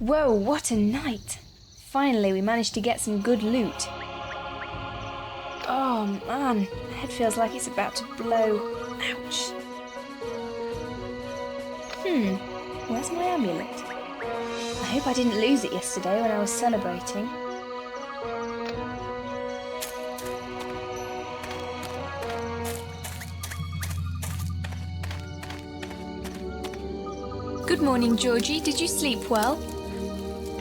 Whoa, what a night! Finally, we managed to get some good loot. Oh man, my head feels like it's about to blow. Ouch. Where's my amulet? I hope I didn't lose it yesterday when I was celebrating. Good morning, Georgie. Did you sleep well?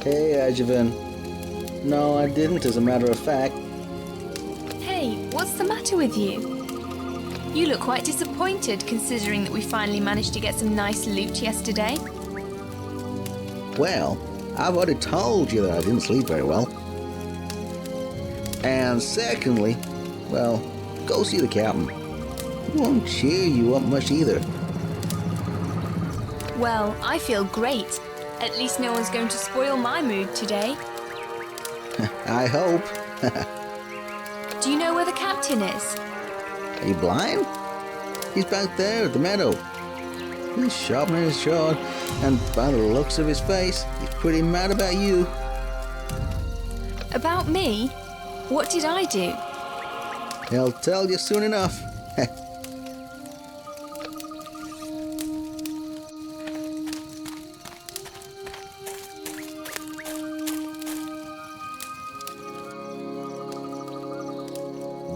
Hey, Agavaen. No, I didn't, as a matter of fact. Hey, what's the matter with you? You look quite disappointed, considering that we finally managed to get some nice loot yesterday. Well, I've already told you that I didn't sleep very well. And secondly, well, go see the captain. He won't cheer you up much either. Well, I feel great. At least no one's going to spoil my mood today. I hope. Do you know where the captain is? Are you blind? He's back there at the meadow. He's sharpening his sword, and by the looks of his face, he's pretty mad about you. About me? What did I do? He'll tell you soon enough.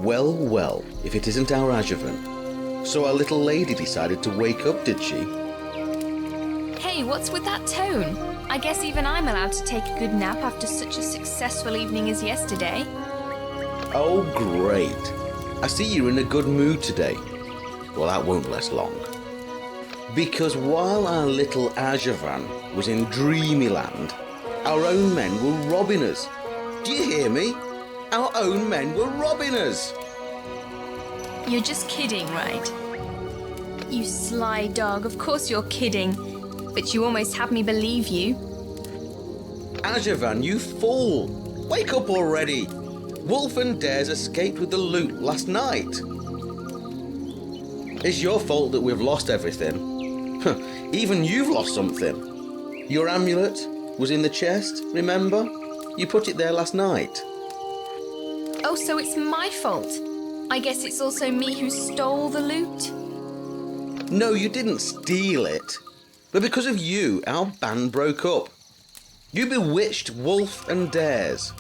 Well, well, if it isn't our Agavaen. So our little lady decided to wake up, did she? Hey, what's with that tone? I guess even I'm allowed to take a good nap after such a successful evening as yesterday. Oh, great. I see you're in a good mood today. Well, that won't last long. Because while our little Agavaen was in Dreamyland, our own men were robbing us. Do you hear me? Our own men were robbing us. You're just kidding, right? You sly dog, of course you're kidding. But you almost had me believe you. Agavaen, you fool! Wake up already! Wolf and Dares escaped with the loot last night. It's your fault that we've lost everything. Even you've lost something. Your amulet was in the chest, remember? You put it there last night. Oh, so it's my fault. I guess it's also me who stole the loot? No, you didn't steal it. But because of you, our band broke up. You bewitched Wolf and Dares.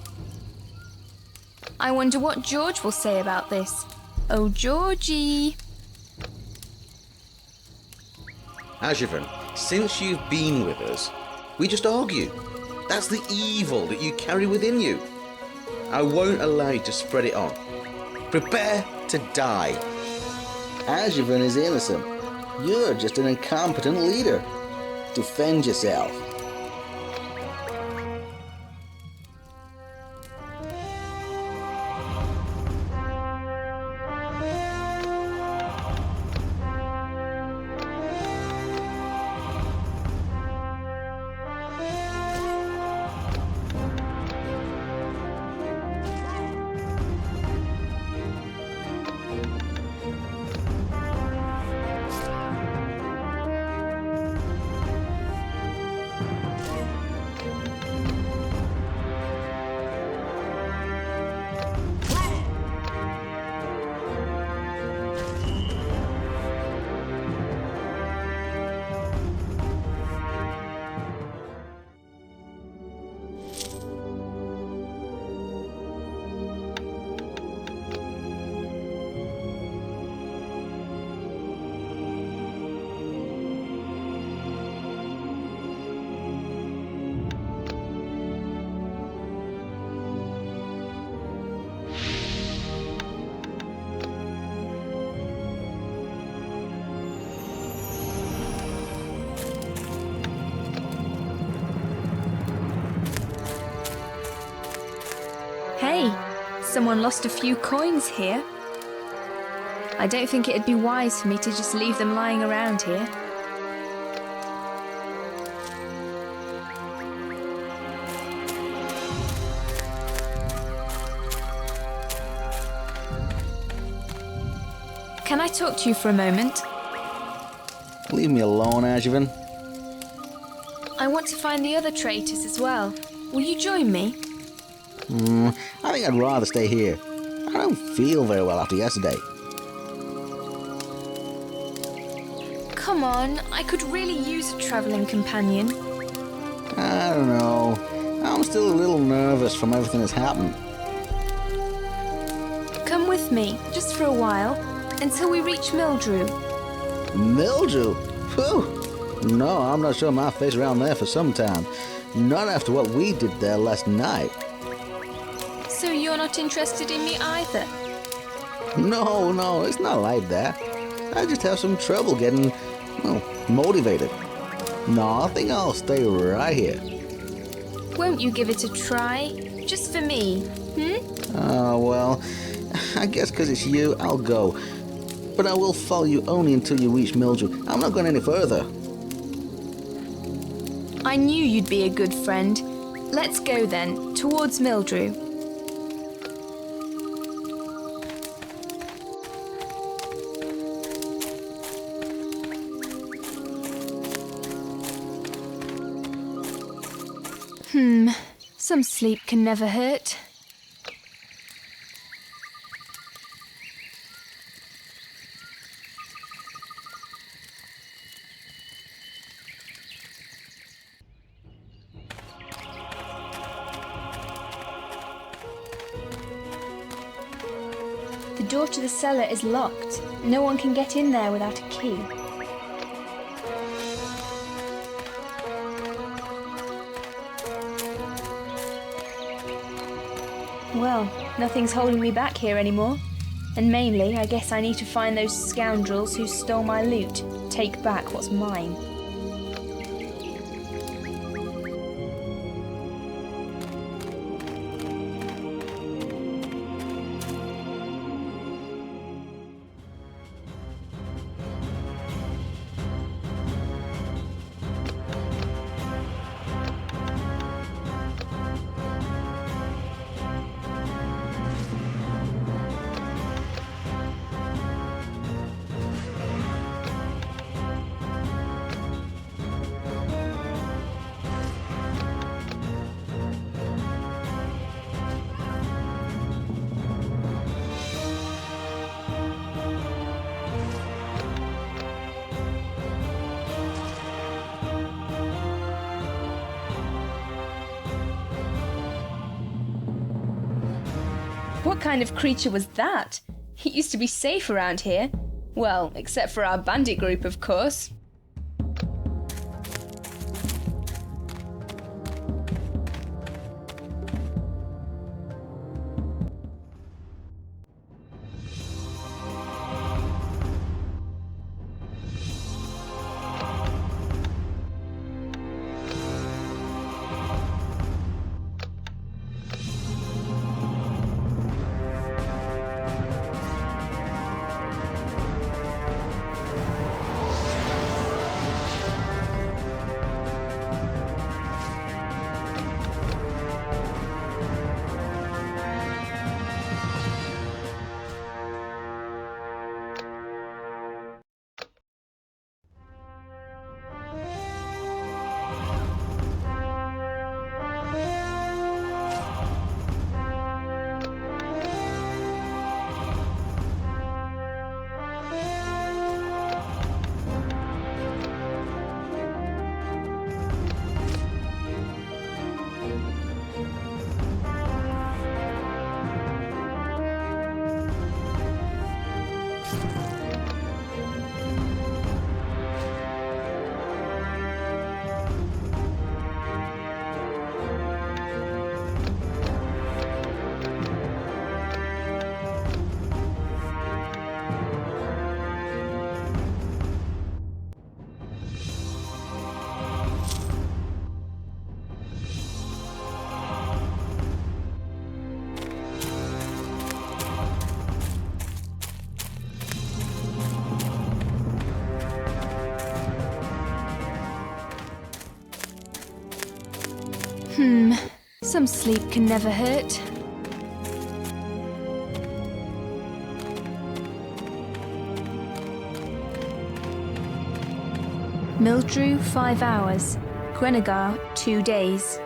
I wonder what George will say about this. Oh, Georgie. Agavaen, since you've been with us, we just argue. That's the evil that you carry within you. I won't allow you to spread it on. Prepare to die. Agavaen is innocent. You're just an incompetent leader. Defend yourself. Hey, someone lost a few coins here. I don't think it'd be wise for me to just leave them lying around here. Can I talk to you for a moment? Leave me alone, Agavaen. I want to find the other traitors as well. Will you join me? I think I'd rather stay here. I don't feel very well after yesterday. Come on, I could really use a travelling companion. I don't know. I'm still a little nervous from everything that's happened. Come with me, just for a while, until we reach Mildrew. Mildrew? Phew! No, I'm not showing my face around there for some time. Not after what we did there last night. So you're not interested in me either? No, it's not like that. I just have some trouble getting, motivated. No, I think I'll stay right here. Won't you give it a try? Just for me, Well, I guess because it's you, I'll go. But I will follow you only until you reach Mildrew. I'm not going any further. I knew you'd be a good friend. Let's go then, towards Mildrew. Some sleep can never hurt. The door to the cellar is locked. No one can get in there without a key. Well, nothing's holding me back here anymore. And mainly, I guess I need to find those scoundrels who stole my loot. Take back what's mine. What kind of creature was that? It used to be safe around here. Well, except for our bandit group, of course. Some sleep can never hurt. Mildrew, 5 hours. Grenegar 2 days.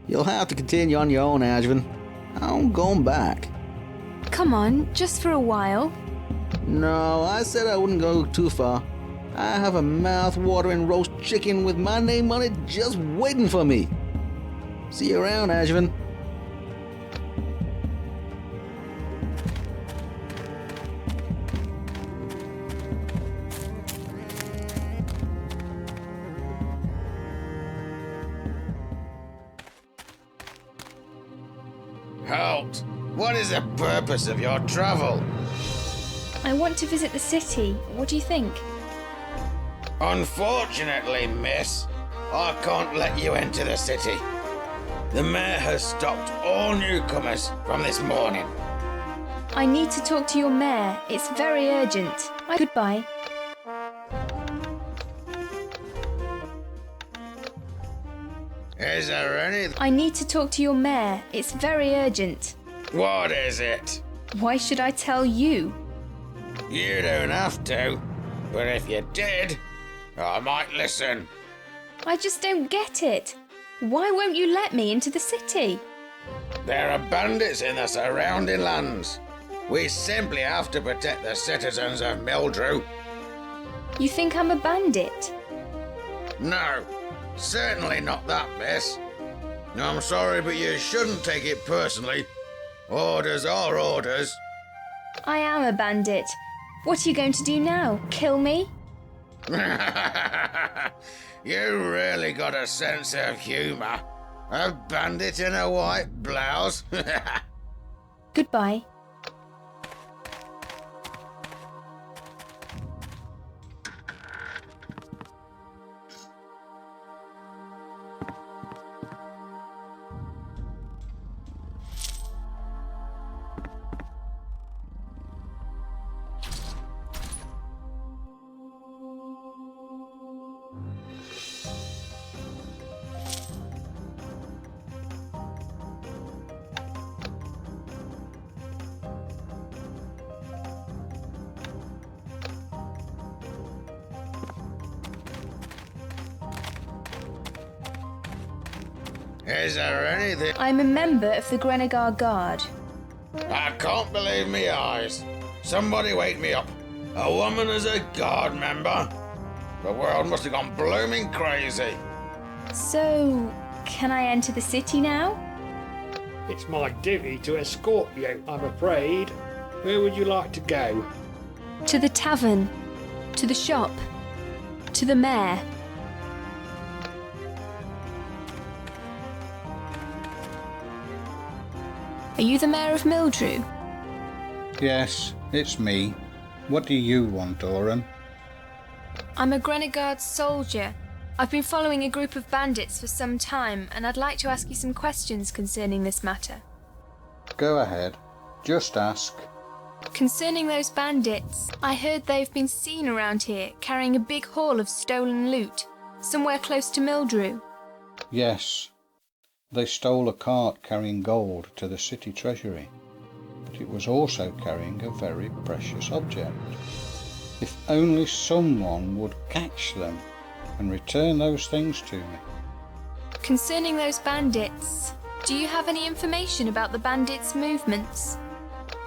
You'll have to continue on your own, Agavaen. I'm going back. Come on, just for a while. No, I said I wouldn't go too far. I have a mouth-watering roast chicken with my name on it just waiting for me. See you around, Agavaen. Halt! What is the purpose of your travel? I want to visit the city. What do you think? Unfortunately, miss, I can't let you into the city. The mayor has stopped all newcomers from this morning. I need to talk to your mayor. It's very urgent. Goodbye. Is there anything? I need to talk to your mayor. It's very urgent. What is it? Why should I tell you? You don't have to, but if you did, I might listen. I just don't get it. Why won't you let me into the city? There are bandits in the surrounding lands. We simply have to protect the citizens of Mildrew. You think I'm a bandit? No, certainly not that, miss. I'm sorry, but you shouldn't take it personally. Orders are orders. I am a bandit. What are you going to do now? Kill me? You really got a sense of humour. A bandit in a white blouse. Goodbye. Is there anything? I'm a member of the Grenegar Guard. I can't believe me eyes. Somebody wake me up. A woman as a guard member? The world must have gone blooming crazy. So, can I enter the city now? It's my duty to escort you, I'm afraid. Where would you like to go? To the tavern. To the shop. To the mayor. Are you the mayor of Mildrew? Yes, it's me. What do you want, Oren? I'm a Grenegar soldier. I've been following a group of bandits for some time, and I'd like to ask you some questions concerning this matter. Go ahead. Just ask. Concerning those bandits, I heard they've been seen around here carrying a big haul of stolen loot, somewhere close to Mildrew. Yes. They stole a cart carrying gold to the city treasury, but it was also carrying a very precious object. If only someone would catch them and return those things to me. Concerning those bandits, do you have any information about the bandits' movements?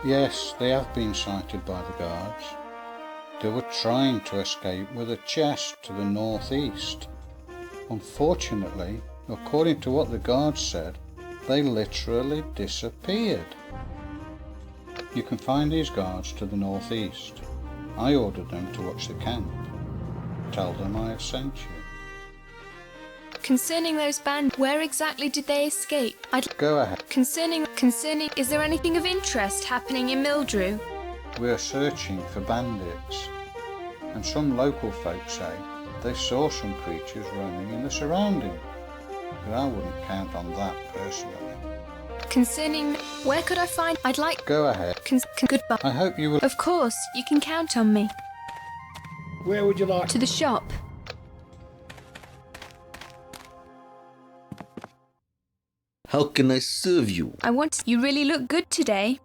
Yes, they have been sighted by the guards. They were trying to escape with a chest to the northeast. Unfortunately, according to what the guards said, they literally disappeared. You can find these guards to the northeast. I ordered them to watch the camp. Tell them I have sent you. Concerning those bandits, where exactly did they escape? Go ahead. Concerning, is there anything of interest happening in Mildrew? We are searching for bandits, and some local folk say they saw some creatures roaming in the surroundings. But I wouldn't count on that personally. Concerning, where could I find? I'd like. Go ahead. Goodbye. I hope you will. Of course, you can count on me. Where would you like To the shop. How can I serve you? I want. You really look good today.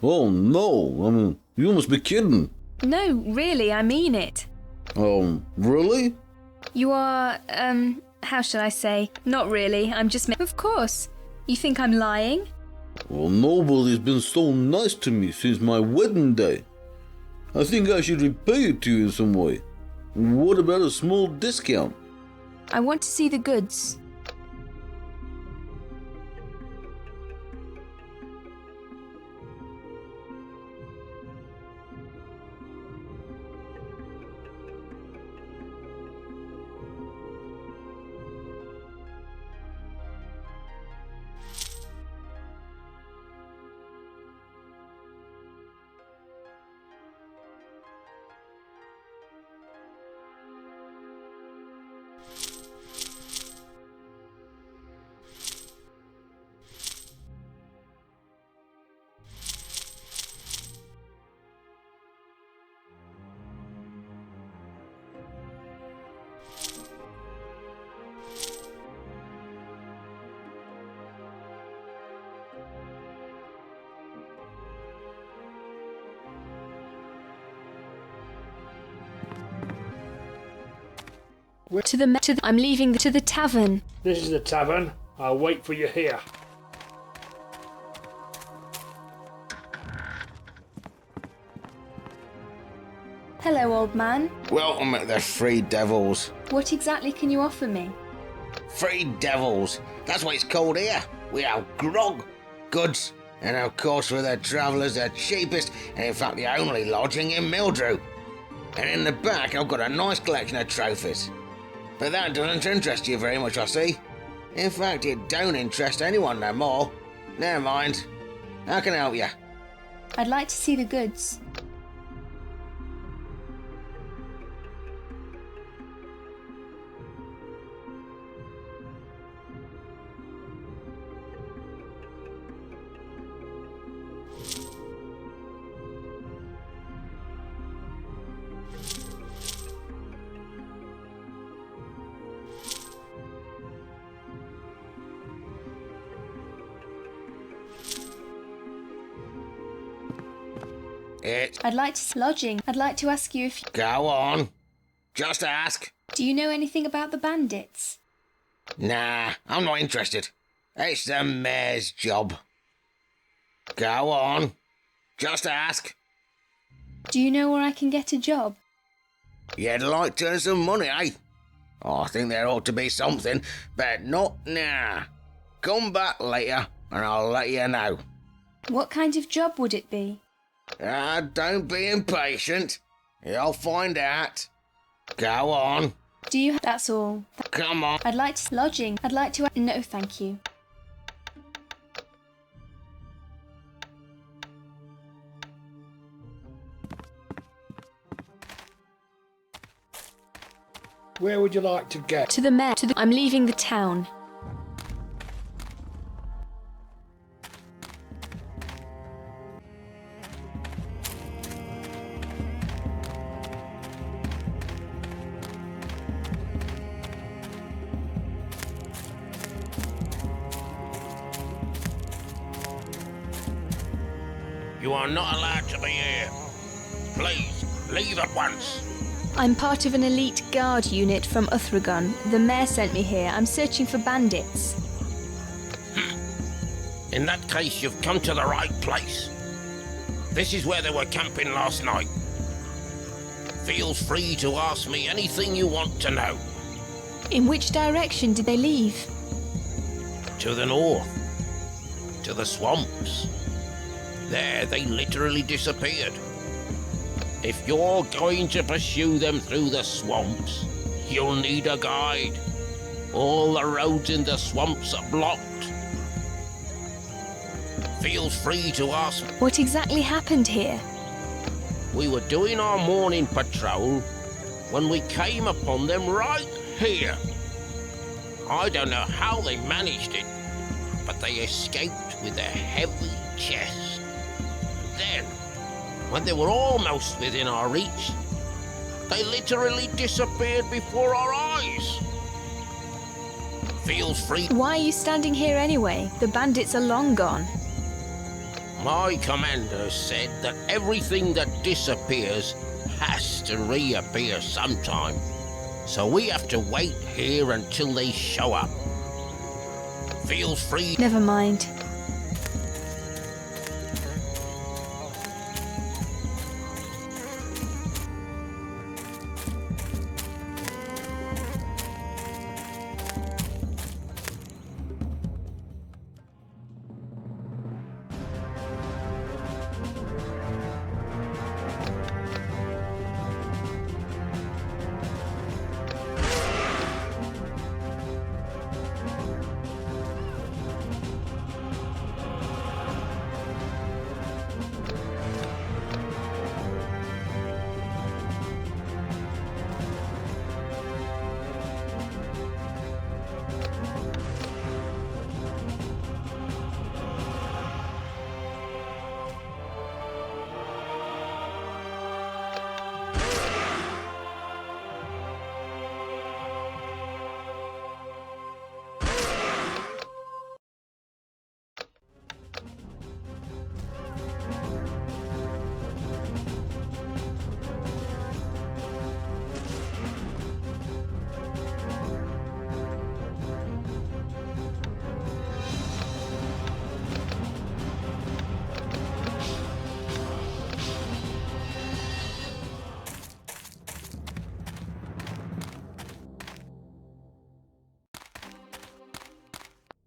Oh no, you must be kidding. No, really, I mean it. Really? You are, how should I say? Not really, I'm just. Of course. You think I'm lying? Well, nobody's been so nice to me since my wedding day. I think I should repay it to you in some way. What about a small discount? I want to see the goods. I'm leaving to the tavern. This is the tavern. I'll wait for you here. Hello, old man. Welcome at the Three Devils. What exactly can you offer me? Three Devils. That's what it's called here. We have grog, goods, and of course for the travellers the cheapest and in fact the only lodging in Mildrew. And in the back I've got a nice collection of trophies. But that doesn't interest you very much, I see. In fact, it don't interest anyone no more. Never mind. How can I help you? I'd like to see the goods. I'd like to lodging. I'd like to ask you if Go on. Just ask. do you know anything about the bandits? Nah, I'm not interested. It's the mayor's job. Go on. Just ask. Do you know where I can get a job? You'd like to earn some money, eh? I think there ought to be something, but not now. Come back later and I'll let you know. What kind of job would it be? Don't be impatient. You'll find out. Go on. Do you? That's all. Come on. I'd like to lodging. I'd like to. No, thank you. Where would you like to go? To the mayor. I'm leaving the town. You are not allowed to be here. Please, leave at once. I'm part of an elite guard unit from Uthragon. The mayor sent me here. I'm searching for bandits. In that case, you've come to the right place. This is where they were camping last night. Feel free to ask me anything you want to know. In which direction did they leave? To the north. To the swamps. There, they literally disappeared. If you're going to pursue them through the swamps, you'll need a guide. All the roads in the swamps are blocked. Feel free to ask. What exactly happened here? We were doing our morning patrol when we came upon them right here. I don't know how they managed it, but they escaped with a heavy chest. Then, when they were almost within our reach, they literally disappeared before our eyes. Feel free. Why are you standing here anyway? The bandits are long gone. My commander said that everything that disappears has to reappear sometime. So we have to wait here until they show up. Feel free. Never mind.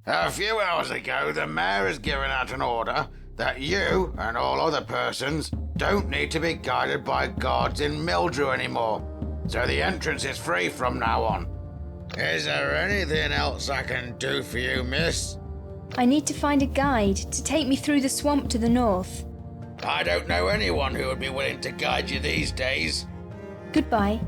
A few hours ago, the mayor has given out an order that you and all other persons don't need to be guided by guards in Mildrew anymore, so the entrance is free from now on. Is there anything else I can do for you, miss? I need to find a guide to take me through the swamp to the north. I don't know anyone who would be willing to guide you these days. Goodbye.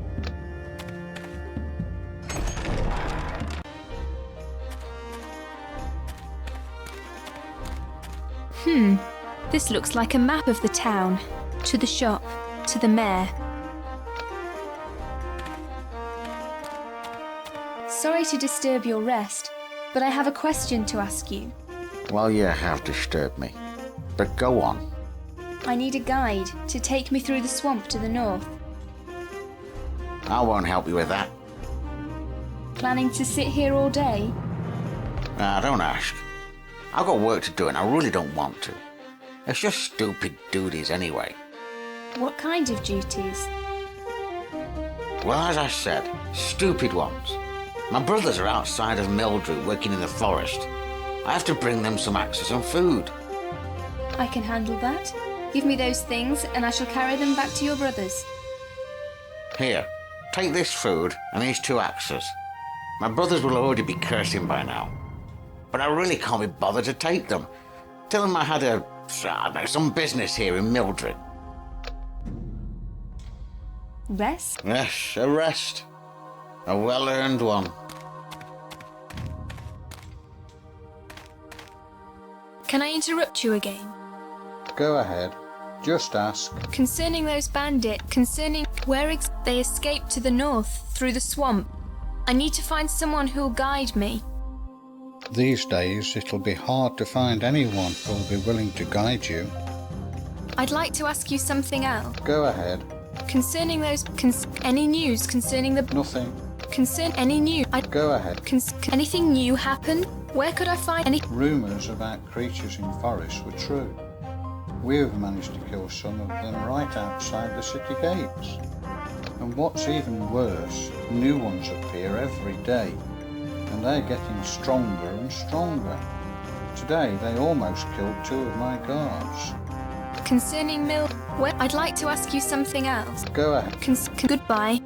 This looks like a map of the town. To the shop, to the mayor. Sorry to disturb your rest, but I have a question to ask you. Well, you have disturbed me, but go on. I need a guide to take me through the swamp to the north. I won't help you with that. Planning to sit here all day? Don't ask. I've got work to do and I really don't want to. It's just stupid duties anyway. What kind of duties? Well, as I said, stupid ones. My brothers are outside of Mildrew working in the forest. I have to bring them some axes and food. I can handle that. Give me those things and I shall carry them back to your brothers. Here, take this food and these 2 axes. My brothers will already be cursing by now. But I really can't be bothered to take them. Tell them I had some business here in Mildrew. Rest? Yes, a rest. A well-earned one. Can I interrupt you again? Go ahead. Just ask. Concerning those bandits, where they escaped to the north through the swamp. I need to find someone who'll guide me. These days, it'll be hard to find anyone who'll be willing to guide you. I'd like to ask you something else. Go ahead. Concerning those, any news concerning the... Nothing. Any news? Go ahead. Anything new happen? Where could I find any... Rumours about creatures in forests were true. We've managed to kill some of them right outside the city gates. And what's even worse, new ones appear every day. And they're getting stronger and stronger. Today they almost killed 2 of my guards. Concerning I'd like to ask you something else. Go ahead. Goodbye.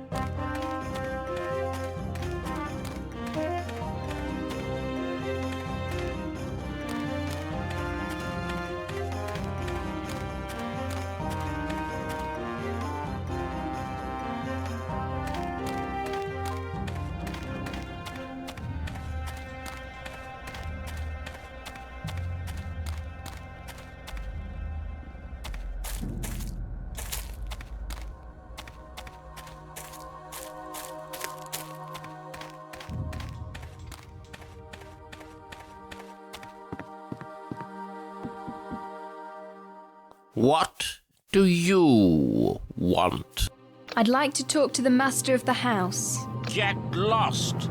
What do you want? I'd like to talk to the master of the house. Get lost.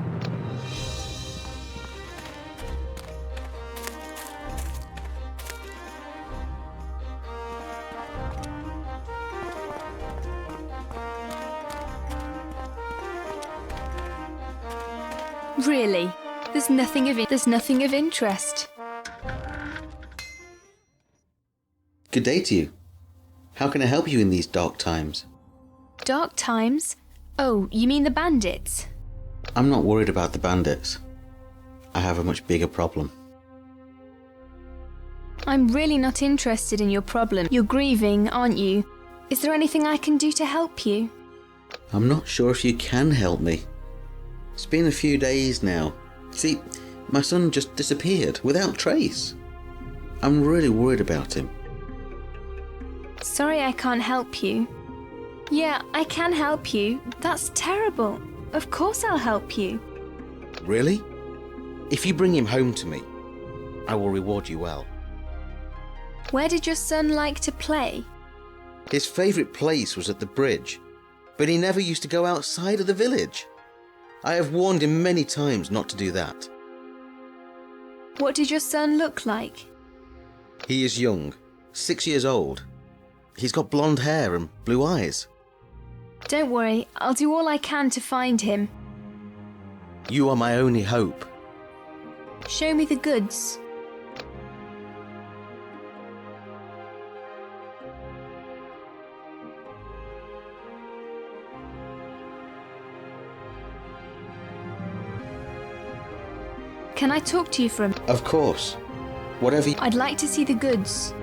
Really? There's nothing of interest. Good day to you. How can I help you in these dark times? Dark times? Oh, you mean the bandits? I'm not worried about the bandits. I have a much bigger problem. I'm really not interested in your problem. You're grieving, aren't you? Is there anything I can do to help you? I'm not sure if you can help me. It's been a few days now. See, my son just disappeared without trace. I'm really worried about him. Sorry I can't help you. Yeah, I can help you. That's terrible. Of course I'll help you. Really? If you bring him home to me, I will reward you well. Where did your son like to play? His favourite place was at the bridge, but he never used to go outside of the village. I have warned him many times not to do that. What did your son look like? He is young, 6 years old. He's got blonde hair and blue eyes. Don't worry, I'll do all I can to find him. You are my only hope. Show me the goods. Can I talk to you for a minute? Of course. Whatever. I'd like to see the goods.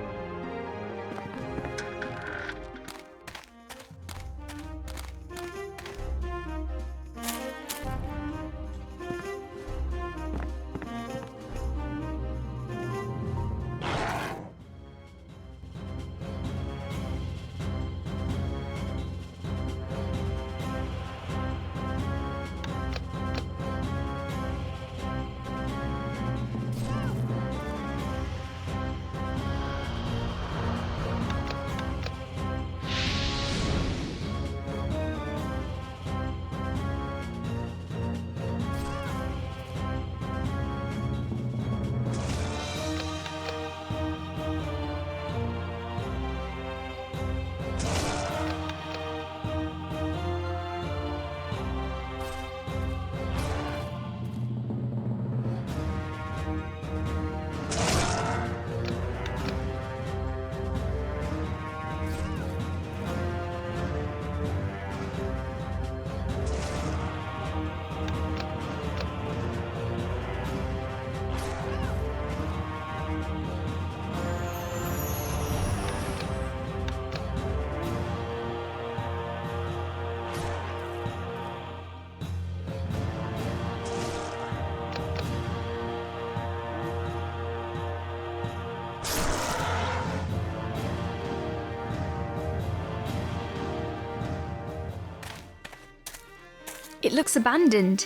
It looks abandoned.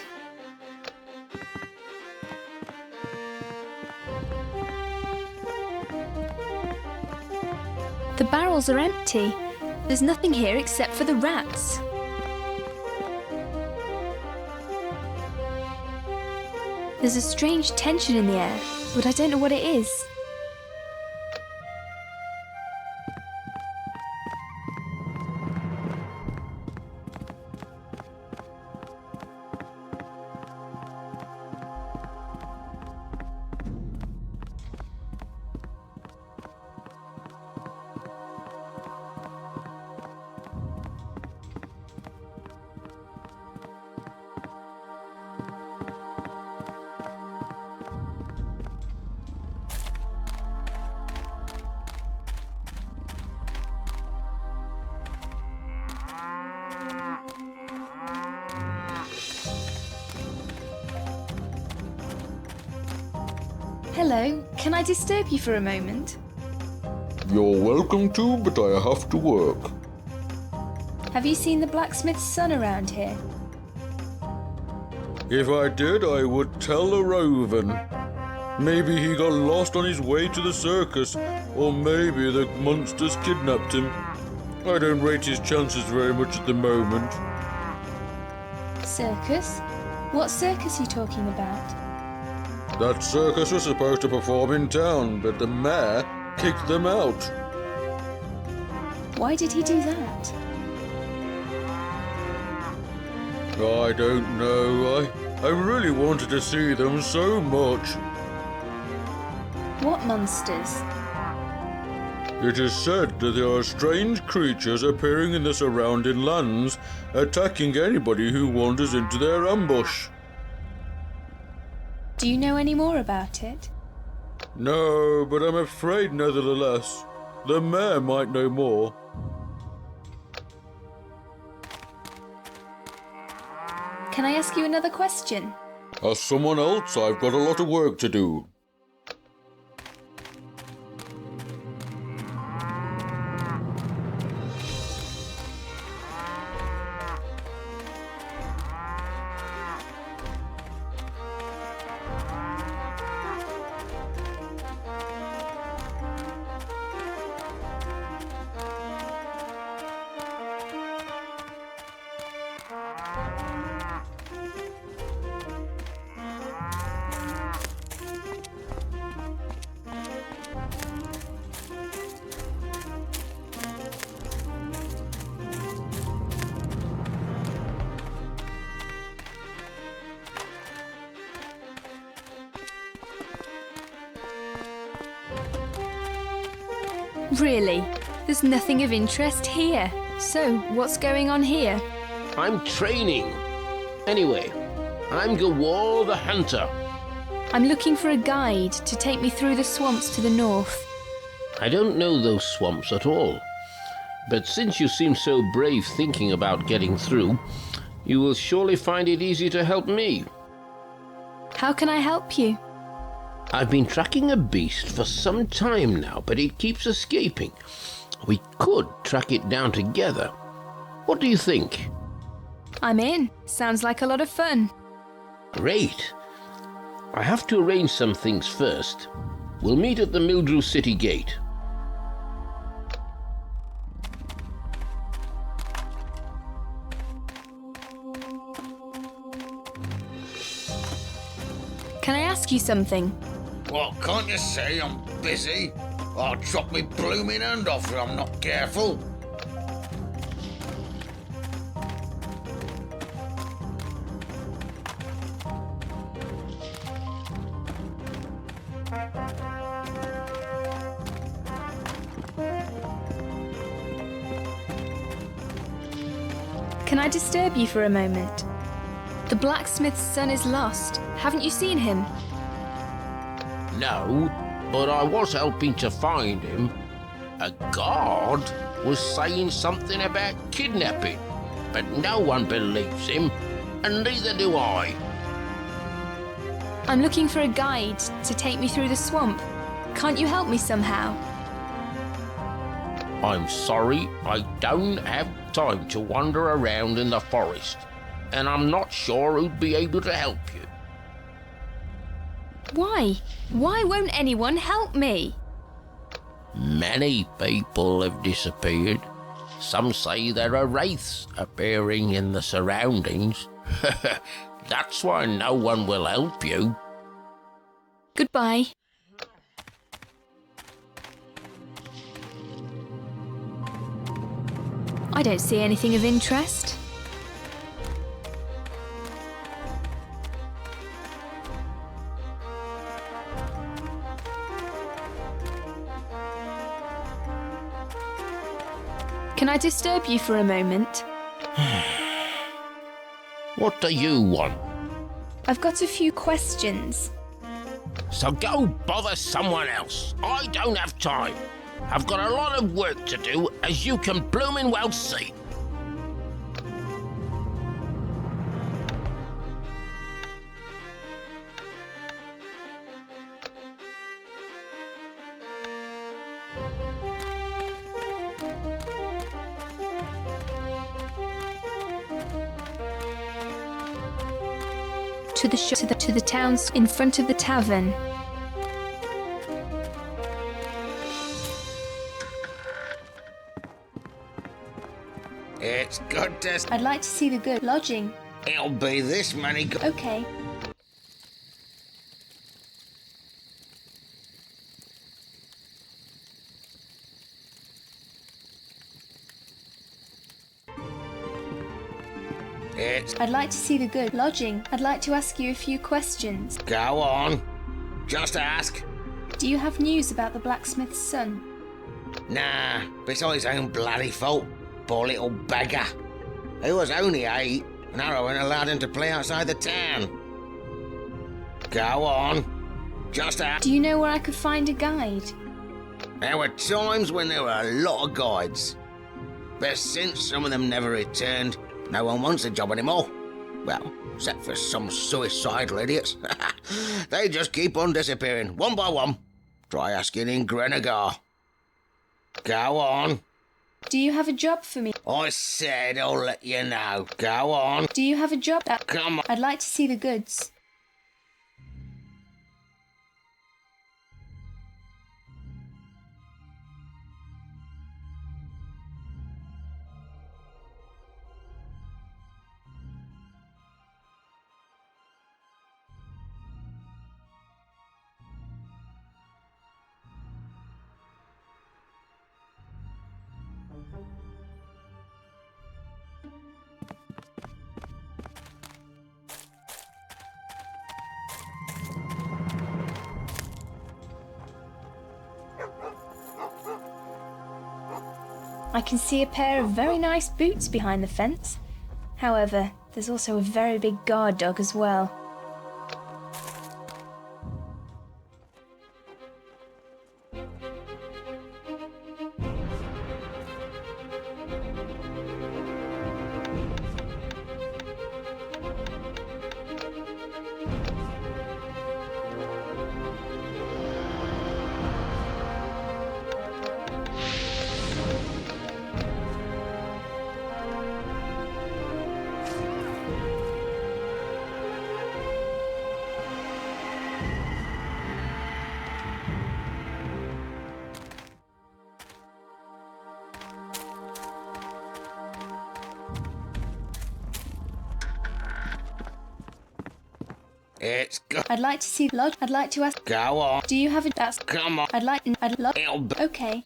The barrels are empty. There's nothing here except for the rats. There's a strange tension in the air, but I don't know what it is. Hello, can I disturb you for a moment? You're welcome to, but I have to work. Have you seen the blacksmith's son around here? If I did, I would tell a Roven. Maybe he got lost on his way to the circus, or maybe the monsters kidnapped him. I don't rate his chances very much at the moment. Circus? What circus are you talking about? That circus was supposed to perform in town, but the mayor kicked them out. Why did he do that? I don't know. I really wanted to see them so much. What monsters? It is said that there are strange creatures appearing in the surrounding lands, attacking anybody who wanders into their ambush. Do you know any more about it? No, but I'm afraid nevertheless. The mayor might know more. Can I ask you another question? As someone else, I've got a lot of work to do. Really? There's nothing of interest here. So, what's going on here? I'm training. Anyway, I'm Gawar the Hunter. I'm looking for a guide to take me through the swamps to the north. I don't know those swamps at all. But since you seem so brave thinking about getting through, you will surely find it easy to help me. How can I help you? I've been tracking a beast for some time now, but it keeps escaping. We could track it down together. What do you think? I'm in. Sounds like a lot of fun. Great. I have to arrange some things first. We'll meet at the Mildrew city gate. Can I ask you something? What, can't you say I'm busy? I'll chop me blooming hand off if I'm not careful. Can I disturb you for a moment? The blacksmith's son is lost. Haven't you seen him? No, but I was helping to find him. A guard was saying something about kidnapping, but no one believes him, and neither do I. I'm looking for a guide to take me through the swamp. Can't you help me somehow? I'm sorry, I don't have time to wander around in the forest, and I'm not sure who'd be able to help you. Why? Why won't anyone help me? Many people have disappeared. Some say there are wraiths appearing in the surroundings. That's why no one will help you. Goodbye. I don't see anything of interest. Can I disturb you for a moment? What do you want? I've got a few questions. So go bother someone else. I don't have time. I've got a lot of work to do, as you can bloomin' well see. To the towns in front of the tavern. It's good to... I'd like to see the good lodging. It'll be this many... Okay. I'd like to see the good lodging. I'd like to ask you a few questions. Go on. Just ask. Do you have news about the blacksmith's son? Nah, it's all his own bloody fault. Poor little beggar. He was only 8, and Arrowin allowed him to play outside the town. Go on. Just ask. Do you know where I could find a guide? There were times when there were a lot of guides. But since some of them never returned, no one wants the job anymore. Well, except for some suicidal idiots. They just keep on disappearing, one by one. Try asking in Grenegar. Go on. Do you have a job for me? I said I'll let you know. Go on. Do you have a job that... Come on. I'd like to see the goods. I can see a pair of very nice boots behind the fence. However, there's also a very big guard dog as well. It's go. I'd like to see the lodge. I'd like to ask. Go on. Do you have a? That's. Come on. I'd love. It'll be. Okay.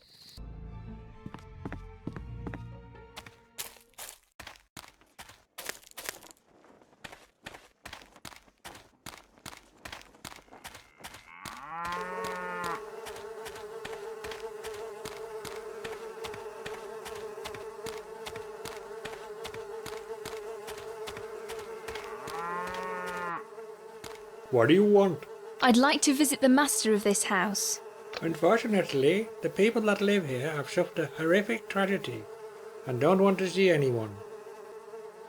What do you want? I'd like to visit the master of this house. Unfortunately, the people that live here have suffered a horrific tragedy and don't want to see anyone.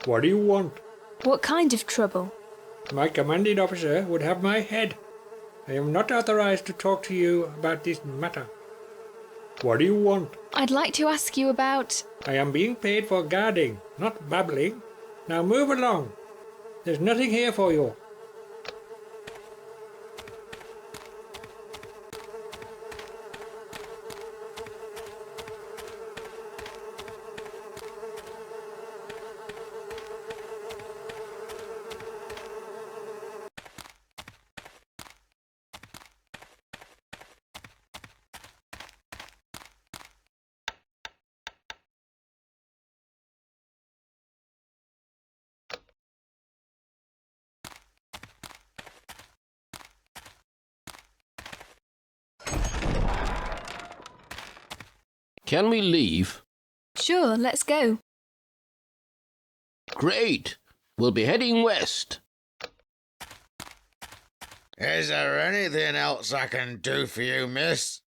What do you want? What kind of trouble? My commanding officer would have my head. I am not authorized to talk to you about this matter. What do you want? I'd like to ask you about. I am being paid for guarding, not babbling. Now move along. There's nothing here for you. Can we leave? Sure, let's go. Great. We'll be heading west. Is there anything else I can do for you, miss?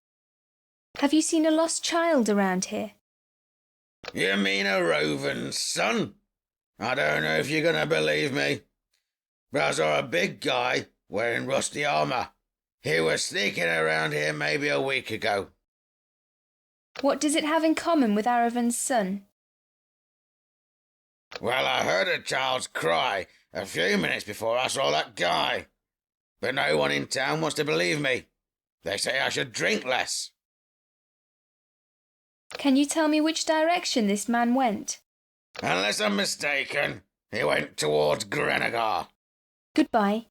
Have you seen a lost child around here? You mean a roving son? I don't know if you're gonna believe me, but I saw a big guy wearing rusty armour. He was sneaking around here maybe a week ago. What does it have in common with Aravan's son? Well, I heard a child's cry a few minutes before I saw that guy. But no one in town wants to believe me. They say I should drink less. Can you tell me which direction this man went? Unless I'm mistaken, he went towards Grenegar. Goodbye.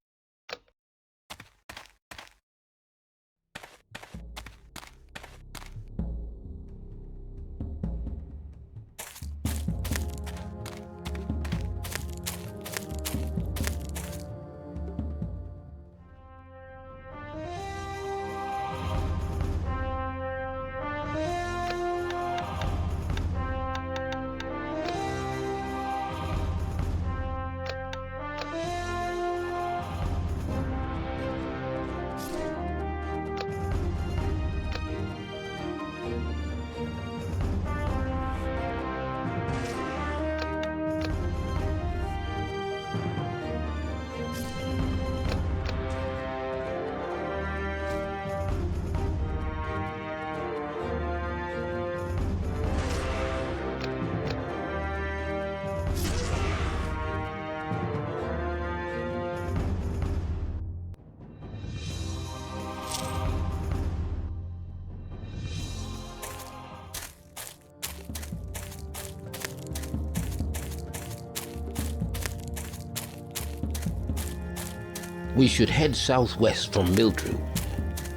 We should head southwest from Mildrew.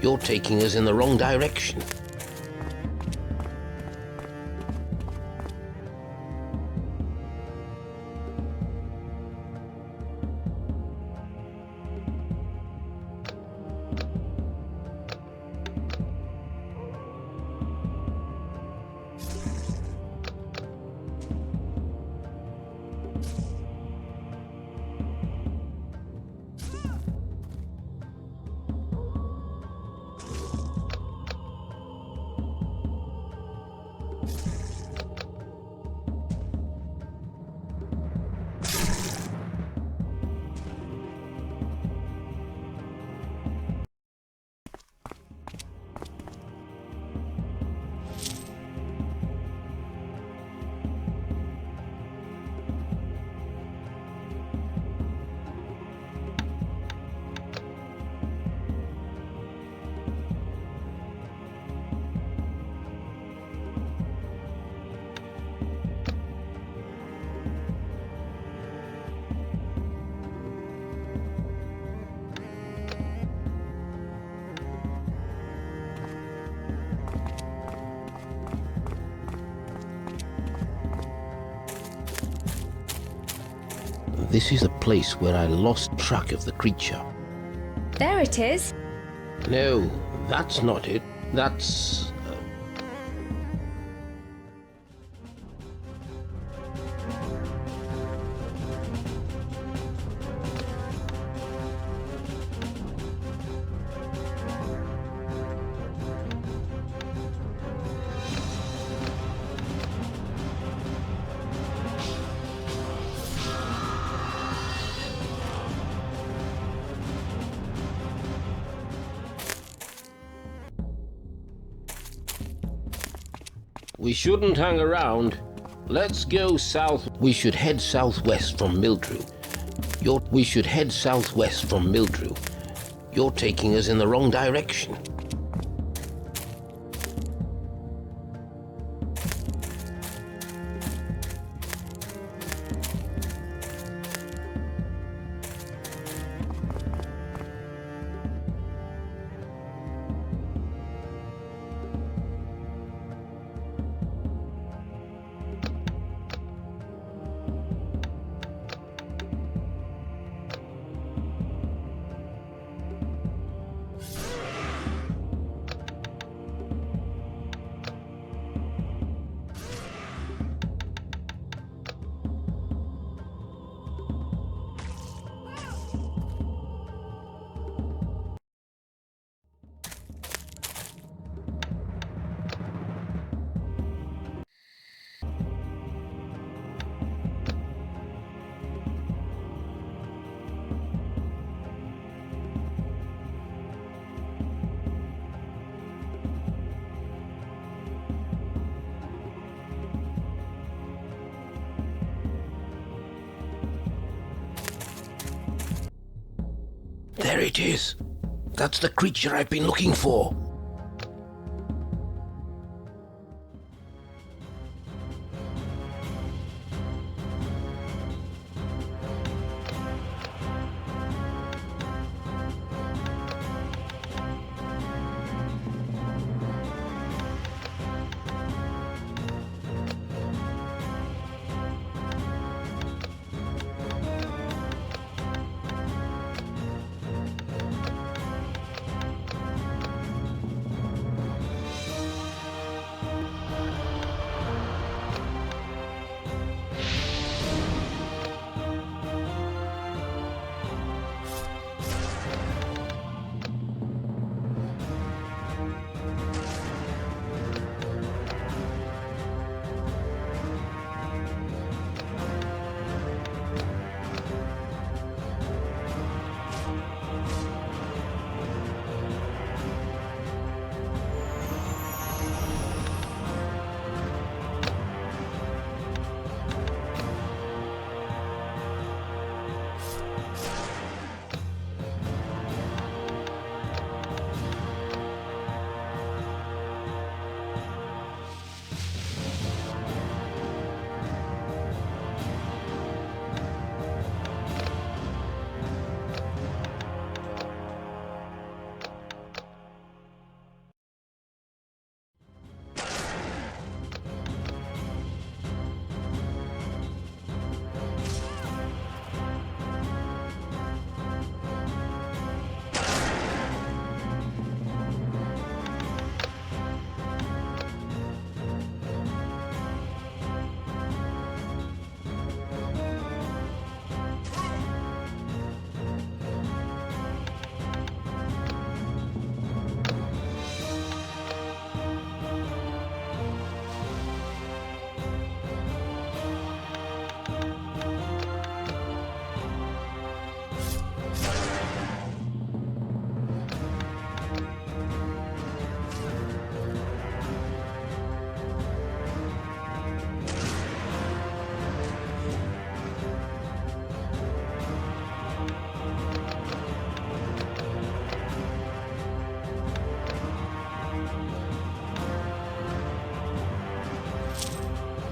You're taking us in the wrong direction. This is a place where I lost track of the creature. There it is. No, that's not it. That's... We shouldn't hang around. Let's go south. We should head southwest from Mildrew. We should head southwest from Mildrew. You're taking us in the wrong direction. There it is. That's the creature I've been looking for.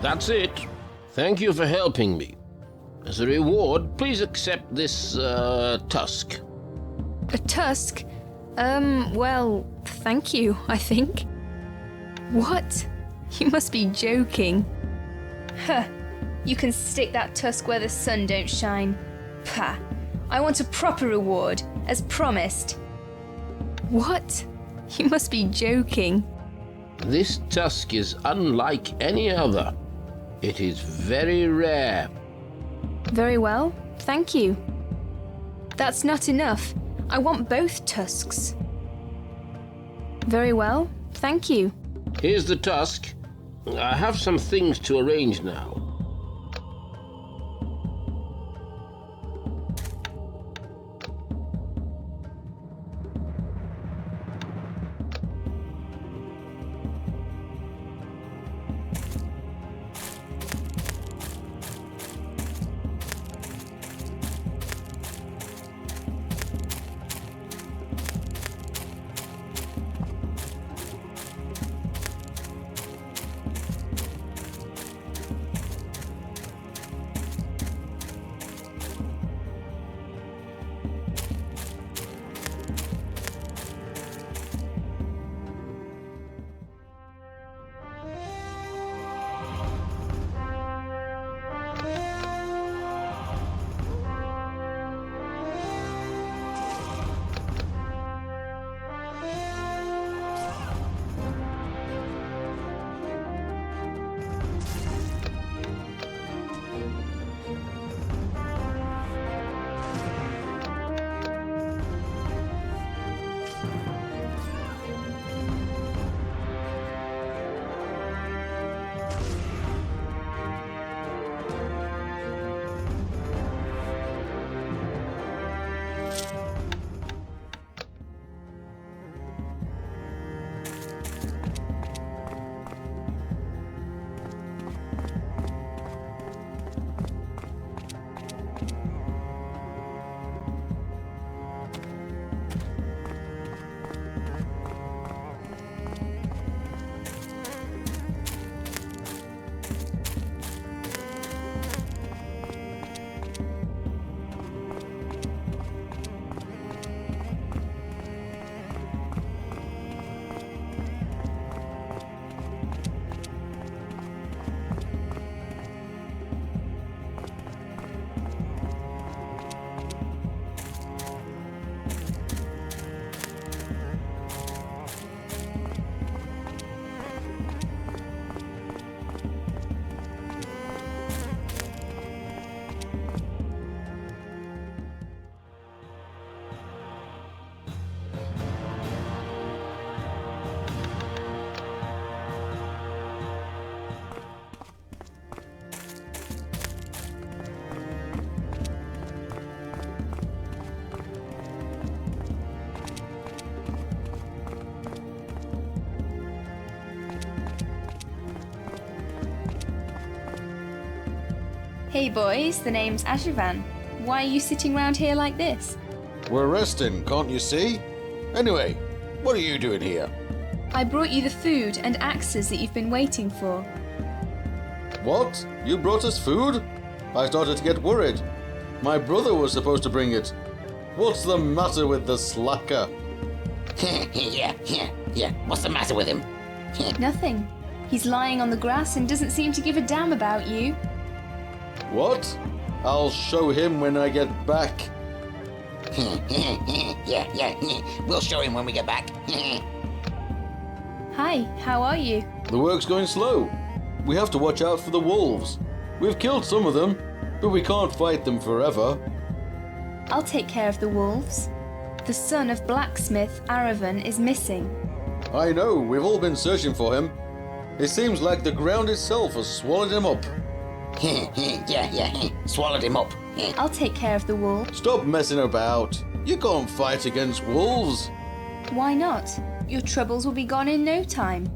That's it. Thank you for helping me. As a reward, please accept this, tusk. A tusk? Well, thank you, I think. What? You must be joking. Huh. You can stick that tusk where the sun don't shine. Pah! I want a proper reward, as promised. What? You must be joking. This tusk is unlike any other. It is very rare. Very well, thank you. That's not enough. I want both tusks. Very well, thank you. Here's the tusk. I have some things to arrange now. Hey boys, the name's Agavaen. Why are you sitting round here like this? We're resting, can't you see? Anyway, what are you doing here? I brought you the food and axes that you've been waiting for. What? You brought us food? I started to get worried. My brother was supposed to bring it. What's the matter with the slacker? Yeah. What's the matter with him? Nothing. He's lying on the grass and doesn't seem to give a damn about you. What? I'll show him when I get back. Yeah. We'll show him when we get back. Hi, how are you? The work's going slow. We have to watch out for the wolves. We've killed some of them, but we can't fight them forever. I'll take care of the wolves. The son of blacksmith Agavaen is missing. I know, we've all been searching for him. It seems like the ground itself has swallowed him up. Yeah. Swallowed him up. I'll take care of the wolves. Stop messing about. You can't fight against wolves. Why not? Your troubles will be gone in no time.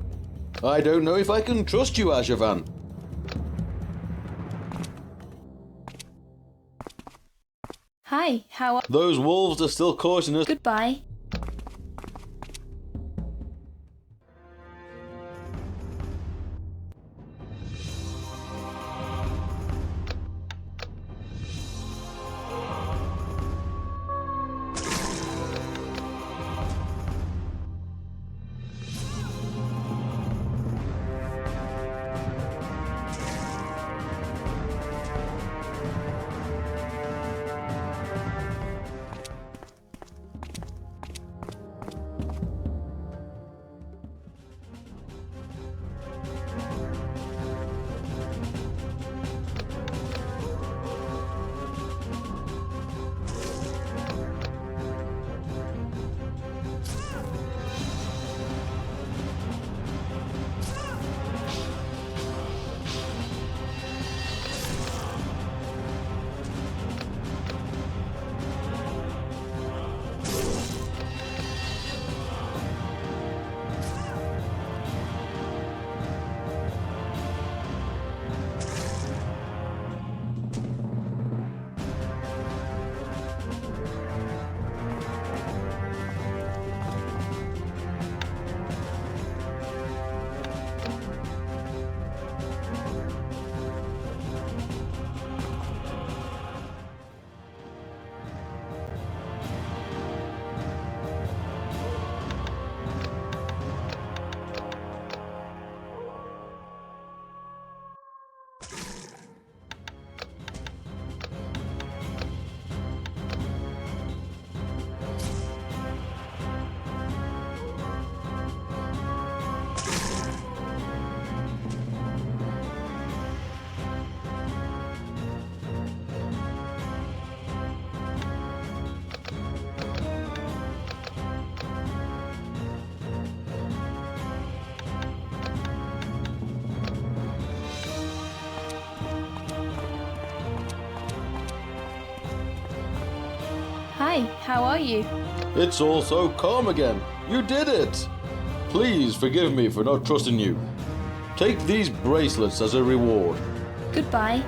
I don't know if I can trust you, Agavaen. Hi, how are... Those wolves are still causing us... Goodbye. Hi, how are you? It's all so calm again. You did it! Please forgive me for not trusting you. Take these bracelets as a reward. Goodbye.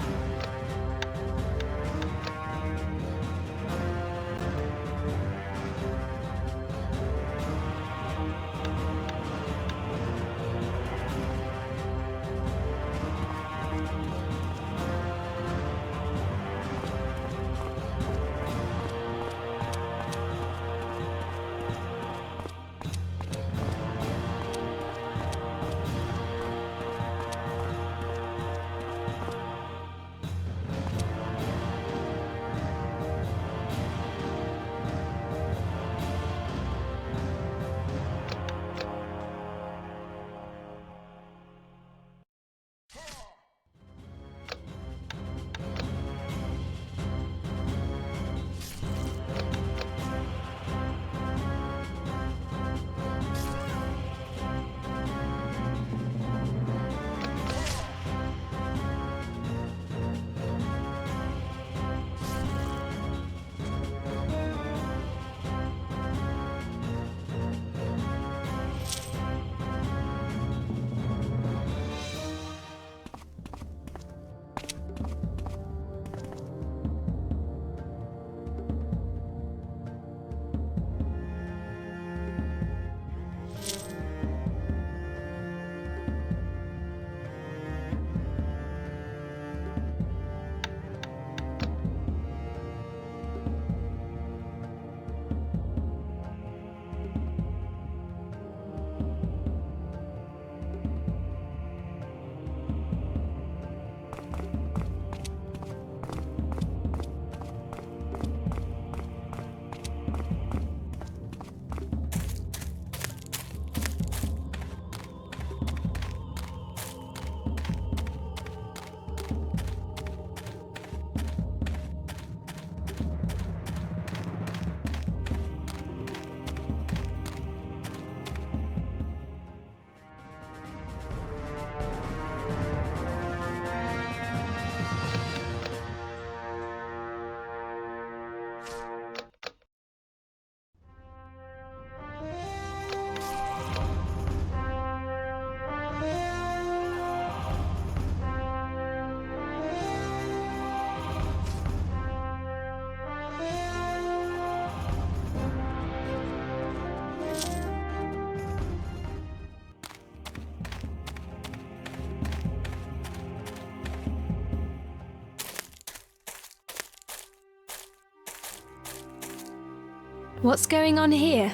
What's going on here?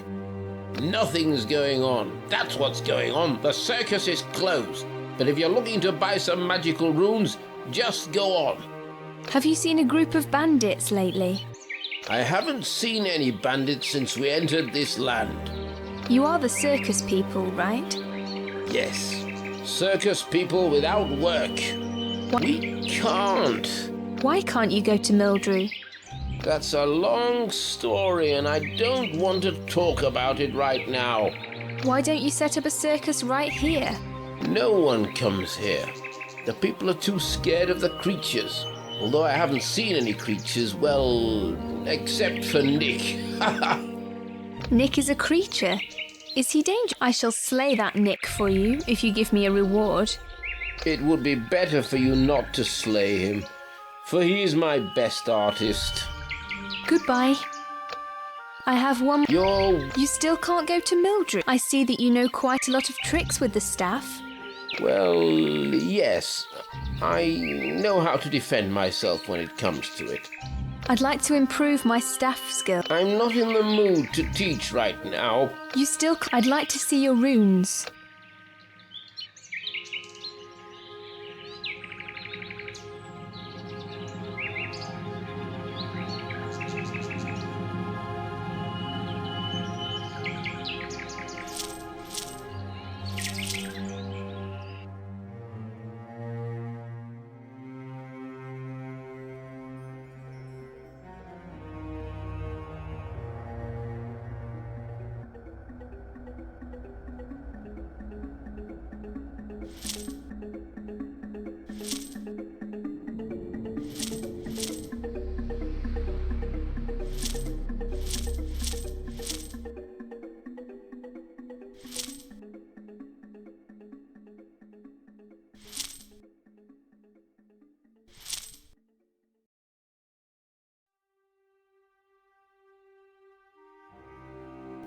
Nothing's going on. That's what's going on. The circus is closed. But if you're looking to buy some magical runes, just go on. Have you seen a group of bandits lately? I haven't seen any bandits since we entered this land. You are the circus people, right? Yes. Circus people without work. We can't. Why can't you go to Mildrew? That's a long story and I don't want to talk about it right now. Why don't you set up a circus right here? No one comes here. The people are too scared of the creatures. Although I haven't seen any creatures, well, except for Nick. Nick is a creature. Is he dangerous? I shall slay that Nick for you if you give me a reward. It would be better for you not to slay him, for he is my best artist. Goodbye. I have one. You still can't go to Mildrew. I see that you know quite a lot of tricks with the staff. Well, yes. I know how to defend myself when it comes to it. I'd like to improve my staff skill. I'm not in the mood to teach right now. I'd like to see your runes.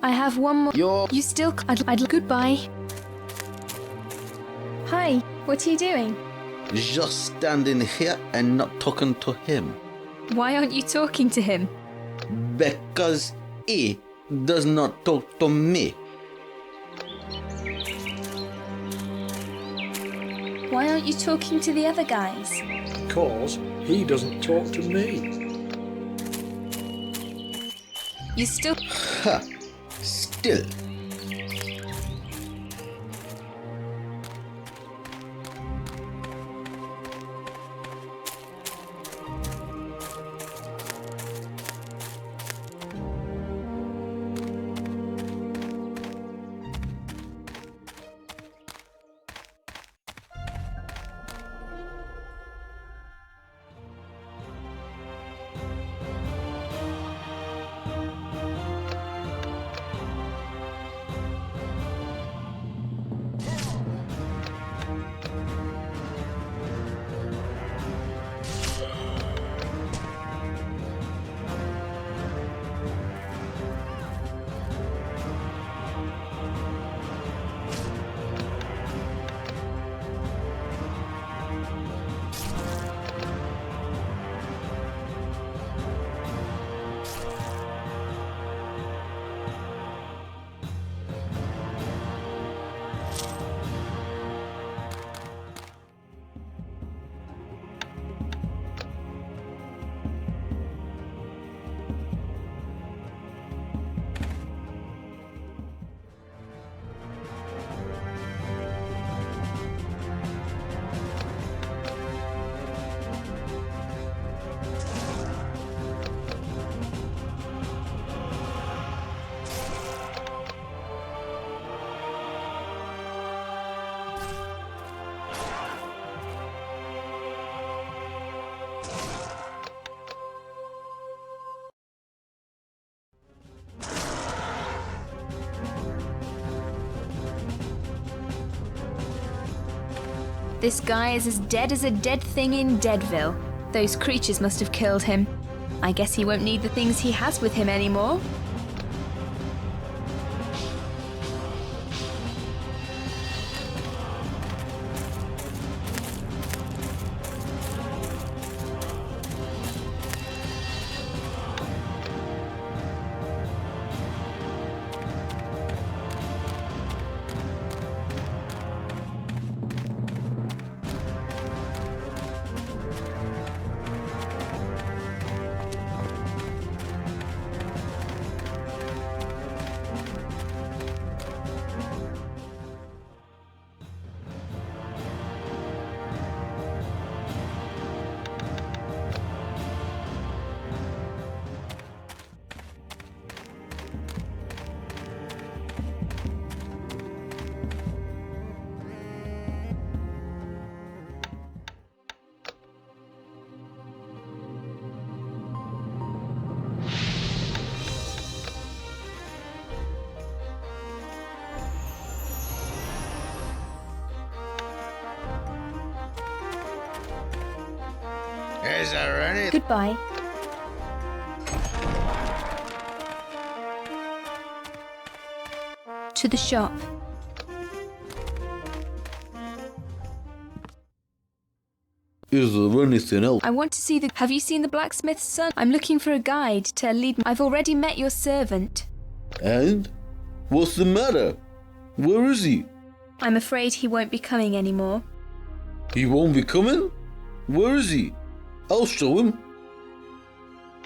I have one more. You still. I'd. Goodbye. Hi, what are you doing? Just standing here and not talking to him. Why aren't you talking to him? Because he does not talk to me. Why aren't you talking to the other guys? Because he doesn't talk to me. You still. Ha! Still. This guy is as dead as a dead thing in Deadville. Those creatures must have killed him. I guess he won't need the things he has with him anymore. Is there any... Goodbye. To the shop. Is there anything else? I want to see the... Have you seen the blacksmith's son? I'm looking for a guide to lead me. I've already met your servant. And? What's the matter? Where is he? I'm afraid he won't be coming anymore. He won't be coming? Where is he? I'll show him.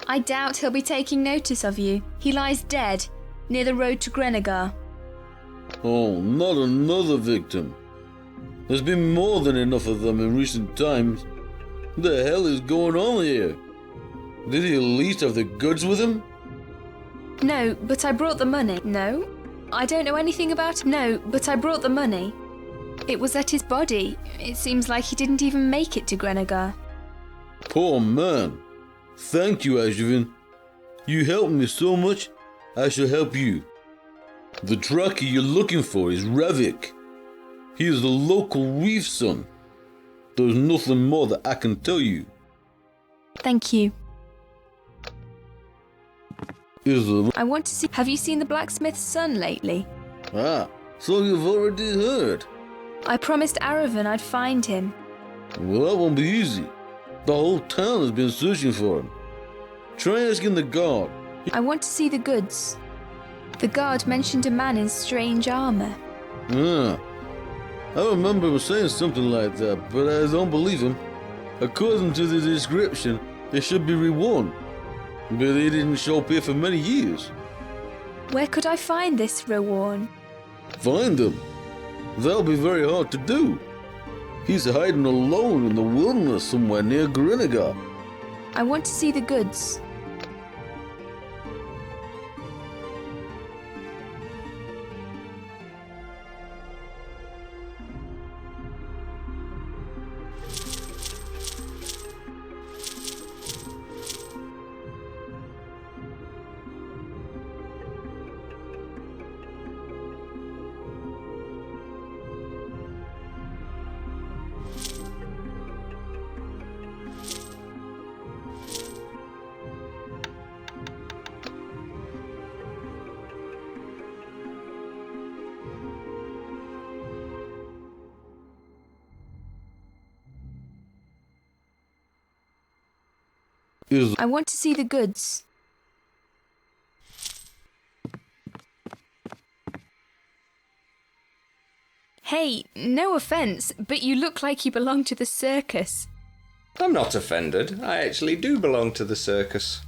I doubt he'll be taking notice of you. He lies dead, near the road to Grenegar. Oh, not another victim. There's been more than enough of them in recent times. What the hell is going on here? Did he at least have the goods with him? No, but I brought the money. No? I don't know anything about him. No, but I brought the money. It was at his body. It seems like he didn't even make it to Grenegar. Poor man. Thank you, Agavaen. You helped me so much, I shall help you. The tracker you're looking for is Ravik. He is the local reef son. There's nothing more that I can tell you. Thank you. Is there? I want to see. Have you seen the blacksmith's son lately? Ah, so you've already heard. I promised Agavaen I'd find him. Well, that won't be easy. The whole town has been searching for him. Try asking the guard. I want to see the goods. The guard mentioned a man in strange armor. Ah, I remember him saying something like that, but I don't believe him. According to the description, he should be reborn. But he didn't show up here for many years. Where could I find this Rowan? Find him? That'll be very hard to do. He's hiding alone in the wilderness somewhere near Grenegar. I want to see the goods. I want to see the goods. Hey, no offense, but you look like you belong to the circus. I'm not offended. I actually do belong to the circus.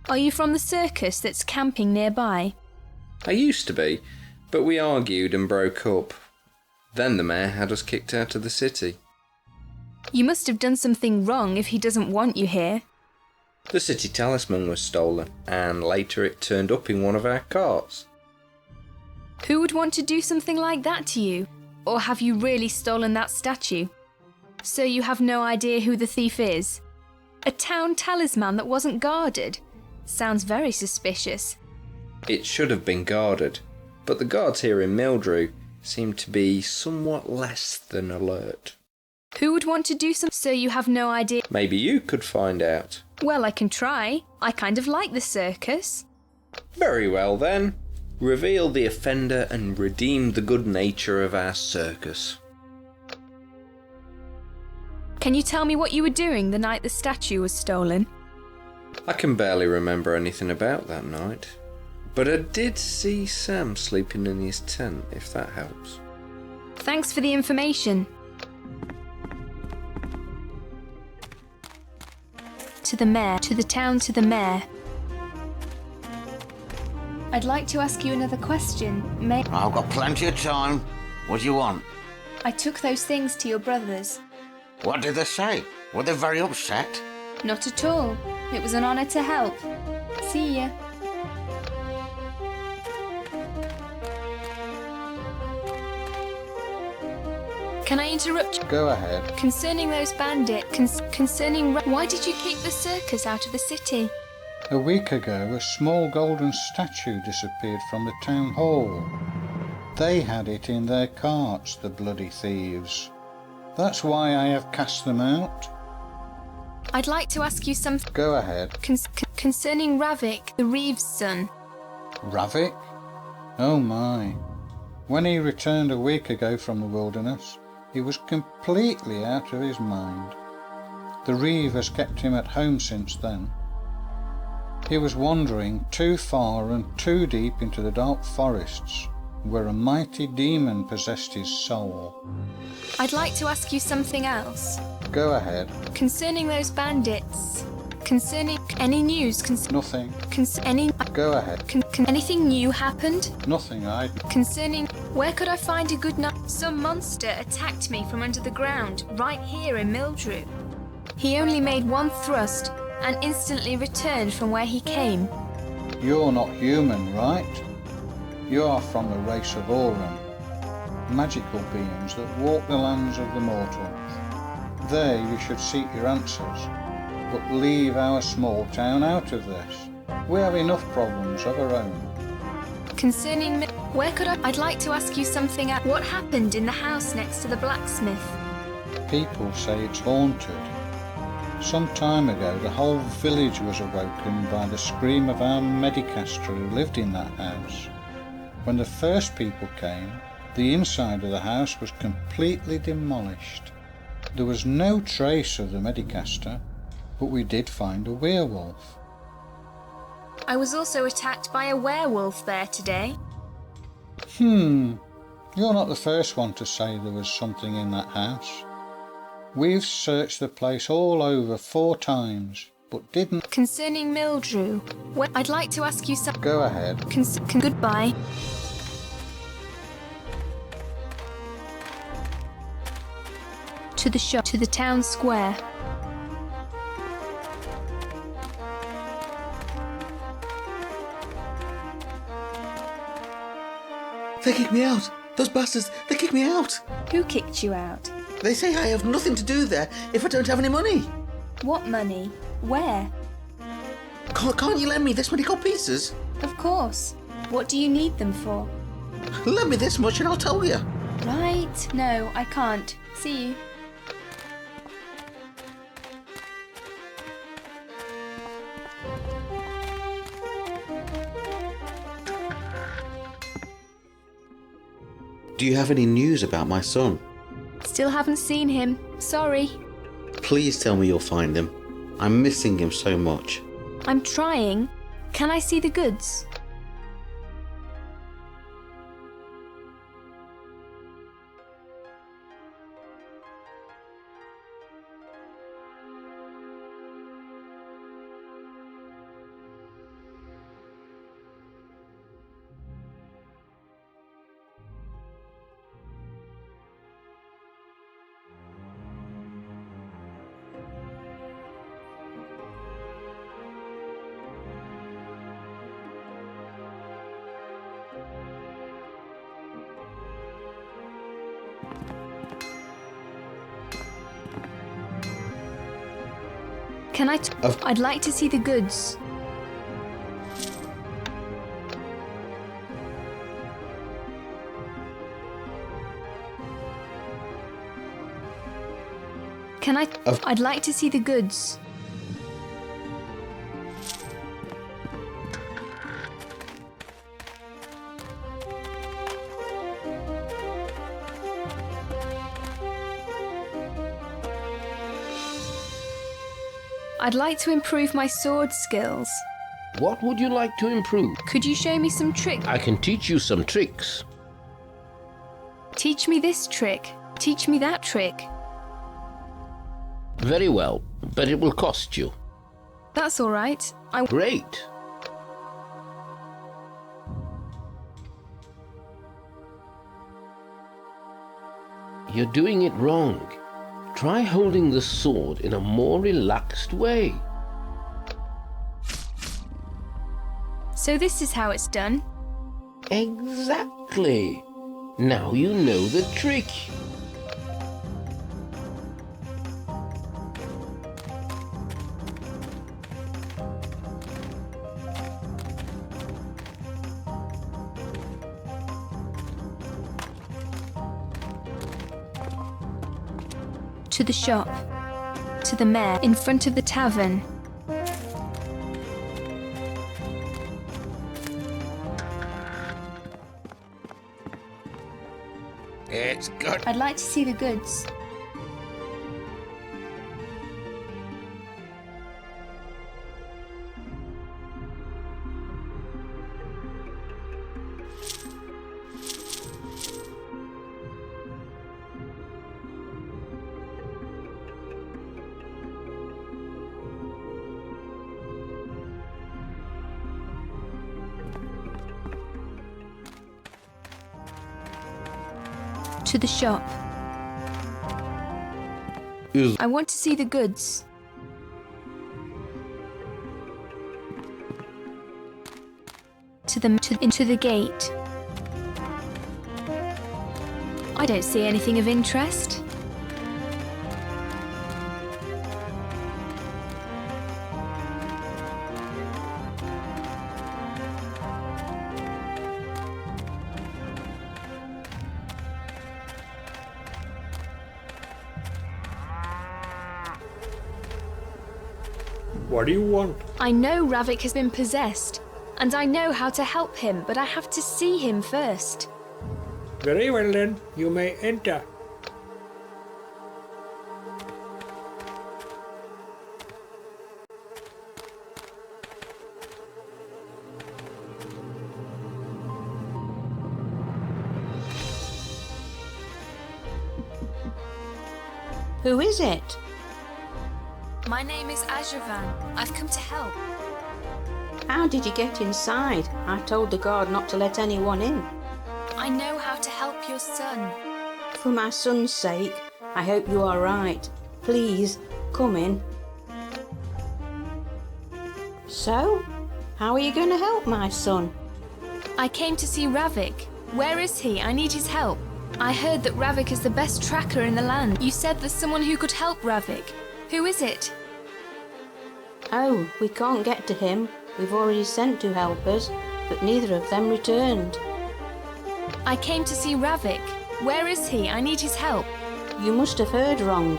Are you from the circus that's camping nearby? I used to be, but we argued and broke up. Then the mayor had us kicked out of the city. You must have done something wrong if he doesn't want you here. The city talisman was stolen, and later it turned up in one of our carts. Who would want to do something like that to you? Or have you really stolen that statue? So you have no idea who the thief is? A town talisman that wasn't guarded? Sounds very suspicious. It should have been guarded, but the guards here in Mildrew seem to be somewhat less than alert. Who would want to do something so you have no idea? Maybe you could find out. Well, I can try. I kind of like the circus. Very well then. Reveal the offender and redeem the good nature of our circus. Can you tell me what you were doing the night the statue was stolen? I can barely remember anything about that night, but I did see Sam sleeping in his tent, if that helps. Thanks for the information. To the mayor, to the town, to the mayor. I'd like to ask you another question. I've got plenty of time. What do you want? I took those things to your brothers. What did they say? Were they very upset? Not at all. It was an honour to help. See ya. Can I interrupt you? Go ahead. Concerning those bandits, why did you keep the circus out of the city? A week ago, a small golden statue disappeared from the town hall. They had it in their carts, the bloody thieves. That's why I have cast them out. I'd like to ask you something. Go ahead. Concerning Ravik, the Reeve's son. Ravik? Oh my. When he returned a week ago from the wilderness, he was completely out of his mind. The Reeve has kept him at home since then. He was wandering too far and too deep into the dark forests, where a mighty demon possessed his soul. I'd like to ask you something else. Go ahead. Concerning those bandits. Concerning any news. Nothing. Any. Go ahead. Anything new happened? Nothing. Concerning where could I find a good night? Some monster attacked me from under the ground, right here in Mildrew. He only made one thrust and instantly returned from where he came. You're not human, right? You are from the race of errands, magical beings that walk the lands of the mortals. There you should seek your answers, but leave our small town out of this. We have enough problems of our own. Concerning where could I'd like to ask you something. What happened in the house next to the blacksmith? People say it's haunted. Some time ago, the whole village was awoken by the scream of our Medicaster who lived in that house. When the first people came, the inside of the house was completely demolished. There was no trace of the Medicaster, but we did find a werewolf. I was also attacked by a werewolf there today. You're not the first one to say there was something in that house. We've searched the place all over 4 times, but didn't... Concerning Mildrew, I'd like to ask you something. Go ahead. Goodbye. To the shop, to the town square. They kicked me out! Those bastards, they kicked me out! Who kicked you out? They say I have nothing to do there if I don't have any money. What money? Where? Can't you lend me this many gold pieces? Of course. What do you need them for? Lend me this much and I'll tell you. Right. No, I can't. See you. Do you have any news about my son? Still haven't seen him. Sorry. Please tell me you'll find him. I'm missing him so much. I'm trying. Can I see the goods? Can I? I'd like to see the goods. Can I? I'd like to see the goods. I'd like to improve my sword skills. What would you like to improve? Could you show me some tricks? I can teach you some tricks. Teach me this trick. Teach me that trick. Very well, but it will cost you. That's all right. Great. You're doing it wrong. Try holding the sword in a more relaxed way. So this is how it's done? Exactly. Now you know the trick. To the shop. To the mayor in front of the tavern. It's good. I'd like to see the goods. To the shop. I want to see the goods. Into the gate. I don't see anything of interest. What do you want? I know Ravik has been possessed, and I know how to help him, but I have to see him first. Very well then, you may enter. Who is it? My name is Agavaen. I've come to help. How did you get inside? I told the guard not to let anyone in. I know how to help your son. For my son's sake, I hope you are right. Please, come in. So, how are you going to help my son? I came to see Ravik. Where is he? I need his help. I heard that Ravik is the best tracker in the land. You said there's someone who could help Ravik. Who is it? Oh, we can't get to him. We've already sent 2 helpers, but neither of them returned. I came to see Ravik. Where is he? I need his help. You must have heard wrong.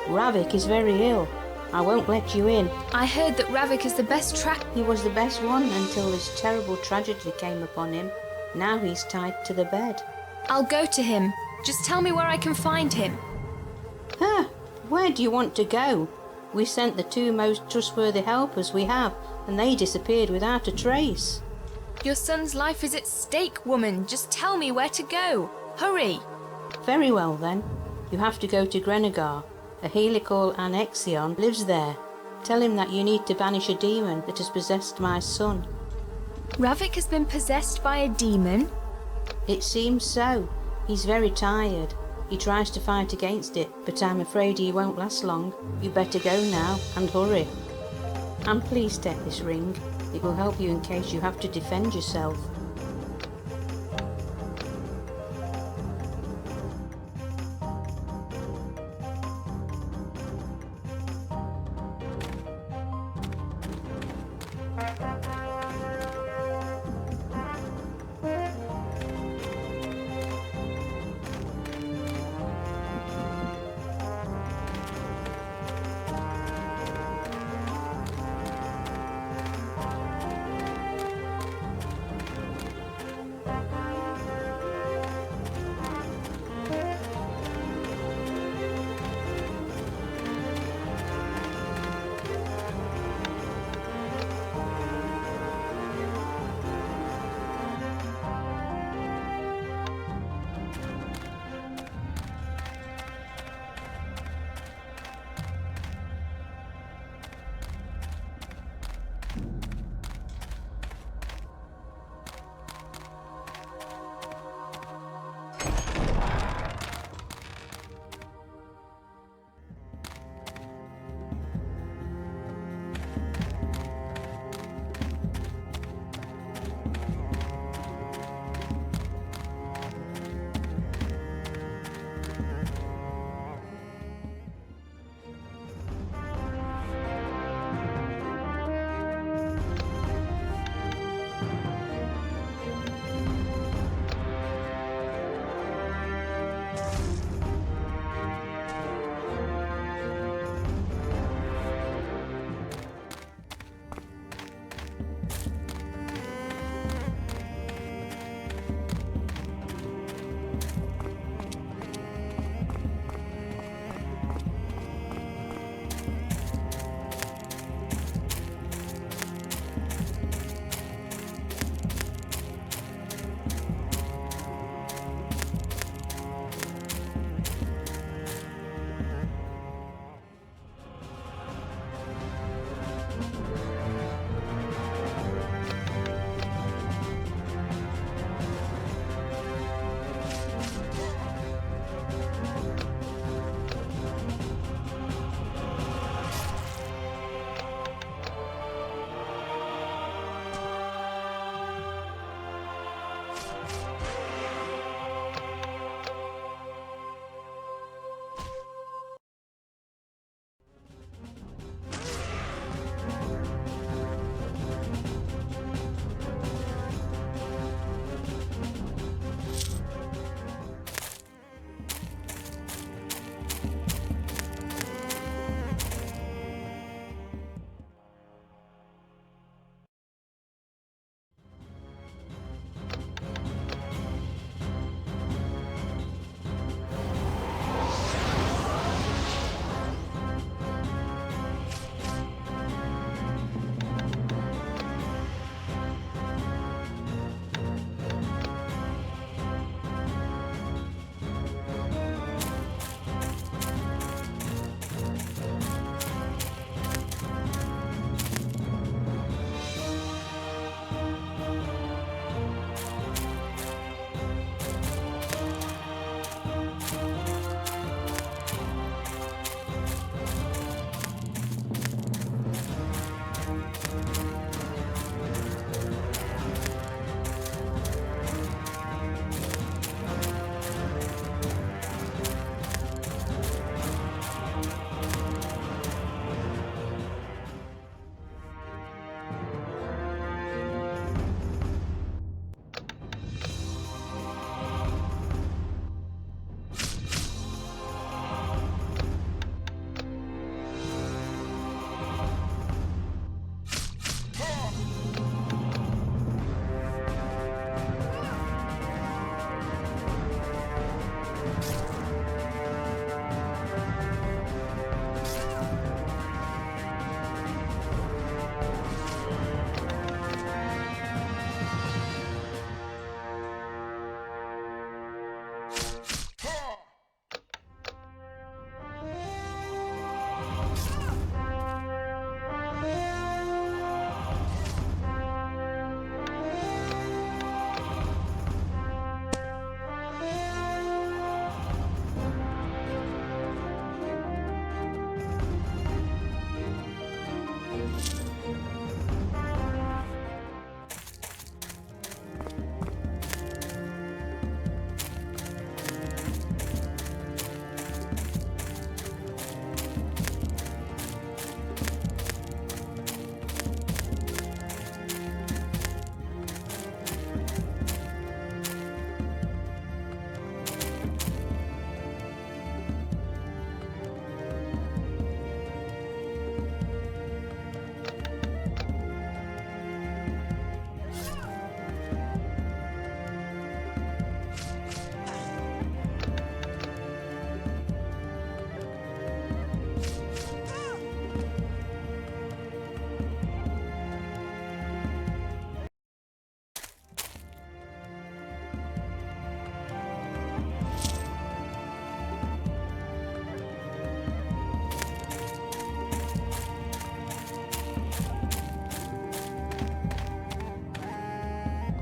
Ravik is very ill. I won't let you in. I heard that Ravik is the best tracker. He was the best one until this terrible tragedy came upon him. Now he's tied to the bed. I'll go to him. Just tell me where I can find him. Huh, where do you want to go? We sent the 2 most trustworthy helpers we have, and they disappeared without a trace. Your son's life is at stake, woman. Just tell me where to go. Hurry. Very well then. You have to go to Grenegar. A healer called Agathian lives there. Tell him that you need to banish a demon that has possessed my son. Ravik has been possessed by a demon? It seems so. He's very tired. He tries to fight against it, but I'm afraid he won't last long. You better go now, and hurry. And please take this ring. It will help you in case you have to defend yourself.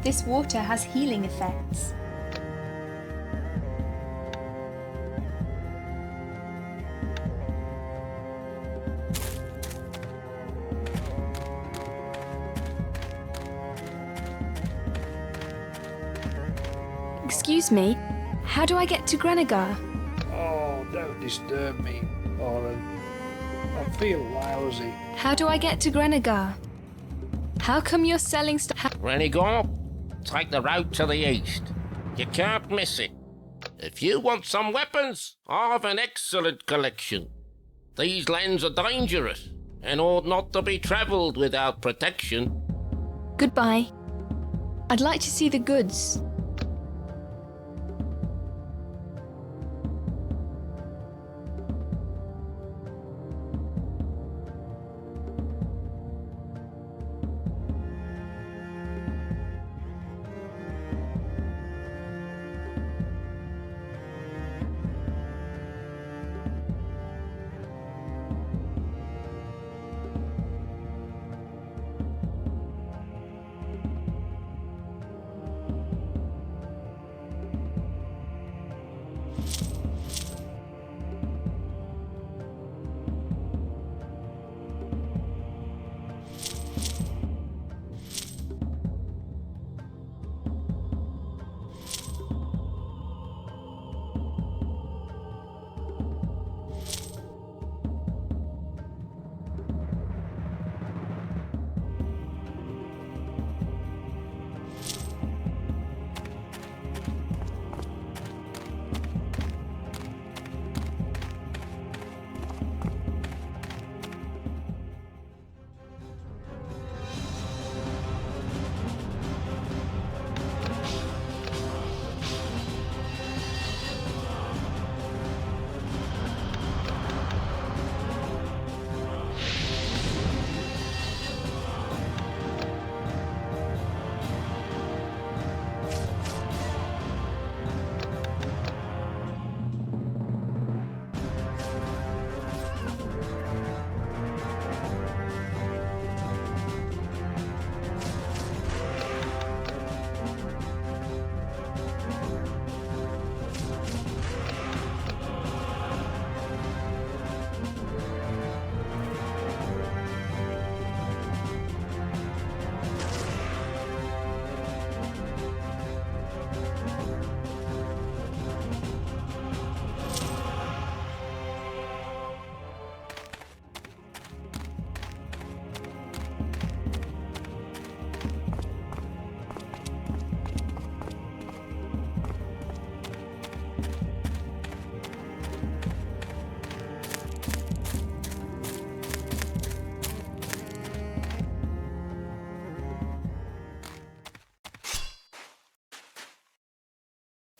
This water has healing effects. Excuse me, how do I get to Grenegar? Oh, don't disturb me, Oren. I feel lousy. How do I get to Grenegar? How come you're selling stuff? Grenegar, take the road to the east. You can't miss it. If you want some weapons, I have an excellent collection. These lands are dangerous and ought not to be travelled without protection. Goodbye. I'd like to see the goods.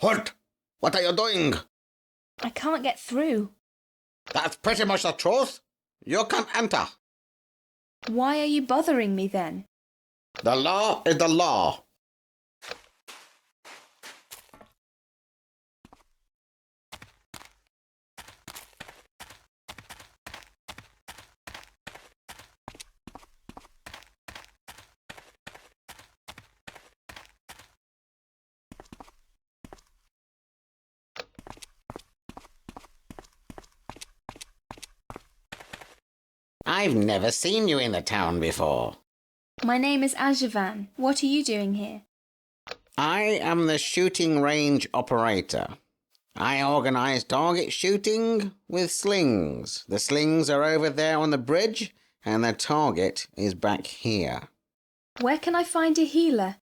Halt! What are you doing? I can't get through. That's pretty much the truth. You can't enter. Why are you bothering me then? The law is the law. I've never seen you in the town before. My name is Agavaen. What are you doing here? I am the shooting range operator. I organize target shooting with slings. The slings are over there on the bridge, and the target is back here. Where can I find a healer?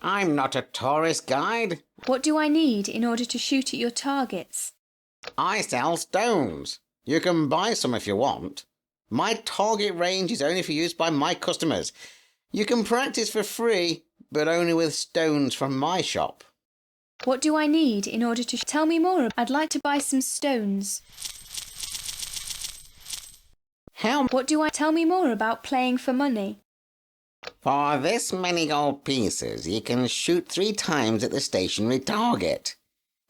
I'm not a tourist guide. What do I need in order to shoot at your targets? I sell stones. You can buy some if you want. My target range is only for use by my customers. You can practice for free, but only with stones from my shop. What do I need in order to tell me more? I'd like to buy some stones. What do I tell me more about playing for money? For this many gold pieces, you can shoot 3 times at the stationary target.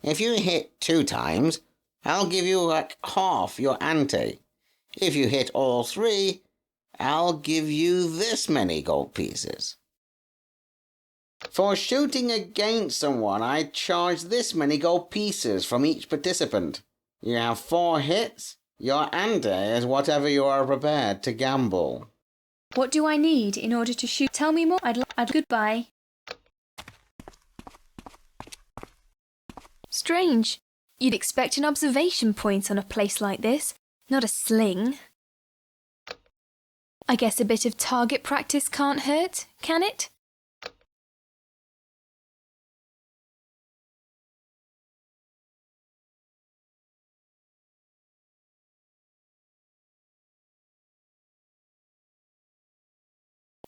If you hit 2 times, I'll give you like half your ante. If you hit all 3, I'll give you this many gold pieces. For shooting against someone, I charge this many gold pieces from each participant. You have 4 hits. Your ante is whatever you are prepared to gamble. What do I need in order to shoot? Tell me more. Goodbye. Strange. You'd expect an observation point on a place like this, not a sling. I guess a bit of target practice can't hurt, can it?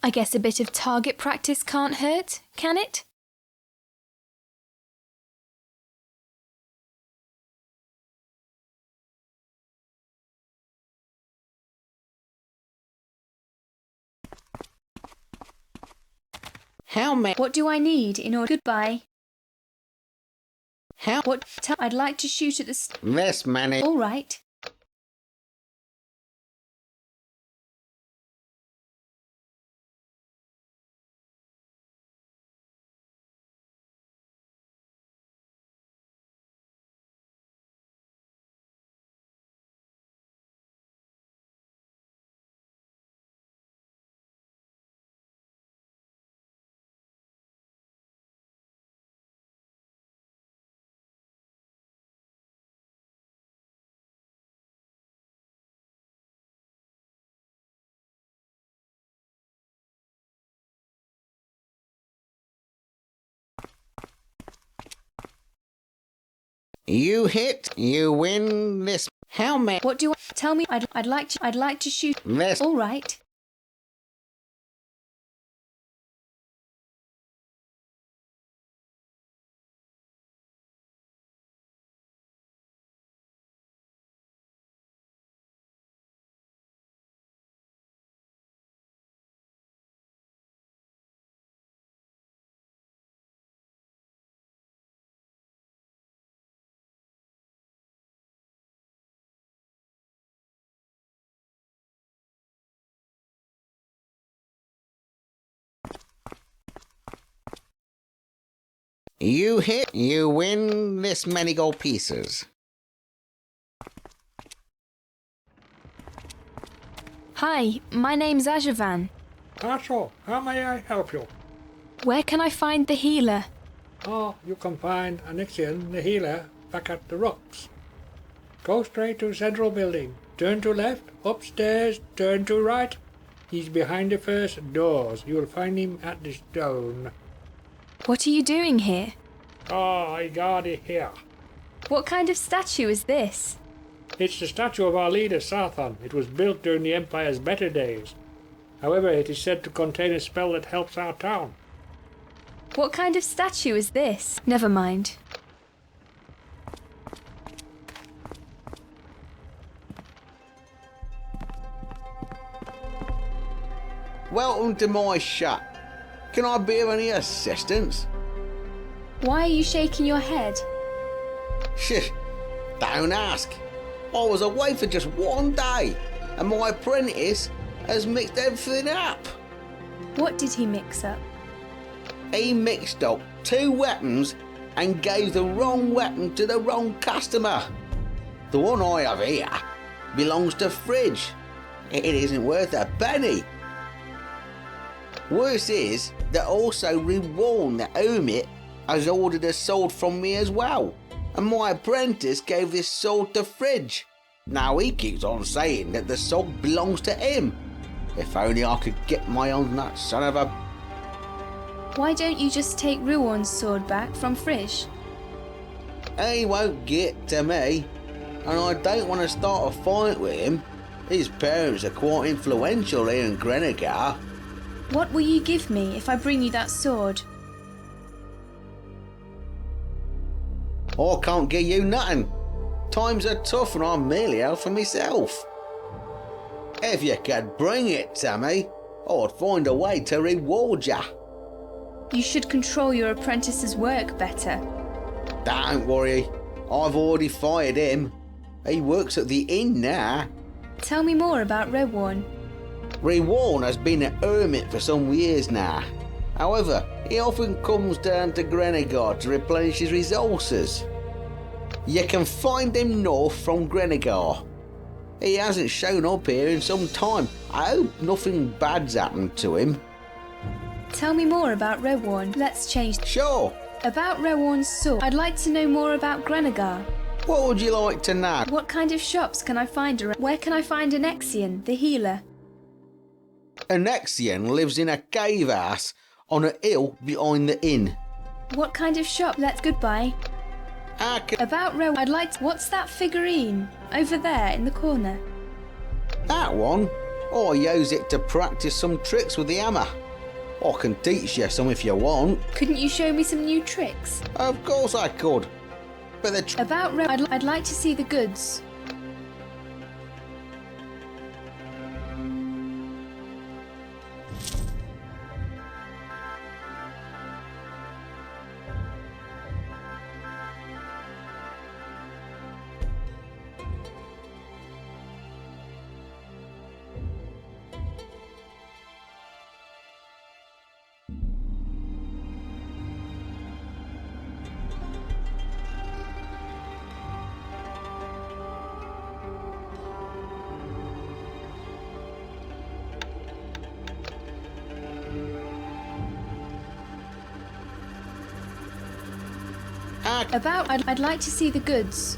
I guess a bit of target practice can't hurt, can it? How many? What do I need in order? Goodbye. How? What? I'd like to shoot at the. This many. All right. You hit, you win this. How many? What do I tell me? I'd like to shoot. This. All right. You hit, you win this many gold pieces. Hi, my name's Agavaen. Arthur, how may I help you? Where can I find the healer? Oh, you can find Agathian, the healer, back at the rocks. Go straight to central building. Turn to left, upstairs, turn to right. He's behind the first doors. You'll find him at the stone. What are you doing here? Oh, I got it here. What kind of statue is this? It's the statue of our leader, Sarthon. It was built during the Empire's better days. However, it is said to contain a spell that helps our town. What kind of statue is this? Never mind. Welcome to my shop. Can I be of any assistance? Why are you shaking your head? Shh, don't ask. I was away for just one day, and my apprentice has mixed everything up. What did he mix up? He mixed up 2 weapons and gave the wrong weapon to the wrong customer. The one I have here belongs to Fridge. It isn't worth a penny. Worse is that also Rewarn, the hermit, has ordered a sword from me as well, and my apprentice gave this sword to Fridge. Now he keeps on saying that the sword belongs to him. If only I could get my own that son of a... Why don't you just take Ruorn's sword back from Frisch? He won't get to me, and I don't want to start a fight with him. His parents are quite influential here in Grenegar. What will you give me if I bring you that sword? I can't give you nothing. Times are tough and I'm merely out for myself. If you could bring it to me, I'd find a way to reward ya. You should control your apprentice's work better. Don't worry, I've already fired him. He works at the inn now. Tell me more about Rewarn. Rewarn has been an hermit for some years now, However, he often comes down to Grenegar to replenish his resources. You can find him north from Grenegar. He hasn't shown up here in some time. I hope nothing bad's happened to him. Tell me more about Rewarn. Let's change. Sure. About Rewarn's sword. I'd like to know more about Grenegar. What would you like to know? What kind of shops can I find around? Where can I find an Agathian, the healer? An Agathian lives in a cave house on a hill behind the inn. What kind of shop? Let's goodbye. About Rewarn. I'd like to... What's that figurine? Over there in the corner. That one? I use it to practice some tricks with the hammer. I can teach you some if you want. Couldn't you show me some new tricks? Of course I could. But the About Rewarn. I'd like to see the goods. About... I'd like to see the goods.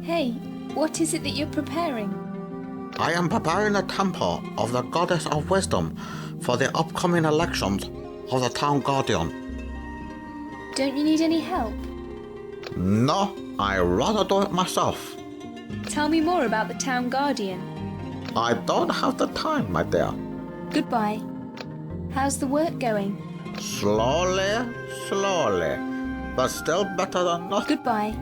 Hey, what is it that you're preparing? I am preparing the temple of the Goddess of Wisdom for the upcoming elections of the Town Guardian. Don't you need any help? No, I'd rather do it myself. Tell me more about the Town Guardian. I don't have the time, my dear. Goodbye. How's the work going? Slowly, but still better than nothing. Goodbye.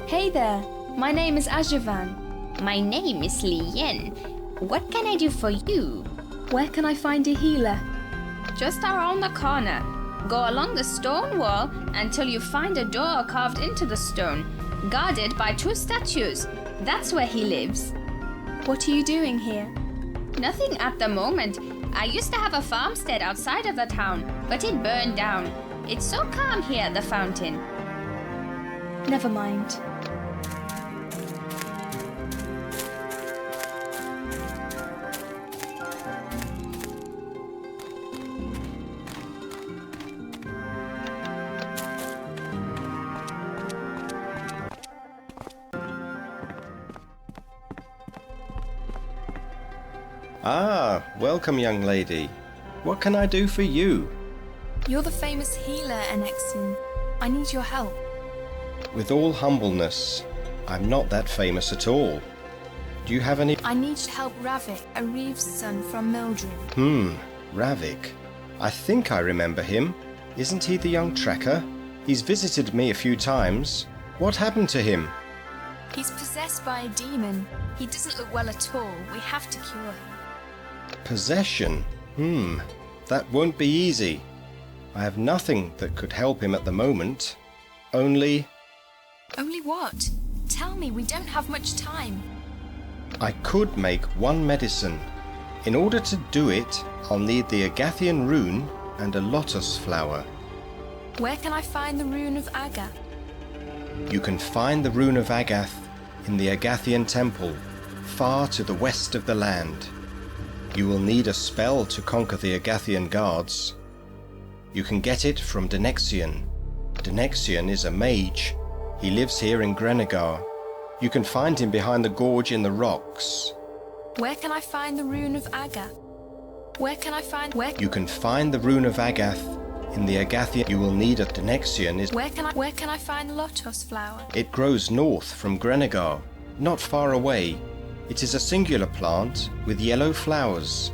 Hey there, my name is Agavaen. My name is Lien. What can I do for you? Where can I find a healer? Just around the corner. Go along the stone wall until you find a door carved into the stone, guarded by 2 statues. That's where he lives. What are you doing here? Nothing at the moment. I used to have a farmstead outside of the town, but it burned down. It's so calm here at the fountain. Never mind. Ah, welcome, young lady. What can I do for you? You're the famous healer, Anexian. I need your help. With all humbleness, I'm not that famous at all. Do you have any... I need to help Ravik, a Reeve's son from Mildrew. Ravik. I think I remember him. Isn't he the young tracker? He's visited me a few times. What happened to him? He's possessed by a demon. He doesn't look well at all. We have to cure him. Possession? That won't be easy. I have nothing that could help him at the moment. Only what? Tell me, we don't have much time. I could make one medicine. In order to do it, I'll need the Agathian rune and a lotus flower. Where can I find the rune of Agath? You can find the rune of Agath in the Agathian temple, far to the west of the land. You will need a spell to conquer the Agathian guards. You can get it from Denexian. Denexian is a mage. He lives here in Grenegar. You can find him behind the gorge in the rocks. Where can I find the rune of Agath? You can find the rune of Agath in the Agathian. You will need a Denexian is... Where can I find the lotus flower? It grows north from Grenegar, not far away. It is a singular plant with yellow flowers.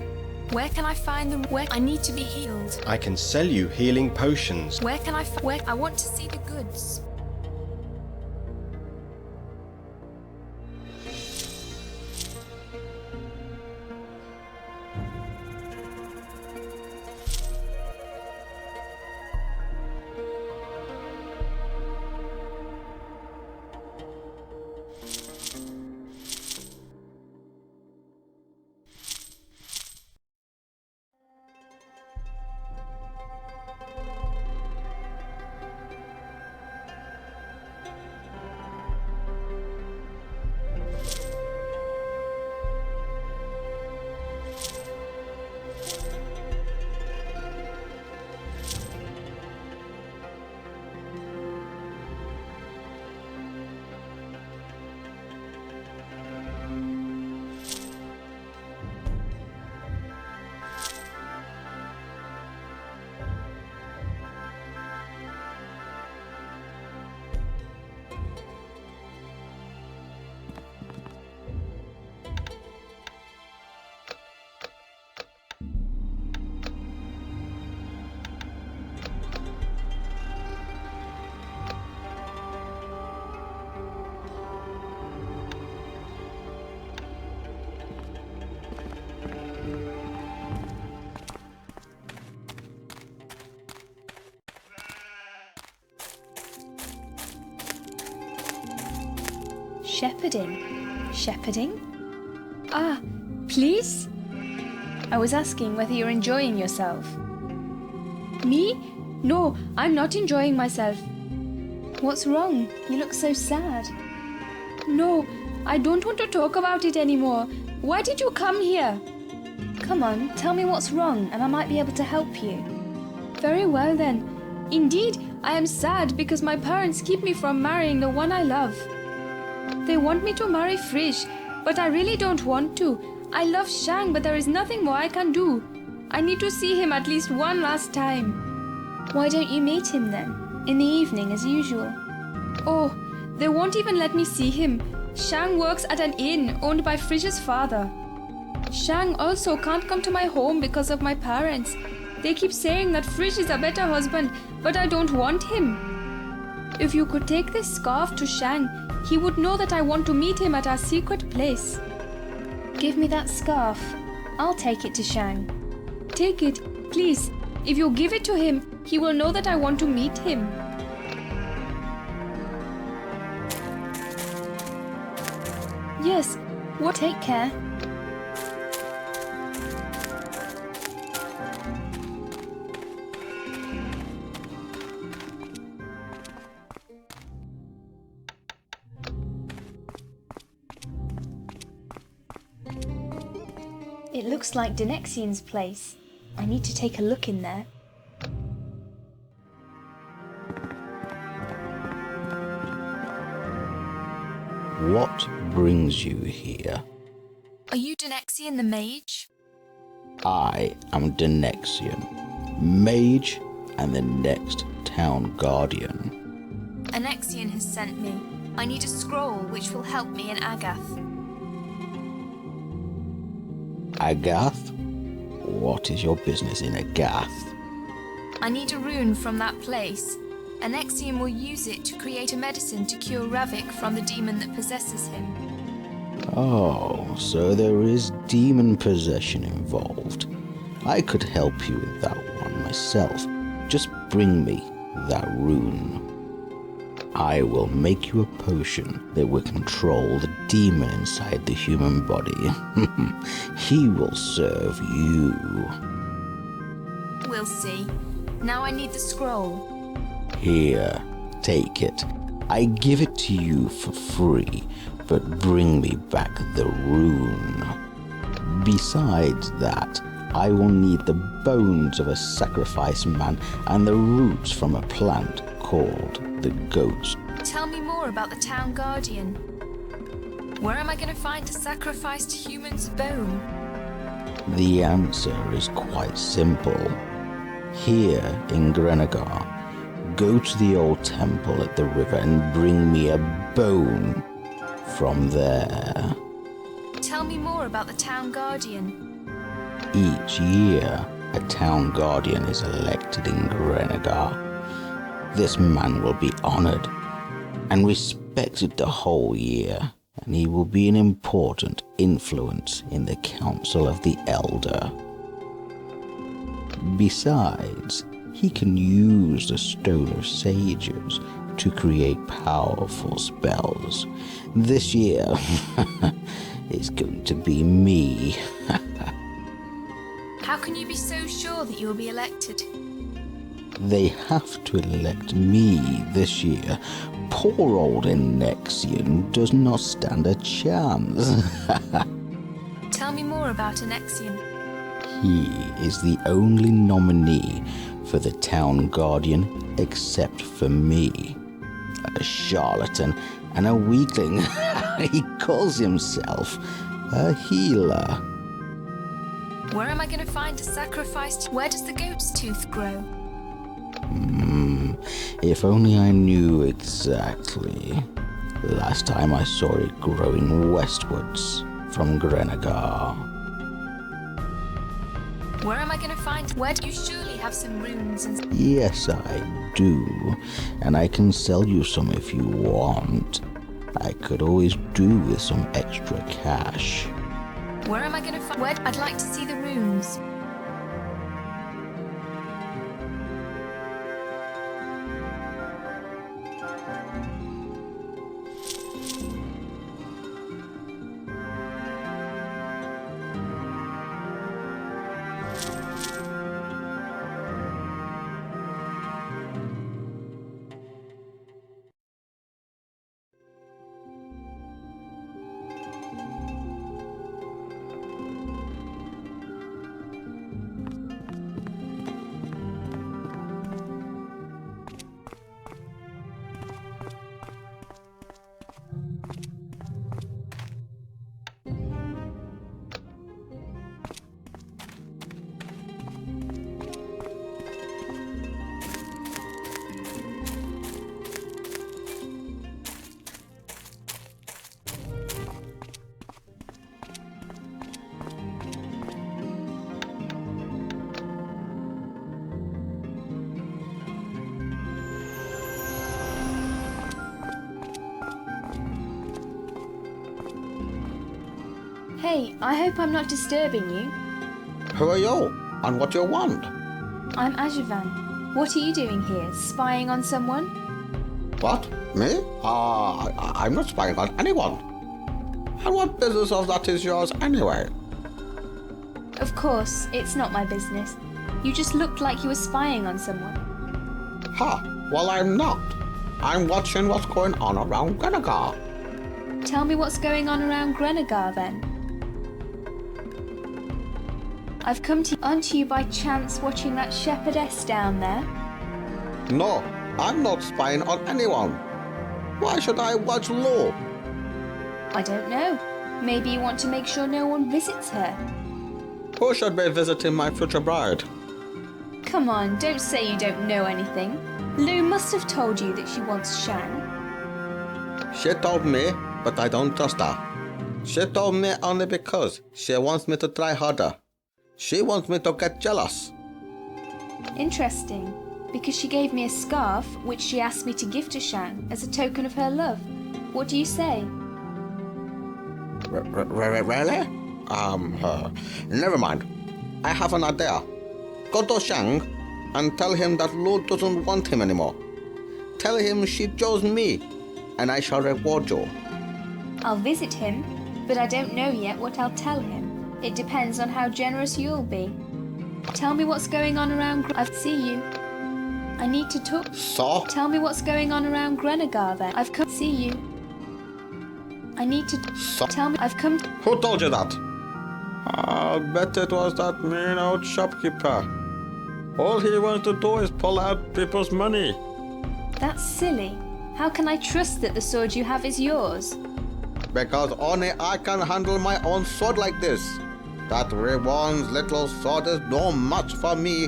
Where can I find the... I need to be healed. I can sell you healing potions. Where can I... I want to see the goods. Shepherding? Ah, please? I was asking whether you're enjoying yourself. Me? No, I'm not enjoying myself. What's wrong? You look so sad. No, I don't want to talk about it anymore. Why did you come here? Come on, tell me what's wrong and I might be able to help you. Very well then. Indeed, I am sad because my parents keep me from marrying the one I love. They want me to marry Frisch, but I really don't want to. I love Shang, but there is nothing more I can do. I need to see him at least one last time. Why don't you meet him then? In the evening, as usual. Oh, they won't even let me see him. Shang works at an inn owned by Frisch's father. Shang also can't come to my home because of my parents. They keep saying that Frisch is a better husband, but I don't want him. If you could take this scarf to Shang, he would know that I want to meet him at our secret place. Give me that scarf. I'll take it to Shang. Take it, please. If you give it to him, he will know that I want to meet him. Yes, what? Take care. It looks like Denexian's place. I need to take a look in there. What brings you here? Are you Denexian the mage? I am Denexian, mage and the next town guardian. Anexian has sent me. I need a scroll which will help me in Agath. Agath? What is your business in Agath? I need a rune from that place. Anexian will use it to create a medicine to cure Ravik from the demon that possesses him. Oh, so there is demon possession involved. I could help you with that one myself. Just bring me that rune. I will make you a potion that will control the demon inside the human body. He will serve you. We'll see. Now I need the scroll. Here, take it. I give it to you for free, but bring me back the rune. Besides that, I will need the bones of a sacrificed man and the roots from a plant called the ghost. Tell me more about the town guardian. Where am I going to find a sacrificed human's bone? The answer is quite simple. Here in Grenegar, go to the old temple at the river and bring me a bone from there. Tell me more about the town guardian. Each year, a town guardian is elected in Grenegar. This man will be honored and respected the whole year, and he will be an important influence in the Council of the Elder. Besides, he can use the Stone of Sages to create powerful spells. This year, it's going to be me. How can you be so sure that you will be elected? They have to elect me this year. Poor old Anexian does not stand a chance. Tell me more about Anexian. He is the only nominee for the town guardian except for me. A charlatan and a weakling. He calls himself a healer. Where am I going to find a sacrificed? Where does the goat's tooth grow? If only I knew exactly. Last time I saw it growing westwards from Grenegar. Where am I going to find? Where do you surely have some runes and... Yes, I do. And I can sell you some if you want. I could always do with some extra cash. Where am I going to find? Where? I'd like to see the runes. Hey, I hope I'm not disturbing you. Who are you? And what do you want? I'm Agavaen. What are you doing here? Spying on someone? What? Me? I'm not spying on anyone. And what business of that is yours anyway? Of course, it's not my business. You just looked like you were spying on someone. Well, I'm not. I'm watching what's going on around Grenegar. Tell me what's going on around Grenegar then. I've come onto you by chance watching that shepherdess down there. No, I'm not spying on anyone. Why should I watch law? I don't know. Maybe you want to make sure no one visits her. Who should be visiting my future bride? Come on, don't say you don't know anything. Lou must have told you that she wants Shang. She told me, but I don't trust her. She told me only because she wants me to try harder. She wants me to get jealous. Interesting, because she gave me a scarf which she asked me to give to Shang as a token of her love. What do you say? Really? Never mind. I have an idea. Go to Shang and tell him that Lou doesn't want him anymore. Tell him she chose me, and I shall reward you. I'll visit him, but I don't know yet what I'll tell him. It depends on how generous you'll be. Tell me what's going on around I see you. I need to talk. So? Tell me what's going on around Grenegar then. I've come to see you. I need to tell me I've come. Who told you that? I'll bet it was that mean old shopkeeper. All he wants to do is pull out people's money. That's silly. How can I trust that the sword you have is yours? Because only I can handle my own sword like this. That Rewan's little sword is no match for me.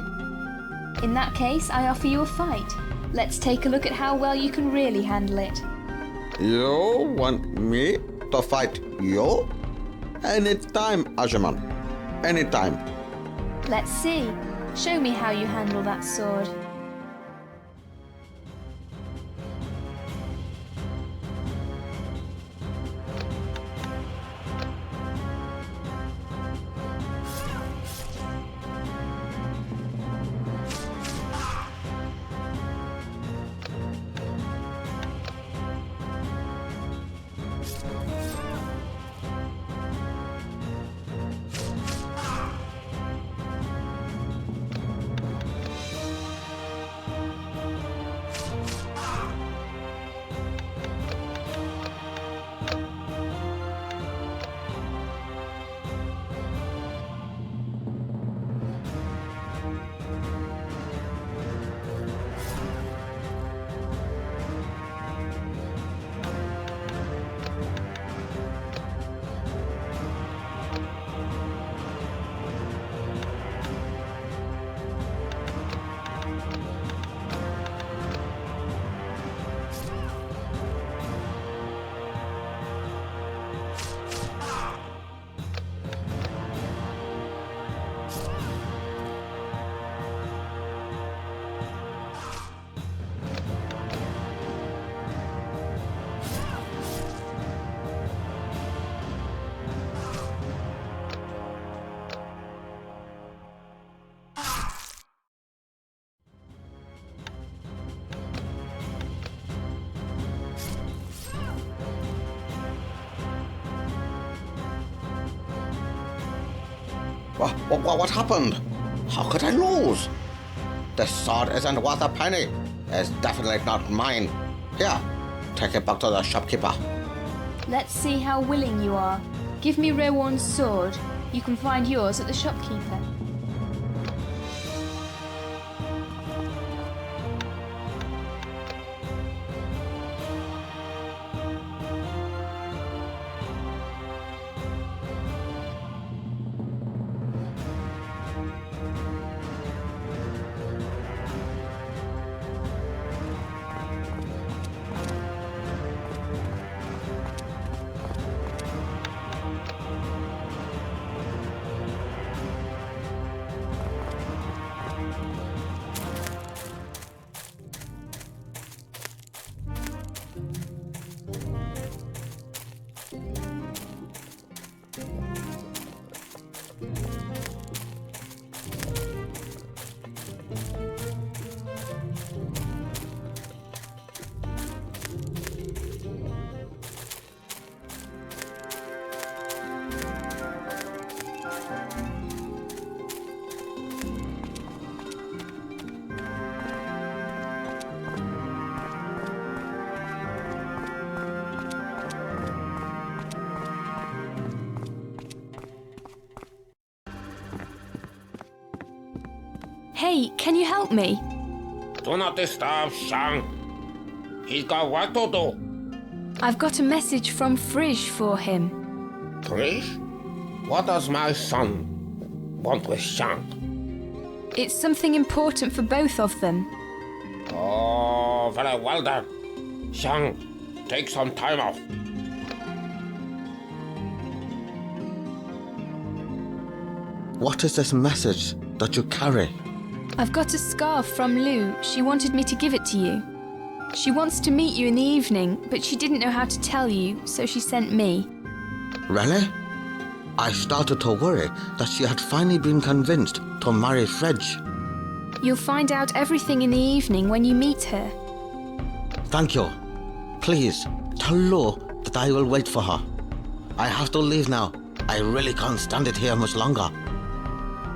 In that case, I offer you a fight. Let's take a look at how well you can really handle it. You want me to fight you? Anytime, Ajaman. Anytime. Let's see. Show me how you handle that sword. What happened? How could I lose? This sword isn't worth a penny. It's definitely not mine. Here, take it back to the shopkeeper. Let's see how willing you are. Give me Rewan's sword. You can find yours at the shopkeeper. Hey, can you help me? Do not disturb Shang. He's got work to do. I've got a message from Frisch for him. Trish? What does my son want with Shang? It's something important for both of them. Oh, very well done. Shang, take some time off. What is this message that you carry? I've got a scarf from Lou. She wanted me to give it to you. She wants to meet you in the evening, but she didn't know how to tell you, so she sent me. Really? I started to worry that she had finally been convinced to marry Fredge. You'll find out everything in the evening when you meet her. Thank you. Please, tell Lou that I will wait for her. I have to leave now. I really can't stand it here much longer.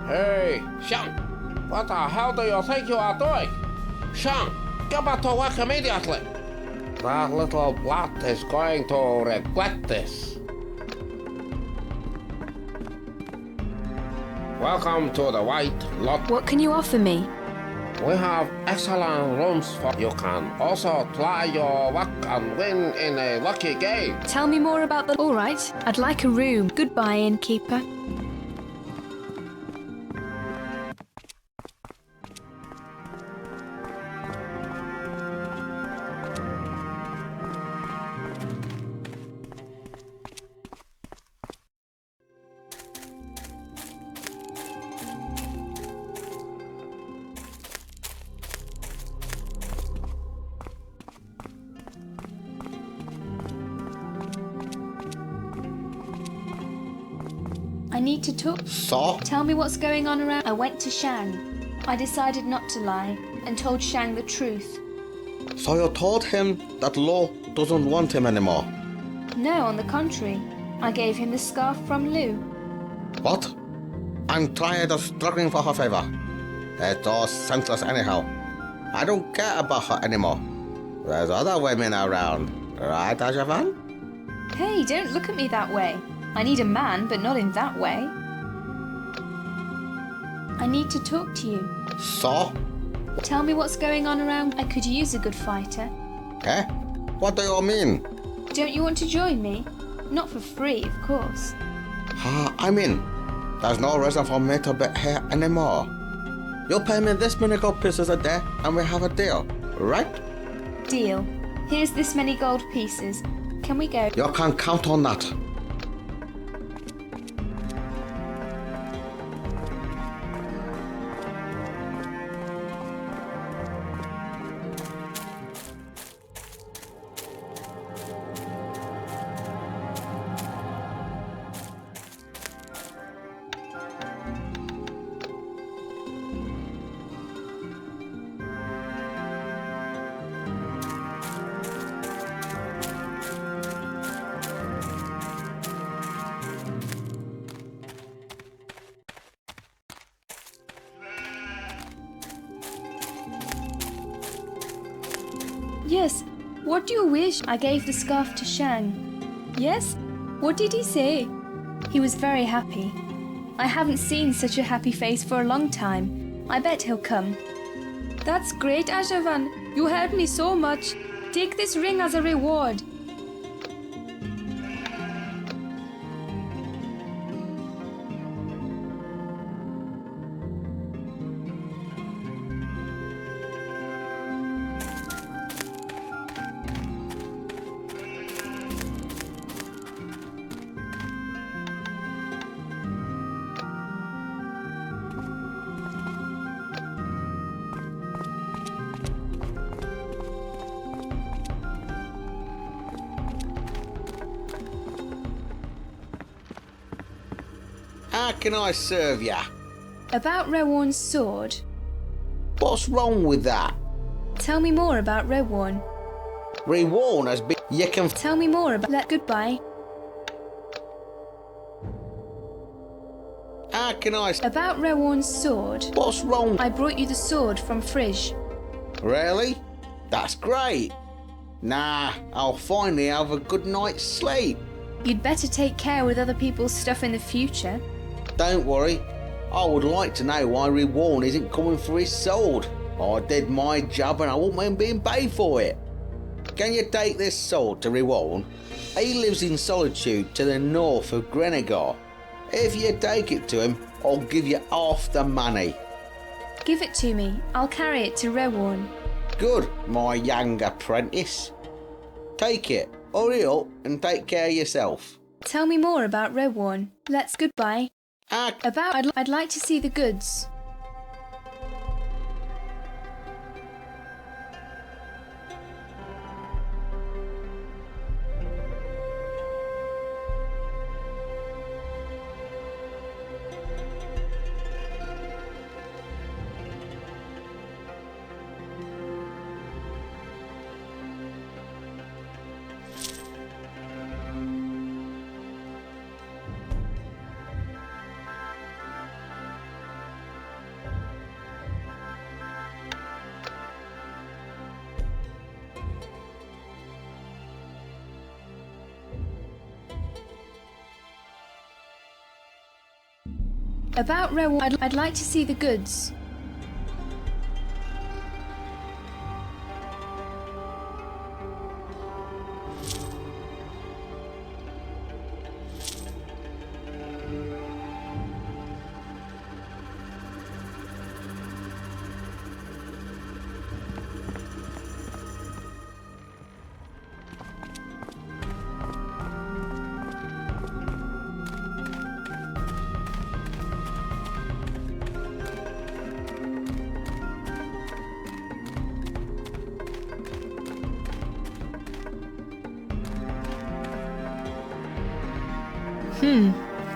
Hey, Shang, what the hell do you think you are doing? Shang, get back to work immediately. That little brat is going to regret this. Welcome to the White Lot. What can you offer me? We have excellent rooms for you. Can also try your luck and win in a lucky game. Tell me more about the... All right, I'd like a room. Goodbye, innkeeper. I need to talk. So? Tell me what's going on around. I went to Shang. I decided not to lie and told Shang the truth. So you told him that Lou doesn't want him anymore? No, on the contrary. I gave him the scarf from Lou. What? I'm tired of struggling for her favor. It's all senseless anyhow. I don't care about her anymore. There's other women around, right, Agavaen? Hey, don't look at me that way. I need a man, but not in that way. I need to talk to you. So? Tell me what's going on around. I could use a good fighter. Eh? What do you mean? Don't you want to join me? Not for free, of course. I mean, there's no reason for me to be here anymore. You pay me this many gold pieces a day and we have a deal, right? Deal. Here's this many gold pieces. Can we go? You can count on that. Yes. What do you wish? I gave the scarf to Shang. Yes? What did he say? He was very happy. I haven't seen such a happy face for a long time. I bet he'll come. That's great, Agavaen. You helped me so much. Take this ring as a reward. How can I serve ya? About Rewarn's sword. What's wrong with that? Tell me more about Rewarn. Rewarn has been... You can... Tell me more about... Goodbye. How can I... About Rewarn's sword. What's wrong? I brought you the sword from Fridge. Really? That's great. Nah, I'll finally have a good night's sleep. You'd better take care with other people's stuff in the future. Don't worry. I would like to know why Rewarn isn't coming for his sword. I did my job and I won't mind being paid for it. Can you take this sword to Rewarn? He lives in solitude to the north of Grenegar. If you take it to him, I'll give you half the money. Give it to me. I'll carry it to Rewarn. Good, my young apprentice. Take it, hurry up and take care of yourself. Tell me more about Rewarn. Let's goodbye. Ac- I'd like to see the goods. About Rewarn, I'd like to see the goods.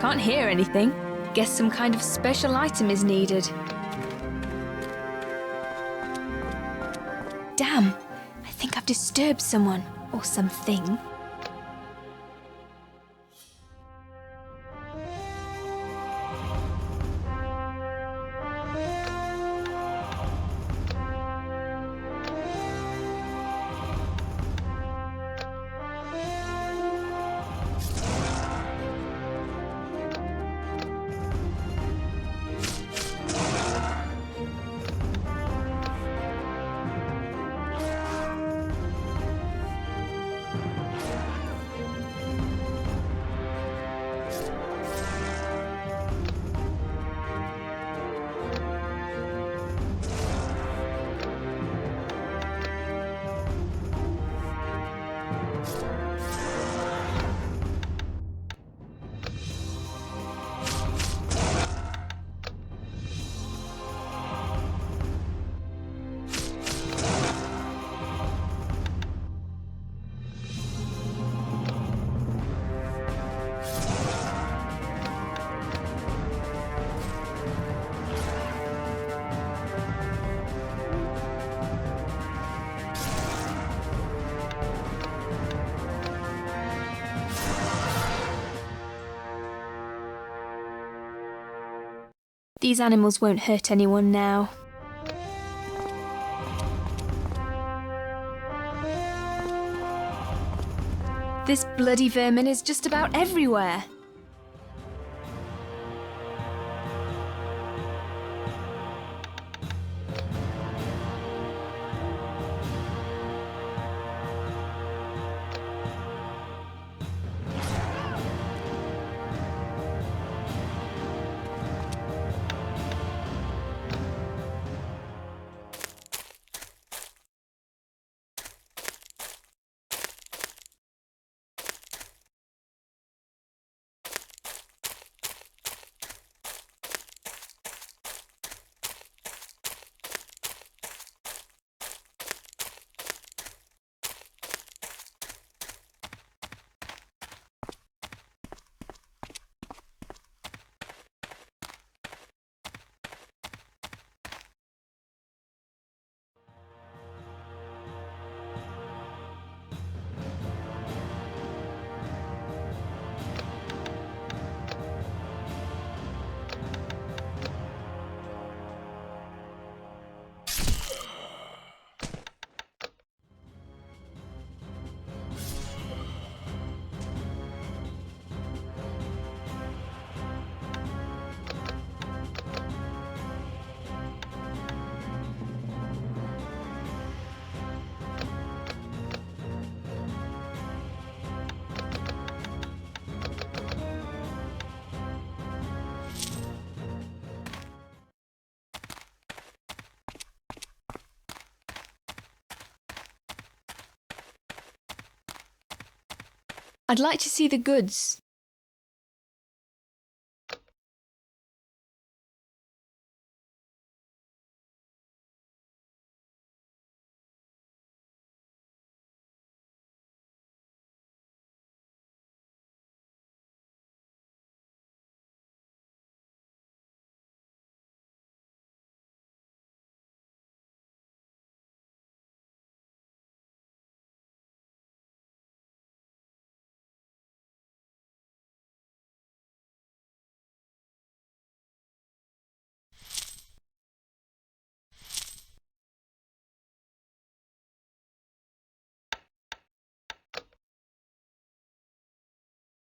Can't hear anything. Guess some kind of special item is needed. Damn, I think I've disturbed someone or something. These animals won't hurt anyone now. This bloody vermin is just about everywhere. I'd like to see the goods.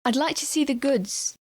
I'd like to see the goods.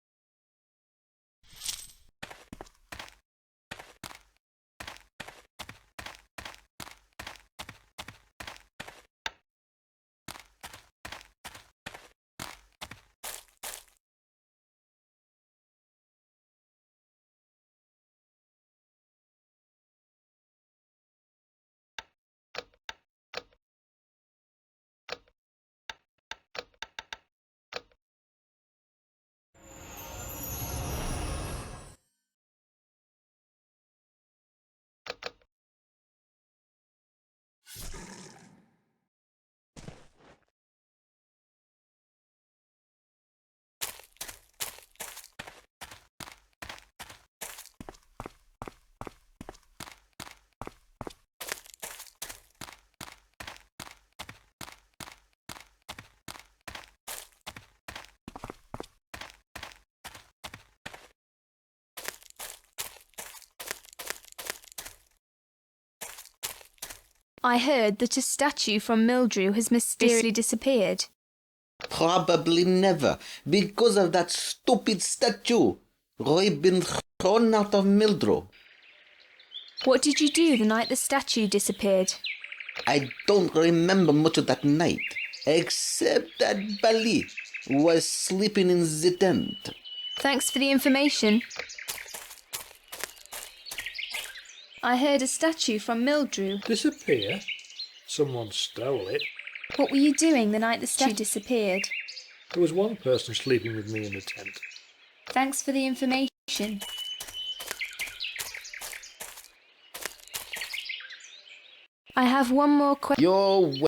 I heard that a statue from Mildrew has mysteriously disappeared. Probably never, because of that stupid statue. Roy been thrown out of Mildrew. What did you do the night the statue disappeared? I don't remember much of that night, except that Bali was sleeping in the tent. Thanks for the information. I heard a statue from Mildrew. Disappear? Someone stole it. What were you doing the night the statue disappeared? There was one person sleeping with me in the tent. Thanks for the information. I have one more question.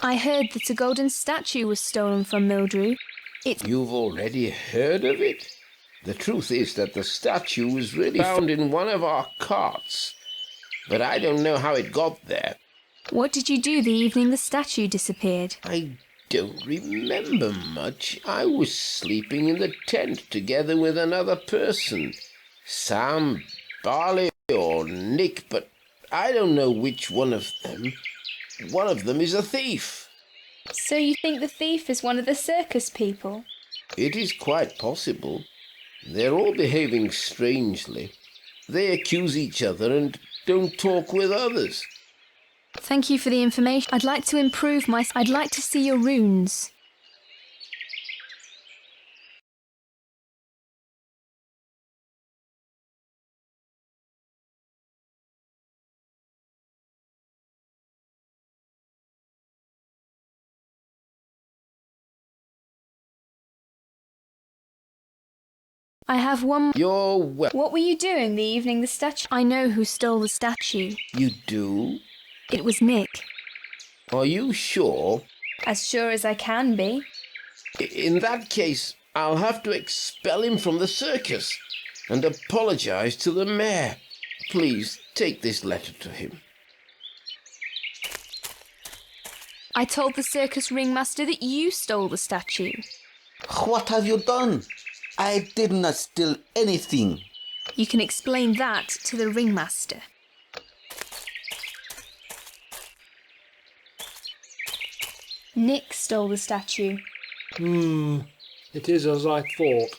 I heard that a golden statue was stolen from Mildrew. You've already heard of it? The truth is that the statue was really found in one of our carts. But I don't know how it got there. What did you do the evening the statue disappeared? I don't remember much. I was sleeping in the tent together with another person. Sam, Barley, or Nick, but I don't know which one of them. One of them is a thief. So you think the thief is one of the circus people? It is quite possible. They're all behaving strangely. They accuse each other and don't talk with others. Thank you for the information. I'd like to improve I'd like to see your runes. I have one. What were you doing the evening the statue? I know who stole the statue. You do? It was Nick. Are you sure? As sure as I can be. In that case, I'll have to expel him from the circus and apologize to the mayor. Please take this letter to him. I told the circus ringmaster that you stole the statue. What have you done? I did not steal anything. You can explain that to the ringmaster. Nick stole the statue. It is as I thought.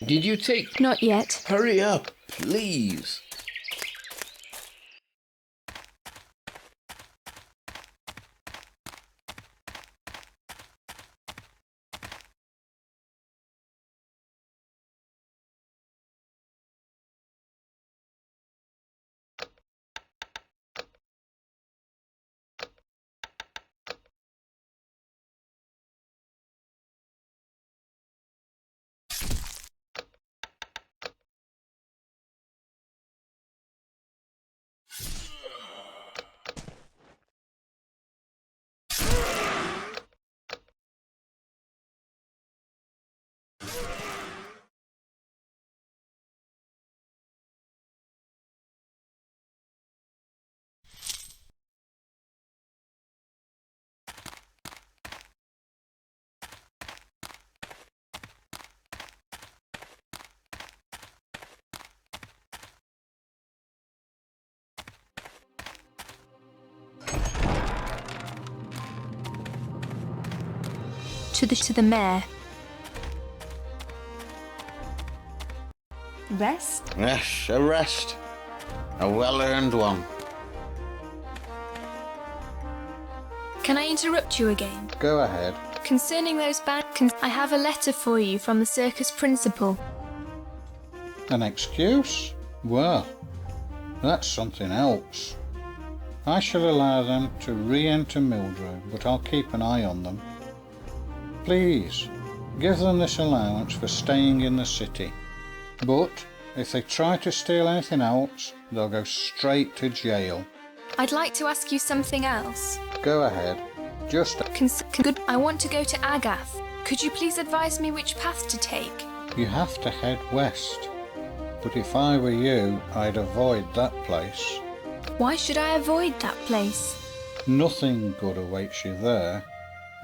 Did you take... Not yet. Hurry up, please. To the mayor. Rest? Yes, a rest. A well-earned one. Can I interrupt you again? Go ahead. Concerning those I have a letter for you from the circus principal. An excuse? Well, that's something else. I shall allow them to re-enter Mildrew, but I'll keep an eye on them. Please, give them this allowance for staying in the city. But if they try to steal anything else, they'll go straight to jail. I'd like to ask you something else. Go ahead. Just I want to go to Agath. Could you please advise me which path to take? you have to head west. But if I were you, I'd avoid that place. Why should I avoid that place? Nothing good awaits you there.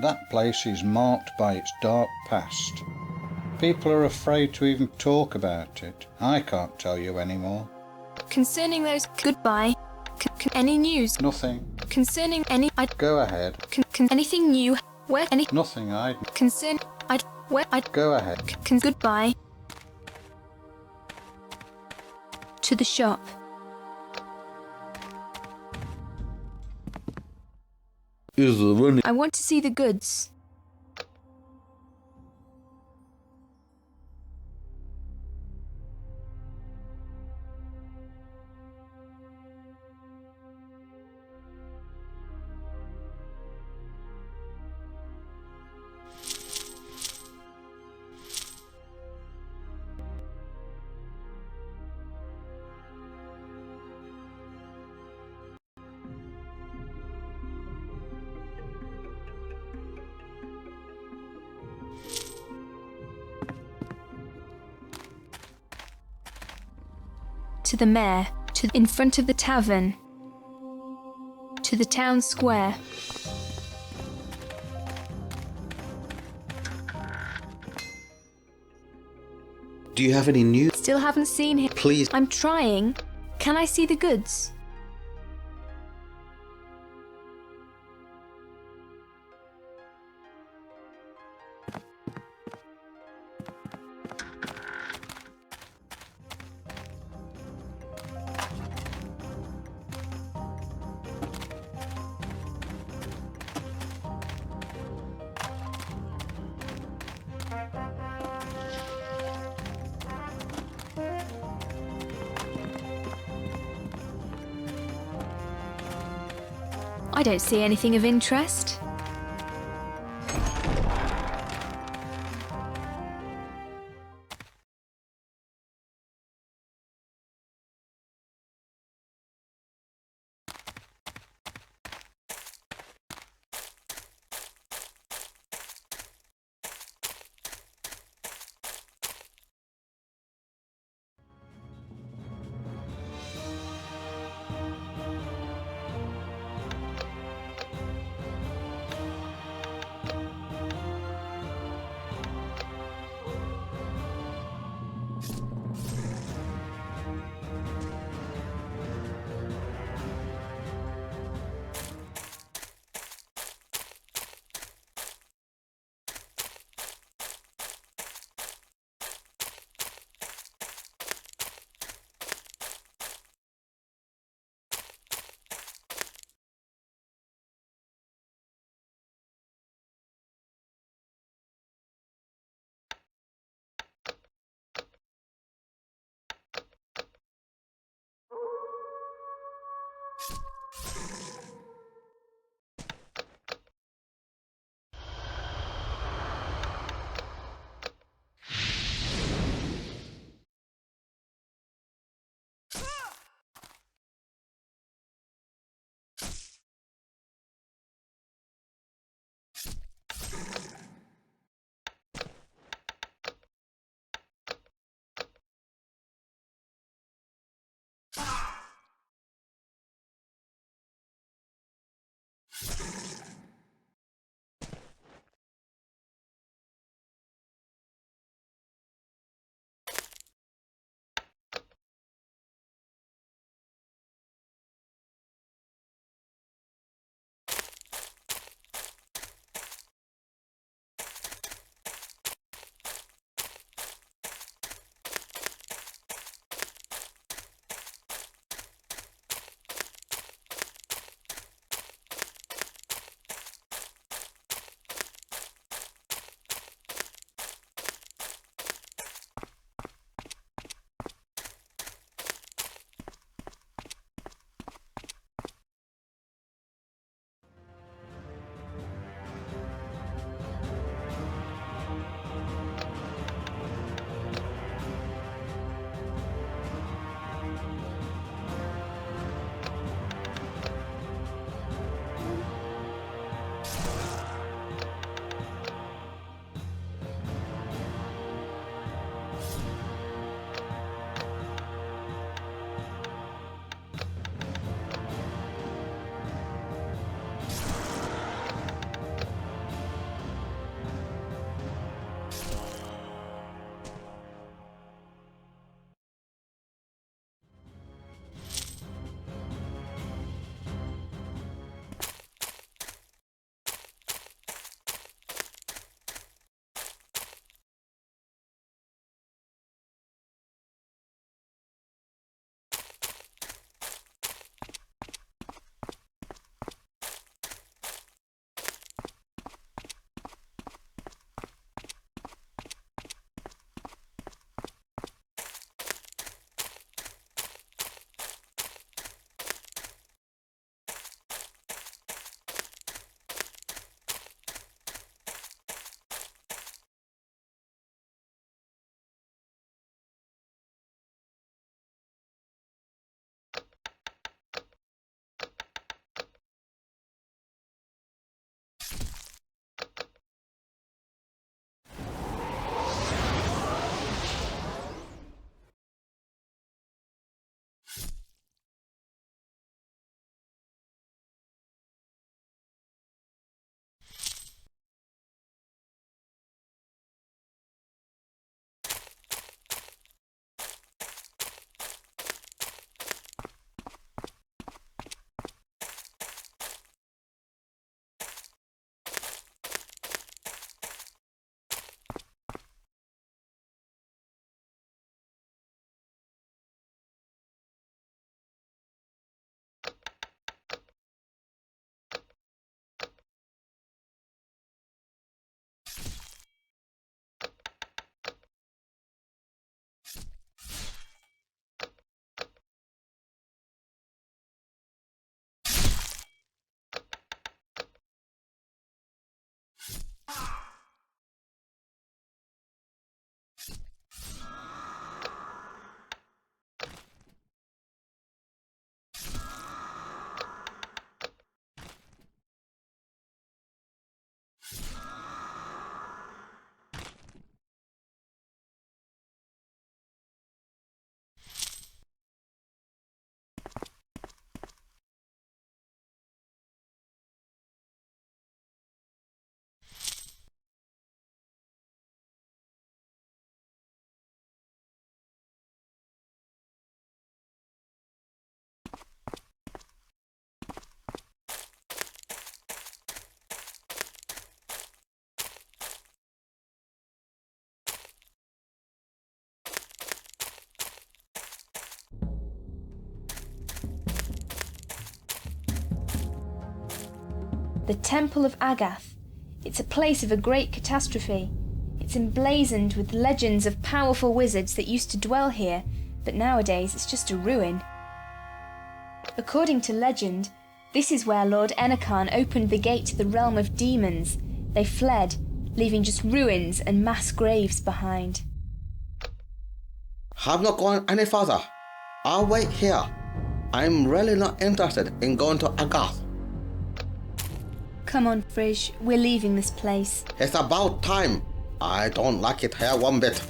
That place is marked by its dark past. People are afraid to even talk about it. I can't tell you anymore. Concerning those... Goodbye. Any news? Nothing. Concerning any... Go ahead. Anything new? Where... Any... Nothing I'd... Concern... I'd... Where... I'd... Go ahead. Goodbye. To the shop. Is there any... I want to see the goods. To the mayor, in front of the tavern, to the town square. Do you have any news? Still haven't seen him. Please. I'm trying. Can I see the goods? I don't see anything of interest. The Temple of Agath. It's a place of a great catastrophe. It's emblazoned with legends of powerful wizards that used to dwell here, but nowadays it's just a ruin. According to legend, this is where Lord Enerkan opened the gate to the realm of demons. They fled, leaving just ruins and mass graves behind. I'm not going any further. I'll wait here. I'm really not interested in going to Agath. Come on, Frisch, we're leaving this place. It's about time. I don't like it here one bit.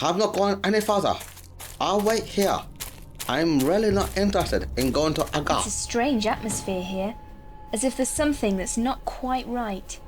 I'm not going any further. I'll wait here. I'm really not interested in going to Agath. It's a strange atmosphere here, as if there's something that's not quite right.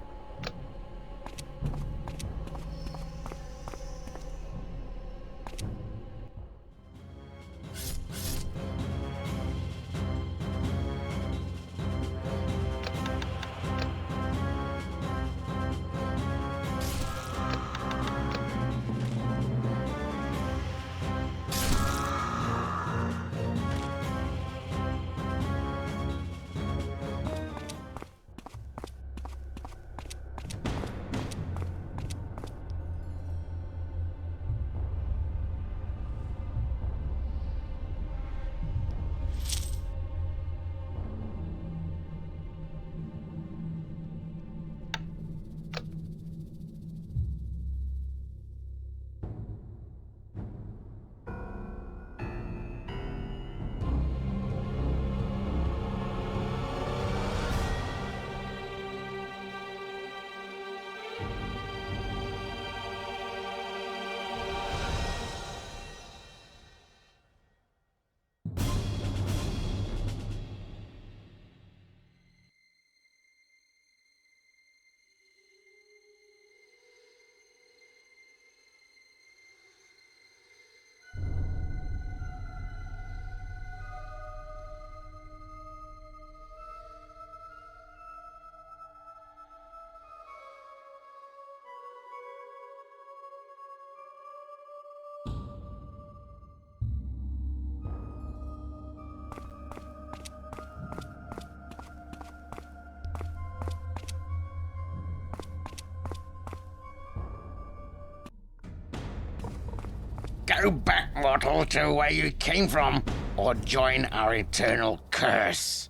Go back, mortal, to where you came from, or join our eternal curse.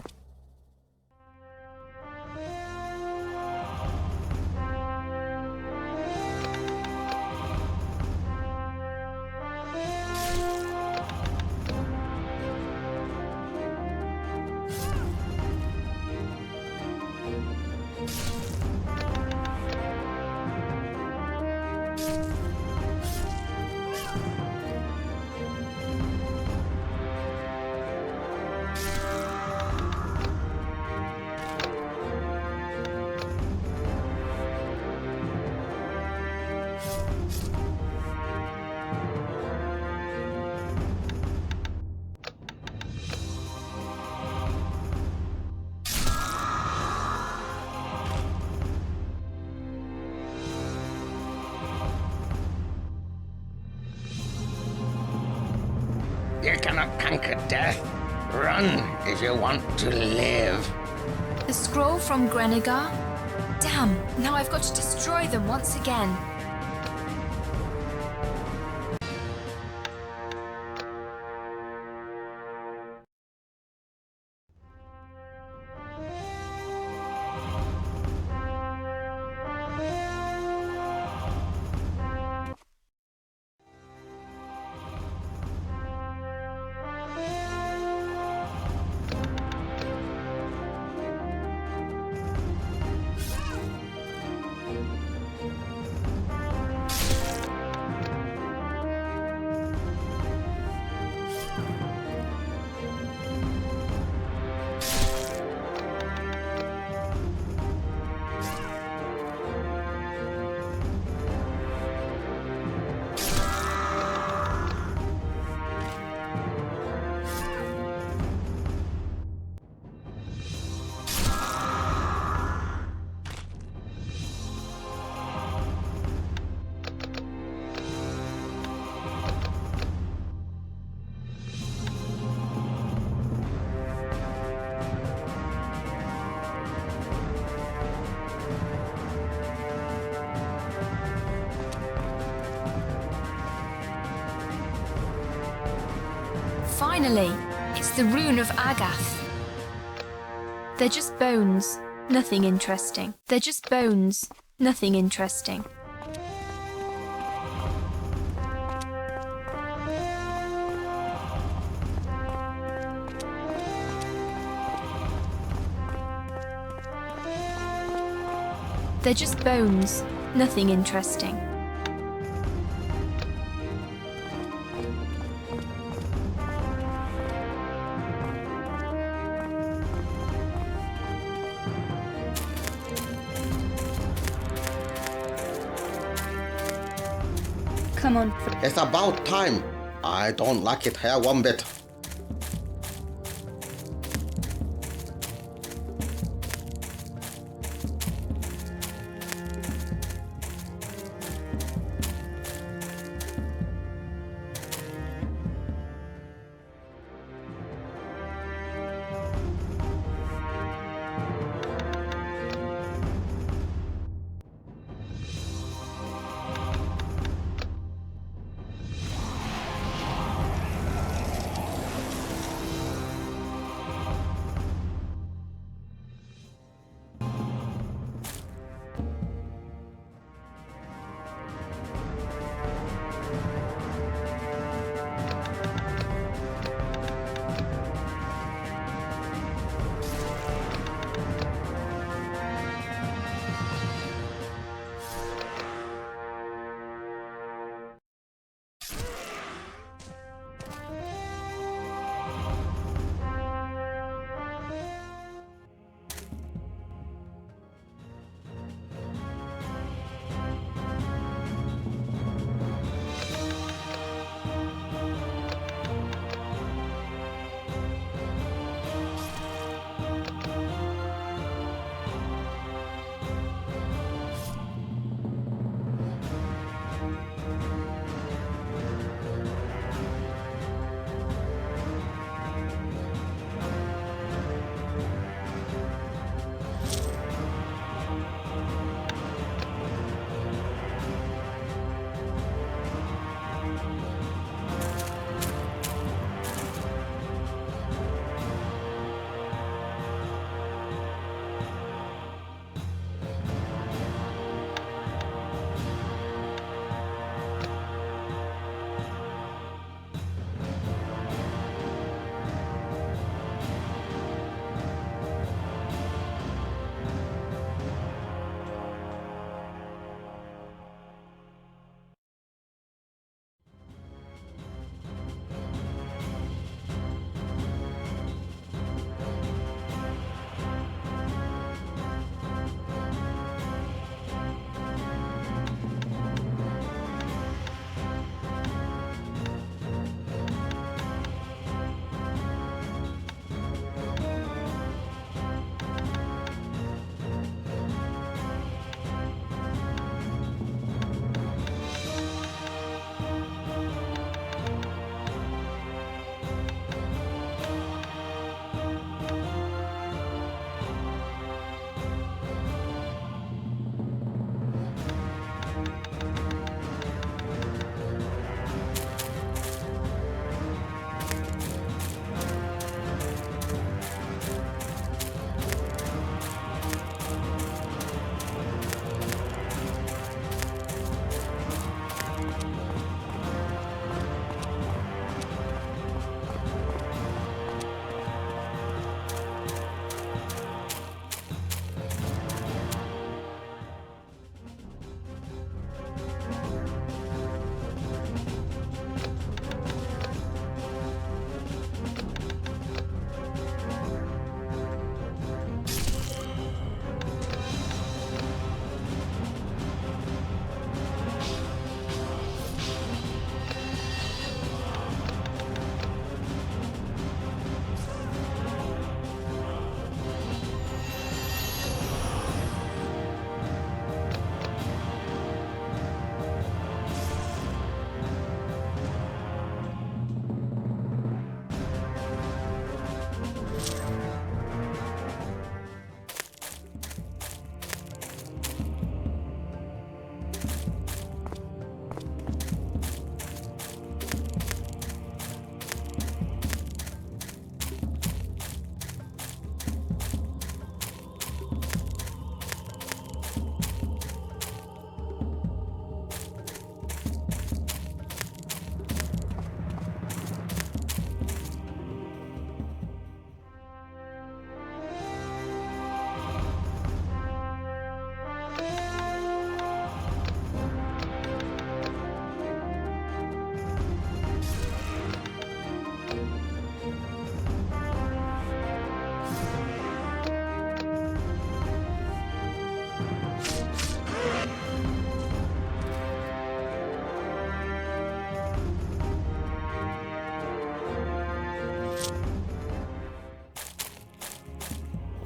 You cannot conquer death. Run if you want to live. The scroll from Grenegar? Damn, now I've got to destroy them once again. Finally, it's the rune of Agath. They're just bones, nothing interesting. They're just bones, nothing interesting. They're just bones, nothing interesting. Come on. It's about time. I don't like it here one bit.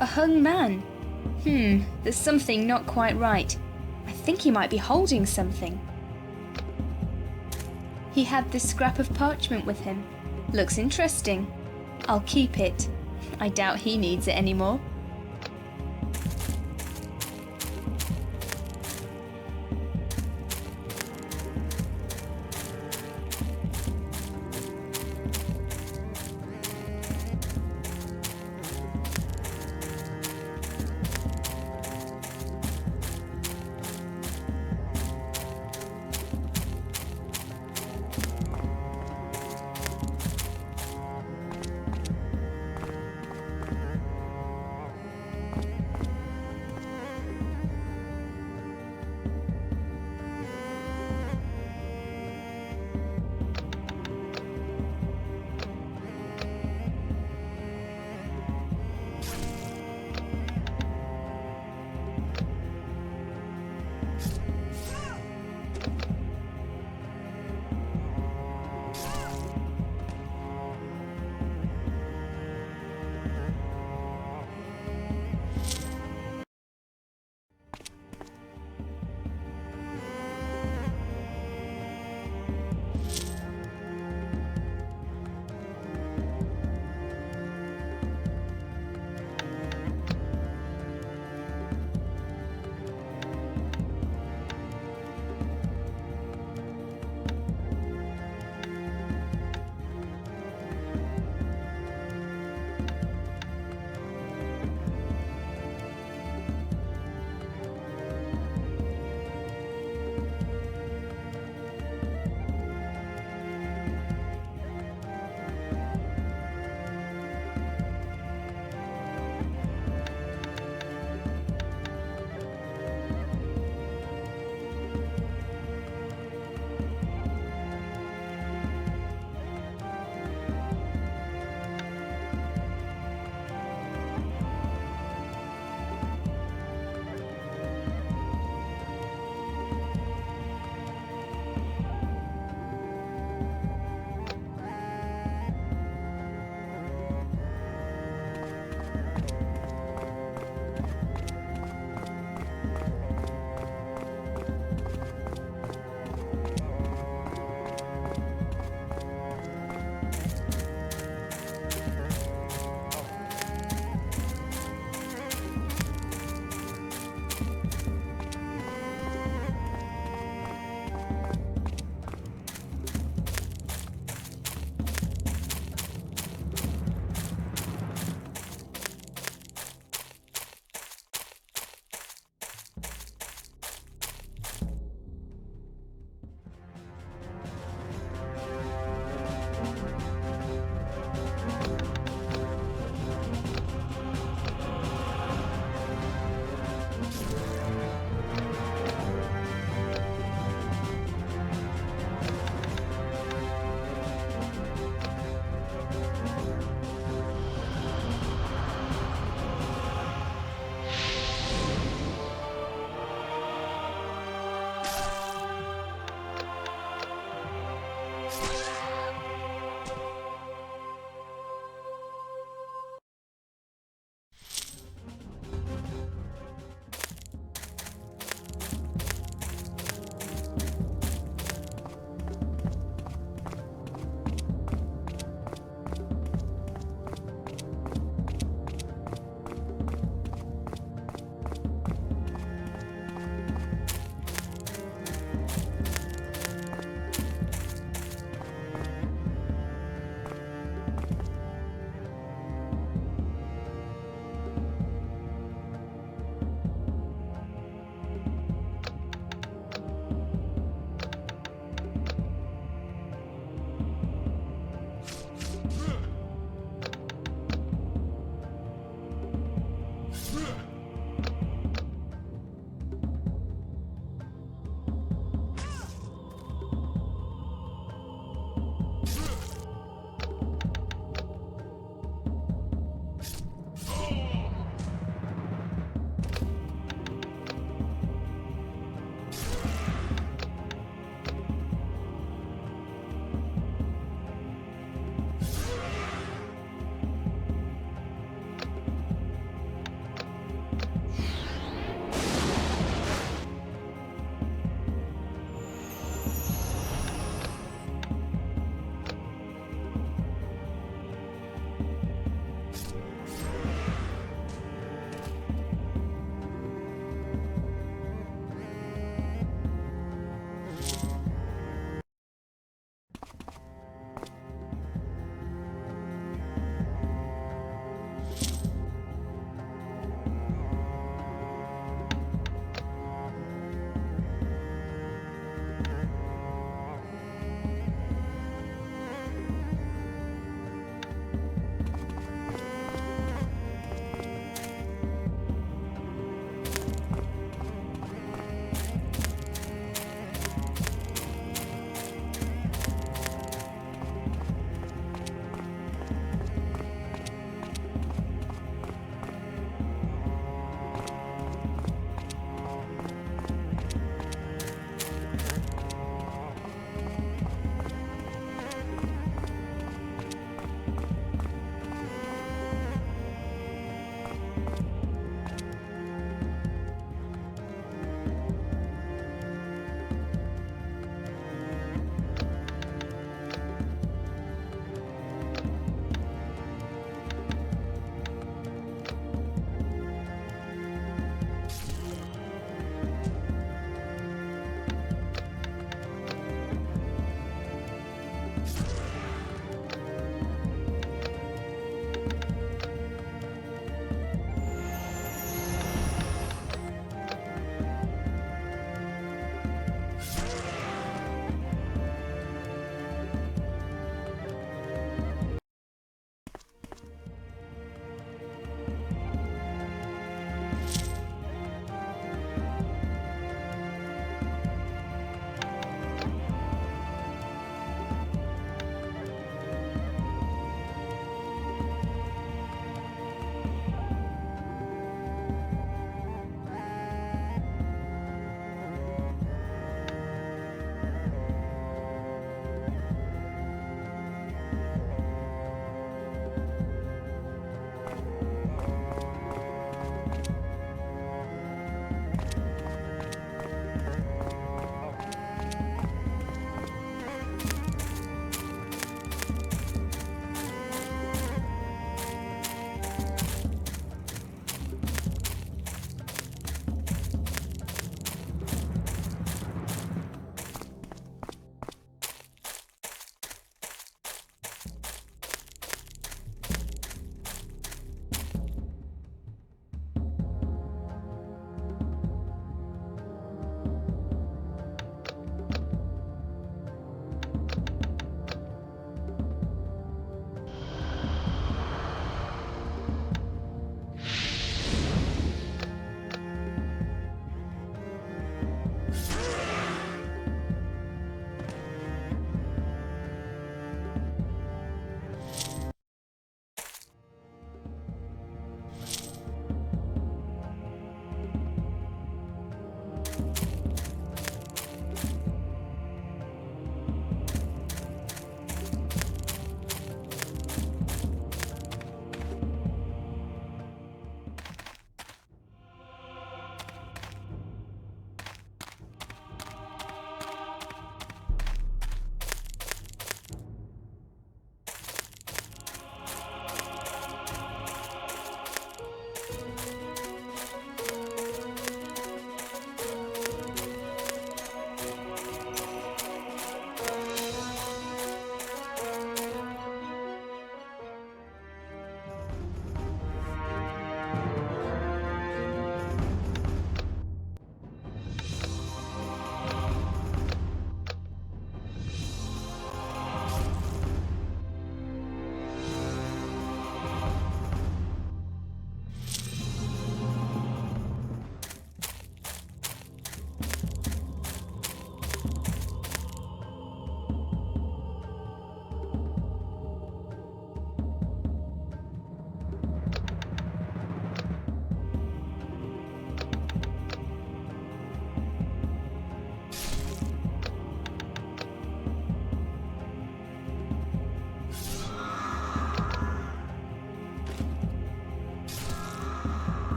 A hung man? There's something not quite right. I think he might be holding something. He had this scrap of parchment with him. Looks interesting. I'll keep it. I doubt he needs it anymore.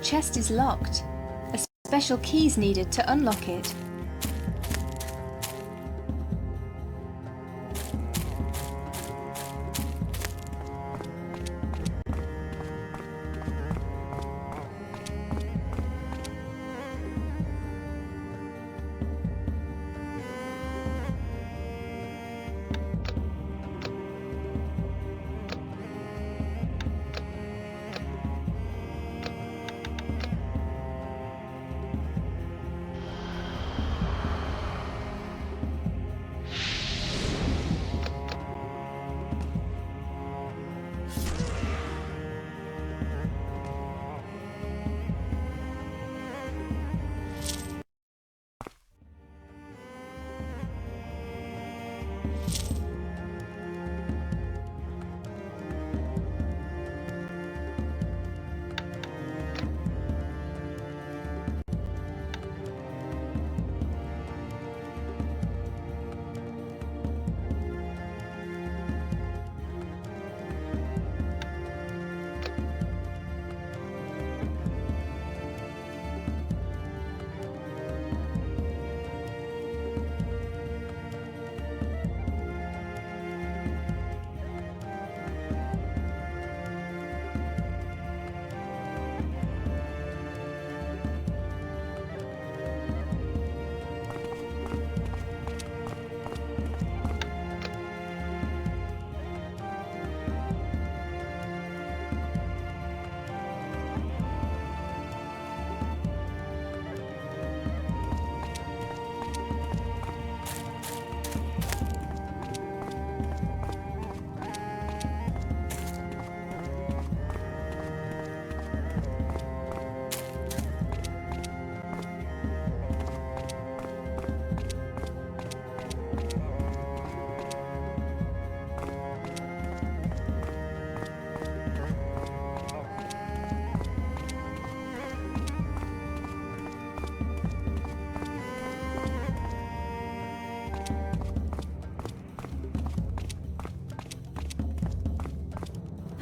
chest is locked. A special key's needed to unlock it.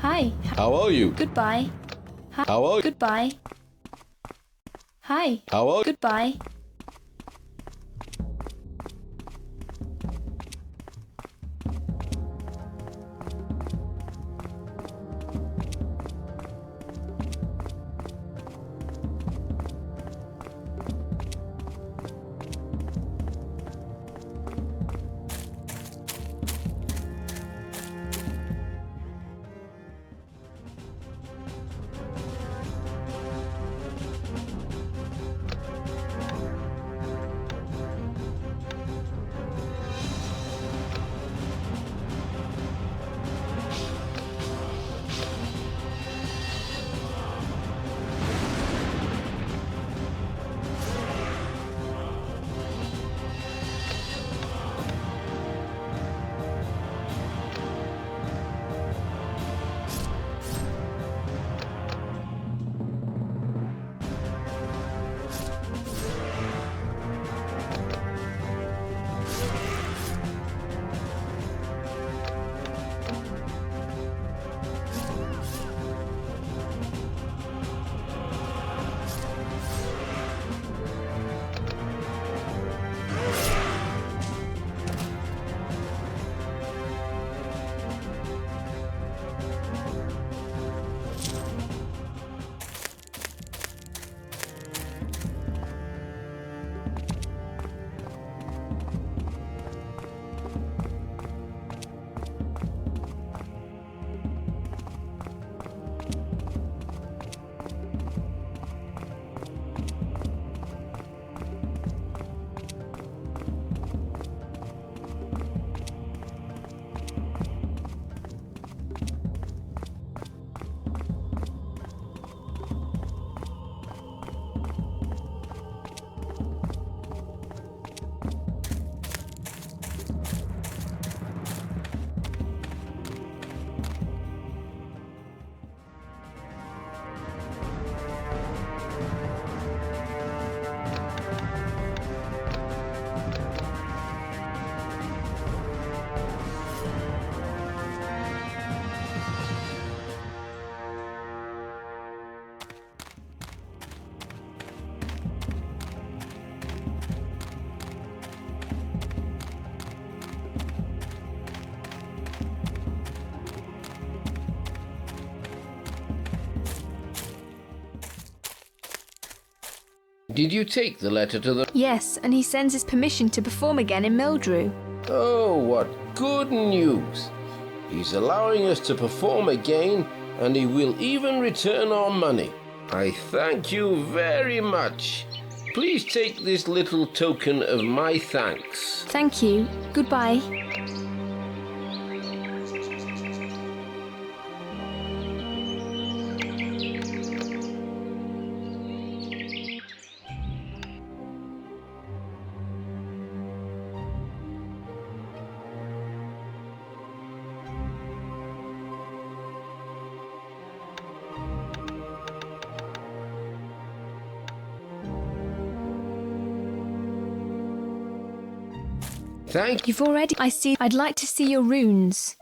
Hi. How are you? Goodbye. Hi. How are you? Goodbye. Hi. How are you? Goodbye. Did you take the letter to the... Yes, and he sends his permission to perform again in Mildrew. Oh, what good news! He's allowing us to perform again, and he will even return our money. I thank you very much. Please take this little token of my thanks. Thank you. Goodbye. Thank you. You've already... I see. I'd like to see your runes.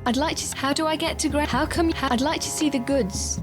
I'd like to... How do I get to How come... I'd like to see the goods.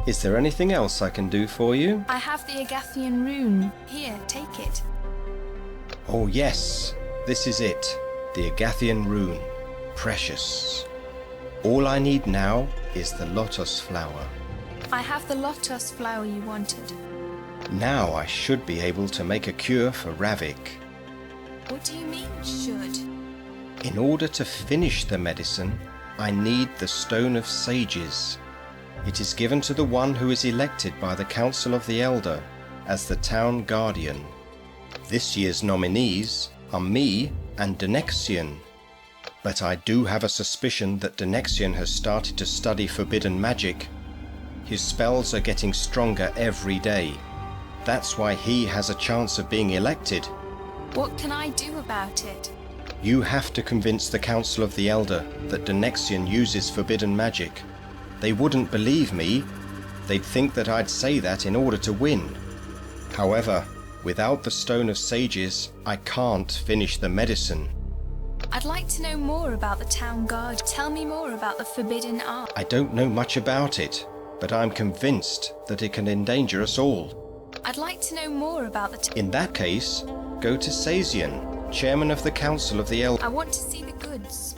Is there anything else I can do for you? I have the Agathian rune. Here, take it. Oh yes, this is it. The Agathian rune. Precious. All I need now is the lotus flower. I have the lotus flower you wanted. Now I should be able to make a cure for Ravik. What do you mean, should? In order to finish the medicine, I need the Stone of Sages. It is given to the one who is elected by the Council of the Elder as the town guardian. This year's nominees are me and Denexian. But I do have a suspicion that Denexian has started to study forbidden magic. His spells are getting stronger every day. That's why he has a chance of being elected. What can I do about it? You have to convince the Council of the Elder that Denexian uses forbidden magic. They wouldn't believe me. They'd think that I'd say that in order to win. However, without the Stone of Sages, I can't finish the medicine. I'd like to know more about the town guard. Tell me more about the forbidden art. I don't know much about it, but I'm convinced that it can endanger us all. I'd like to know more about the In that case, go to Sazian, chairman of the Council of the Elder. I want to see the goods.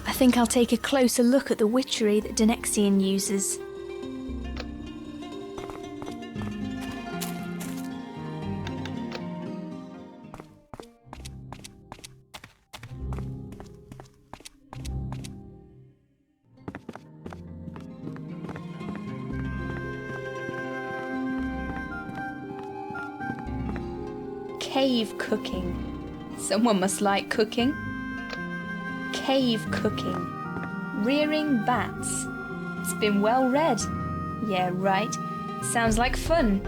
I think I'll take a closer look at the witchery that Denexian uses. Cave cooking. Someone must like cooking. Cave cooking. Rearing bats. It's been well read. Yeah, right. Sounds like fun.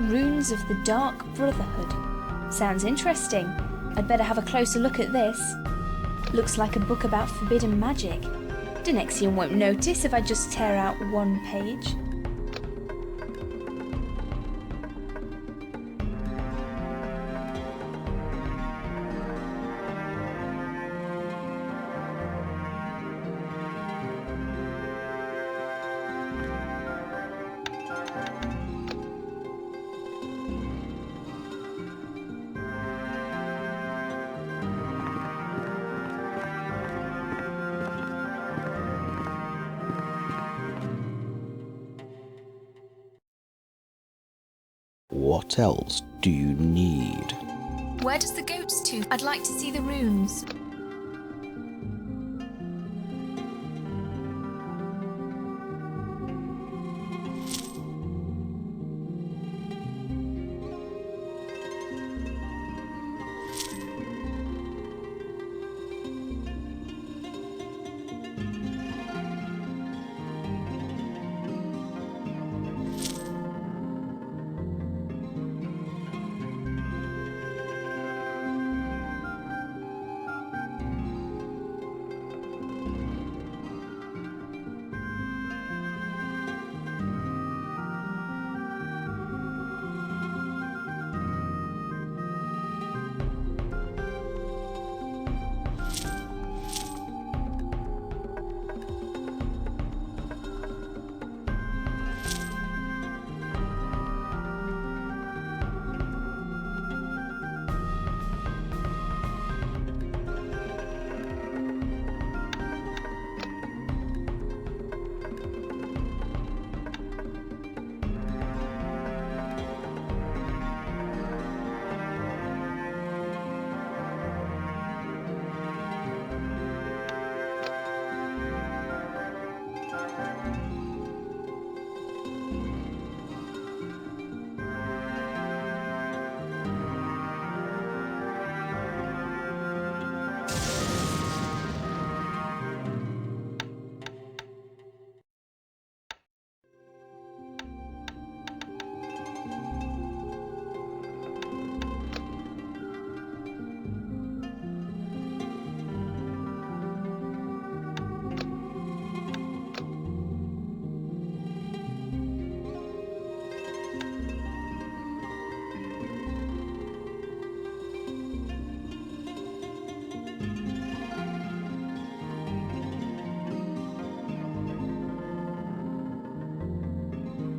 Runes of the Dark Brotherhood. Sounds interesting. I'd better have a closer look at this. Looks like a book about forbidden magic. Denexian won't notice if I just tear out one page. What else do you need? Where does the goat's tooth? I'd like to see the runes.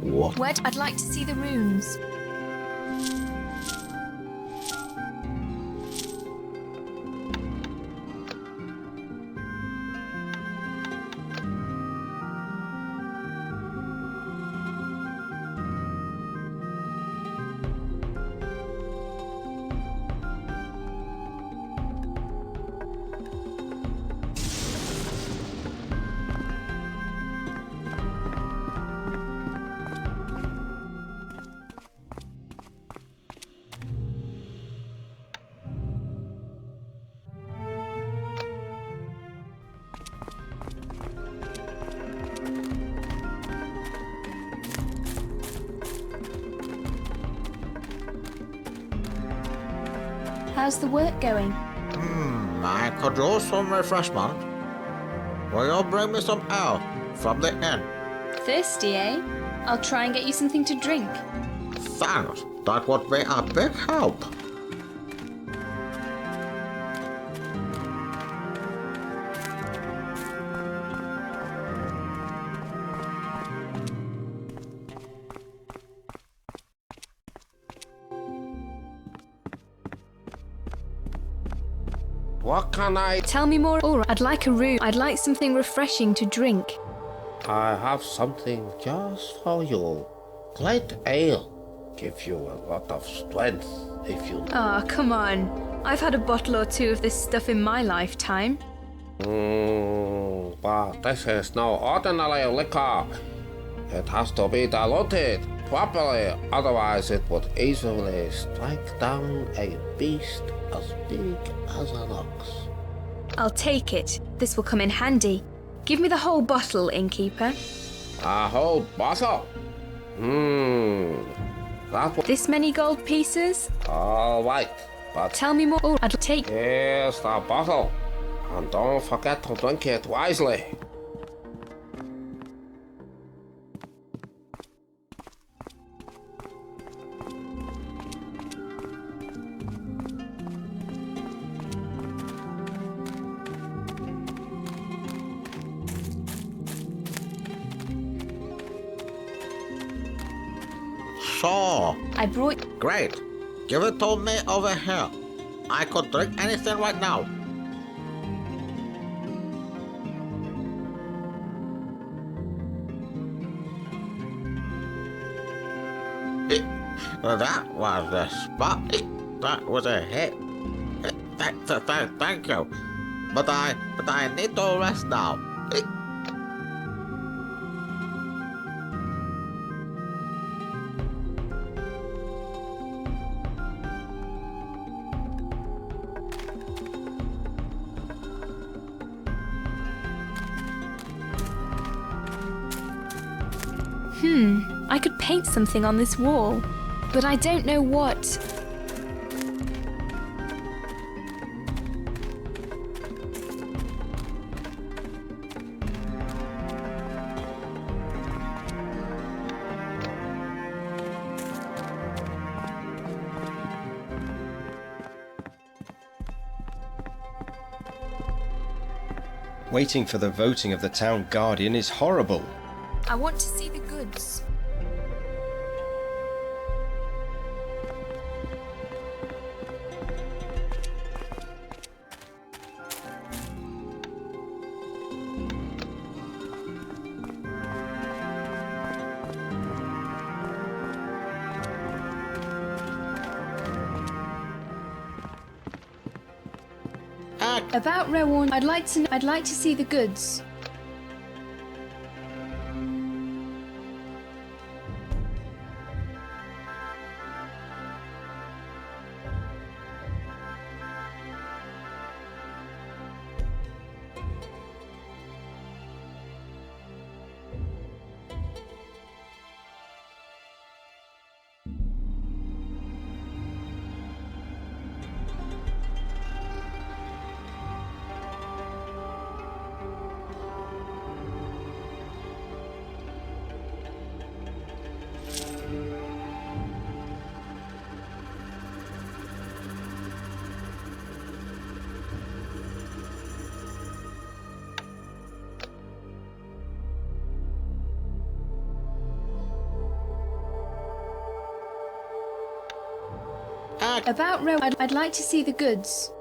What? I'd like to see the runes. How's the work going? I could use some refreshment. Will you bring me some ale from the inn? Thirsty, eh? I'll try and get you something to drink. Thanks. That would be a big help. What can I... Tell me more. All right. I'd like a rune. I'd like something refreshing to drink. I have something just for you. Light ale. Give you a lot of strength if you... Ah, come on. I've had a bottle or two of this stuff in my lifetime. But this is no ordinary liquor. It has to be diluted properly, otherwise it would easily strike down a beast as big as an ox. I'll take it. This will come in handy. Give me the whole bottle, innkeeper. A whole bottle? That would... This many gold pieces? All right, but... Tell me more. I'd take... Here's the bottle. And don't forget to drink it wisely. So, I brought... great. Give it to me over here. I could drink anything right now. That was the spot. That was a hit. Thank you. But I need to rest now. I could paint something on this wall, but I don't know what. Waiting for the voting of the town guardian is horrible. I want to see the goods. About Rowan, I'd like to see the goods. About Rowan, I'd like to see the goods.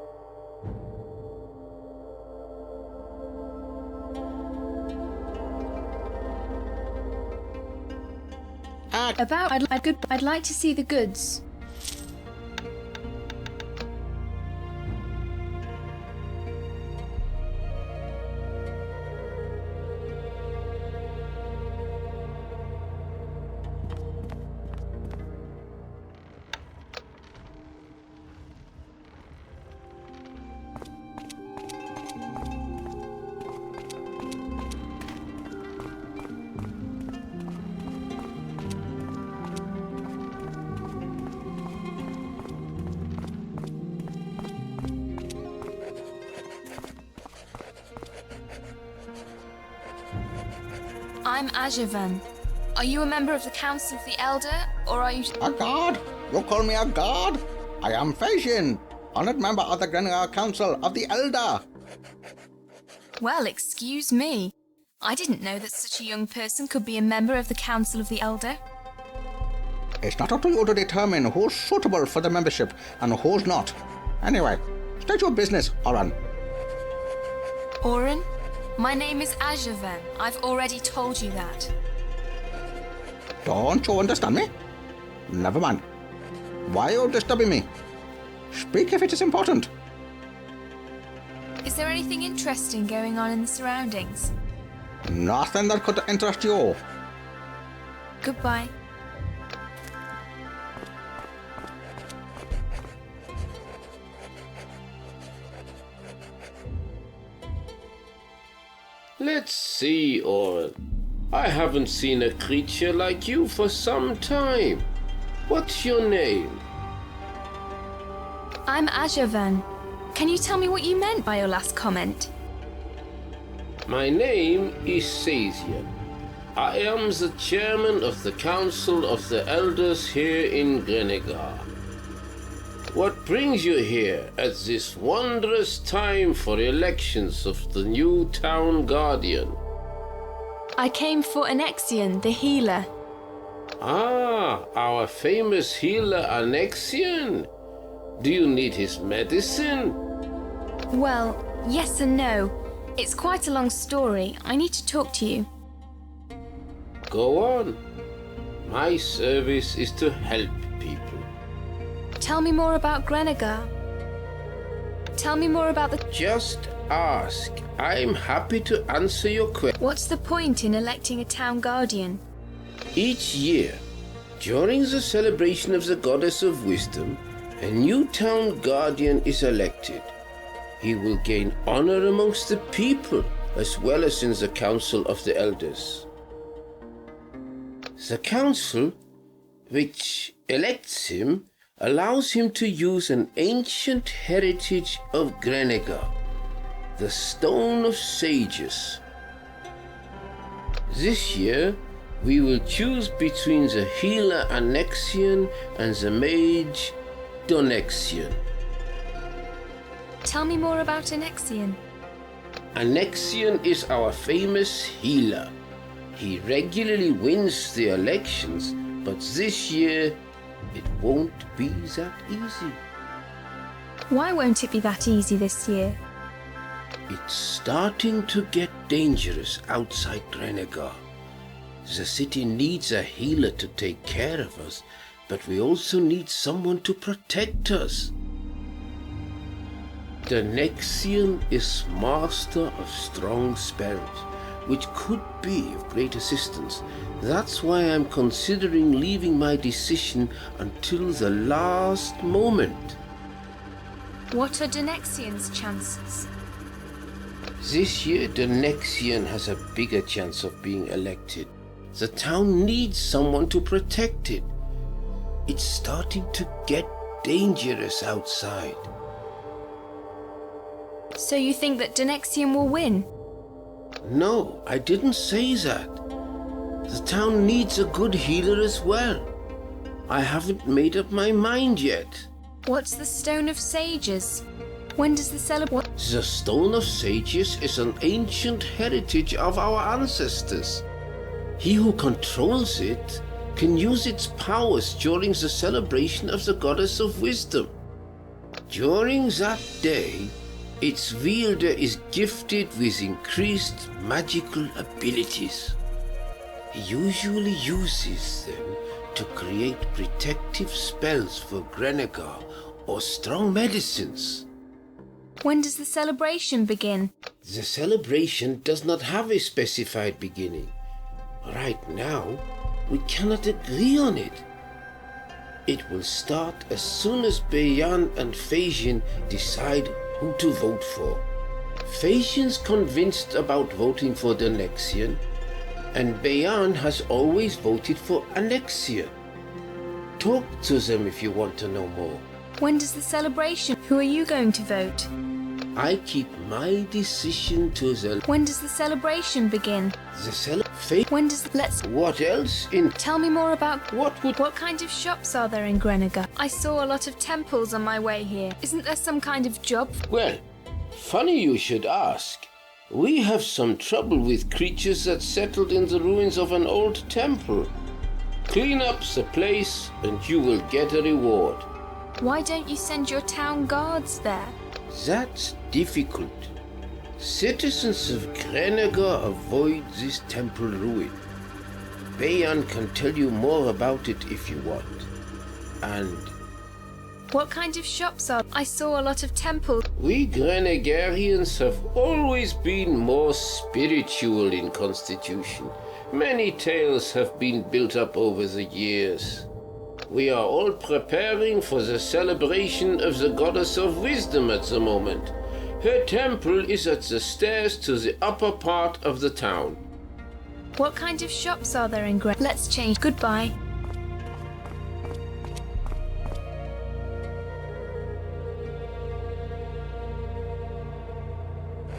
I'd like to see the goods. I'm Agavaen. Are you a member of the Council of the Elder, or are you... A guard? You call me a guard? I am Fashion, honored member of the Grenegar Council of the Elder. Well, excuse me. I didn't know that such a young person could be a member of the Council of the Elder. It's not up to you to determine who's suitable for the membership and who's not. Anyway, state your business, Oran. Oran? My name is Agavaen. I've already told you that. Don't you understand me? Never mind. Why are you disturbing me? Speak if it is important. Is there anything interesting going on in the surroundings? Nothing that could interest you. Goodbye. Let's see, Oran. I haven't seen a creature like you for some time. What's your name? I'm Agavaen. Can you tell me what you meant by your last comment? My name is Sazian. I am the chairman of the Council of the Elders here in Grenegar. What brings you here at this wondrous time for elections of the new town guardian? I came for Anexian, the healer. Ah, our famous healer Anexian. Do you need his medicine? Well, yes and no. It's quite a long story. I need to talk to you. Go on. My service is to help people. Tell me more about Grenegar. Tell me more about the... Just ask. I'm happy to answer your question. What's the point in electing a town guardian? Each year, during the celebration of the Goddess of Wisdom, a new town guardian is elected. He will gain honor amongst the people as well as in the Council of the Elders. The Council, which elects him, allows him to use an ancient heritage of Grenegar, the Stone of Sages. This year, we will choose between the healer Anexian and the mage Donexian. Tell me more about Anexian. Anexian is our famous healer. He regularly wins the elections, but this year it won't be that easy. Why won't it be that easy this year? It's starting to get dangerous outside Grenegar. The city needs a healer to take care of us, but we also need someone to protect us. The Nexian is master of strong spells, which could be of great assistance. That's why I'm considering leaving my decision until the last moment. What are Donexian's chances? This year, the Nexian has a bigger chance of being elected. The town needs someone to protect it. It's starting to get dangerous outside. So you think that Donexian will win? No, I didn't say that. The town needs a good healer as well. I haven't made up my mind yet. What's the Stone of Sages? When does the celebration... The Stone of Sages is an ancient heritage of our ancestors. He who controls it can use its powers during the celebration of the Goddess of Wisdom. During that day, its wielder is gifted with increased magical abilities. He usually uses them to create protective spells for Grenegar or strong medicines. When does the celebration begin? The celebration does not have a specified beginning. Right now, we cannot agree on it. It will start as soon as Bayan and Phasian decide who to vote for. Phasian's convinced about voting for the Nexian, and Bayan has always voted for Anexian. Talk to them if you want to know more. When does the celebration? Who are you going to vote? I keep my decision to the... When does the celebration begin? When does... Let's... What else in... Tell me more about... What kind of shops are there in Grenegar? I saw a lot of temples on my way here. Isn't there some kind of job? Well, funny you should ask. We have some trouble with creatures that settled in the ruins of an old temple. Clean up the place and you will get a reward. Why don't you send your town guards there? That's difficult. Citizens of Grenegar avoid this temple ruin. Bayan can tell you more about it if you want. And... What kind of shops are... I saw a lot of temples. We Grenegarians have always been more spiritual in constitution. Many tales have been built up over the years. We are all preparing for the celebration of the Goddess of Wisdom at the moment. Her temple is at the stairs to the upper part of the town. What kind of shops are there in Grenegar? Let's change. Goodbye.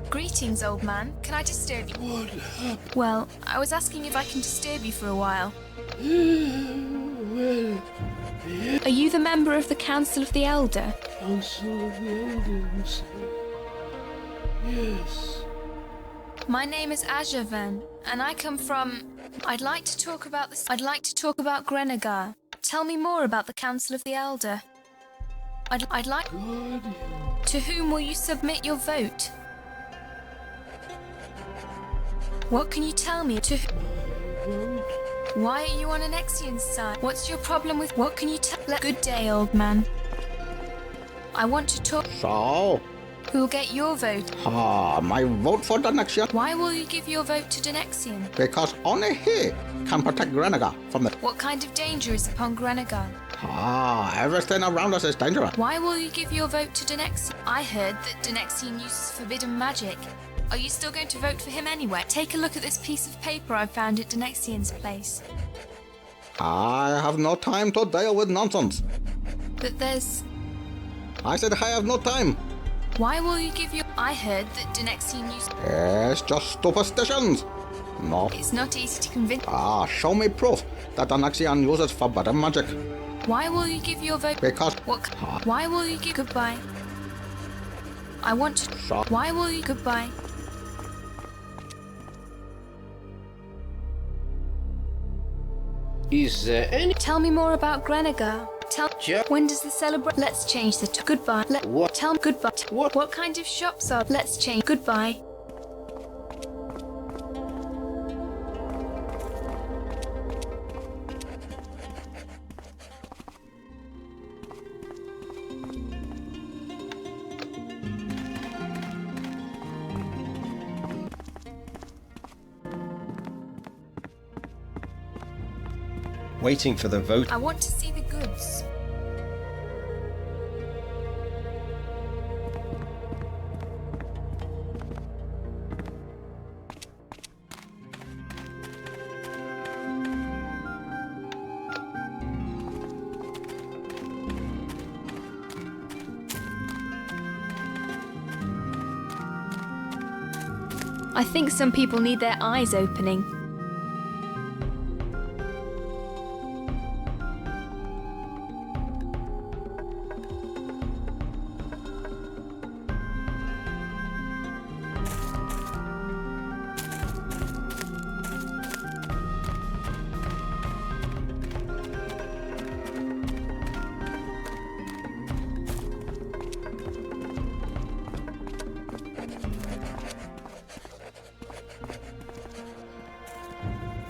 Greetings, old man. Can I disturb you? What happened? Well, I was asking if I can disturb you for a while. Well, yeah. Are you the member of the Council of the Elder? Council of the Elders? Yes. My name is Agavaen, and I come from... I'd like to talk about Grenegar. Tell me more about the Council of the Elder. I'd like... Guardian. To whom will you submit your vote? What can you tell me? To... Why are you on Anexian's side? What's your problem with... What can you tell... Good day, old man. I want to talk... So? Who'll get your vote? My vote for the Nexian. Why will you give your vote to Denexian? Because only he can protect Grenegar from the... What kind of danger is upon Grenegar? Everything around us is dangerous. Why will you give your vote to Denexian? I heard that Denexian uses forbidden magic. Are you still going to vote for him anyway? Take a look at this piece of paper I found at Denexian's place. I have no time to deal with nonsense. But there's... I said I have no time. Why will you give your... I heard that Denexian uses... It's just superstitions. No. It's not easy to convince... Show me proof that Denexian uses forbidden magic. Why will you give your vote... Because... What... Why will you give... Goodbye. I want to... Why will you... Goodbye. Is there any... Tell me more about Grenegar. When does the celebration... Let's change the... Goodbye. What? Tell me... Goodbye. What kind of shops are... Let's change... Goodbye. Waiting for the vote. I want to see the goods. I think some people need their eyes opening.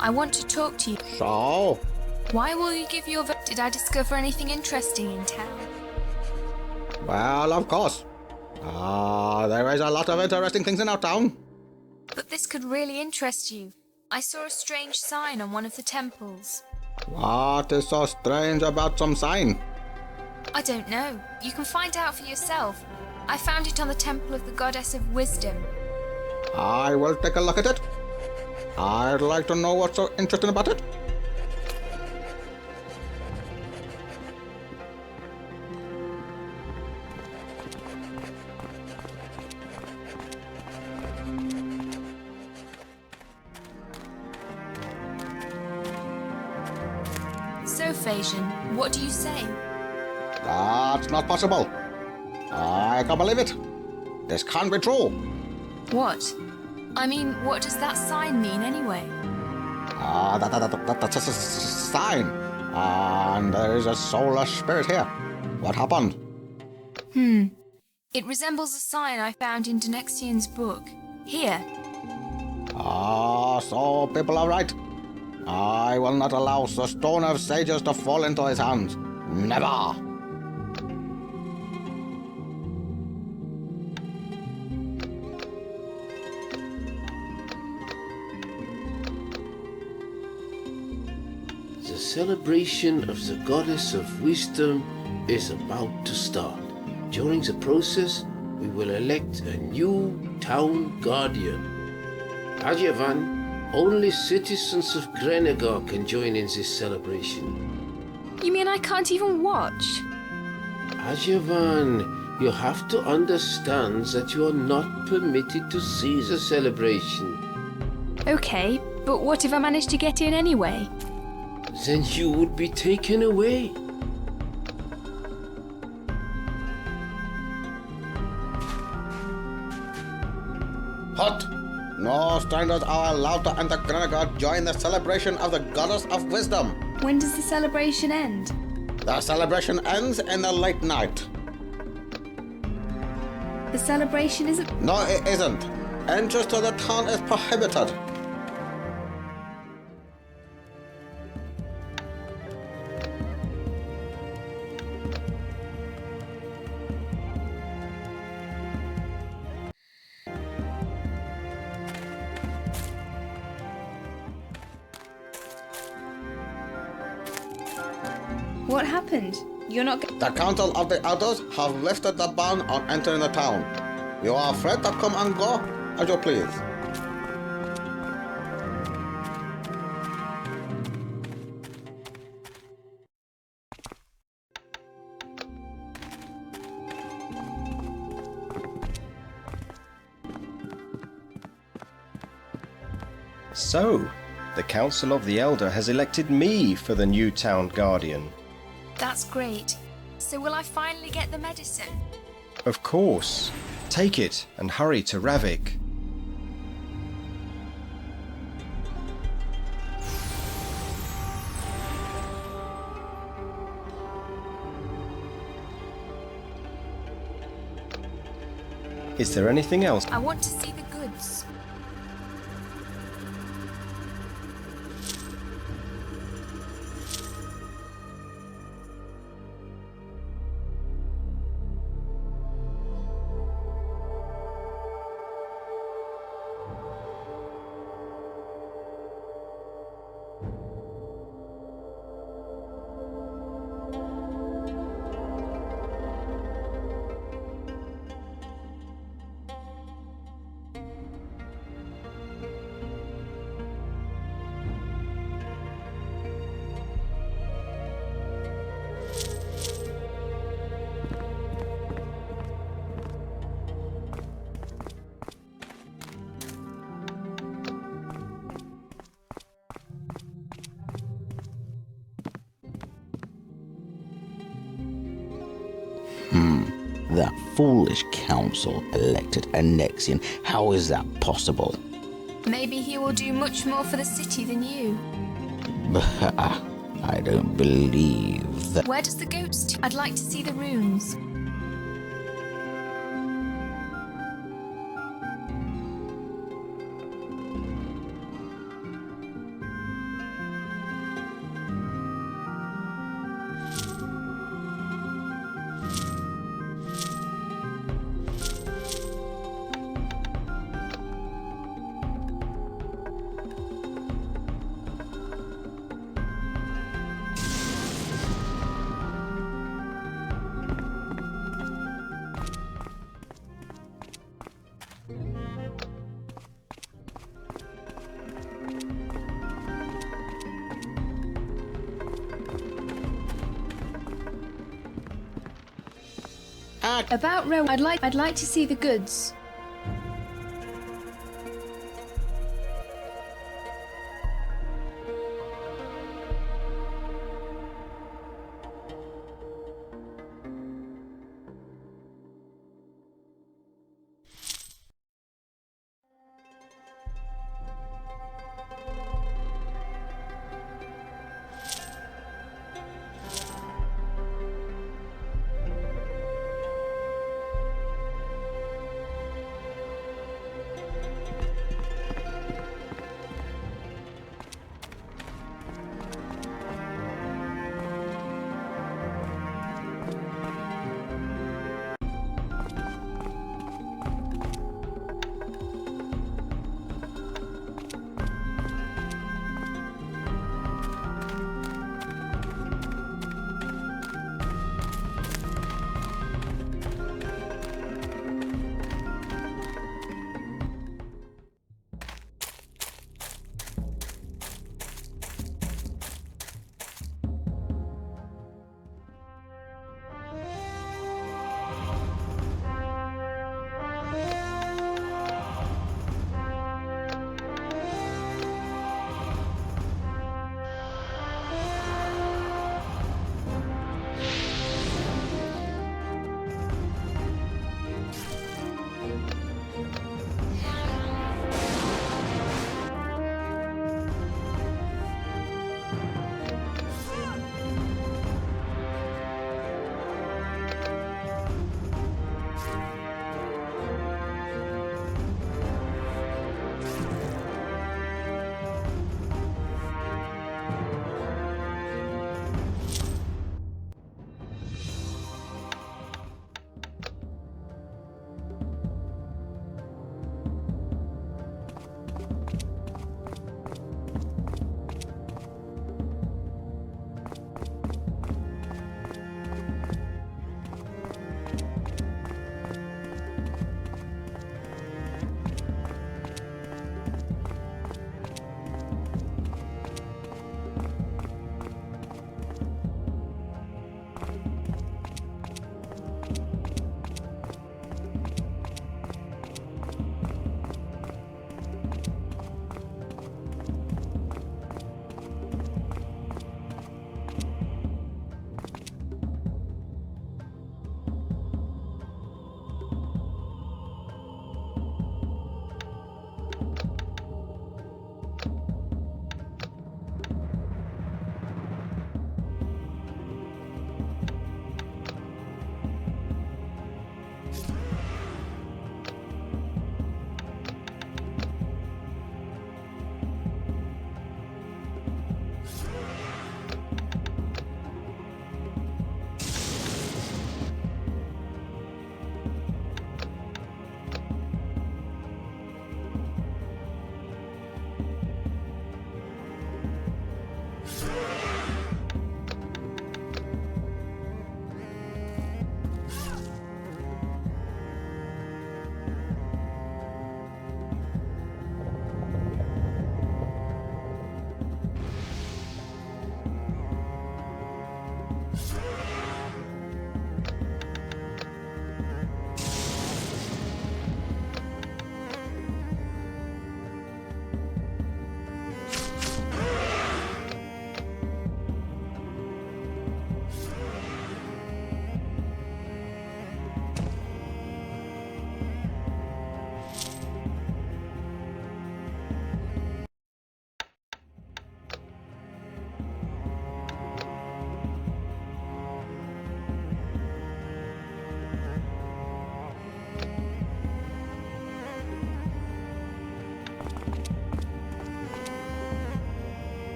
I want to talk to you. So? Why will you give your vote? Did I discover anything interesting in town? Well, of course. There is a lot of interesting things in our town. But this could really interest you. I saw a strange sign on one of the temples. What is so strange about some sign? I don't know. You can find out for yourself. I found it on the temple of the goddess of wisdom. I will take a look at it. I'd like to know what's so interesting about it. So, Phasian, what do you say? That's not possible. I can't believe it. This can't be true. What? I mean, what does that sign mean anyway? That's a sign. And there is a soulless spirit here. What happened? It resembles a sign I found in Denexian's book. Here. So people are right. I will not allow the Stone of Sages to fall into his hands. Never! The celebration of the goddess of wisdom is about to start. During the process, we will elect a new town guardian. Agavaen, only citizens of Grenegar can join in this celebration. You mean I can't even watch? Agavaen, you have to understand that you are not permitted to see the celebration. Okay, but what if I manage to get in anyway? Then you would be taken away. Halt! No strangers are allowed to enter Grenegar to join the celebration of the goddess of wisdom. When does the celebration end? The celebration ends in the late night. The celebration isn't... No, it isn't. Entrance to the town is prohibited. What happened? You're not... The Council of the Elders have lifted the ban on entering the town. You are free to come and go as you please. So, the Council of the Elder has elected me for the new town guardian. That's great. So will I finally get the medicine? Of course. Take it and hurry to Ravik. Is there anything else? I want to see the goods. That foolish council elected Anexian. How is that possible? Maybe he will do much more for the city than you. I don't believe that. Where does the goats... I'd like to see the runes. About Rowan, I'd like to see the goods.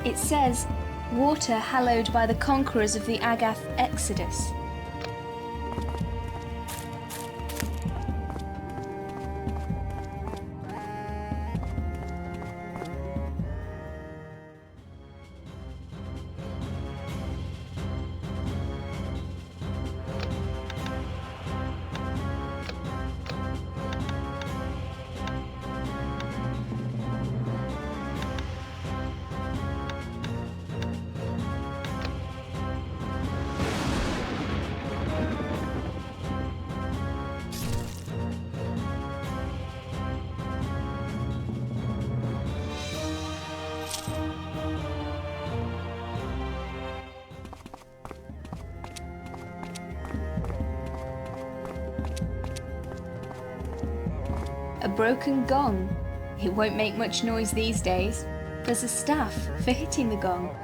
It says, water hallowed by the conquerors of the Agath Exodus. A broken gong. It won't make much noise these days. There's a staff for hitting the gong.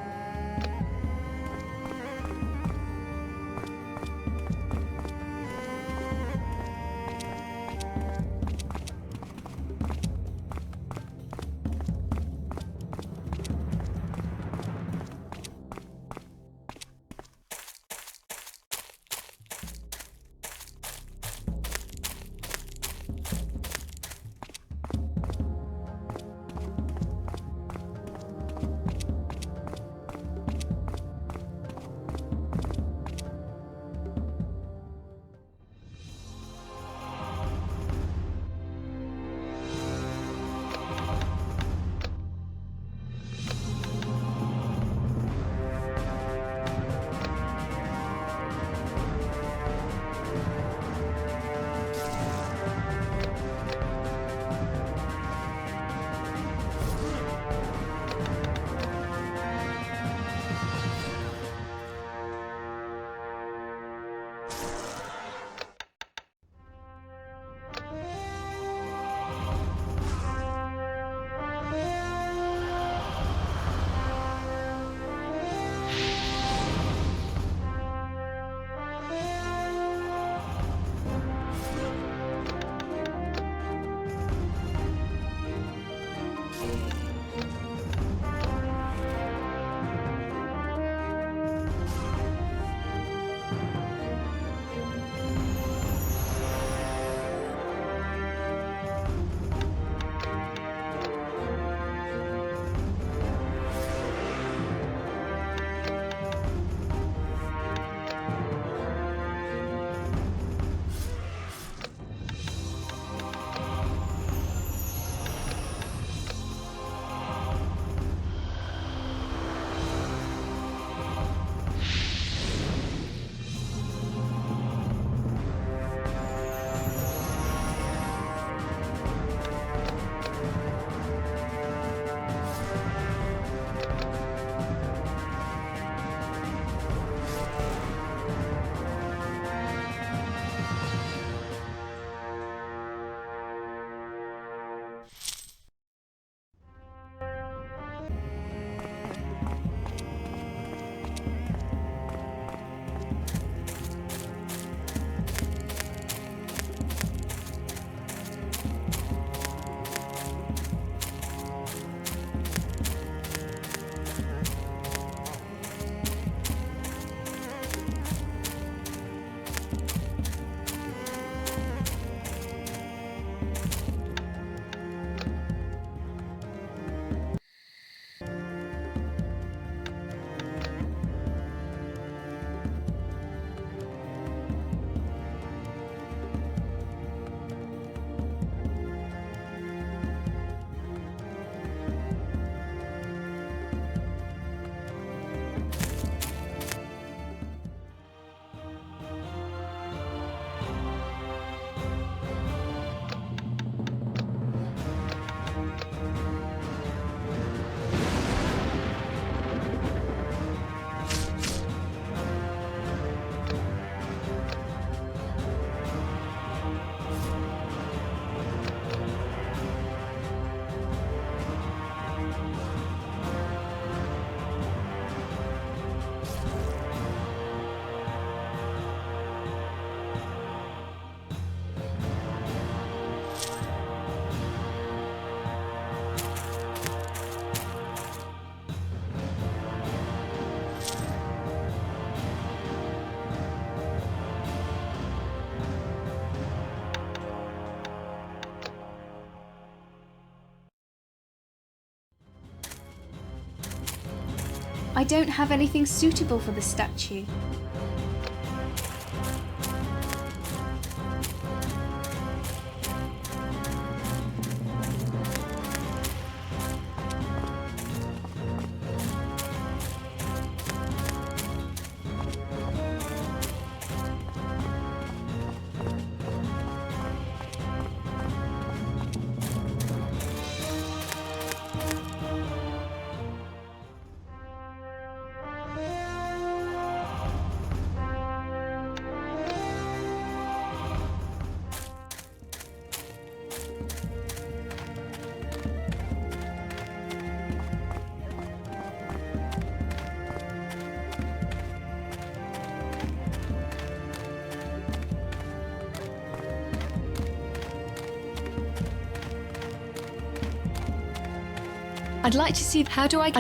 I don't have anything suitable for the statue.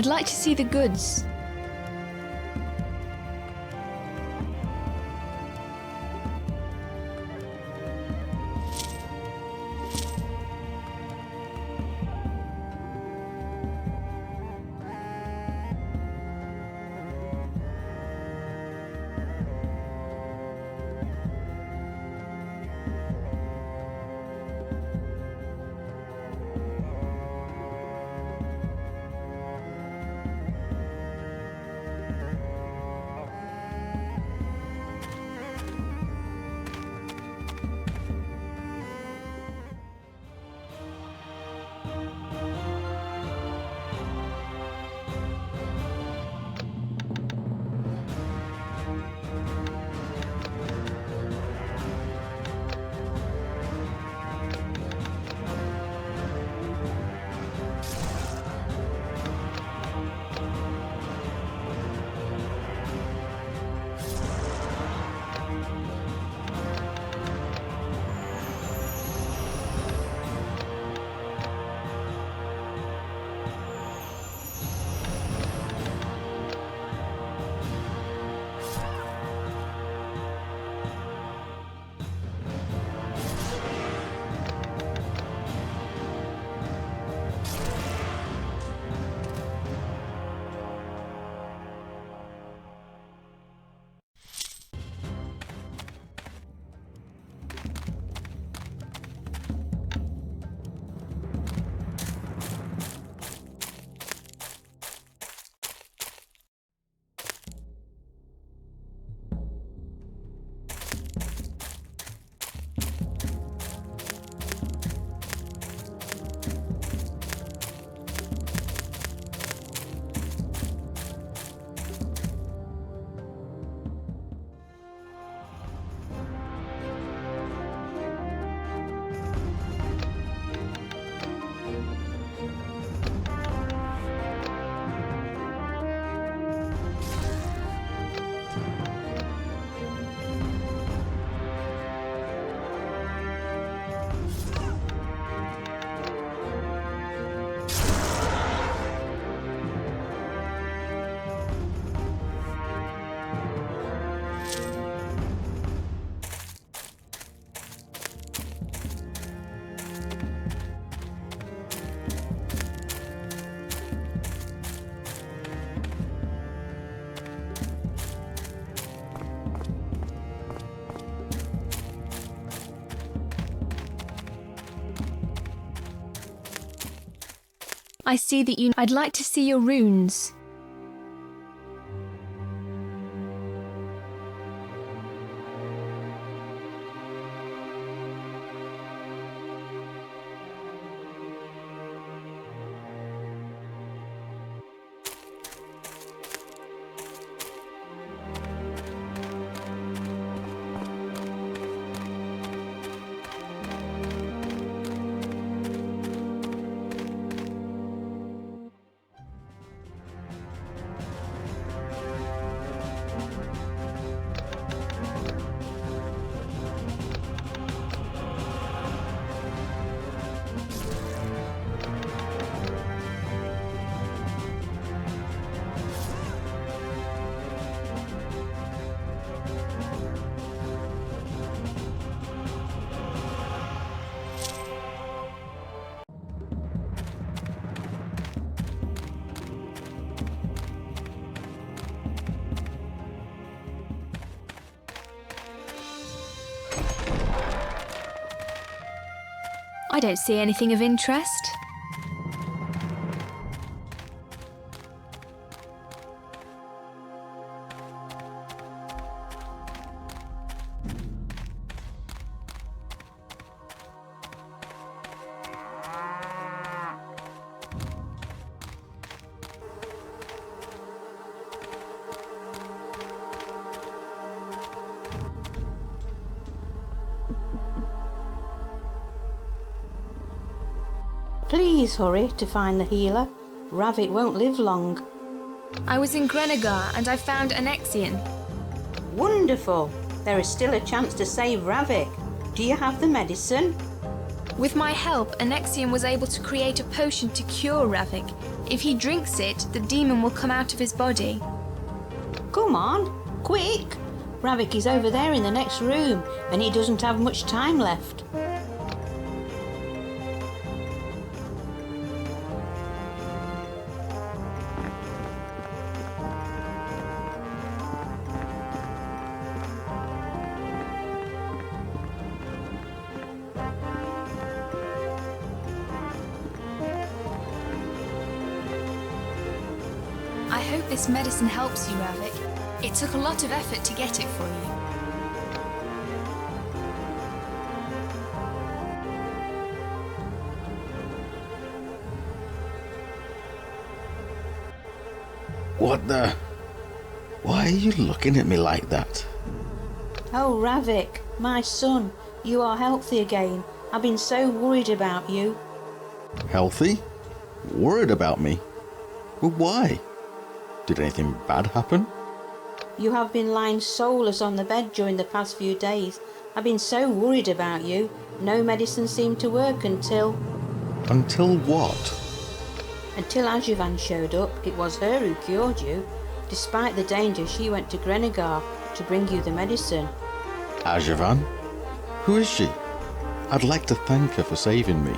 I'd like to see the goods. I see that you... I'd like to see your runes. I don't see anything of interest. Please hurry to find the healer. Ravik won't live long. I was in Grenegar and I found an Agathian. Wonderful! There is still a chance to save Ravik. Do you have the medicine? With my help, an Agathian was able to create a potion to cure Ravik. If he drinks it, the demon will come out of his body. Come on, quick! Ravik is over there in the next room, and he doesn't have much time left. I hope this medicine helps you, Ravik. It took a lot of effort to get it for you. What the? Why are you looking at me like that? Oh, Ravik, my son, you are healthy again. I've been so worried about you. Healthy? Worried about me? Well, why? Did anything bad happen? You have been lying soulless on the bed during the past few days. I've been so worried about you. No medicine seemed to work until... Until what? Until Agavaen showed up. It was her who cured you. Despite the danger, she went to Grenegar to bring you the medicine. Agavaen? Who is she? I'd like to thank her for saving me.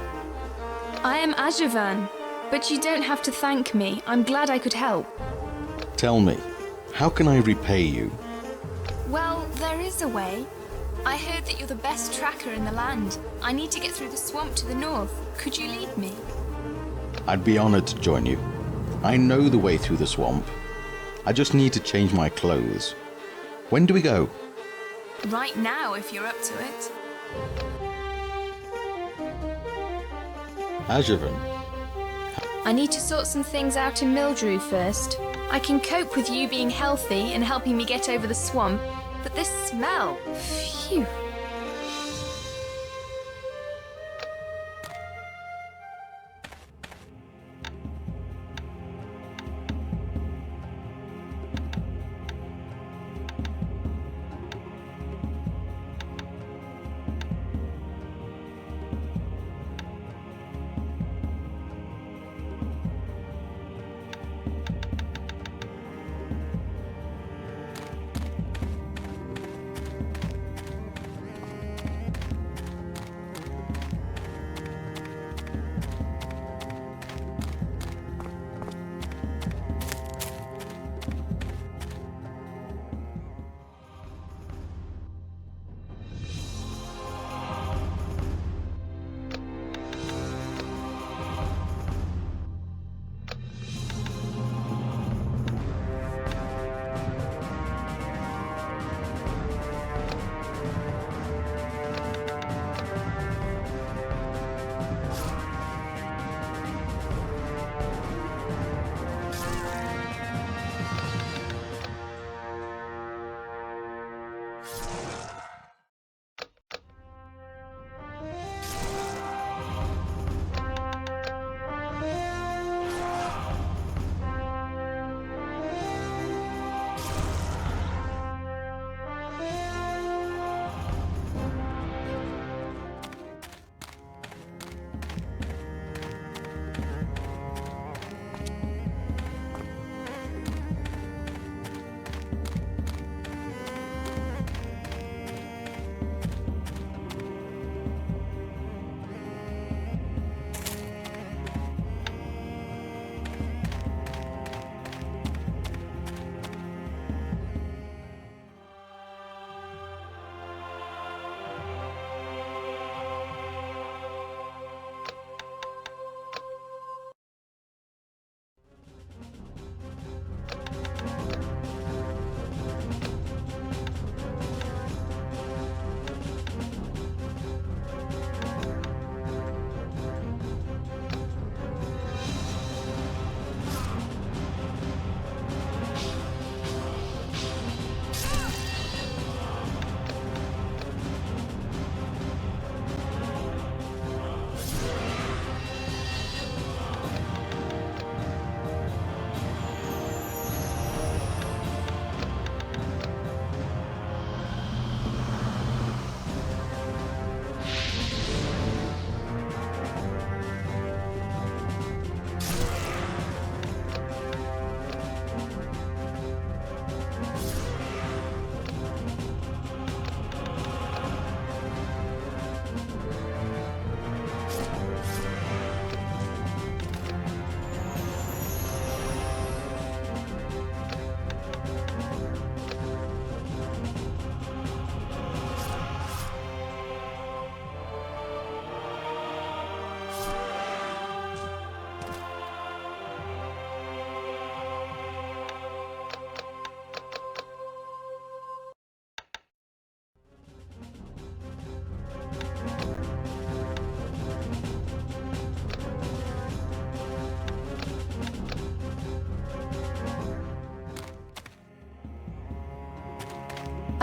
I am Agavaen, but you don't have to thank me. I'm glad I could help. Tell me, how can I repay you? Well, there is a way. I heard that you're the best tracker in the land. I need to get through the swamp to the north. Could you lead me? I'd be honored to join you. I know the way through the swamp. I just need to change my clothes. When do we go? Right now, if you're up to it. Agavaen, I need to sort some things out in Mildrew first. I can cope with you being healthy and helping me get over the swamp, but this smell, phew.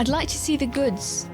I'd like to see the goods.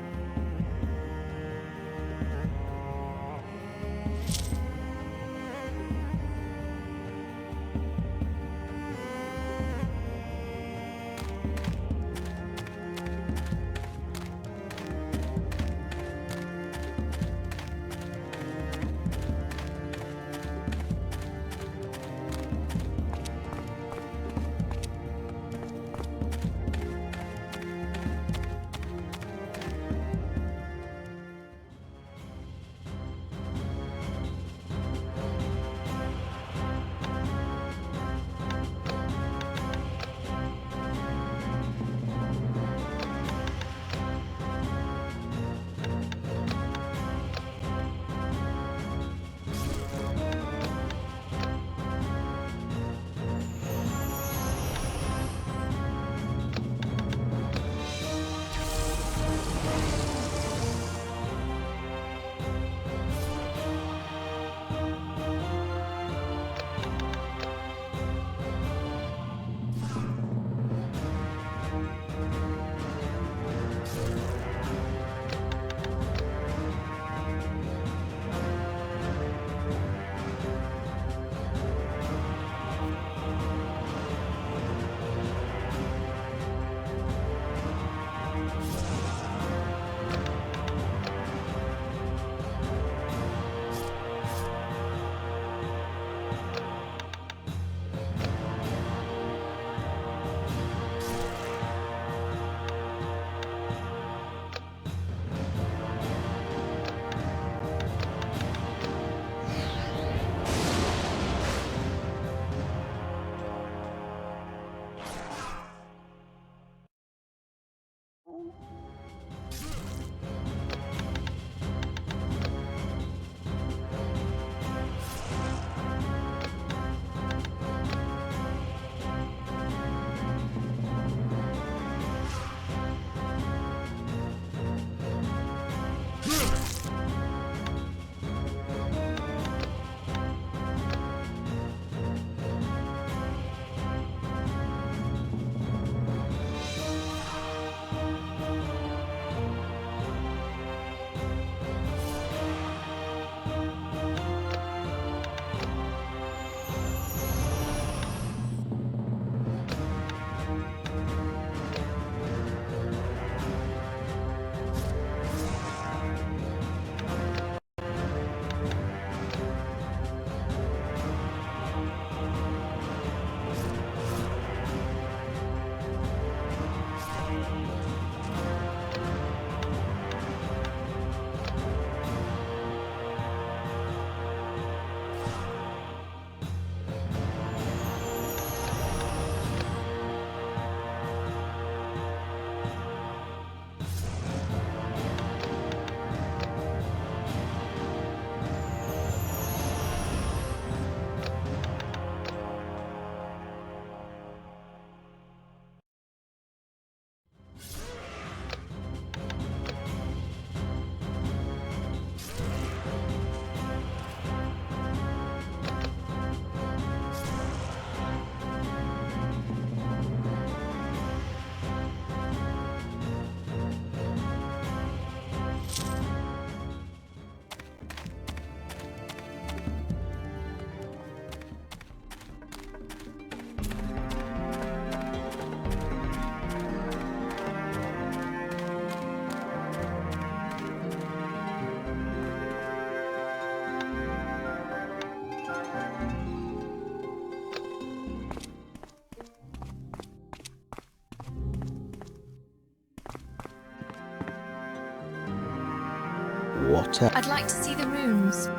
What a... I'd like to see the runes.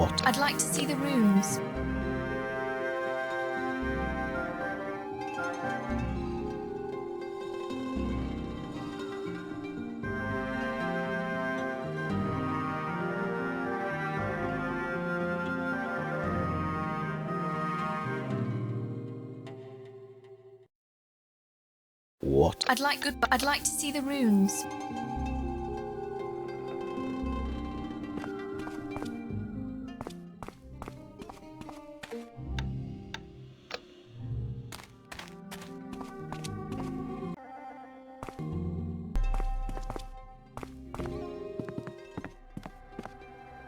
What? I'd like to see the rooms. What? I'd like to see the runes.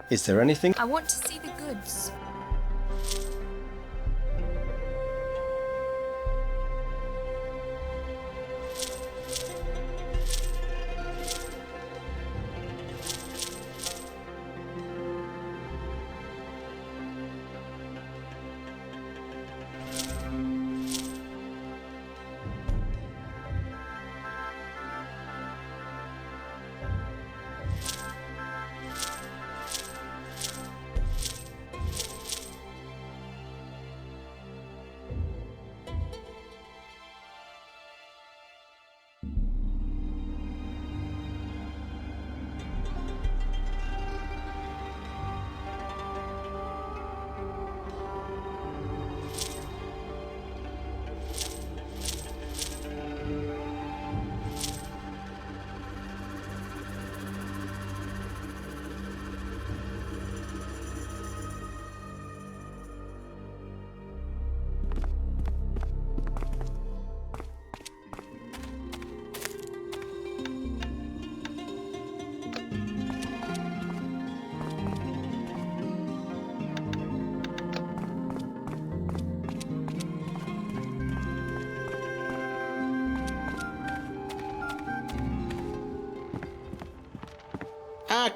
Is there anything? I want to see the goods.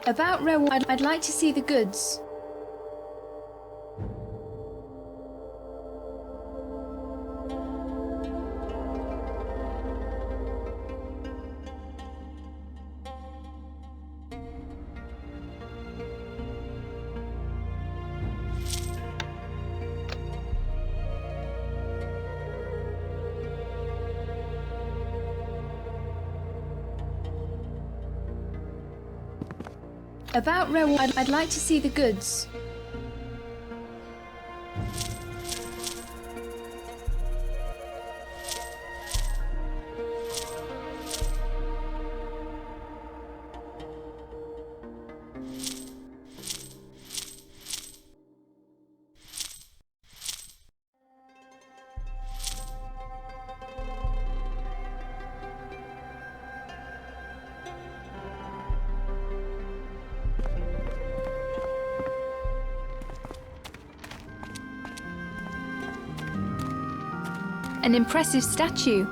About reward, I'd like to see the goods. About reward, I'd like to see the goods. An impressive statue.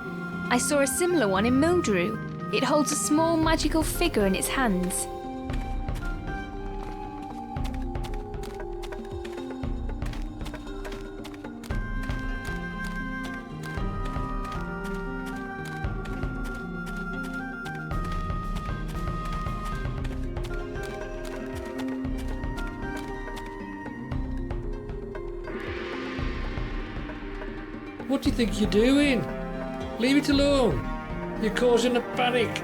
I saw a similar one in Mildrew. It holds a small magical figure in its hands. What do you think you're doing? Leave it alone. You're causing a panic.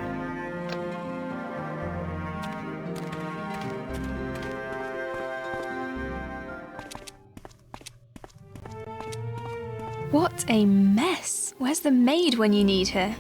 What a mess. Where's the maid when you need her?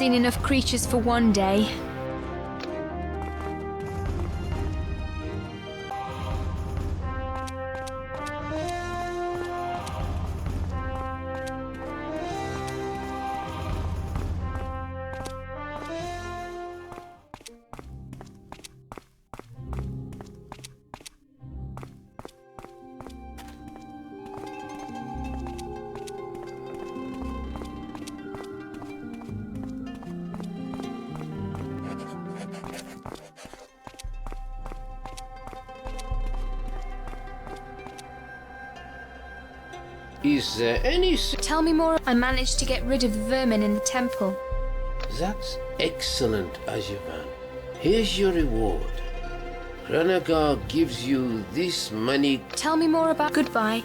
seen enough creatures for one day. Is there any... Tell me more. I managed to get rid of the vermin in the temple. That's excellent, Agavaen. Here's your reward. Grenegar gives you this money. Tell me more about... Goodbye.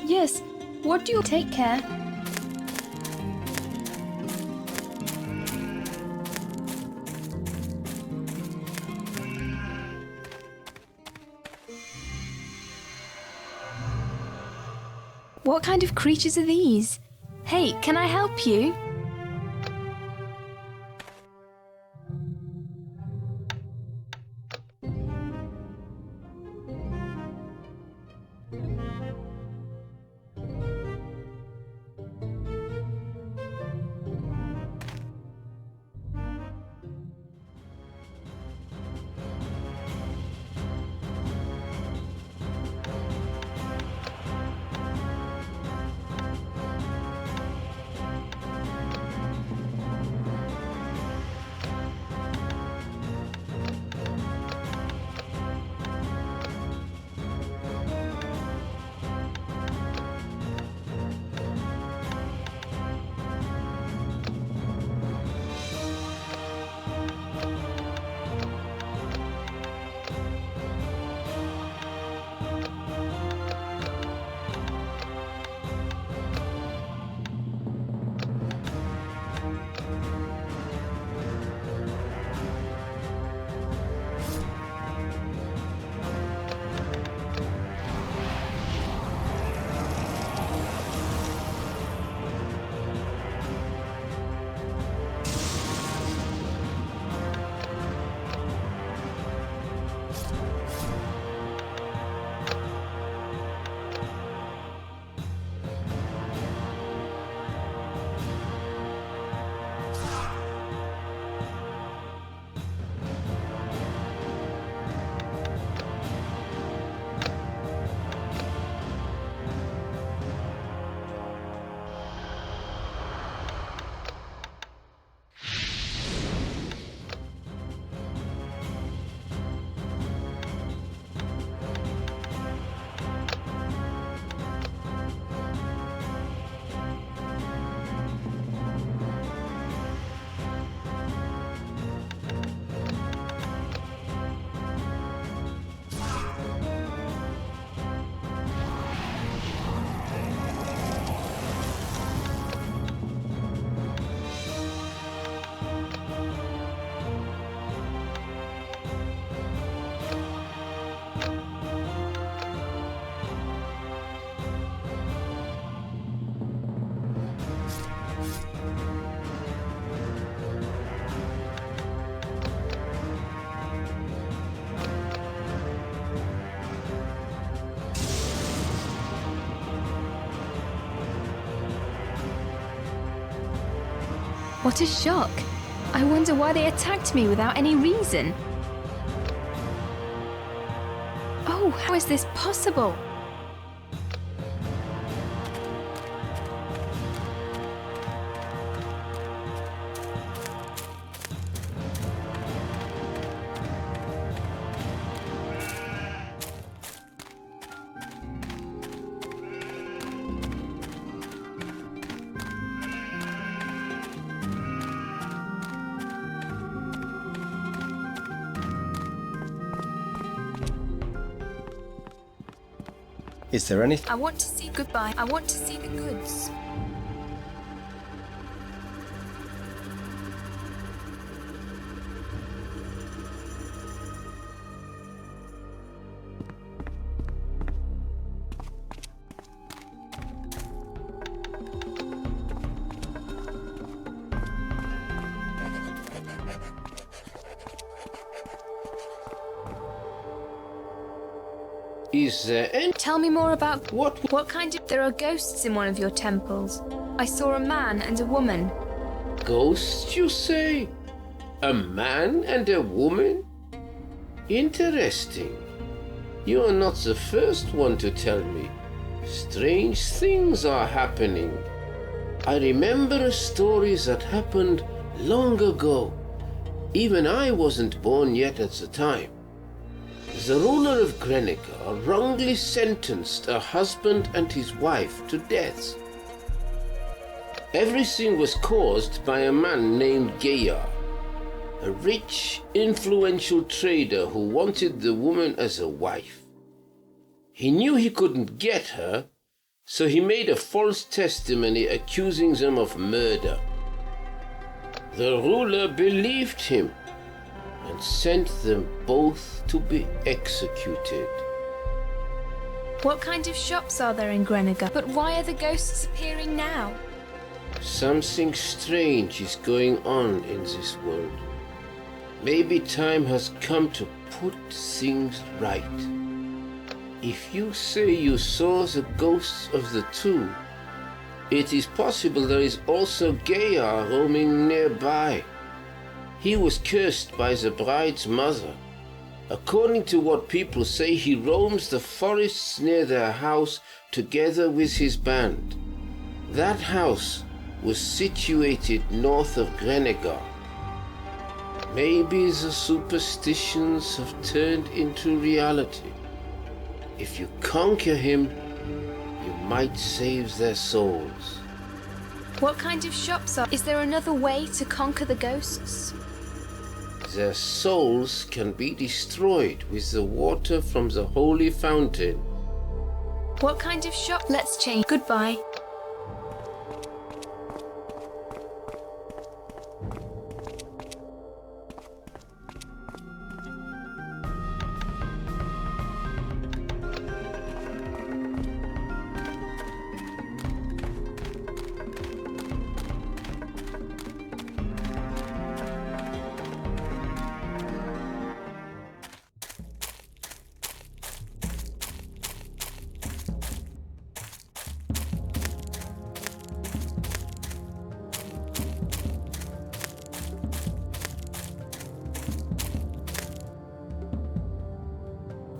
Yes, what do you take care? What kind of creatures are these? Hey, can I help you? What a shock! I wonder why they attacked me without any reason. Oh, how is this possible? Is there anything? I want to see goodbye. I want to see the goods. Is there any... Tell me more about What kind of... There are ghosts in one of your temples. I saw a man and a woman. ghosts, you say? A man and a woman? Interesting. You are not the first one to tell me. Strange things are happening. I remember a story that happened long ago. Even I wasn't born yet at the time. The ruler of Grenegar wrongly sentenced a husband and his wife to death. Everything was caused by a man named Geir, a rich, influential trader who wanted the woman as a wife. He knew he couldn't get her, so he made a false testimony accusing them of murder. The ruler believed him and sent them both to be executed. What kind of shops are there in Grenegar? But why are the ghosts appearing now? Something strange is going on in this world. Maybe time has come to put things right. If you say you saw the ghosts of the two, it is possible there is also Geir roaming nearby. He was cursed by the bride's mother. According to what people say, he roams the forests near their house together with his band. That house was situated north of Grenegar. Maybe the superstitions have turned into reality. If you conquer him, you might save their souls. What kind of shops are... Is there another way to conquer the ghosts? Their souls can be destroyed with the water from the holy fountain. What kind of shop? Let's change. Goodbye.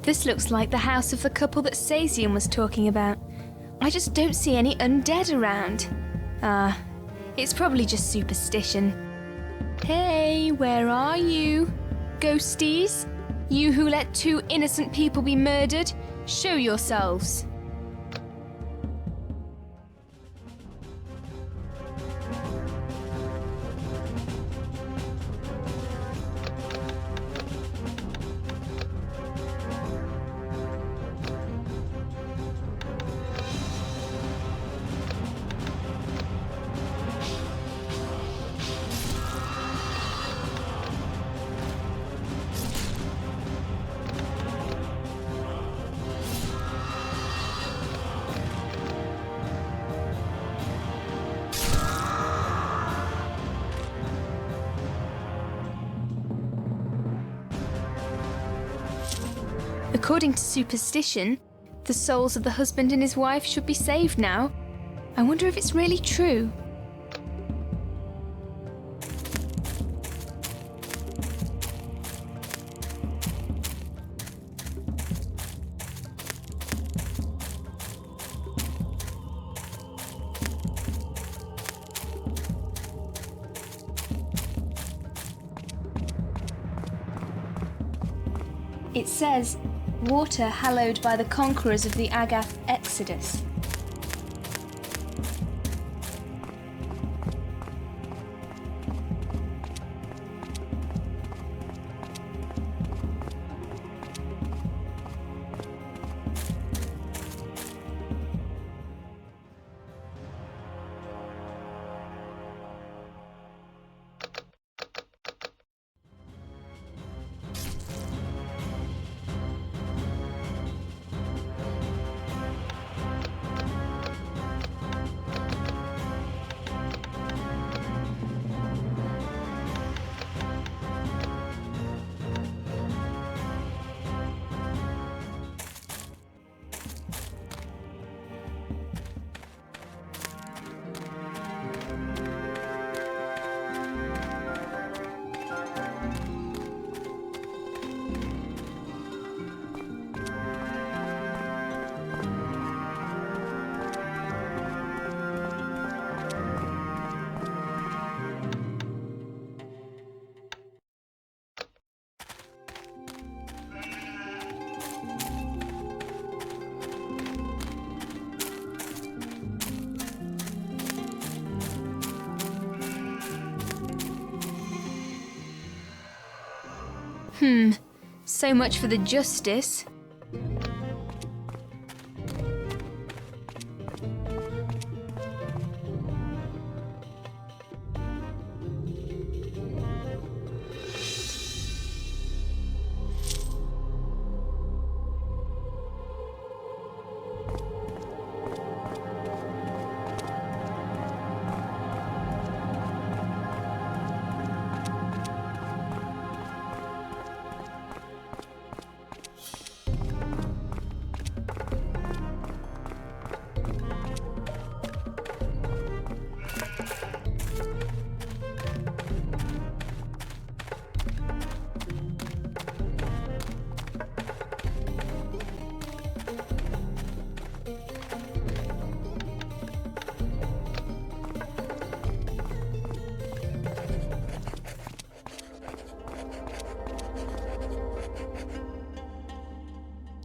This looks like the house of the couple that Sazian was talking about. I just don't see any undead around. It's probably just superstition. Hey, where are you? Ghosties? You who let two innocent people be murdered? Show yourselves. According to superstition, the souls of the husband and his wife should be saved now. I wonder if it's really true. It says, water hallowed by the conquerors of the Agath Exodus. So much for the justice.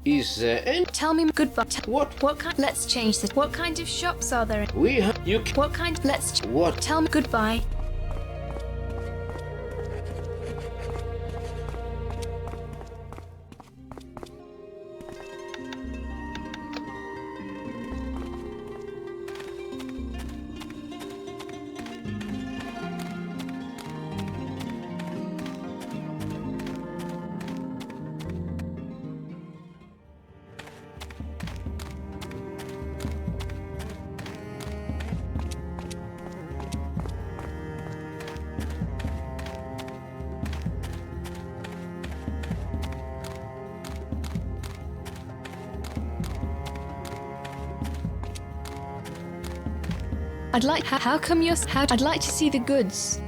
Is there any... Tell me goodbye. What? What kind? Let's change this. What kind of shops are there? We have... You... What kind? What? Tell me goodbye. I'd like. How come you're? I'd like to see the goods.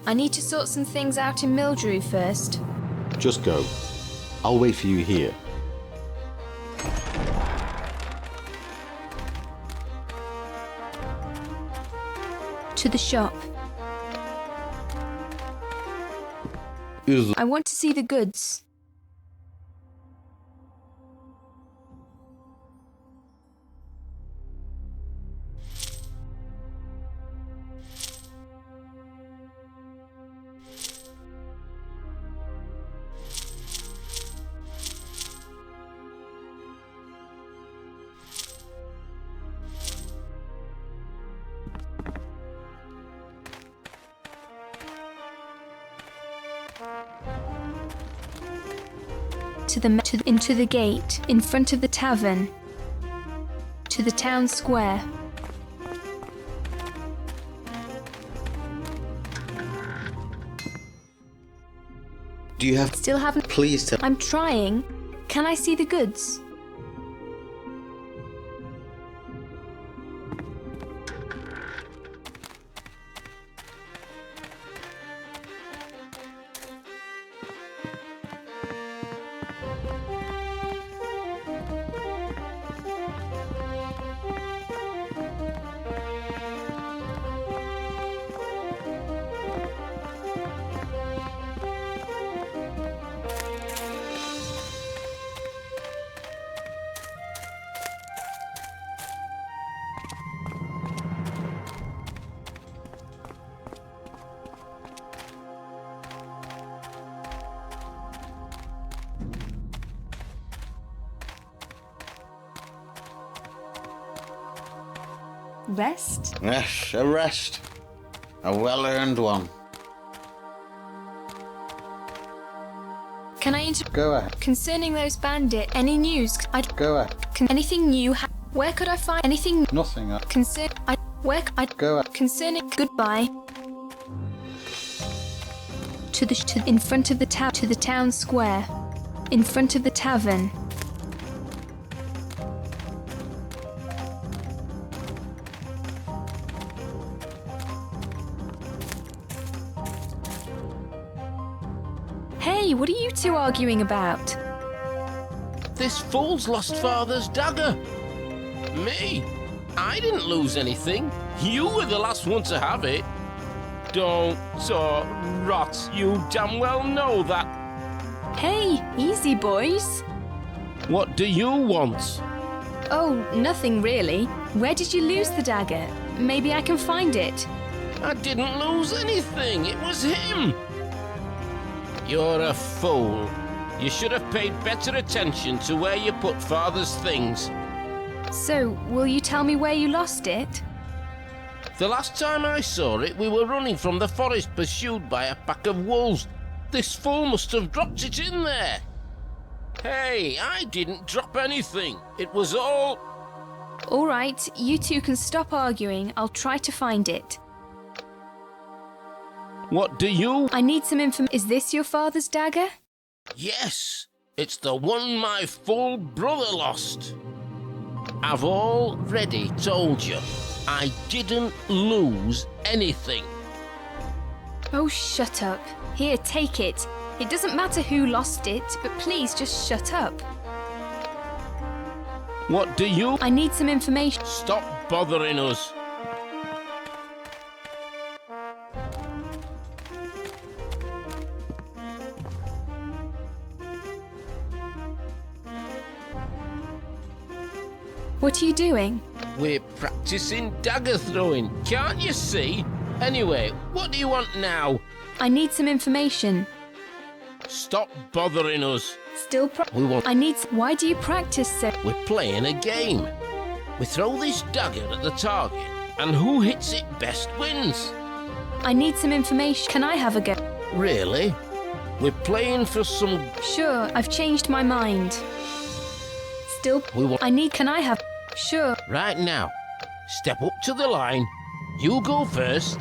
I need to sort some things out in Mildrew first. Just go. I'll wait for you here. To the shop. I want to see the goods. Into the gate, in front of the tavern, to the town square. Do you have... Still haven't... Please tell... I'm trying. Can I see the goods? Rest? Yes, a rest. A well-earned one. Can I Go ahead. Concerning those bandits, any news? Go ahead. Anything new? Where could I find anything? Nothing. Go ahead. Concerning goodbye. In front of the to the town square, in front of the tavern. Hey, what are you two arguing about? This fool's lost father's dagger. Me? I didn't lose anything. You were the last one to have it. Don't talk rot. You damn well know that. Hey, easy boys. What do you want? Oh, nothing really. Where did you lose the dagger? Maybe I can find it. I didn't lose anything. It was him. You're a fool. You should have paid better attention to where you put father's things. So, will you tell me where you lost it? The last time I saw it, we were running from the forest pursued by a pack of wolves. This fool must have dropped it in there. Hey, I didn't drop anything. It was all... All right, you two can stop arguing. I'll try to find it. What do you... I need some information. Is this your father's dagger? Yes, it's the one my full brother lost. I've already told you, I didn't lose anything. Oh, shut up. Here, take it. It doesn't matter who lost it, but please just shut up. What do you... I need some information. Stop bothering us. What are you doing? We're practicing dagger throwing, can't you see? Anyway, what do you want now? I need some information. Stop bothering us. Still We want... Why do you practice so? We're playing a game. We throw this dagger at the target, and who hits it best wins. I need some information. Can I have a go? Really? We're playing for some... Sure, I've changed my mind. Still, Can I have... Sure. Right now, step up to the line. You go first.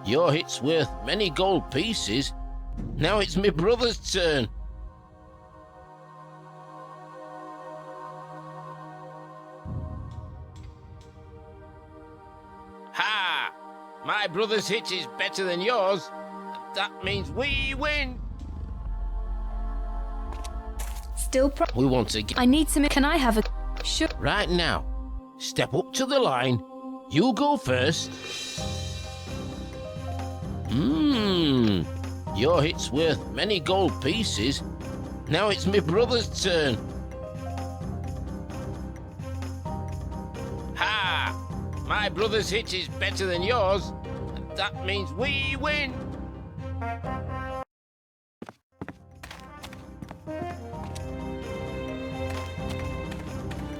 Your hit's worth many gold pieces. Now it's my brother's turn. My brother's hitch is better than yours. That means we win. Still We want to get... I need some... Can I have a... Sure. Right now, step up to the line. You go first. Your hit's worth many gold pieces. Now it's my brother's turn. Ha! My brother's hitch is better than yours. That means we win.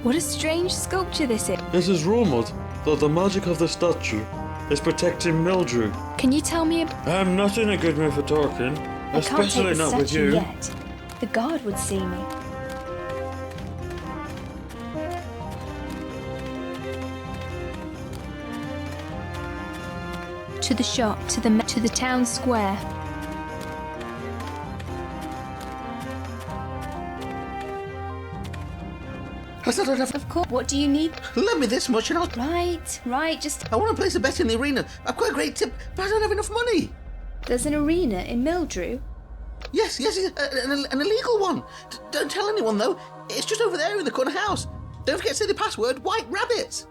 What a strange sculpture this is. This is rumored that the magic of the statue is protecting Mildrew. Can you tell me... I'm not in a good mood for talking, I can't take especially the not with statue you. yet. The guard would see me. To the shop, to the town square. I said I'd have... Of course. What do you need? Lend me this much and I'll... Right, just... I want to place a bet in the arena. I've got a great tip, but I don't have enough money. There's an arena in Mildrew. Yes, an illegal one. Don't tell anyone, though. It's just over there in the corner house. Don't forget to say the password, White Rabbit.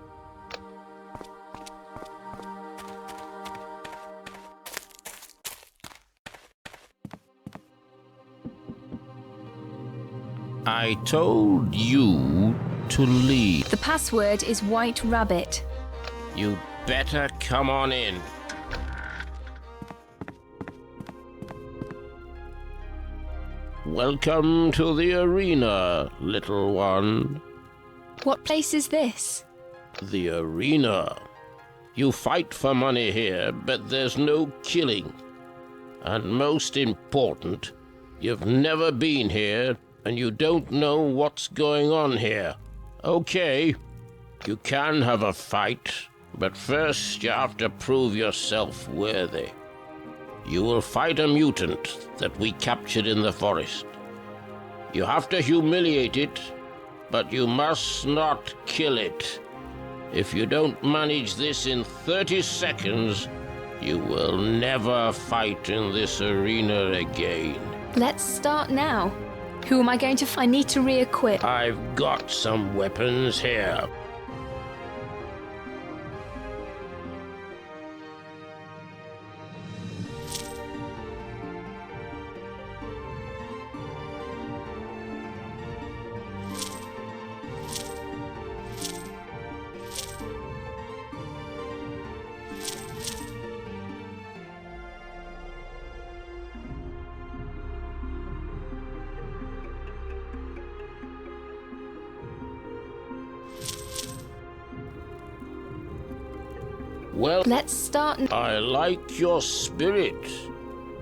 I told you to leave. The password is White Rabbit. You better come on in. Welcome to the arena, little one. What place is this? The arena. You fight for money here, but there's no killing. And most important, you've never been here, and you don't know what's going on here. Okay, you can have a fight, but first you have to prove yourself worthy. You will fight a mutant that we captured in the forest. You have to humiliate it, but you must not kill it. If you don't manage this in 30 seconds, you will never fight in this arena again. Let's start now. Who am I going to I need to re-equip. I've got some weapons here. Well, let's start. I like your spirit.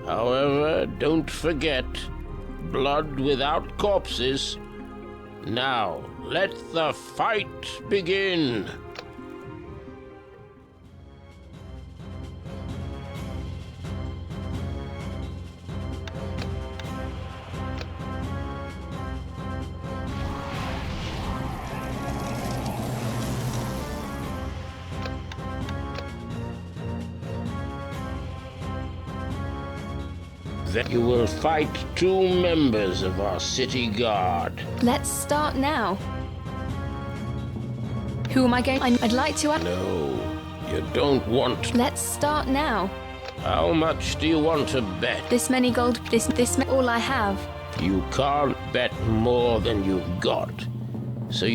However, don't forget, blood without corpses. Now, let the fight begin. Then you will fight 2 members of our city guard. Let's start now. Who am I going? I'd like to. No, you don't want. Let's start now. How much do you want to bet? This many gold. All I have. You can't bet more than you've got. So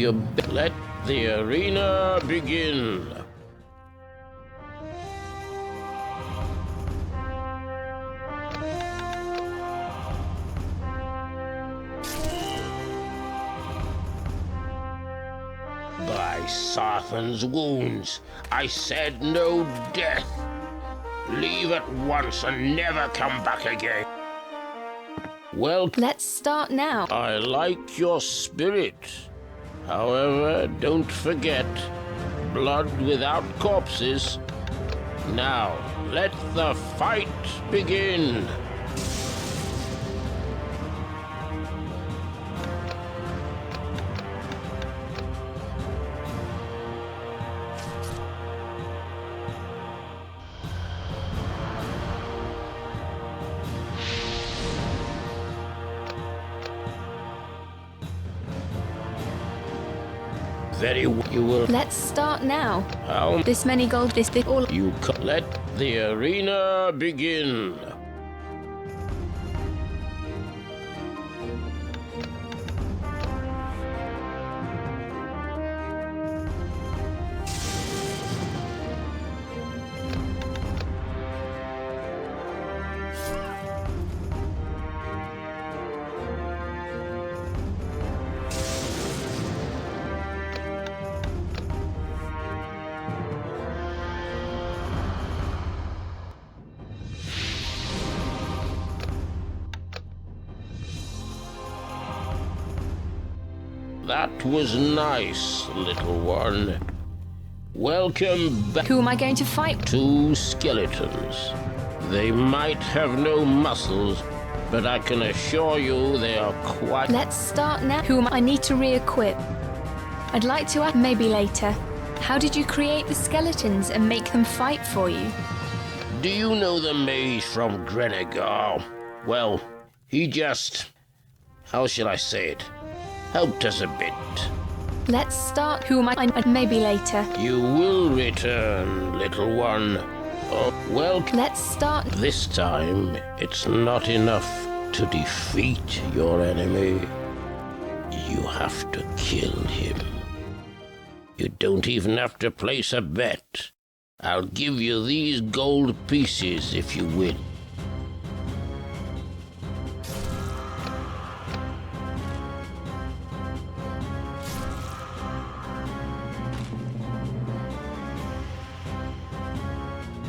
let the arena begin. By Sarthan's wounds, I said no death. Leave at once and never come back again. Well, let's start now. I like your spirit. However, don't forget, blood without corpses. Now, let the fight begin. You will. Let's start now. How? This many gold, this big, all. You let the arena begin. That was nice, little one. Welcome back. Who am I going to fight? 2 skeletons. They might have no muscles, but I can assure you they are quite... Let's start now. Who am I? I need to re-equip. I'd like to ask, maybe later. How did you create the skeletons and make them fight for you? Do you know the mage from Grenegar? Well, he just... how shall I say it? Helped us a bit. Let's start. Who am I? Maybe later. You will return, little one. Oh, well... Let's start. This time, it's not enough to defeat your enemy. You have to kill him. You don't even have to place a bet. I'll give you these gold pieces if you win.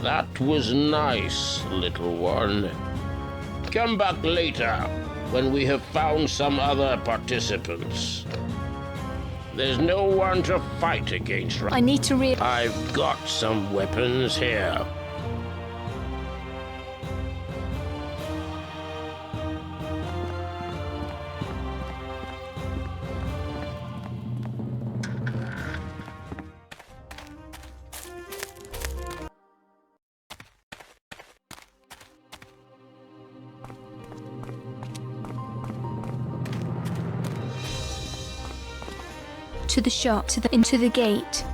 That was nice, little one. Come back later, when we have found some other participants. There's no one to fight against. I need to I've got some weapons here. to the shop, into the gate.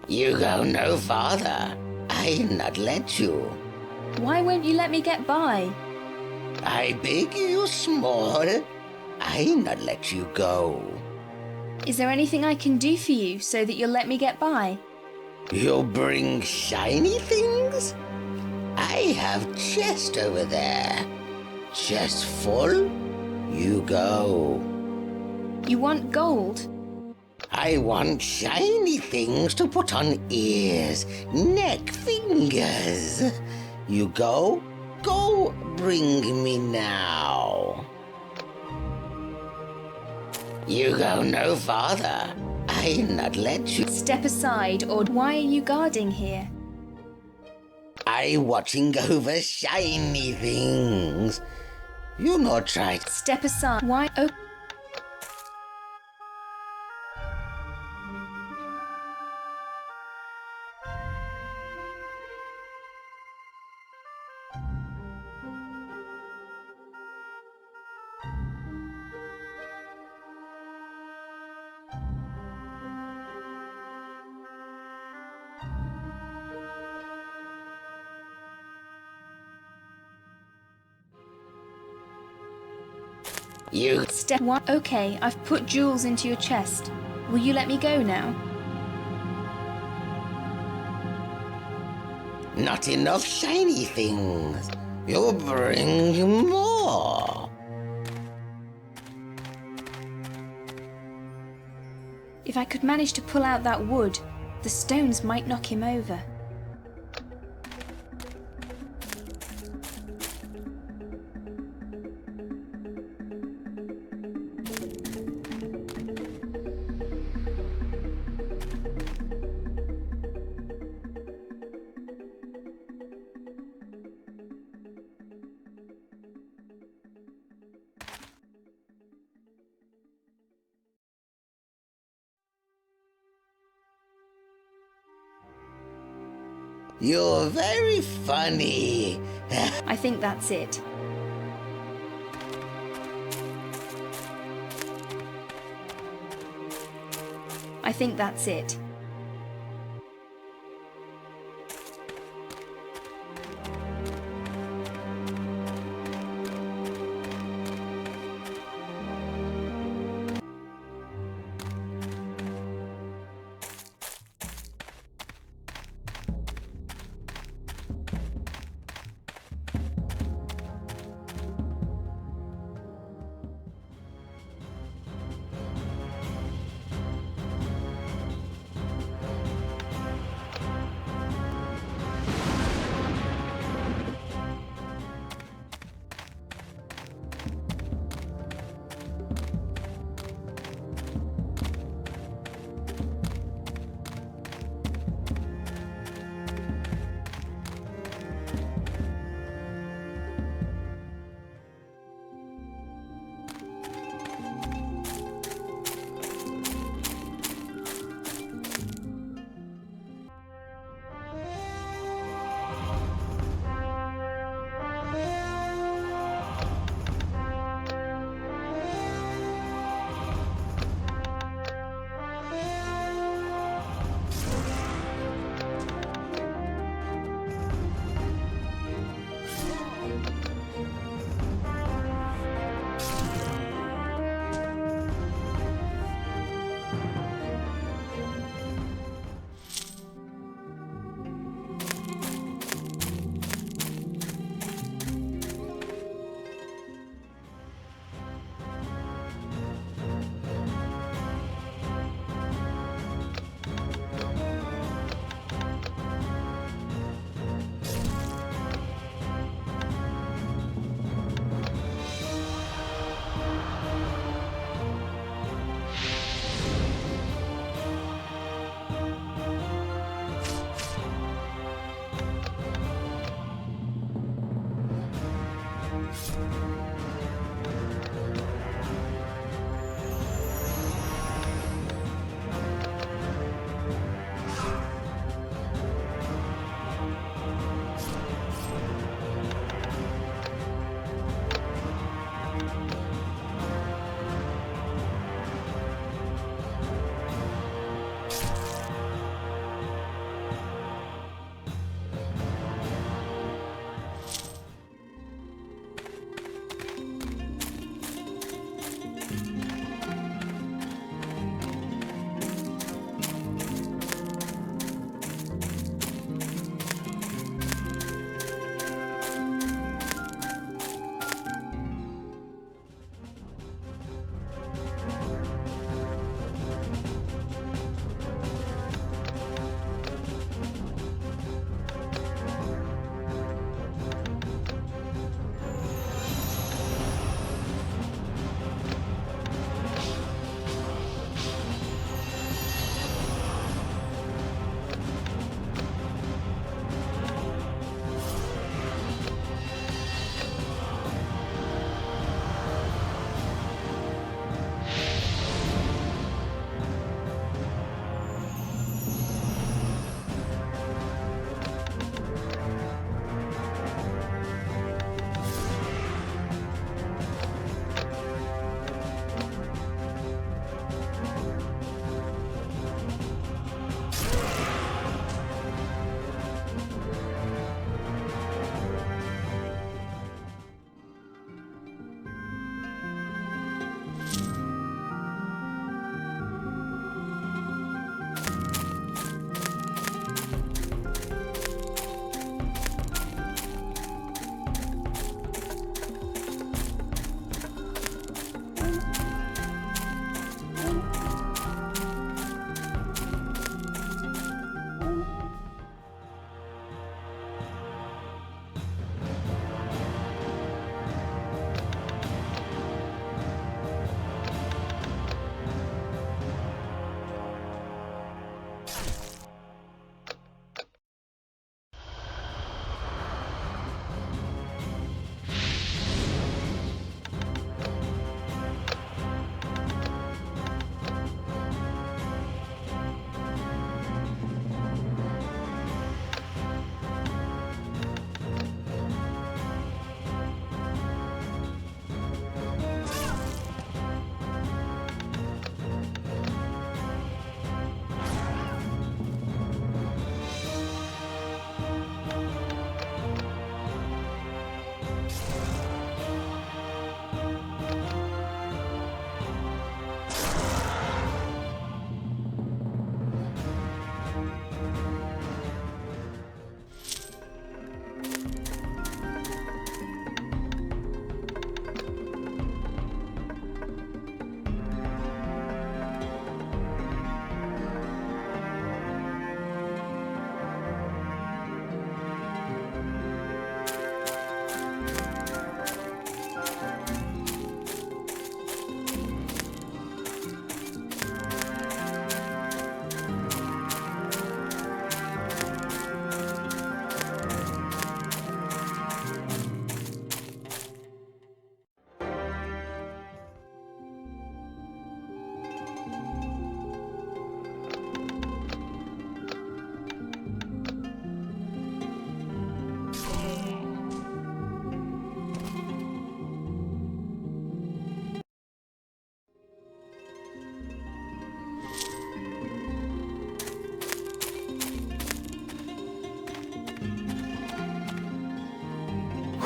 You go no farther. I'll not let you. Why won't you let me get by? I beg you, small. I'll not let you go. Is there anything I can do for you so that you'll let me get by? You bring shiny things? I have chest over there. Chest full? You go. You want gold? I want shiny things to put on ears, neck, fingers. You go? Go bring me now. You go no farther. I'll not let you. Step aside, or why are you guarding here? I watching over shiny things. You not try. Step aside. Why? Oh. You Step 1. Okay, I've put jewels into your chest. Will you let me go now? not enough shiny things. You'll bring more. If I could manage to pull out that wood, the stones might knock him over. You're very funny. I think that's it. I think that's it.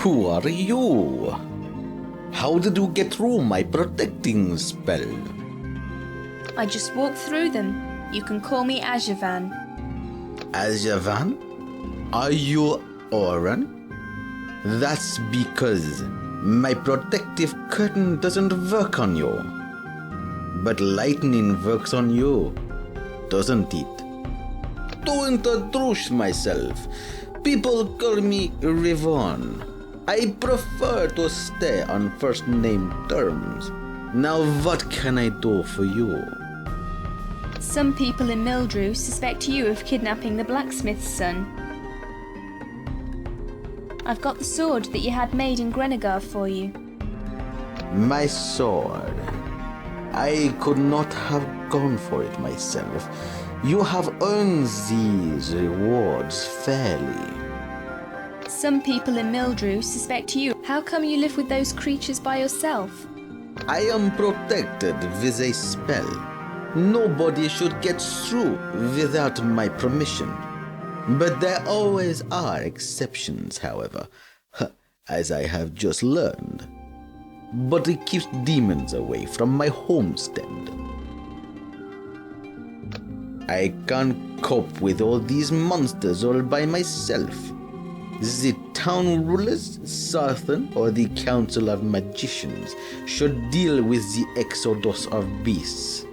Who are you? How did you get through my protecting spell? I just walked through them. You can call me Agavaen. Agavaen? Are you Oran? That's because my protective curtain doesn't work on you. But lightning works on you, doesn't it? To introduce myself, people call me Rivon. I prefer to stay on first name terms. Now what can I do for you? Some people in Mildrew suspect you of kidnapping the blacksmith's son. I've got the sword that you had made in Grenegar for you. My sword. I could not have gone for it myself. You have earned these rewards fairly. Some people in Mildrew suspect you. How come you live with those creatures by yourself? I am protected with a spell. Nobody should get through without my permission. But there always are exceptions, however, as I have just learned. But it keeps demons away from my homestead. I can't cope with all these monsters all by myself. The town rulers, Sarthan, or the Council of Magicians should deal with the exodus of beasts.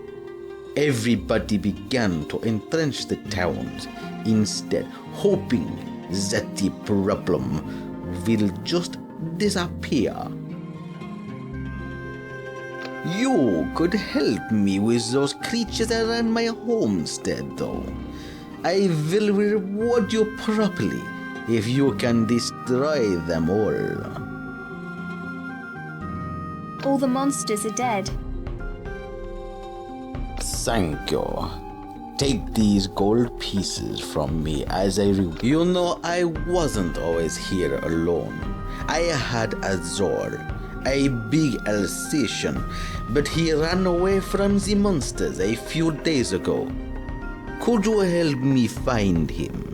Everybody began to entrench the towns instead, hoping that the problem will just disappear. You could help me with those creatures around my homestead, though. I will reward you properly if you can destroy them all. All the monsters are dead. Thank you. Take these gold pieces from me as a reward. You know, I wasn't always here alone. I had Azor, a big Alsatian, but he ran away from the monsters a few days ago. Could you help me find him?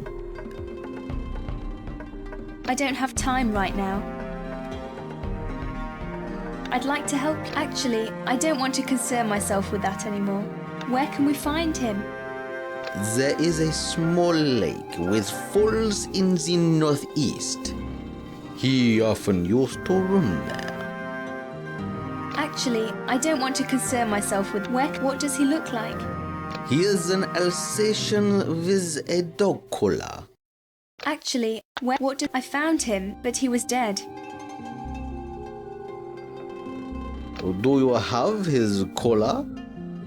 I don't have time right now. I'd like to help. Actually, I don't want to concern myself with that anymore. Where can we find him? There is a small lake with falls in the northeast. He often used to run there. Actually, I don't want to concern myself with what does he look like? He is an Alsatian with a dog collar. Actually, I found him, but he was dead. Do you have his collar?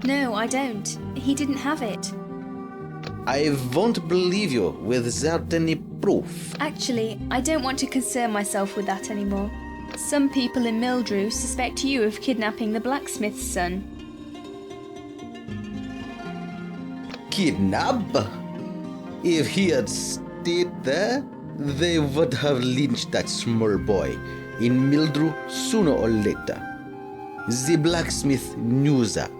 No, I don't. He didn't have it. I won't believe you without any proof. Actually, I don't want to concern myself with that anymore. Some people in Mildrew suspect you of kidnapping the blacksmith's son. Kidnap? If he had stayed there, they would have lynched that small boy in Mildrew sooner or later. The blacksmith knew that.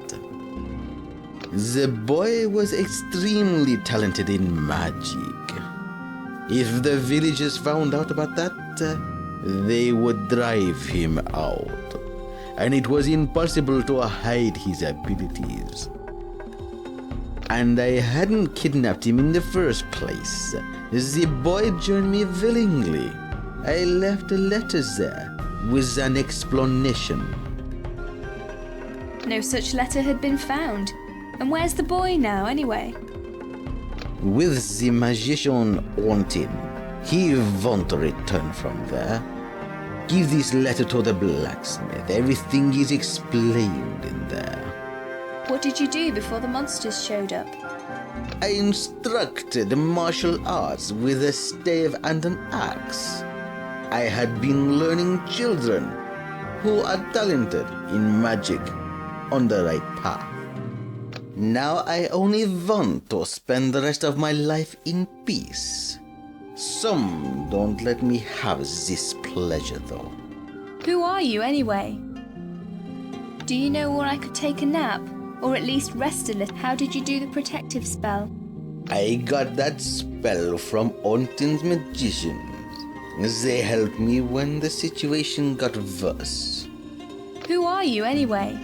The boy was extremely talented in magic. If the villagers found out about that, they would drive him out, and it was impossible to hide his abilities. And I hadn't kidnapped him in the first place. The boy joined me willingly. I left a letter there with an explanation. No such letter had been found. And where's the boy now, anyway? With the magician wanting, he won't return from there. Give this letter to the blacksmith. Everything is explained in there. What did you do before the monsters showed up? I instructed martial arts with a stave and an axe. I had been learning children who are talented in magic on the right path. Now I only want to spend the rest of my life in peace. Some don't let me have this pleasure, though. Who are you, anyway? Do you know where I could take a nap? Or at least rest a little? How did you do the protective spell? I got that spell from Ontin's magicians. They helped me when the situation got worse. Who are you, anyway?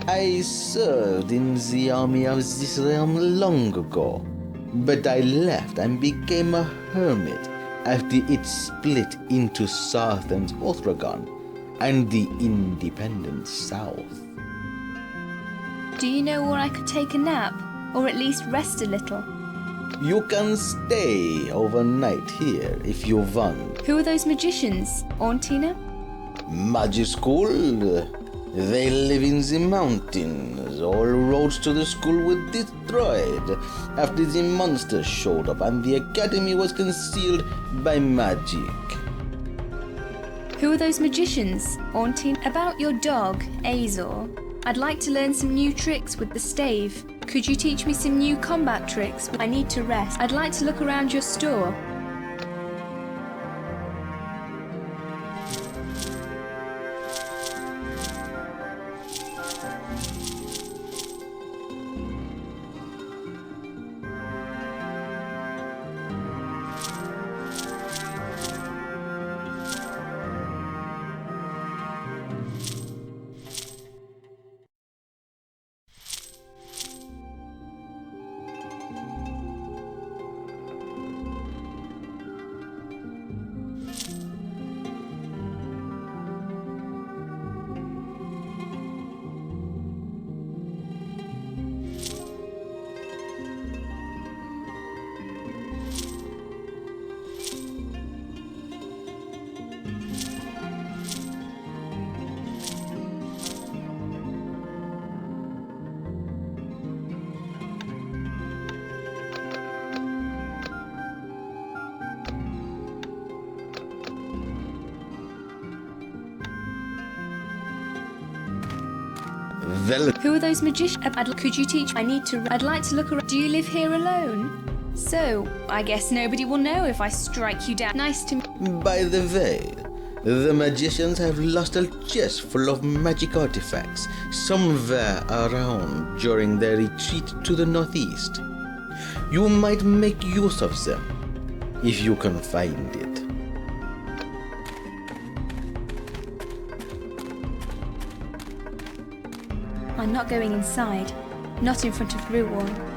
I served in the army of this realm long ago, but I left and became a hermit after it split into Southern Othragon and the independent South. Do you know where I could take a nap? Or at least rest a little? You can stay overnight here if you want. Who are those magicians, Auntina? Magic school? They live in the mountains. All roads to the school were destroyed after the monsters showed up and the academy was concealed by magic. Who are those magicians, Auntina? About your dog, Azor. I'd like to learn some new tricks with the stave. Could you teach me some new combat tricks? I need to rest. I'd like to look around your store. Who are those magicians? Could you teach? I'd like to look around. Do you live here alone? So, I guess nobody will know if I strike you down. Nice to meet. By the way, the magicians have lost a chest full of magic artifacts somewhere around during their retreat to the northeast. You might make use of them if you can find it. I'm not going inside. Not in front of Ruorn.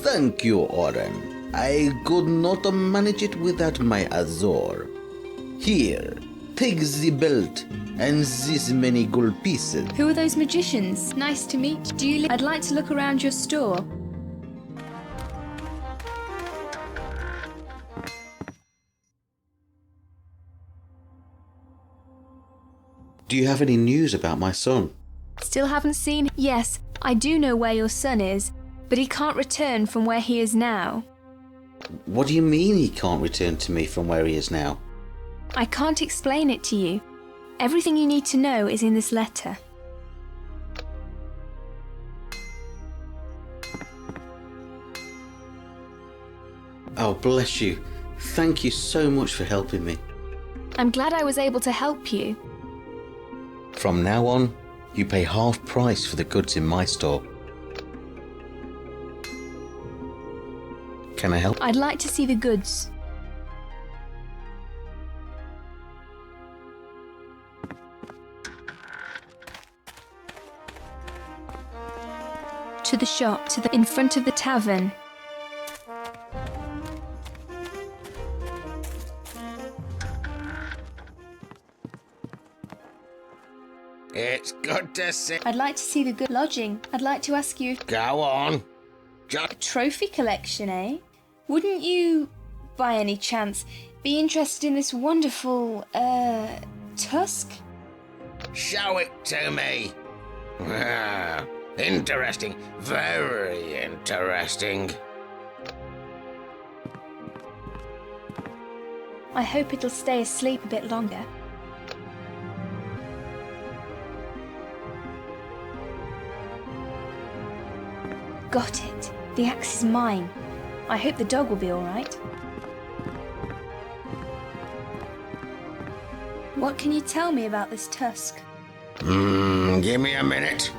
Thank you, Oren. I could not manage it without my Azor. Here, take the belt and this many gold pieces. Who are those magicians? Nice to meet. Do you? I'd like to look around your store. Do you have any news about my son? Still haven't seen? Yes, I do know where your son is, but he can't return from where he is now. What do you mean he can't return to me from where he is now? I can't explain it to you. Everything you need to know is in this letter. Oh, bless you. Thank you so much for helping me. I'm glad I was able to help you. From now on, you pay half price for the goods in my store. Can I help? I'd like to see the goods. To the shop, in front of the tavern. It's good to see. I'd like to see the good lodging. I'd like to ask you. Go on. A trophy collection, eh? Wouldn't you, by any chance, be interested in this wonderful, tusk? Show it to me. Ah, interesting. Very interesting. I hope it'll stay asleep a bit longer. Got it. The axe is mine. I hope the dog will be all right. What can you tell me about this tusk? Give me a minute.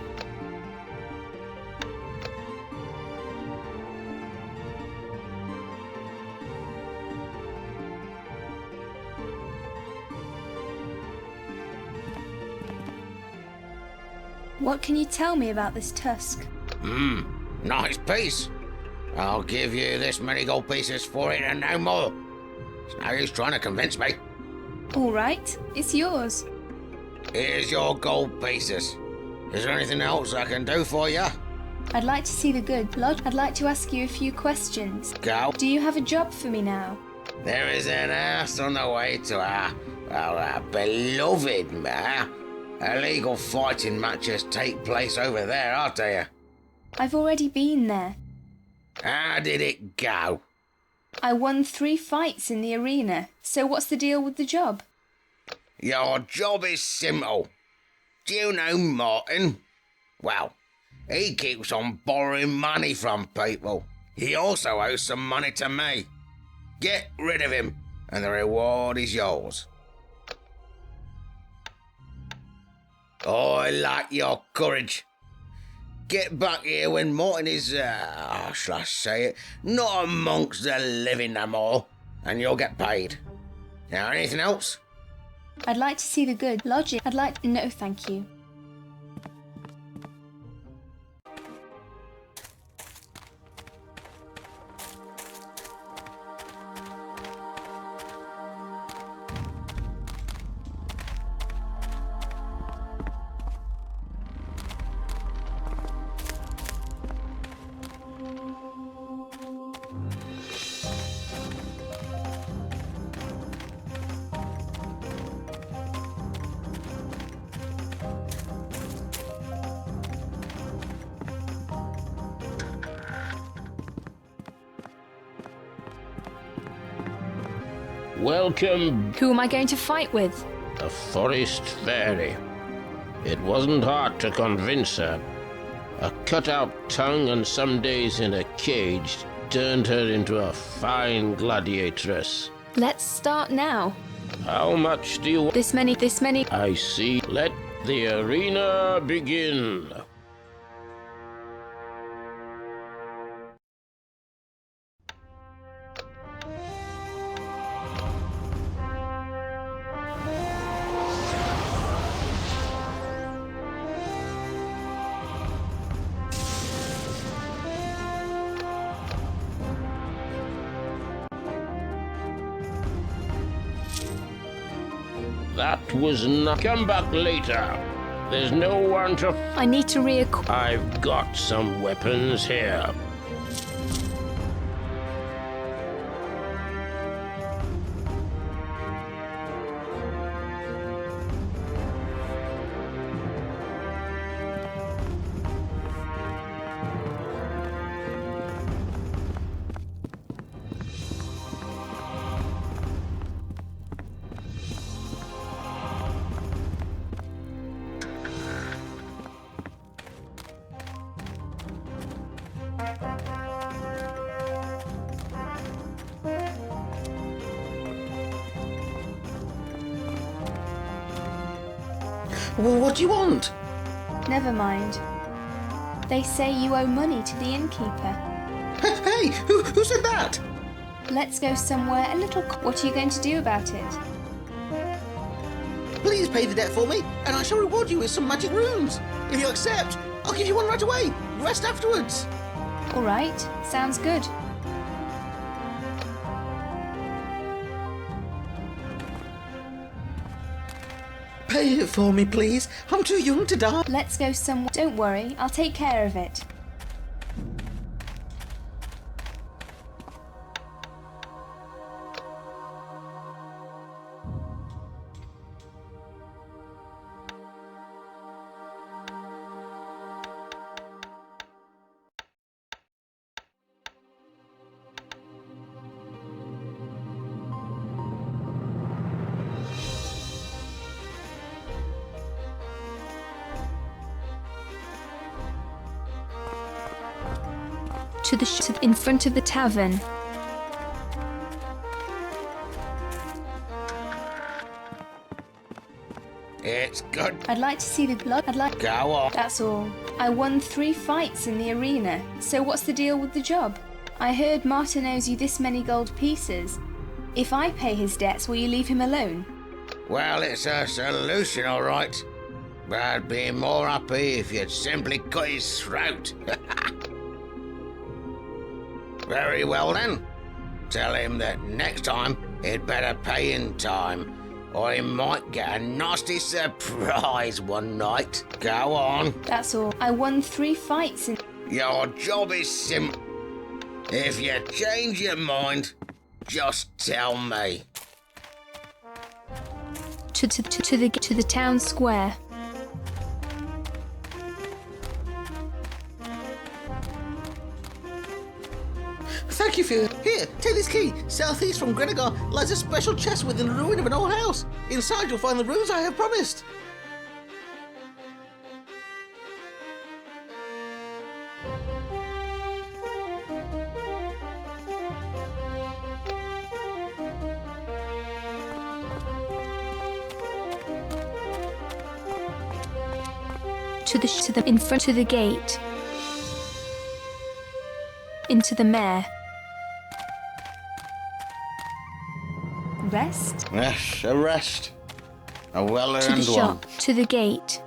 What can you tell me about this tusk? Nice piece. I'll give you this many gold pieces for it and no more. It's no use trying to convince me. All right, it's yours. Here's your gold pieces. Is there anything else I can do for you? I'd like to see the good lodge. I'd like to ask you a few questions. Go. Do you have a job for me now? There is an ass on the way to our beloved mare. Illegal fighting matches take place over there, aren't they? I've already been there. How did it go? I won 3 fights in the arena, so what's the deal with the job? Your job is simple. Do you know Martin? Well, he keeps on borrowing money from people. He also owes some money to me. Get rid of him, and the reward is yours. I like your courage. Get back here when Martin is, shall I say it, not amongst the living no more, and you'll get paid. Now, anything else? I'd like to see the good lodging. No, thank you. Welcome, Who am I going to fight with? the forest fairy. It wasn't hard to convince her. A cut-out tongue and some days in a cage turned her into a fine gladiatress. Let's start now. How much do you want? This many. I see. Let the arena begin. That was not. Come back later. There's no one to. I need to reacquire. I've got some weapons here. Well, what do you want? Never mind. They say you owe money to the innkeeper. Hey, who said that? Let's go somewhere a little. What are you going to do about it? Please pay the debt for me, and I shall reward you with some magic runes. If you accept, I'll give you one right away. Rest afterwards. All right, sounds good. Pay it for me, please. I'm too young to die. Let's go somewhere. Don't worry, I'll take care of it. In front of the tavern. It's good. I'd like to see the blood. Go on. That's all. I won 3 fights in the arena, so what's the deal with the job? I heard Martin owes you this many gold pieces. If I pay his debts, will you leave him alone? Well, it's a solution, all right. But I'd be more happy if you'd simply cut his throat. Very well then. Tell him that next time he'd better pay in time, or he might get a nasty surprise one night. Go on. That's all. I won 3 fights in... Your job is simple. If you change your mind, just tell me. To the town square. Thank you for your... Here, take this key. Southeast from Grenegar lies a special chest within the ruin of an old house. Inside you'll find the runes I have promised. In front of the gate. Into the mare. Rest? Yes, a rest. A well-earned To the one. shop. To the gate.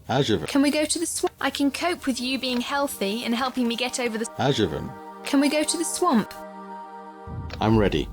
Agavaen. Can we go to the swamp? I can cope with you being healthy and helping me get over the... Agavaen. Can we go to the swamp? I'm ready.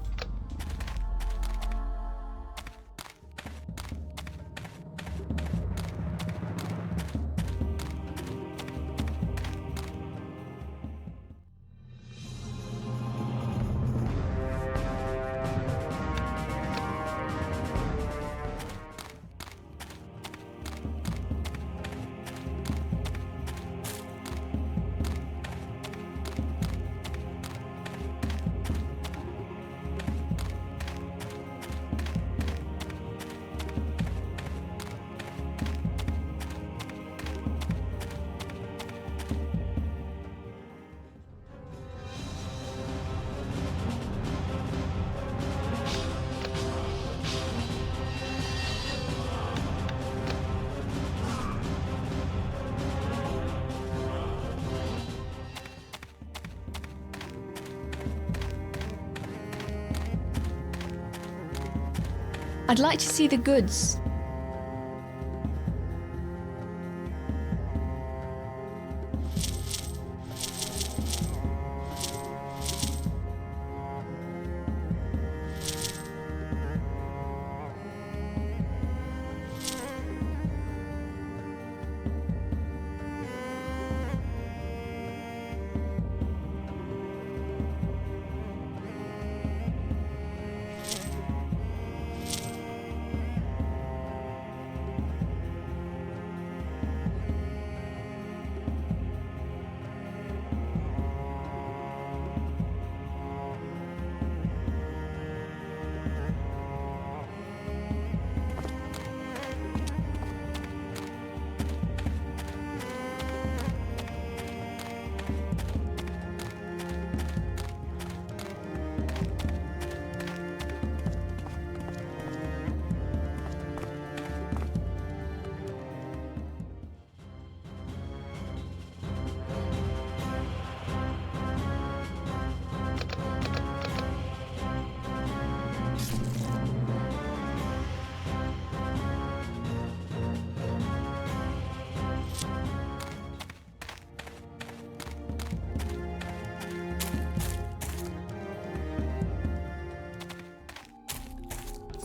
I'd like to see the goods.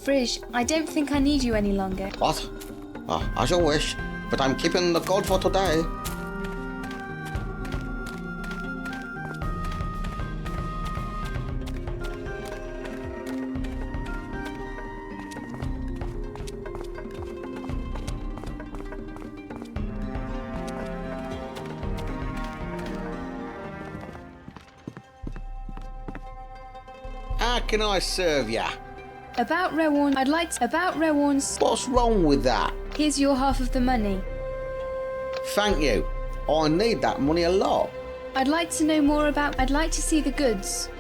Fridge, I don't think I need you any longer. What? Oh, as you wish, but I'm keeping the gold for today. How can I serve ya? About Rewarn, I'd like to... About Rewarn's... What's wrong with that? Here's your half of the money. Thank you. I need that money a lot. I'd like to know more about... I'd like to see the goods.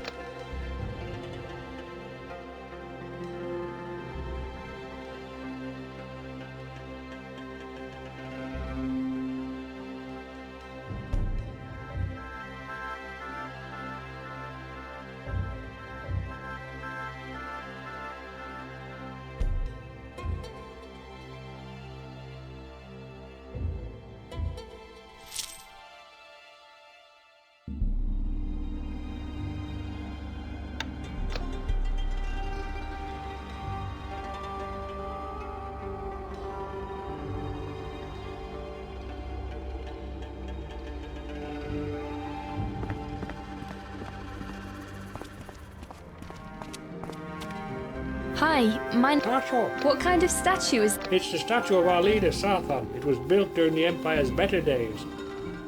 Hi, mine. Marshal, What kind of statue is... it's the statue of our leader, Sarthon. It was built during the Empire's better days.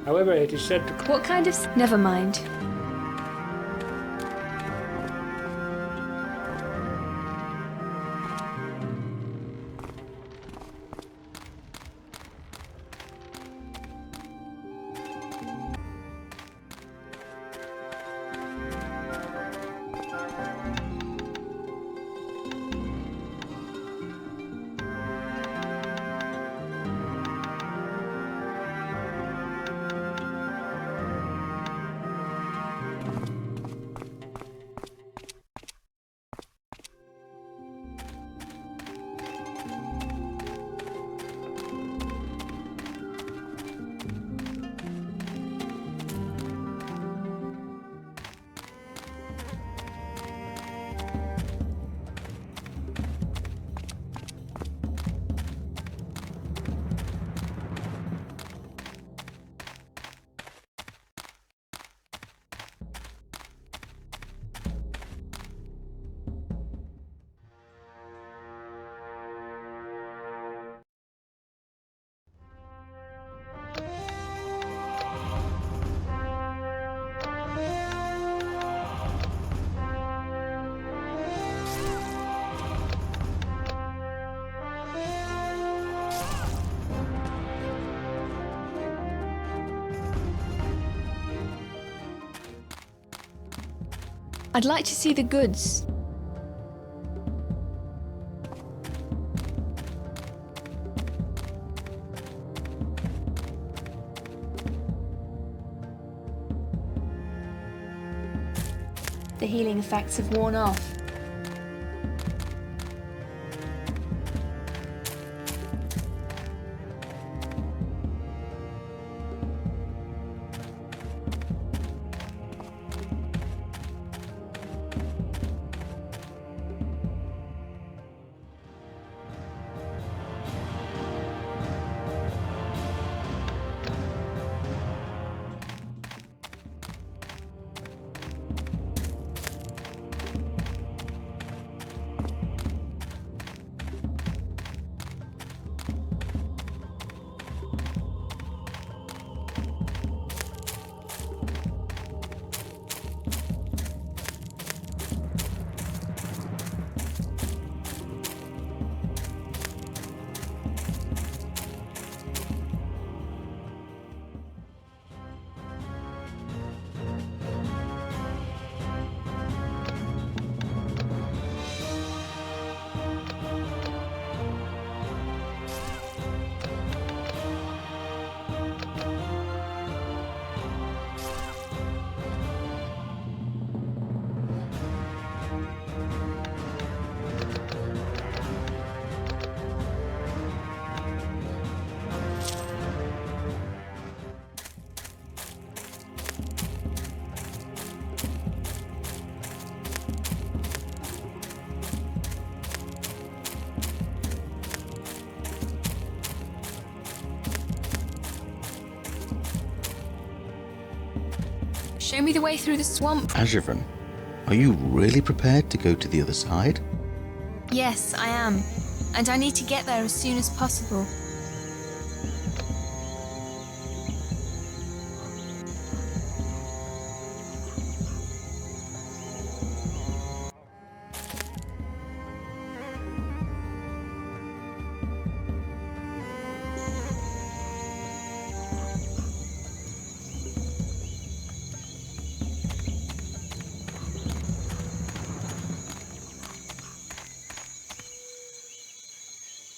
However, it is said to... What kind of... Never mind. I'd like to see the goods. The healing effects have worn off. Show me the way through the swamp. Agavaen, are you really prepared to go to the other side? Yes, I am. And I need to get there as soon as possible.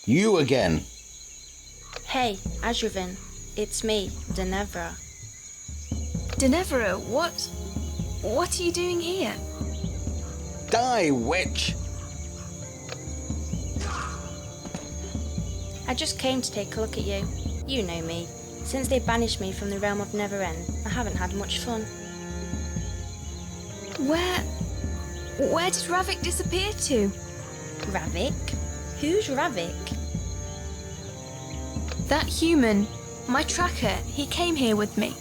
You again. Hey, Agavaen, it's me, Neverend. Neverend, what are you doing here? Die, witch! I just came to take a look at you. You know me. Since they banished me from the realm of Neverend, I haven't had much fun. Where did Ravik disappear to? Ravik? Who's Ravik? That human, my tracker, he came here with me.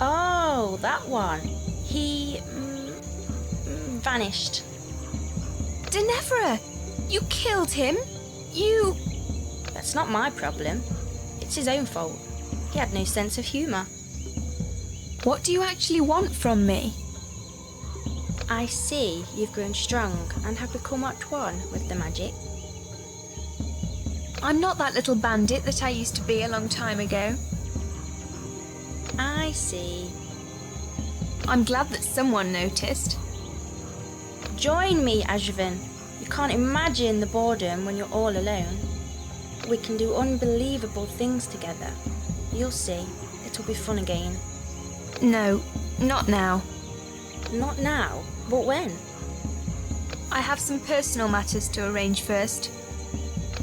Oh, that one. He vanished. Neverend, you killed him? You... That's not my problem. It's his own fault. He had no sense of humour. What do you actually want from me? I see you've grown strong and have become at one with the magic. I'm not that little bandit that I used to be a long time ago. I see. I'm glad that someone noticed. Join me, Agavaen. You can't imagine the boredom when you're all alone. We can do unbelievable things together. You'll see. It'll be fun again. No, not now. Not now? But when? I have some personal matters to arrange first.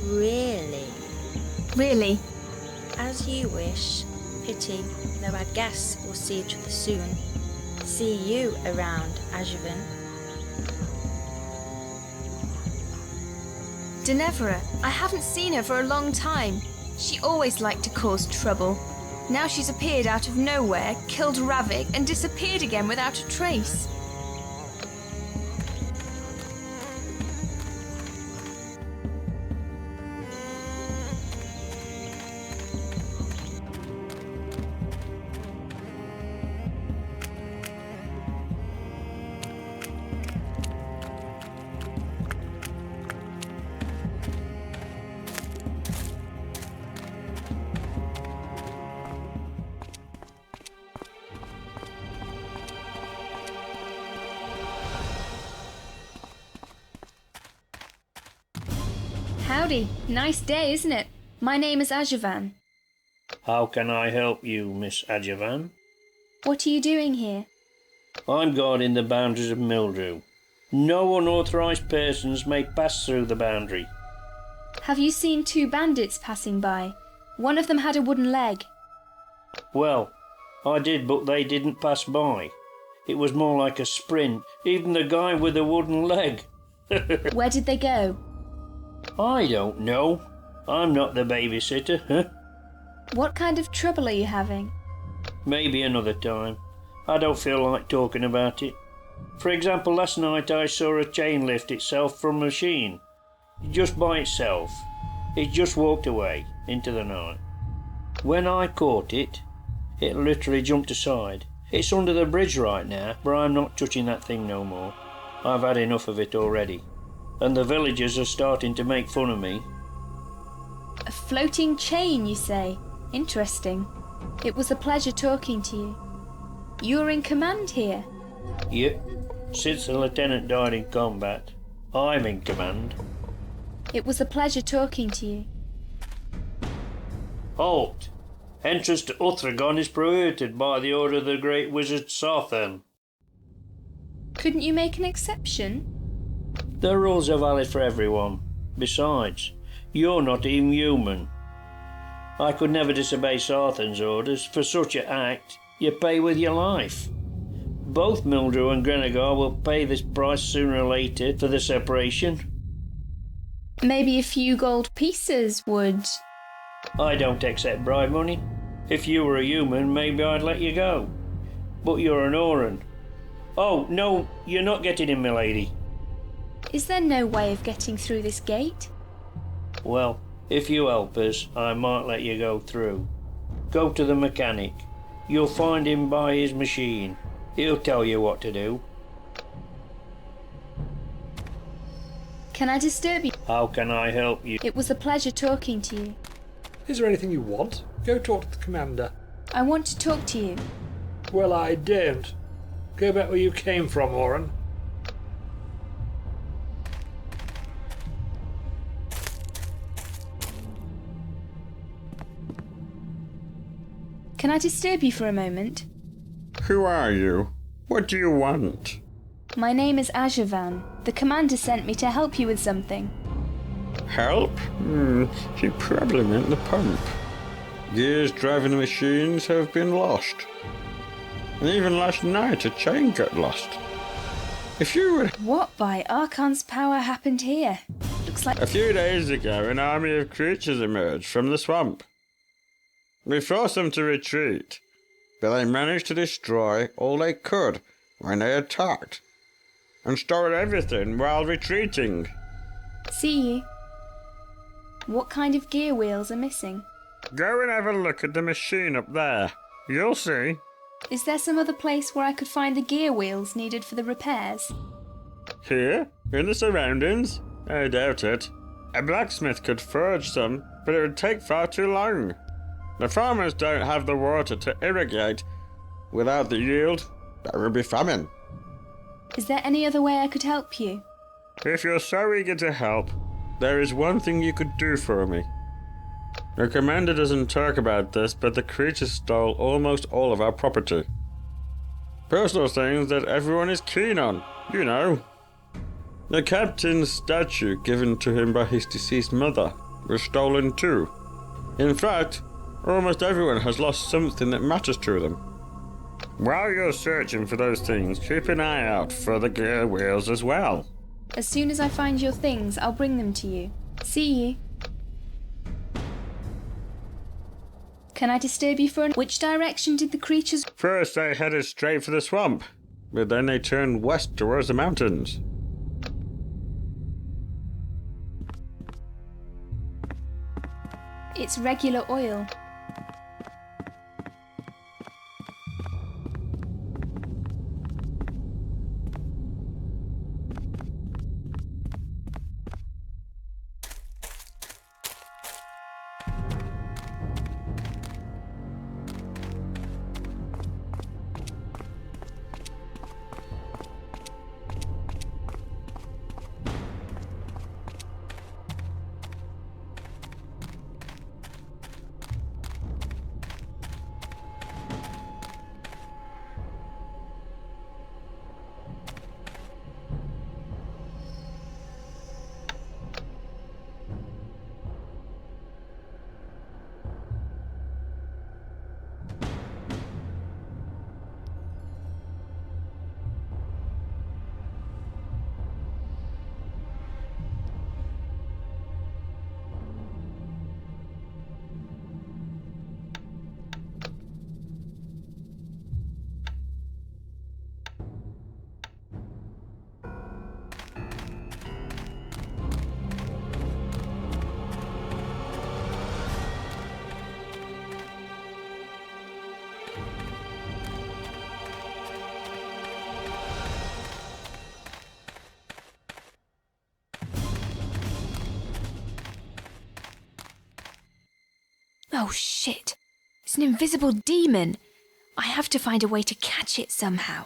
Really? Really? As you wish. Pity, though I guess we'll see each other soon. See you around, Agavaen. Neverend, I haven't seen her for a long time. She always liked to cause trouble. Now she's appeared out of nowhere, killed Ravik, and disappeared again without a trace. Howdy. Nice day, isn't it? My name is Agavaen. How can I help you, Miss Agavaen? What are you doing here? I'm guarding the boundaries of Mildrew. No unauthorised persons may pass through the boundary. Have you seen 2 bandits passing by? One of them had a wooden leg. Well, I did, but they didn't pass by. It was more like a sprint, even the guy with the wooden leg. Where did they go? I don't know. I'm not the babysitter, huh? What kind of trouble are you having? Maybe another time. I don't feel like talking about it. For example, last night I saw a chain lift itself from a machine. Just by itself. It just walked away into the night. When I caught it, it literally jumped aside. It's under the bridge right now, but I'm not touching that thing no more. I've had enough of it already. And the villagers are starting to make fun of me. A floating chain, you say? Interesting. It was a pleasure talking to you. You're in command here? Yep. Since the lieutenant died in combat, I'm in command. It was a pleasure talking to you. Halt! Entrance to Uthragon is prohibited by the order of the great wizard Sarthan. Couldn't you make an exception? The rules are valid for everyone. Besides, you're not even human. I could never disobey Sarthan's orders. For such an act, you pay with your life. Both Mildrew and Grenegar will pay this price sooner or later for the separation. Maybe a few gold pieces would... I don't accept bribe money. If you were a human, maybe I'd let you go. But you're an errand. Oh, no, you're not getting in, milady. Is there no way of getting through this gate? Well, if you help us, I might let you go through. Go to the mechanic. You'll find him by his machine. He'll tell you what to do. Can I disturb you? How can I help you? It was a pleasure talking to you. Is there anything you want? Go talk to the commander. I want to talk to you. Well, I don't. Go back where you came from, Oren. Can I disturb you for a moment? Who are you? What do you want? My name is Agavaen. The commander sent me to help you with something. Help? You probably meant the pump. Gears driving the machines have been lost. And even last night a chain got lost. If you would... What by Archon's power happened here? Looks like... A few days ago an army of creatures emerged from the swamp. We forced them to retreat, but they managed to destroy all they could when they attacked, and stole everything while retreating. See you. What kind of gear wheels are missing? Go and have a look at the machine up there. You'll see. Is there some other place where I could find the gear wheels needed for the repairs? Here? In the surroundings? I doubt it. A blacksmith could forge some, but it would take far too long. The farmers don't have the water to irrigate. Without the yield, there will be famine. Is there any other way I could help you? If you're so eager to help, there is one thing you could do for me. The commander doesn't talk about this, but the creatures stole almost all of our property. Personal things that everyone is keen on, you know. The captain's statue given to him by his deceased mother was stolen too. In fact, almost everyone has lost something that matters to them. While you're searching for those things, keep an eye out for the gear wheels as well. As soon as I find your things, I'll bring them to you. See you. Can I disturb you for Which direction did the creatures... First they headed straight for the swamp, but then they turned west towards the mountains. It's regular oil. Oh shit! It's an invisible demon! I have to find a way to catch it somehow.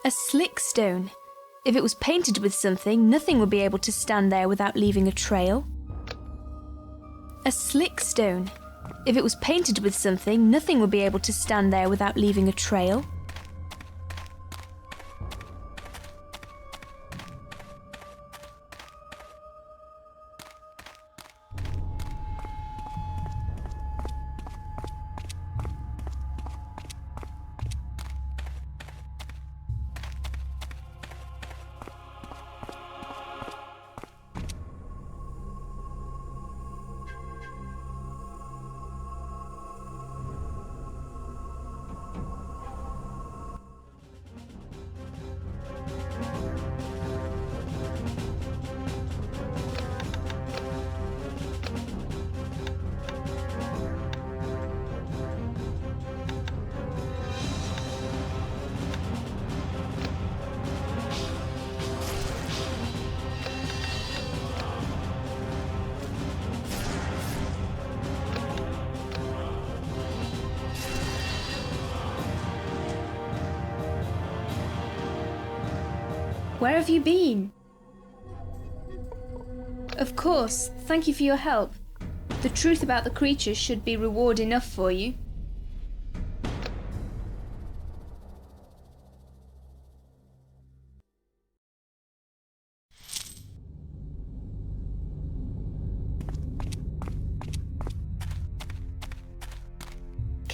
A slick stone. If it was painted with something, nothing would be able to stand there without leaving a trail. A slick stone. If it was painted with something, nothing would be able to stand there without leaving a trail. Where have you been? Of course, thank you for your help. The truth about the creatures should be reward enough for you.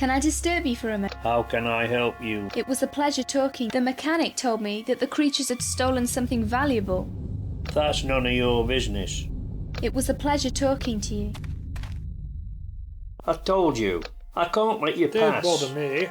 Can I disturb you for a moment? How can I help you? It was a pleasure talking. The mechanic told me that the creatures had stolen something valuable. That's none of your business. It was a pleasure talking to you. I told you, I can't let you Don't pass. bother me.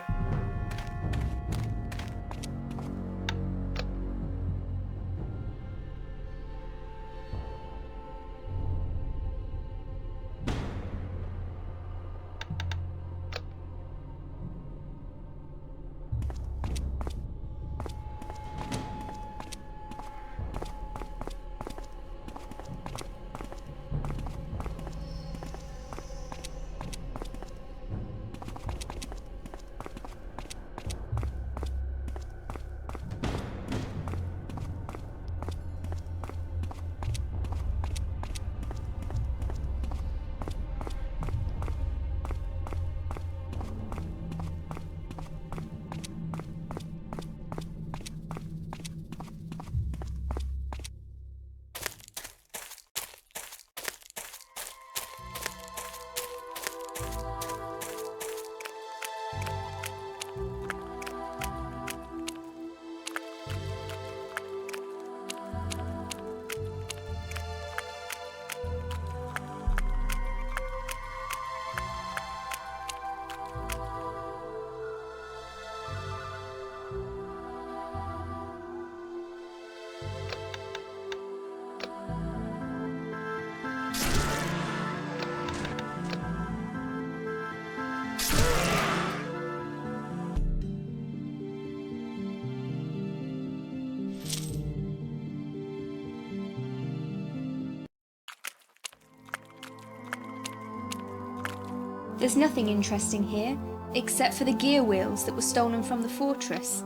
There's nothing interesting here, except for the gear wheels that were stolen from the fortress.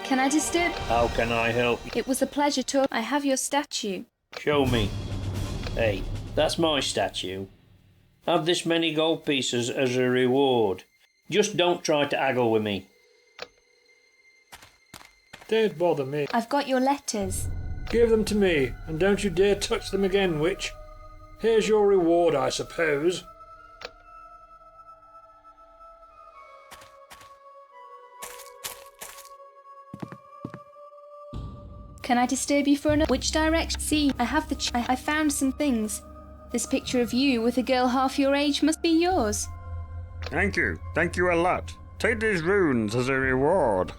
Can I disturb? How can I help? It was a pleasure to. I have your statue. Show me. Hey, that's my statue. Have this many gold pieces as a reward. Just don't try to haggle with me. Don't bother me. I've got your letters. Give them to me, and don't you dare touch them again, witch. Here's your reward, I suppose. Can I disturb you for another? Which direction? See, I have the. I found some things. This picture of you with a girl half your age must be yours. Thank you. Thank you a lot. Take these runes as a reward.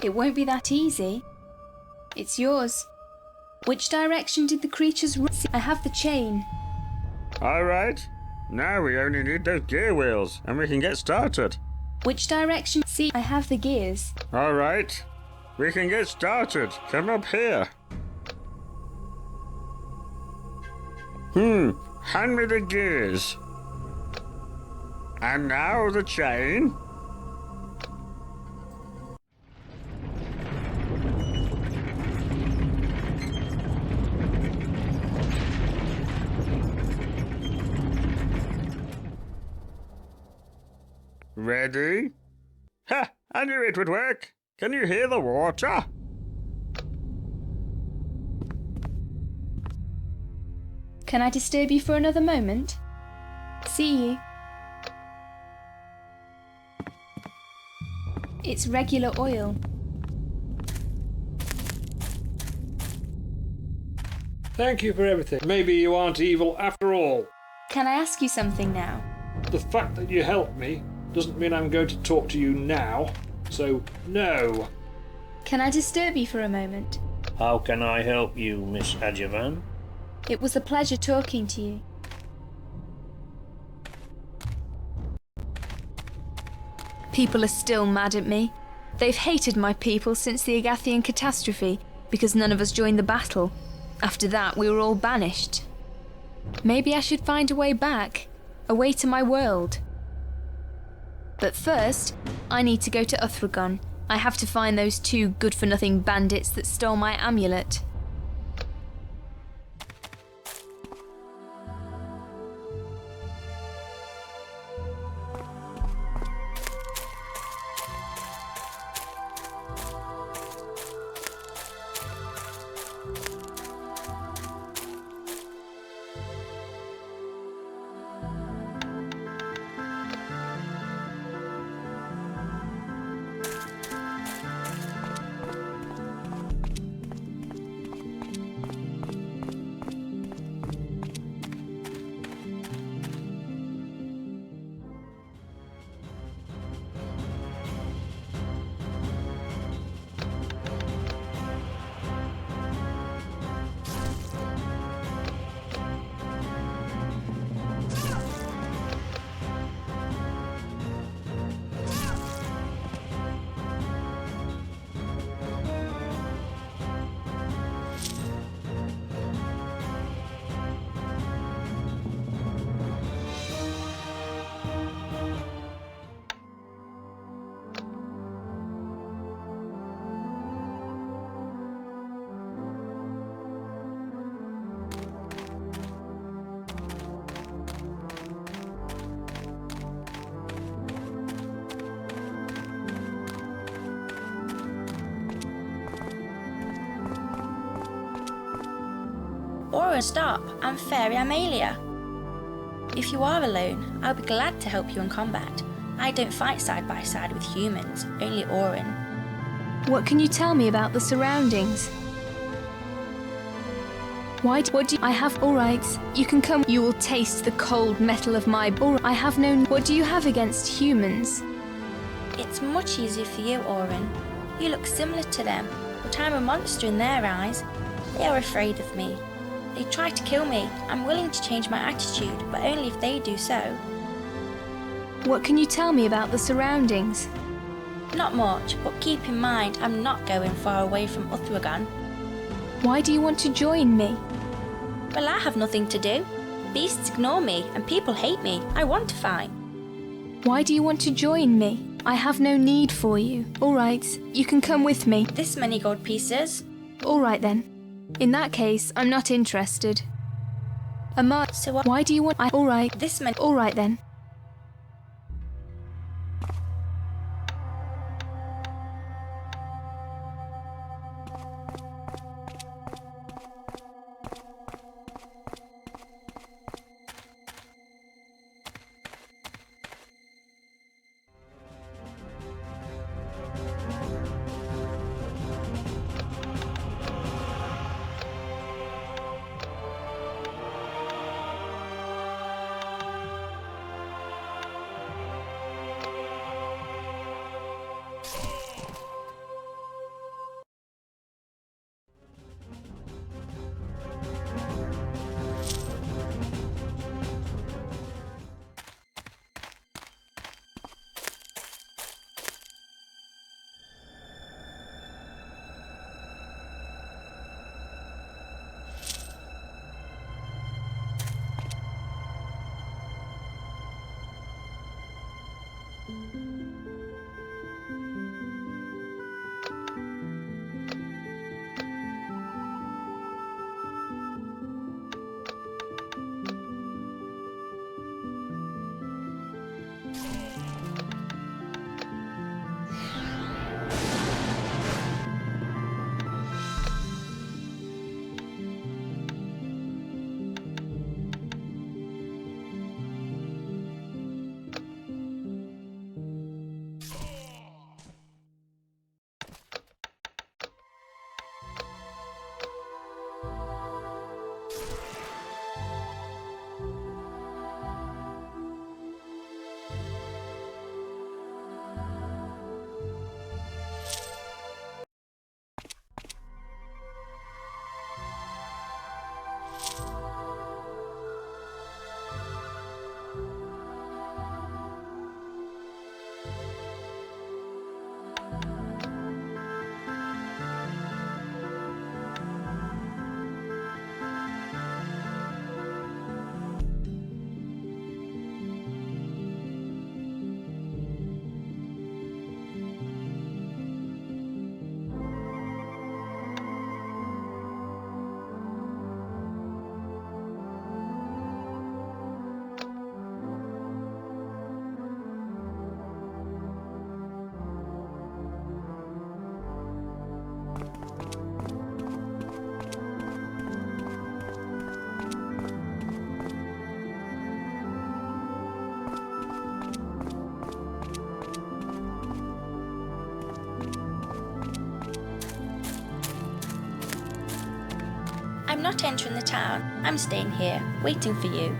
It won't be that easy. It's yours. Which direction did the creatures run? I have the chain. Alright. Now we only need those gear wheels, and we can get started. Which direction? See, I have the gears. Alright. We can get started. Come up here. Hand me the gears. And now the chain. Ready? Ha! I knew it would work. Can you hear the water? Can I disturb you for another moment? See you. It's regular oil. Thank you for everything. Maybe you aren't evil after all. Can I ask you something now? The fact that you helped me doesn't mean I'm going to talk to you now. So, no. Can I disturb you for a moment? How can I help you, Miss Agavaen? It was a pleasure talking to you. People are still mad at me. They've hated my people since the Agathian catastrophe because none of us joined the battle. After that, we were all banished. Maybe I should find a way back, a way to my world. But first, I need to go to Uthragon. I have to find those two good-for-nothing bandits that stole my amulet. Oren, stop. I'm Fairy Amelia. If you are alone, I'll be glad to help you in combat. I don't fight side by side with humans, only Oren. What can you tell me about the surroundings? What do I have? Alright, you can come. You will taste the cold metal of my... I have no... What do you have against humans? It's much easier for you, Oren. You look similar to them. but I'm a monster in their eyes. They are afraid of me. They try to kill me. I'm willing to change my attitude, but only if they do so. What can you tell me about the surroundings? Not much, but keep in mind I'm not going far away from Uthragan. Why do you want to join me? Well, I have nothing to do. Beasts ignore me and people hate me. I want to fight. Why do you want to join me? I have no need for you. All right, you can come with me. This many gold pieces? All right then. In that case, I'm not interested. So what? Why do you want... All right. This many... All right then. I'm not entering the town. I'm staying here, waiting for you.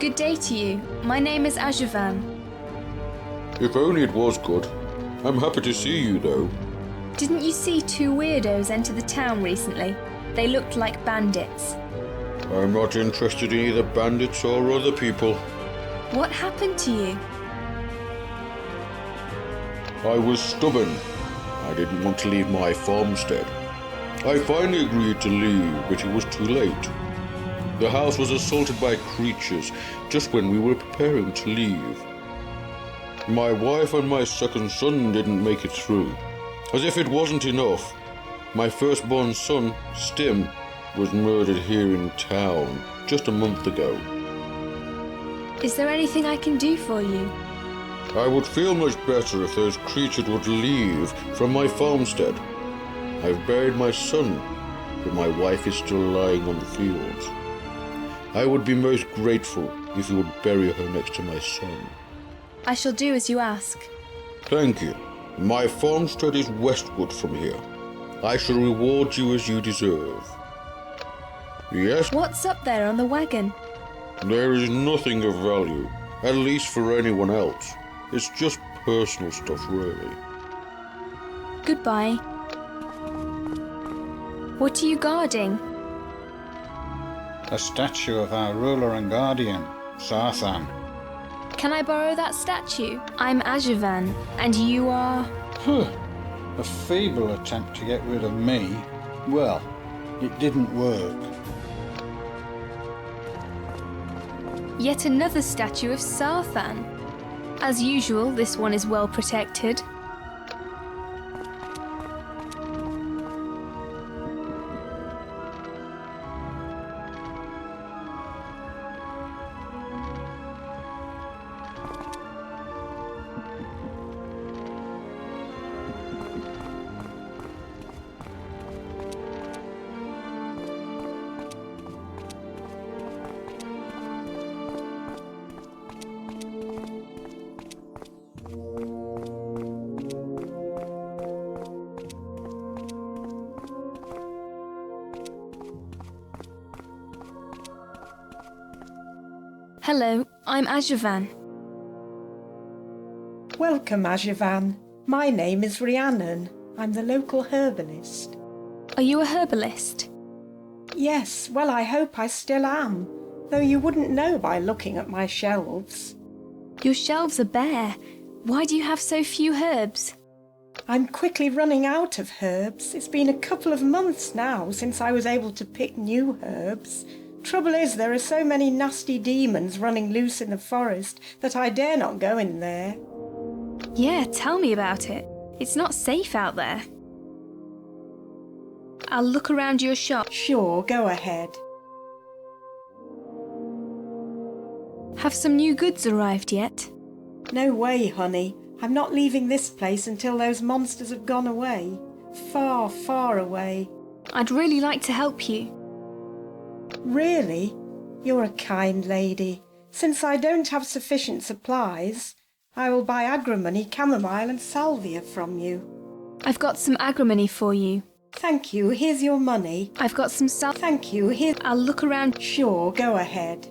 Good day to you. My name is Agavaen. If only it was good. I'm happy to see you, though. Didn't you see two weirdos enter the town recently? They looked like bandits. I'm not interested in either bandits or other people. What happened to you? I was stubborn. I didn't want to leave my farmstead. I finally agreed to leave, but it was too late. The house was assaulted by creatures just when we were preparing to leave. My wife and my second son didn't make it through. As if it wasn't enough, my firstborn son, Stim, was murdered here in town just a month ago. Is there anything I can do for you? I would feel much better if those creatures would leave from my farmstead. I've buried my son, but my wife is still lying on the fields. I would be most grateful if you would bury her next to my son. I shall do as you ask. Thank you. My farmstead is westward from here. I shall reward you as you deserve. Yes? What's up there on the wagon? There is nothing of value, at least for anyone else. It's just personal stuff, really. Goodbye. What are you guarding? A statue of our ruler and guardian, Sarthan. Can I borrow that statue? I'm Agavaen, and you are... A feeble attempt to get rid of me. Well, it didn't work. Yet another statue of Sarthan. As usual, this one is well protected. Hello, I'm Agavaen. Welcome, Agavaen. My name is Rhiannon. I'm the local herbalist. Are you a herbalist? Yes, well, I hope I still am, though you wouldn't know by looking at my shelves. Your shelves are bare. Why do you have so few herbs? I'm quickly running out of herbs. It's been a couple of months now since I was able to pick new herbs. Trouble is, there are so many nasty demons running loose in the forest that I dare not go in there. Yeah, tell me about it. It's not safe out there. I'll look around your shop. Sure, go ahead. Have some new goods arrived yet? No way, honey. I'm not leaving this place until those monsters have gone away. Far, far away. I'd really like to help you. Really? You're a kind lady. Since I don't have sufficient supplies, I will buy agrimony, chamomile and salvia from you. I've got some agrimony for you. Thank you. Here's your money. I've got some Thank you. Here. I'll look around. Sure, go ahead.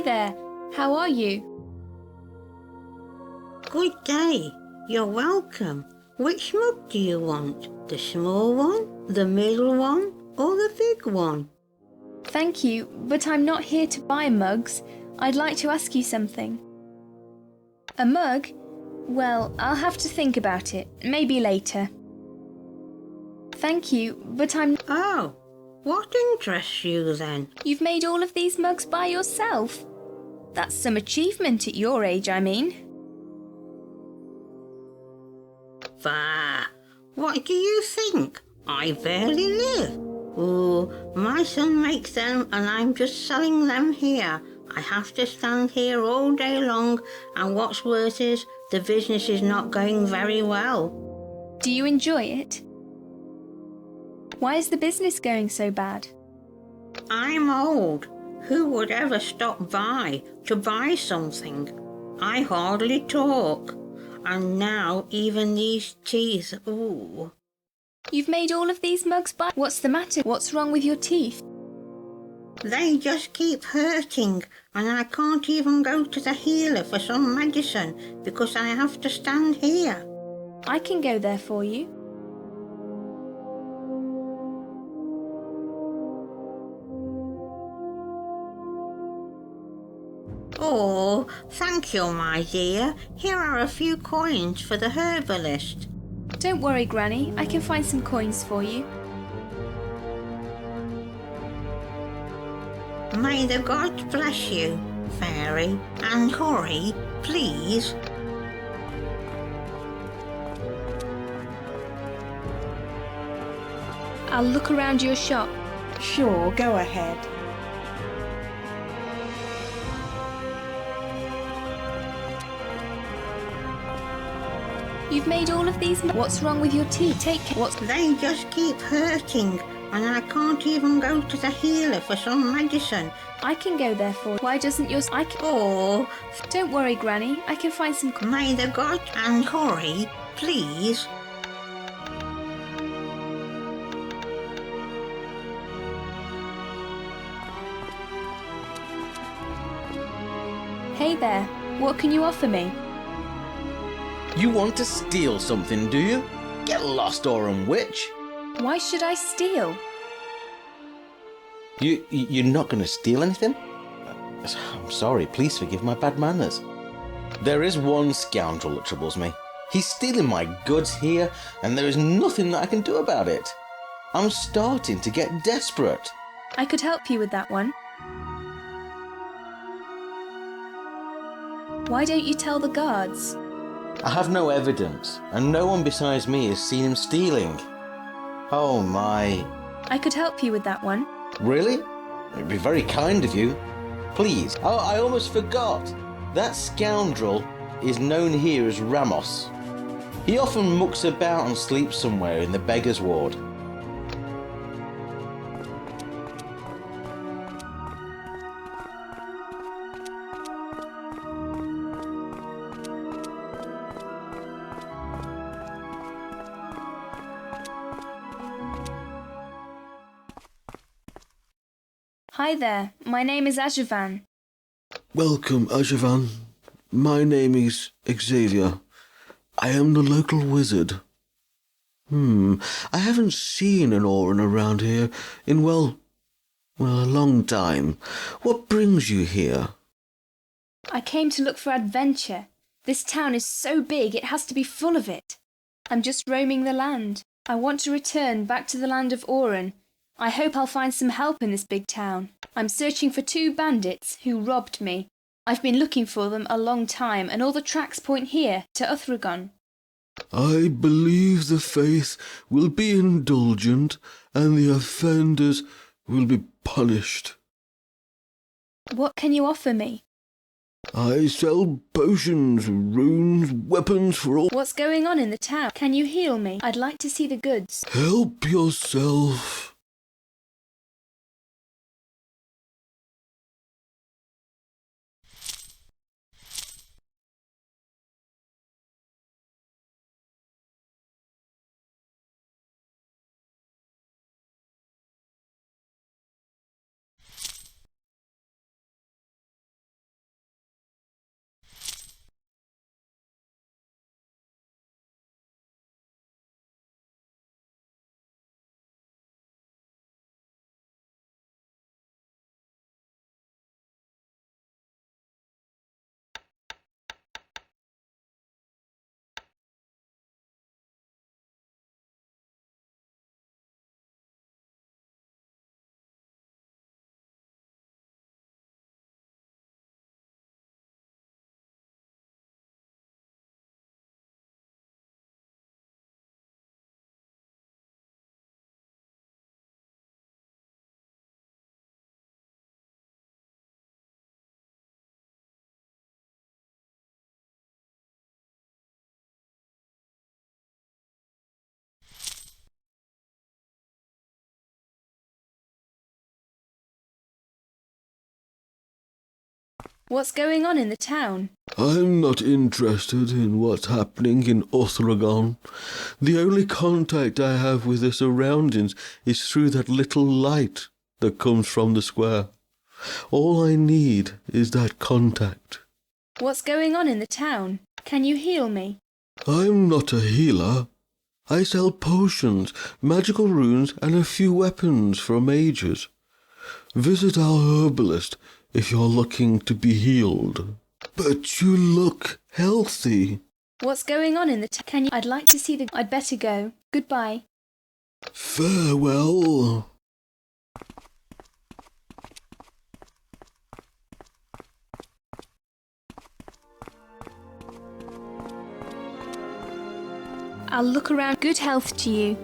there. How are you? Good day. You're welcome. Which mug do you want? The small one, the middle one, or the big one? Thank you, but I'm not here to buy mugs. I'd like to ask you something. A mug? Well, I'll have to think about it. Maybe later. Thank you, but I'm... Oh, what interests you then? You've made all of these mugs by yourself? That's some achievement at your age, I mean. Bah! What do you think? I barely live. Oh, my son makes them and I'm just selling them here. I have to stand here all day long, and what's worse is, the business is not going very well. Do you enjoy it? Why is the business going so bad? I'm old. Who would ever stop by to buy something? I hardly talk. And now even these teeth, ooh. You've made all of these mugs by... What's the matter? What's wrong with your teeth? They just keep hurting, and I can't even go to the healer for some medicine because I have to stand here. I can go there for you. Oh, thank you, my dear. Here are a few coins for the herbalist. Don't worry, Granny. I can find some coins for you. May the gods bless you, fairy, and hurry, please. I'll look around your shop. Sure, go ahead. You've made all of these... What's wrong with your teeth? Take care. What's... They just keep hurting, and I can't even go to the healer for some medicine. I can go there for you. Why doesn't yours... Oh, don't worry, Granny. I can find some... May the gods and hurry, please. Hey there. What can you offer me? You want to steal something, do you? Get lost, Auron Witch. Why should I steal? You're not going to steal anything? I'm sorry, please forgive my bad manners. There is one scoundrel that troubles me. He's stealing my goods here, and there is nothing that I can do about it. I'm starting to get desperate. I could help you with that one. Why don't you tell the guards? I have no evidence, and no one besides me has seen him stealing. Oh my. I could help you with that one. Really? It'd be very kind of you. Please. Oh, I almost forgot. That scoundrel is known here as Ramos. He often mucks about and sleeps somewhere in the beggar's ward. Hi there. My name is Agavaen. Welcome, Agavaen. My name is Xavier. I am the local wizard. I haven't seen an Auron around here in, well, a long time. What brings you here? I came to look for adventure. This town is so big, it has to be full of it. I'm just roaming the land. I want to return back to the land of Auron. I hope I'll find some help in this big town. I'm searching for 2 bandits who robbed me. I've been looking for them a long time, and all the tracks point here, to Uthragon. I believe the faith will be indulgent, and the offenders will be punished. What can you offer me? I sell potions, runes, weapons for all... What's going on in the town? Can you heal me? I'd like to see the goods. Help yourself. What's going on in the town? I'm not interested in what's happening in Othragon. The only contact I have with the surroundings is through that little light that comes from the square. All I need is that contact. What's going on in the town? Can you heal me? I'm not a healer. I sell potions, magical runes, and a few weapons for mages. Visit our herbalist if you're looking to be healed. But you look healthy. What's going on in the town? Can you? I'd like to see the. I'd better go. Goodbye. Farewell. I'll look around. Good health to you.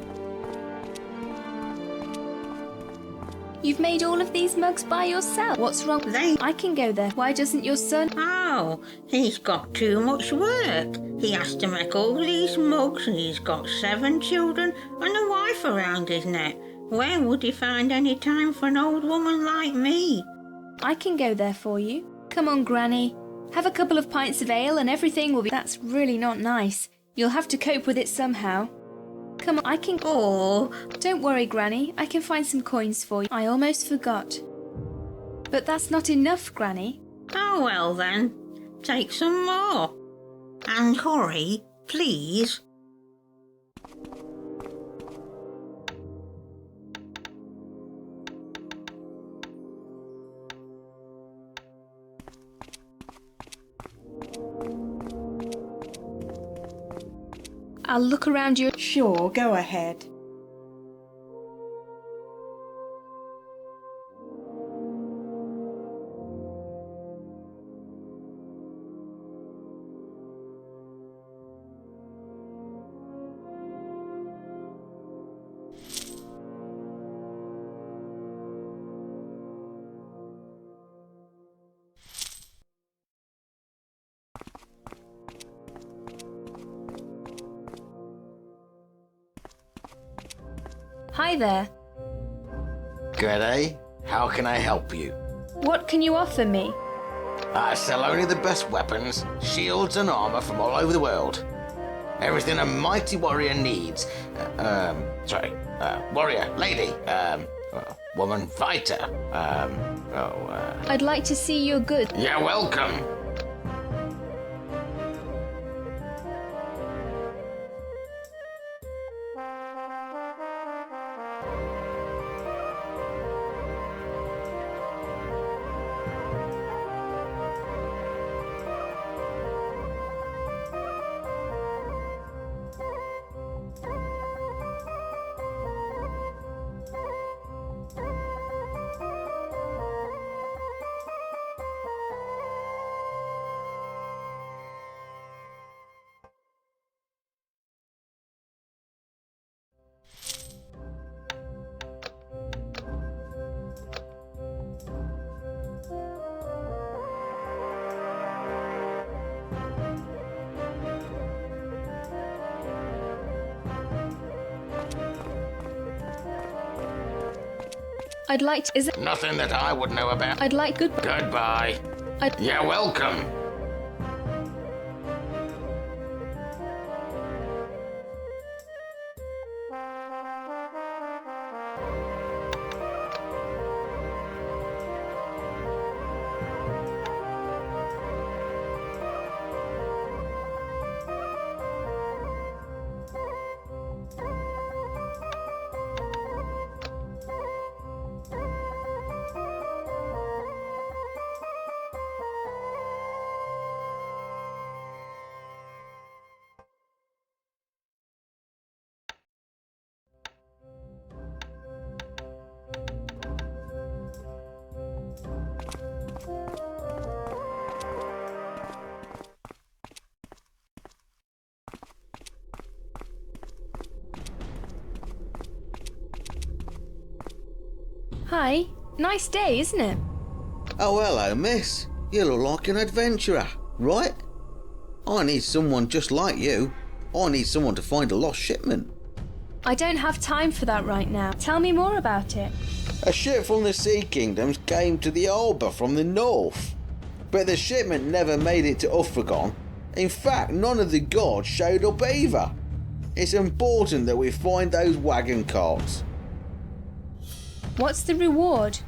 You've made all of these mugs by yourself. What's wrong? I can go there. Why doesn't your son? Oh, he's got too much work. He has to make all these mugs and he's got 7 children and a wife around his neck. Where would he find any time for an old woman like me? I can go there for you. Come on, Granny. Have a couple of pints of ale and everything will be... That's really not nice. You'll have to cope with it somehow. Come on, I can... Oh. Don't worry, Granny. I can find some coins for you. I almost forgot. But that's not enough, Granny. Oh, well then. Take some more. And hurry, please. I'll look around you. Sure, go ahead. Hi there. G'day. How can I help you? What can you offer me? I sell only the best weapons, shields and armor from all over the world. Everything a mighty warrior needs. Warrior, lady, woman fighter. I'd like to see your goods. You're welcome. I'd like to... Is it... Nothing that I would know about. I'd like... Goodbye. You're welcome. Hi. Nice day, isn't it? Oh, hello, miss. You look like an adventurer, right? I need someone just like you. I need someone to find a lost shipment. I don't have time for that right now. Tell me more about it. A ship from the Sea Kingdoms came to the harbour from the north. but the shipment never made it to Uthragon. In fact, none of the gods showed up either. It's important that we find those wagon carts. What's the reward?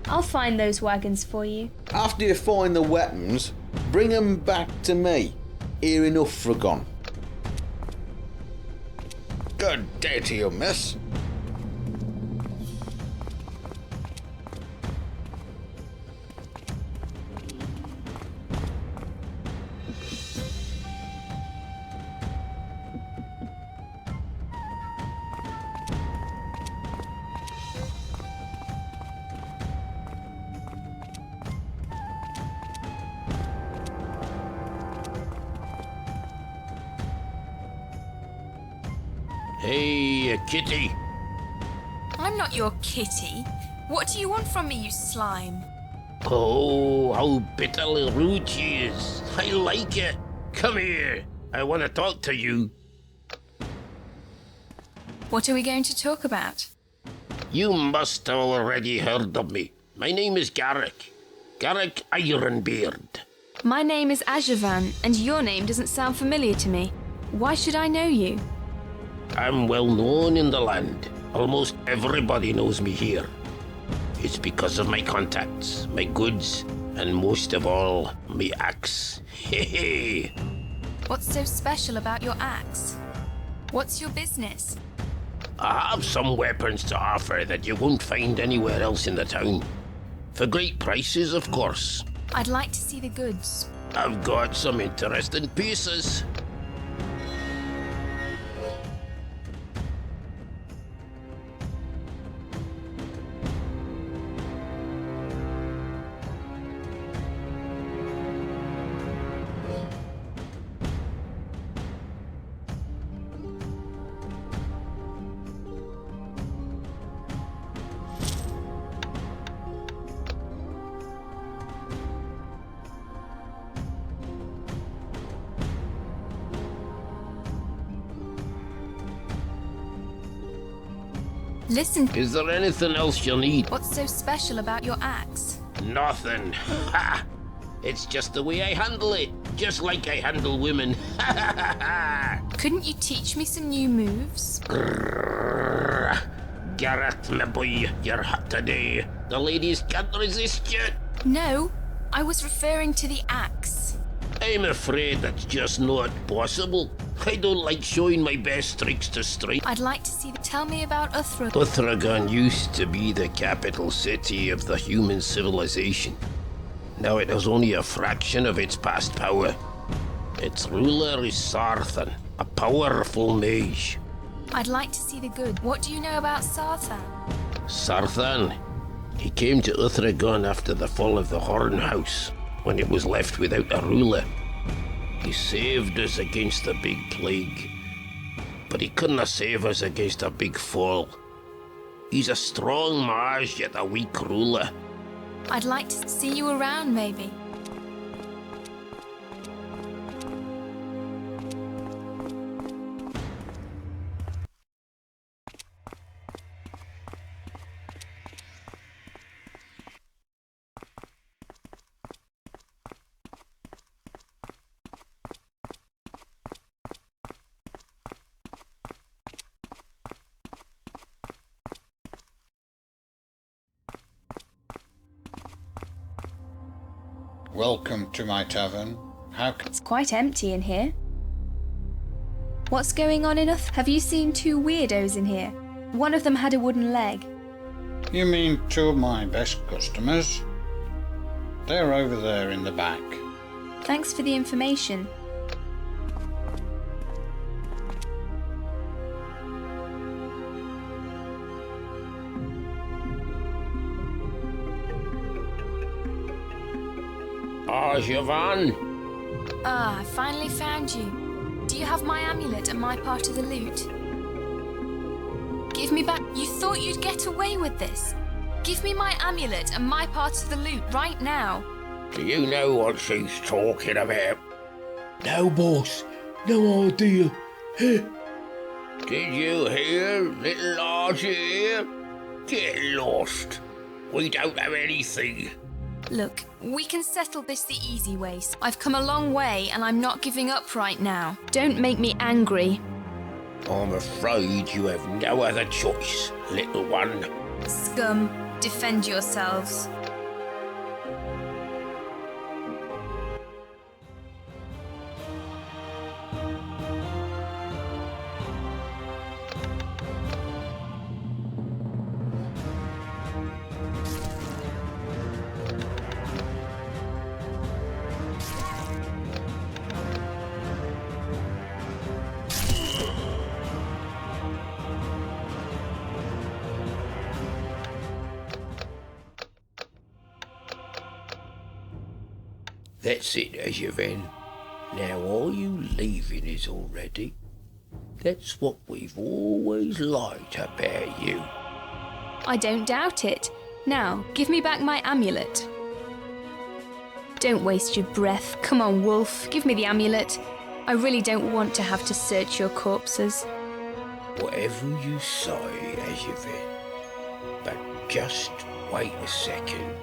I'll find those wagons for you. After you find the weapons, bring them back to me, here in Uthragon. Good day to you, miss. Hey, kitty. I'm not your kitty. What do you want from me, you slime? Oh, how bitterly rude she is. I like it. Come here. I want to talk to you. What are we going to talk about? You must have already heard of me. My name is Garrick. Garrick Ironbeard. My name is Agavaen, and your name doesn't sound familiar to me. Why should I know you? I'm well known in the land. Almost everybody knows me here. It's because of my contacts, my goods, and most of all, my axe. Hehe. What's so special about your axe? What's your business? I have some weapons to offer that you won't find anywhere else in the town. For great prices, of course. I'd like to see the goods. I've got some interesting pieces. Listen. Is there anything else you need? What's so special about your axe? Nothing. Ha! It's just the way I handle it. Just like I handle women. Couldn't you teach me some new moves? Garrett, my boy, you're hot today. The ladies can't resist you. No, I was referring to the axe. I'm afraid that's just not possible. I don't like showing my best tricks to strangers. I'd like to see. Tell me about Uthragon. Uthragon used to be the capital city of the human civilization. Now it has only a fraction of its past power. Its ruler is Sarthan, a powerful mage. I'd like to see the good. What do you know about Sarthan? Sarthan? He came to Uthragon after the fall of the Horn House, when it was left without a ruler. He saved us against the big plague, but he couldn't save us against a big fall. He's a strong mage, yet a weak ruler. I'd like to see you around, maybe. Welcome to my tavern. It's quite empty in here. What's going on in Have you seen two weirdos in here? One of them had a wooden leg. You mean two of my best customers? They're over there in the back. Thanks for the information. Agavaen! Ah, I finally found you. Do you have my amulet and my part of the loot? Give me back. You thought you'd get away with this. Give me my amulet and my part of the loot right now. Do you know what she's talking about? No, boss. No idea. Did you hear, little Archie here? Get lost. We don't have anything. Look, we can settle this the easy way. I've come a long way and I'm not giving up right now. Don't make me angry. I'm afraid you have no other choice, little one. Scum, defend yourselves. That's it, Agavaen. Now are you leaving us already? That's what we've always liked about you. I don't doubt it. Now, give me back my amulet. Don't waste your breath. Come on, Wolf, give me the amulet. I really don't want to have to search your corpses. Whatever you say, Agavaen. But just wait a second.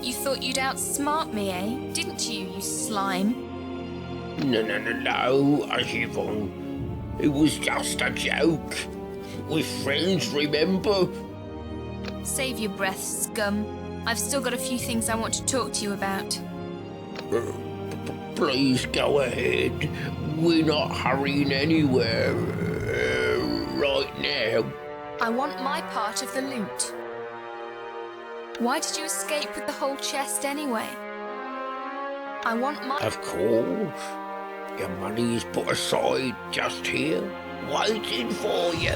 You thought you'd outsmart me, eh? Didn't you, you slime? No, Agavaen. It was just a joke. We're friends, remember? Save your breath, scum. I've still got a few things I want to talk to you about. Please go ahead. We're not hurrying anywhere right now. I want my part of the loot. Why did you escape with the whole chest anyway? I want my... Of course. Your money is put aside just here, waiting for you.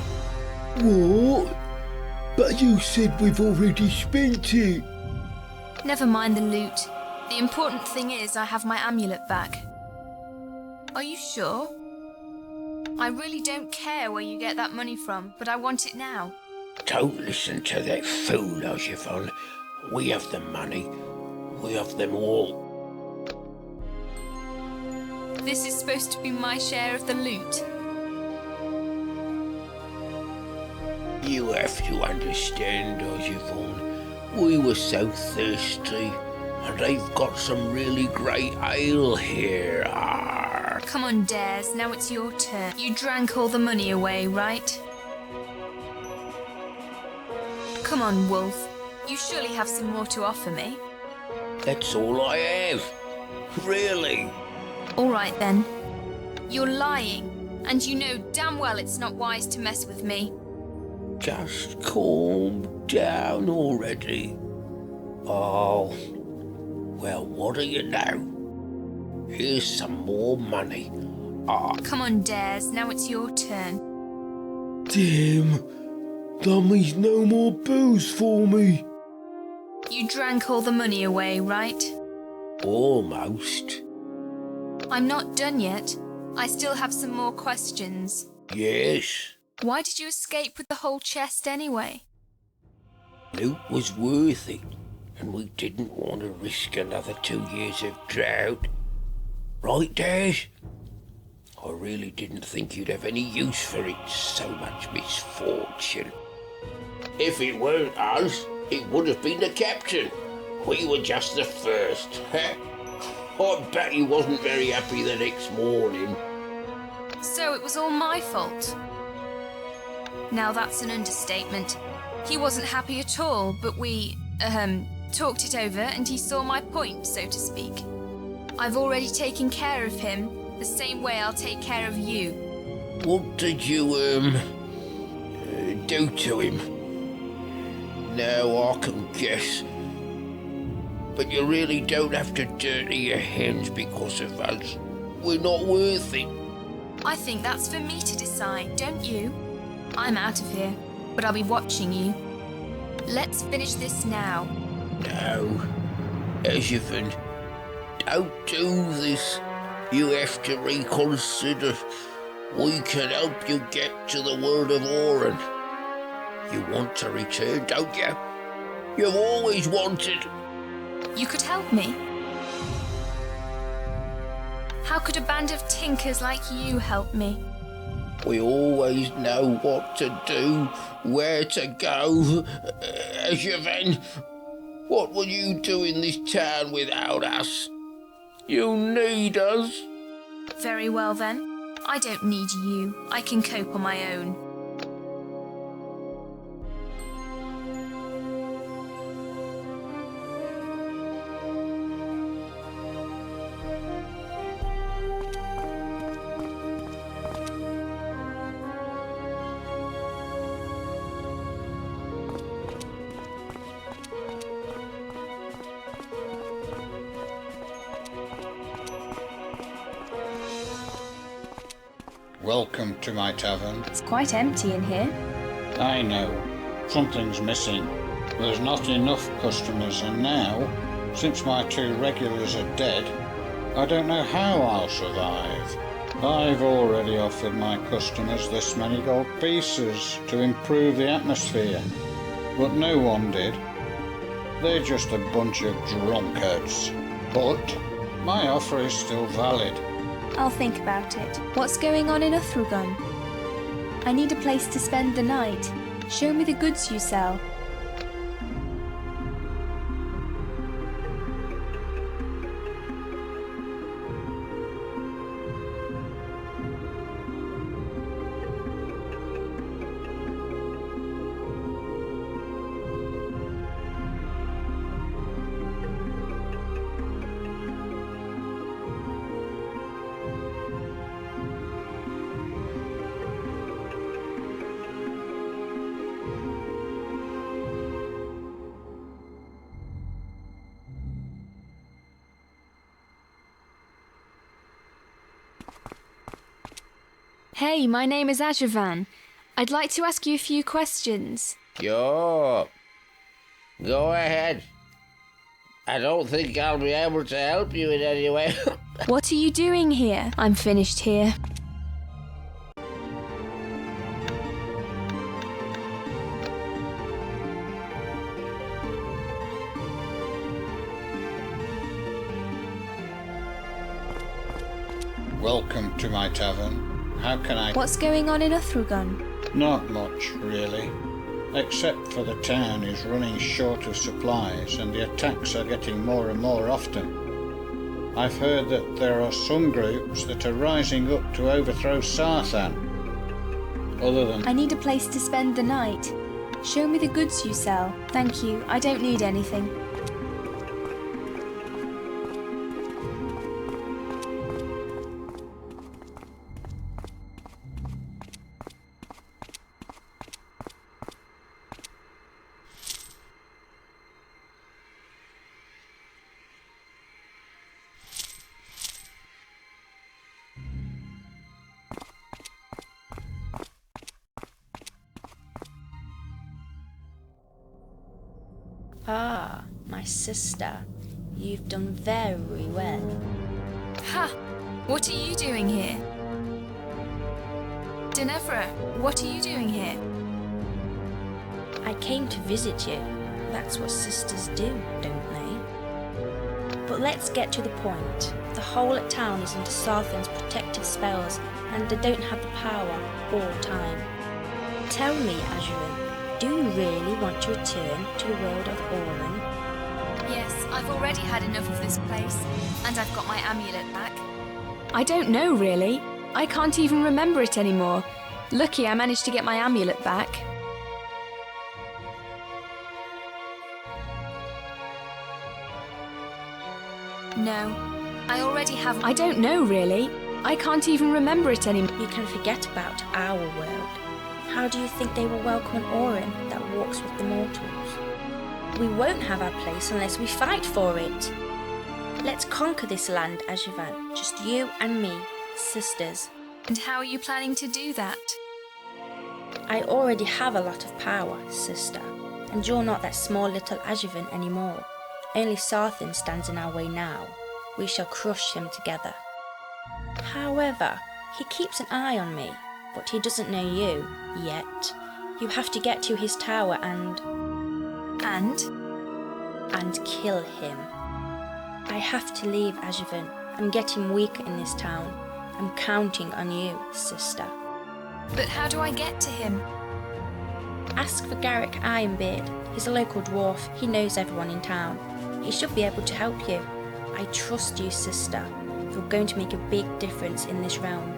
What? But you said we've already spent it. Never mind the loot. The important thing is I have my amulet back. Are you sure? I really don't care where you get that money from, but I want it now. Don't listen to that fool, Agavaen. We have the money. We have them all. This is supposed to be my share of the loot. You have to understand, Agavaen. We were so thirsty, and they've got some really great ale here. Arr. Come on, Dares, now it's your turn. You drank all the money away, right? Come on, Wolf. You surely have some more to offer me. That's all I have. Really. All right, then. You're lying, and you know damn well it's not wise to mess with me. Just calm down already. Oh, well, what do you know? Here's some more money. Come on, Dares, now it's your turn. Damn. That means no more booze for me. You drank all the money away, right? Almost. I'm not done yet. I still have some more questions. Yes. Why did you escape with the whole chest anyway? Loot was worth it, and we didn't want to risk another 2 years of drought. Right, Dash? I really didn't think you'd have any use for it. So much misfortune. If it weren't us, it would have been the captain. We were just the first. I bet he wasn't very happy the next morning. So it was all my fault? Now that's an understatement. He wasn't happy at all, but we, talked it over and he saw my point, so to speak. I've already taken care of him, the same way I'll take care of you. What did you, do to him? Now I can guess. But you really don't have to dirty your hands because of us. We're not worth it. I think that's for me to decide, don't you? I'm out of here, but I'll be watching you. Let's finish this now. No. Agavaen, don't do this. You have to reconsider. We can help you get to the world of Oran. You want to return, don't you? You've always wanted. You could help me. How could a band of tinkers like you help me? We always know what to do, where to go. Agavaen, what will you do in this town without us? You need us. Very well then. I don't need you. I can cope on my own. Welcome to my tavern. It's quite empty in here. I know. Something's missing. There's not enough customers, and now, since my 2 regulars are dead, I don't know how I'll survive. I've already offered my customers this many gold pieces to improve the atmosphere, but no one did. They're just a bunch of drunkards. But my offer is still valid. I'll think about it. What's going on in Uthrugun? I need a place to spend the night. Show me the goods you sell. Hey, my name is Agavaen. I'd like to ask you a few questions. Sure. Go ahead. I don't think I'll be able to help you in any way. What are you doing here? I'm finished here. Welcome to my tavern. How can I... What's going on in Uthrugun? Not much, really. Except for the town is running short of supplies and the attacks are getting more and more often. I've heard that there are some groups that are rising up to overthrow Sarthan. Other than... I need a place to spend the night. Show me the goods you sell. Thank you, I don't need anything. Ah, my sister. You've done very well. Ha! What are you doing here? Ginevra, what are you doing here? I came to visit you. That's what sisters do, don't they? But let's get to the point. The whole town is under Sarthan's protective spells, and they don't have the power or time. Tell me, Agavaen, do you really want to return to the world of Auron? Yes, I've already had enough of this place, and I've got my amulet back. I don't know, really. I can't even remember it anymore. Lucky I managed to get my amulet back. No, I already have... I don't know, really. I can't even remember it anymore. You can forget about our world. How do you think they will welcome an Auron that walks with the mortals? We won't have our place unless we fight for it. Let's conquer this land, Agavaen. Just you and me, sisters. And how are you planning to do that? I already have a lot of power, sister. And you're not that small little Agavaen anymore. Only Sarthan stands in our way now. We shall crush him together. However, he keeps an eye on me, but he doesn't know you, yet. You have to get to his tower and kill him. I have to leave, Agavaen. I'm getting weaker in this town. I'm counting on you, sister. But how do I get to him? Ask for Garrick Ironbeard. He's a local dwarf. He knows everyone in town. He should be able to help you. I trust you, sister. You're going to make a big difference in this realm.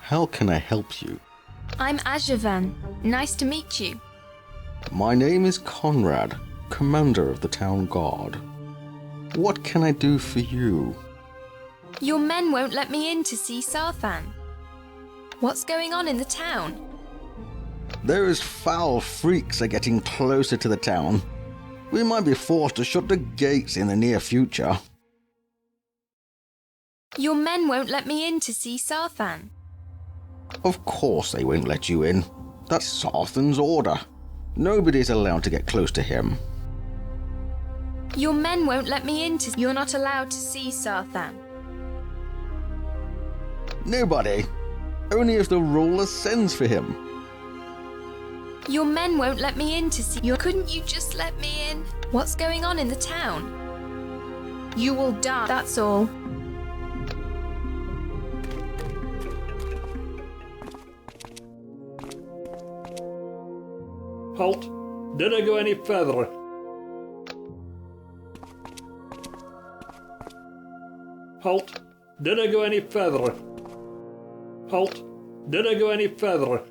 How can I help you? I'm Agavaen. Nice to meet you. My name is Conrad, commander of the town guard. What can I do for you? Your men won't let me in to see Sarthan. What's going on in the town? Those foul freaks are getting closer to the town. We might be forced to shut the gates in the near future. Your men won't let me in to see Sarthan. Of course they won't let you in. That's Sarthan's order. Nobody's allowed to get close to him. Your men won't let me in to... You're not allowed to see Sarthan. Nobody. Only if the ruler sends for him. Your men won't let me in to see... Couldn't you just let me in? What's going on in the town? You will die, that's all. Halt! Did I go any further? Halt! Did I go any further? Halt! Did I go any further?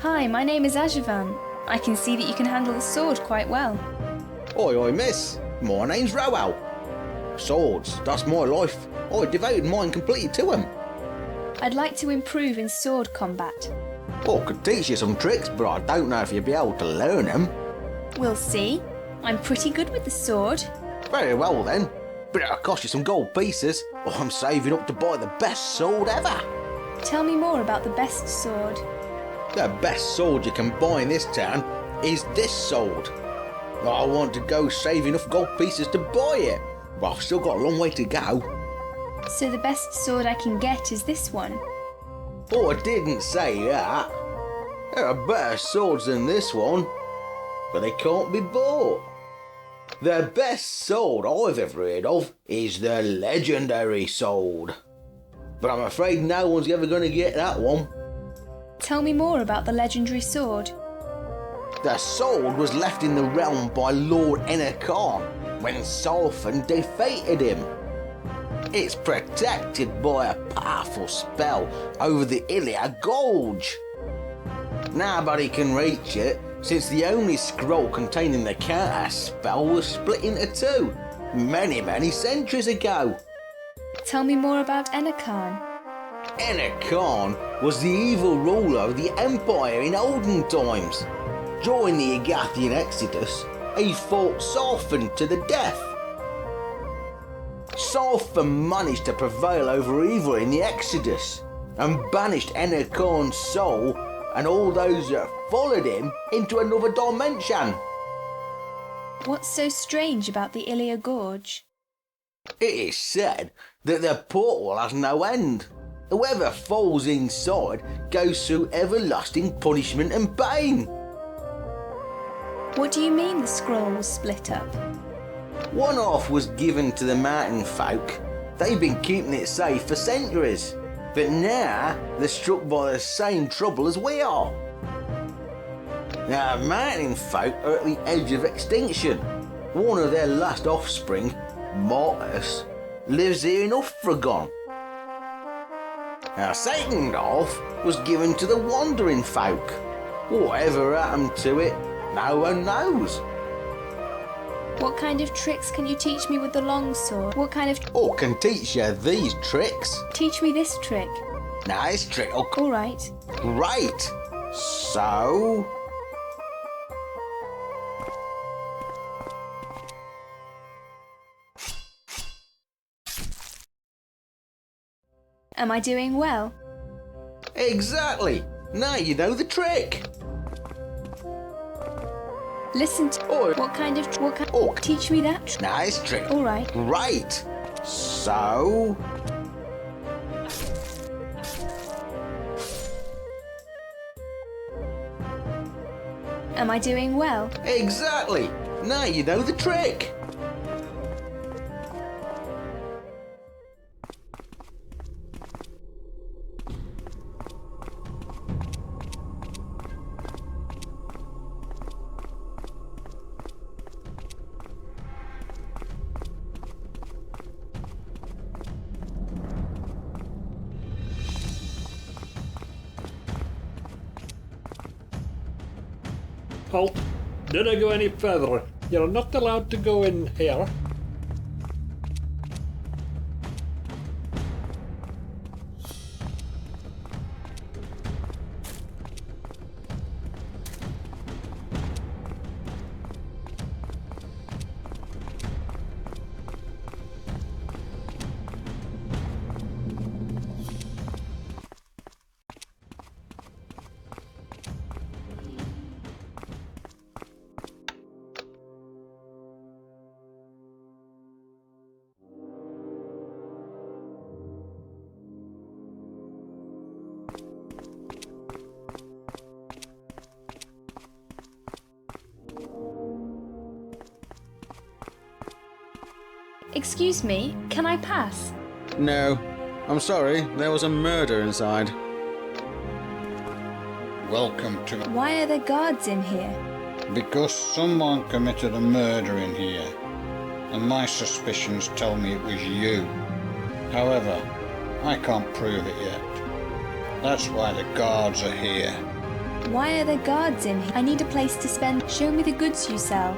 Hi, my name is Agavaen. I can see that you can handle the sword quite well. Oi, oi, miss. My name's Rowell. Swords, that's my life. I devoted mine completely to them. I'd like to improve in sword combat. I could teach you some tricks, but I don't know if you'll be able to learn them. We'll see. I'm pretty good with the sword. Very well then. But it'll cost you some gold pieces, or I'm saving up to buy the best sword ever. Tell me more about the best sword. The best sword you can buy in this town is this sword. I want to go save enough gold pieces to buy it, but I've still got a long way to go. So the best sword I can get is this one? Oh, I didn't say that. There are better swords than this one, but they can't be bought. The best sword I've ever heard of is the legendary sword. But I'm afraid no one's ever going to get that one. Tell me more about the legendary sword. The sword was left in the realm by Lord Enerkhan when Sarthan defeated him. It's protected by a powerful spell over the Ilia Gorge. Nobody can reach it, since the only scroll containing the counter spell was split into two many centuries ago. Tell me more about Enerkhan. Enerkhan was the evil ruler of the Empire in olden times. During the Agathian Exodus, he fought Sarthan to the death. Sarthan managed to prevail over evil in the Exodus and banished Enerkhan's soul and all those that followed him into another dimension. What's so strange about the Ilia Gorge? It is said that the portal has no end, Whoever falls inside goes through everlasting punishment and pain. What do you mean the scroll was split up? One half was given to the mountain folk. They've been keeping it safe for centuries. But now they're struck by the same trouble as we are. Now, mountain folk are at the edge of extinction. One of their last offspring, Martus, lives here in Uffragon. Our second half was given to the wandering folk. Whatever happened to it, no one knows. What kind of tricks can you teach me with the longsword? What kind of... Or can teach you these tricks. Teach me this trick. Now, this trick will... All right. Great. So... Am I doing well? Exactly. Now you know the trick. Listen to... What kind of... Teach me that. Nice trick. All right. Right. So... Am I doing well? Exactly. Now you know the trick. Halt! Did I go any further? You're not allowed to go in here. Excuse me, can I pass? No, I'm sorry, there was a murder inside. Welcome to... Why are there guards in here? Because someone committed a murder in here, and my suspicions tell me it was you. However, I can't prove it yet. That's why the guards are here. Why are there guards in here? I need a place to spend. Show me the goods you sell.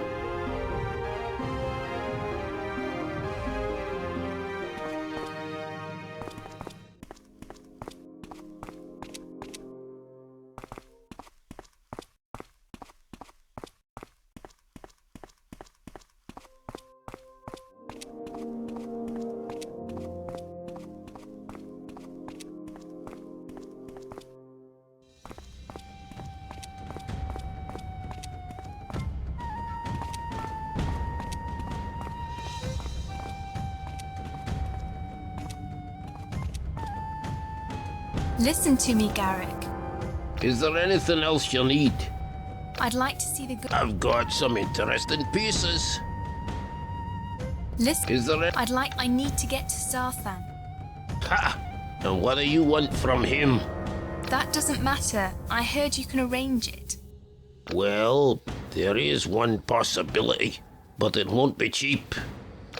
Listen to me, Garrick. Is there anything else you need? I'd like to see the I've got some interesting pieces. Listen. Is there I need to get to Zarthan. Ha! And what do you want from him? That doesn't matter. I heard you can arrange it. Well, there is one possibility, but it won't be cheap.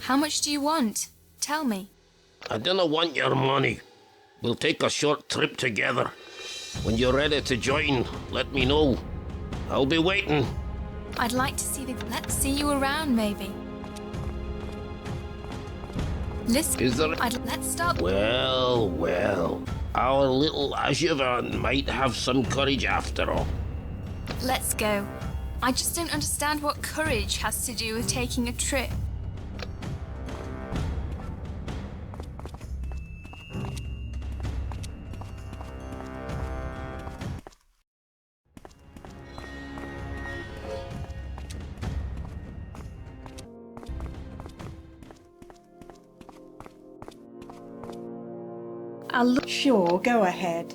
How much do you want? Tell me. I don't want your money. We'll take a short trip together. When you're ready to join, let me know. I'll be waiting. I'd like to see the... Let's see you around, maybe. Listen. Is there... Let's start... Well. Our little Agavaen might have some courage after all. Let's go. I just don't understand what courage has to do with taking a trip. I'll look. Sure, go ahead.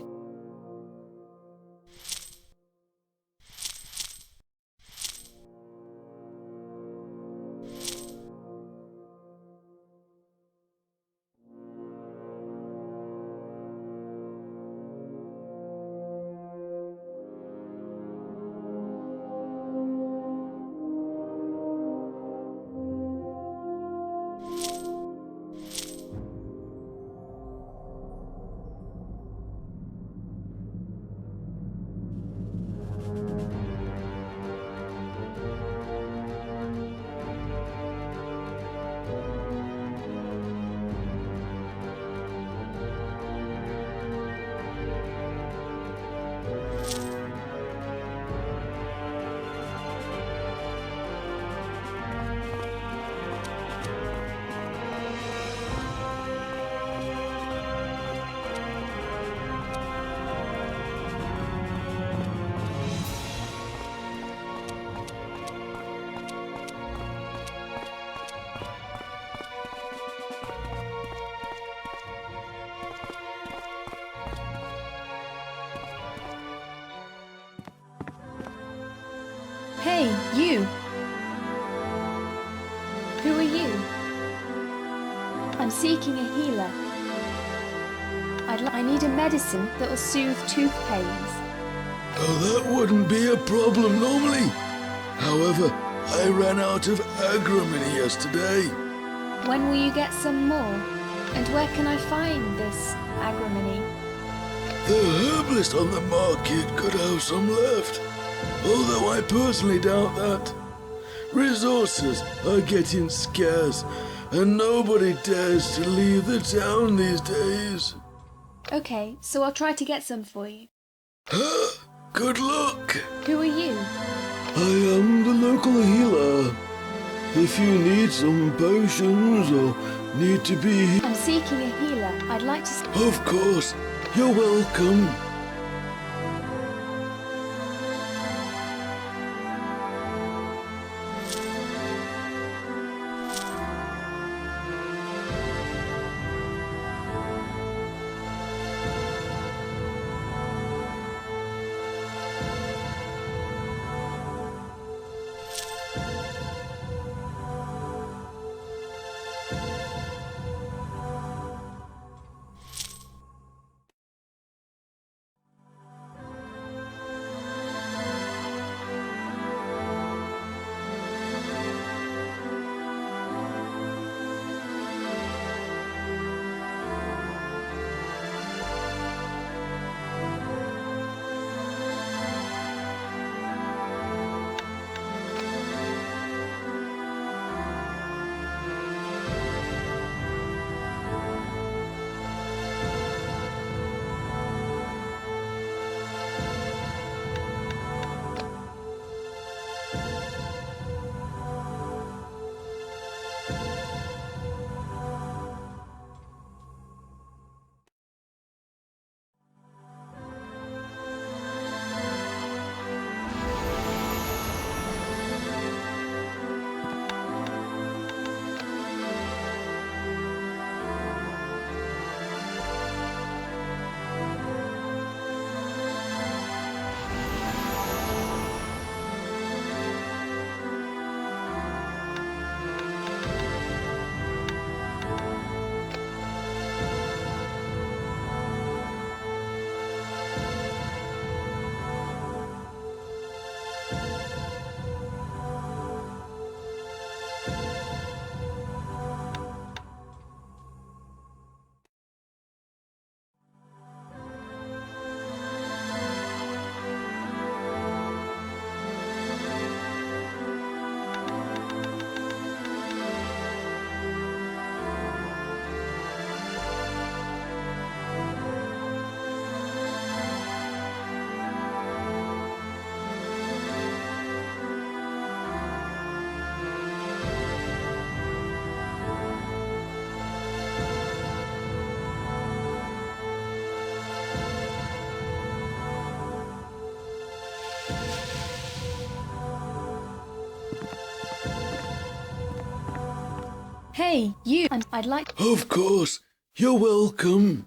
Hey, you! Who are you? I'm seeking a healer. I need a medicine that'll soothe tooth pains. Oh, that wouldn't be a problem normally. However, I ran out of agramini yesterday. When will you get some more? And where can I find this agramini? The herbalist on the market could have some left, although I personally doubt that. Resources are getting scarce, and nobody dares to leave the town these days. Okay, so I'll try to get some for you. Good luck! Who are you? I am the local healer. If you need some potions or need to be... I'm seeking a healer. I'd like to... Of course, you're welcome. Hey, you! And I'd like... Of course, you're welcome.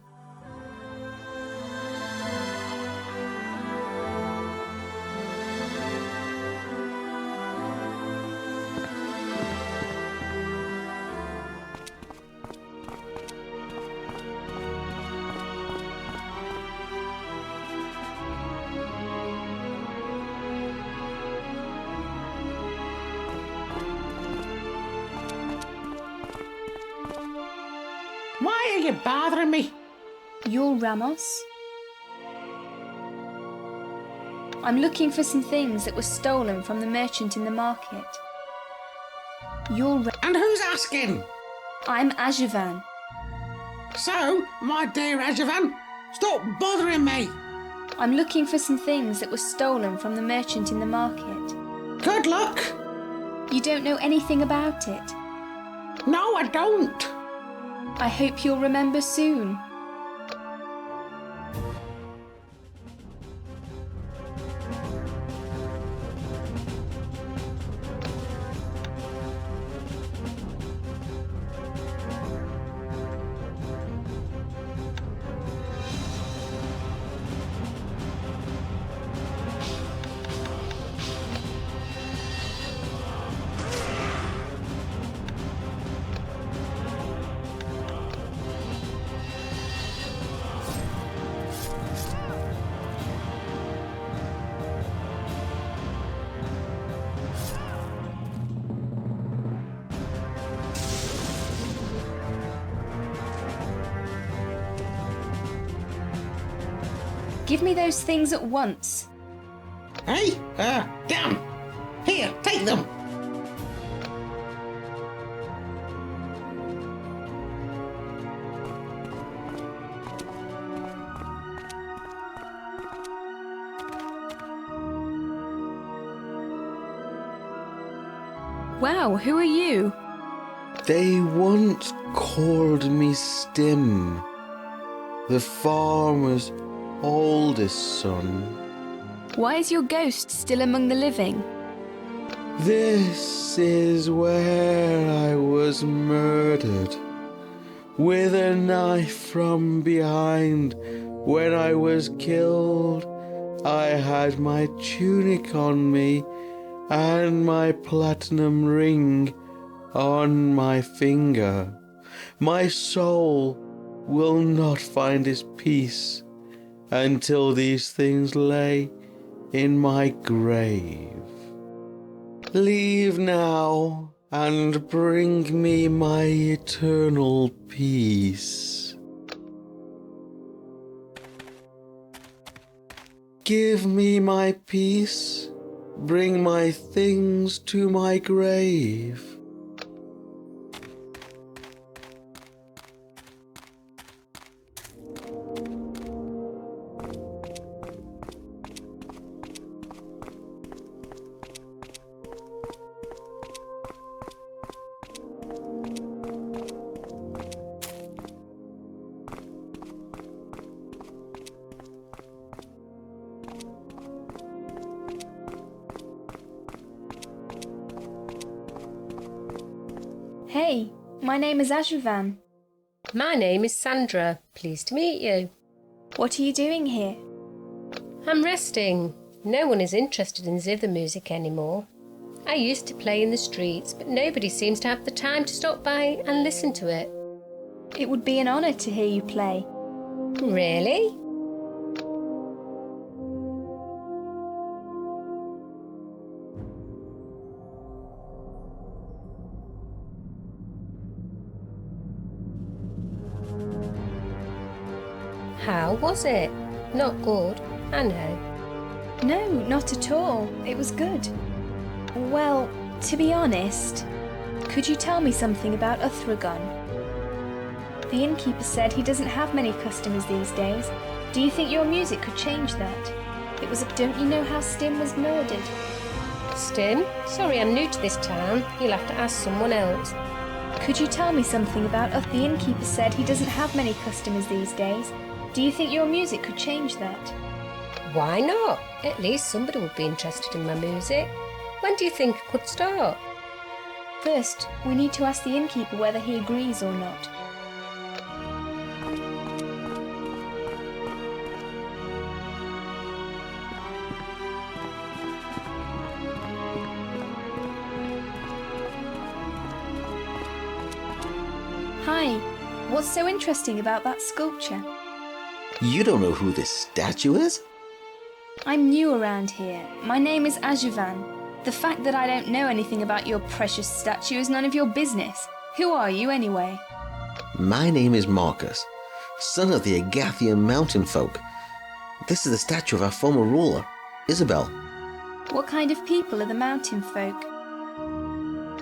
Why are you bothering me? You're Ramos? I'm looking for some things that were stolen from the merchant in the market. And who's asking? I'm Agavaen. So, my dear Agavaen, stop bothering me. I'm looking for some things that were stolen from the merchant in the market. Good luck. You don't know anything about it? No, I don't. I hope you'll remember soon. Give me those things at once. Hey, damn. Here, take them. Wow, who are you? They once called me Stim, the farmer's oldest son. Why is your ghost still among the living? This is where I was murdered, with a knife from behind. When I was killed, I had my tunic on me and my platinum ring on my finger. My soul will not find its peace until these things lay in my grave. Leave now and bring me my eternal peace. Give me my peace, bring my things to my grave. Hey, my name is Agavaen. My name is Sandra. Pleased to meet you. What are you doing here? I'm resting. No one is interested in zither music anymore. I used to play in the streets, but nobody seems to have the time to stop by and listen to it. It would be an honour to hear you play. Really? How was it? Not good, I know. No, not at all. It was good. Well, to be honest, could you tell me something about Uthragon? The innkeeper said he doesn't have many customers these days. Do you think your music could change that? It was don't you know how Stim was murdered? Stim? Sorry, I'm new to this town. You'll have to ask someone else. Could you tell me something about the innkeeper said he doesn't have many customers these days. Do you think your music could change that? Why not? At least somebody would be interested in my music. When do you think I could start? First, we need to ask the innkeeper whether he agrees or not. Hi, what's so interesting about that sculpture? You don't know who this statue is? I'm new around here. My name is Agavaen. The fact that I don't know anything about your precious statue is none of your business. Who are you anyway? My name is Marcus, son of the Agathian mountain folk. This is the statue of our former ruler, Isabel. What kind of people are the mountain folk?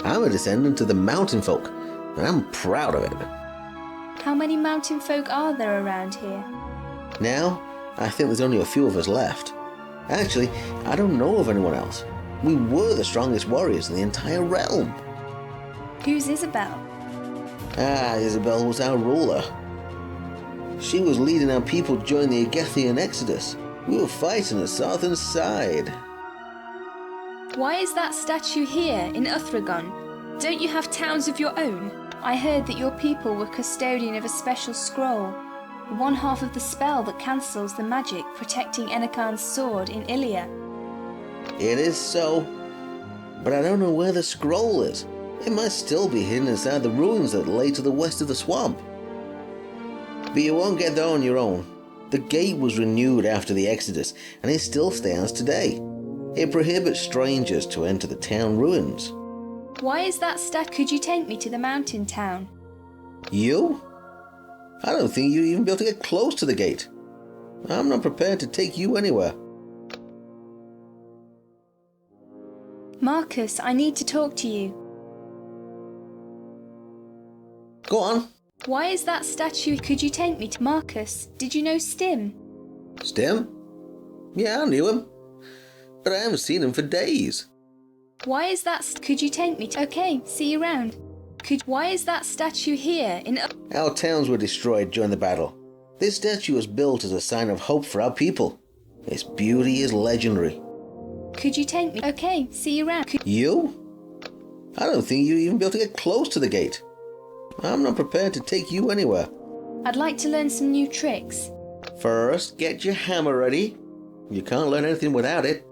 I'm a descendant of the mountain folk, and I'm proud of it. How many mountain folk are there around here? Now, I think there's only a few of us left. Actually, I don't know of anyone else. We were the strongest warriors in the entire realm. Who's Isabel? Isabel was our ruler. She was leading our people during the Agathian exodus. We were fighting the southern side. Why is that statue here in Uthragon? Don't you have towns of your own? I heard that your people were custodian of a special scroll, one half of the spell that cancels the magic protecting Enokar's sword in Ilia. It is so, but I don't know where the scroll is. It might still be hidden inside the ruins that lay to the west of the swamp. But you won't get there on your own. The gate was renewed after the exodus, and it still stands today. It prohibits strangers to enter the town ruins. Why is that Could you take me to the mountain town? You? I don't think you'd even be able to get close to the gate. I'm not prepared to take you anywhere. Marcus, I need to talk to you. Go on. Why is that statue? Could you take me to Marcus? Did you know Stim? Stim? Yeah, I knew him. But I haven't seen him for days. Why is that? Could you take me to? Okay, see you around. Why is that statue here in? Our towns were destroyed during the battle. This statue was built as a sign of hope for our people. Its beauty is legendary. Could you take me? Okay, see you around. You? I don't think you'd even be able to get close to the gate. I'm not prepared to take you anywhere. I'd like to learn some new tricks. First, get your hammer ready. You can't learn anything without it.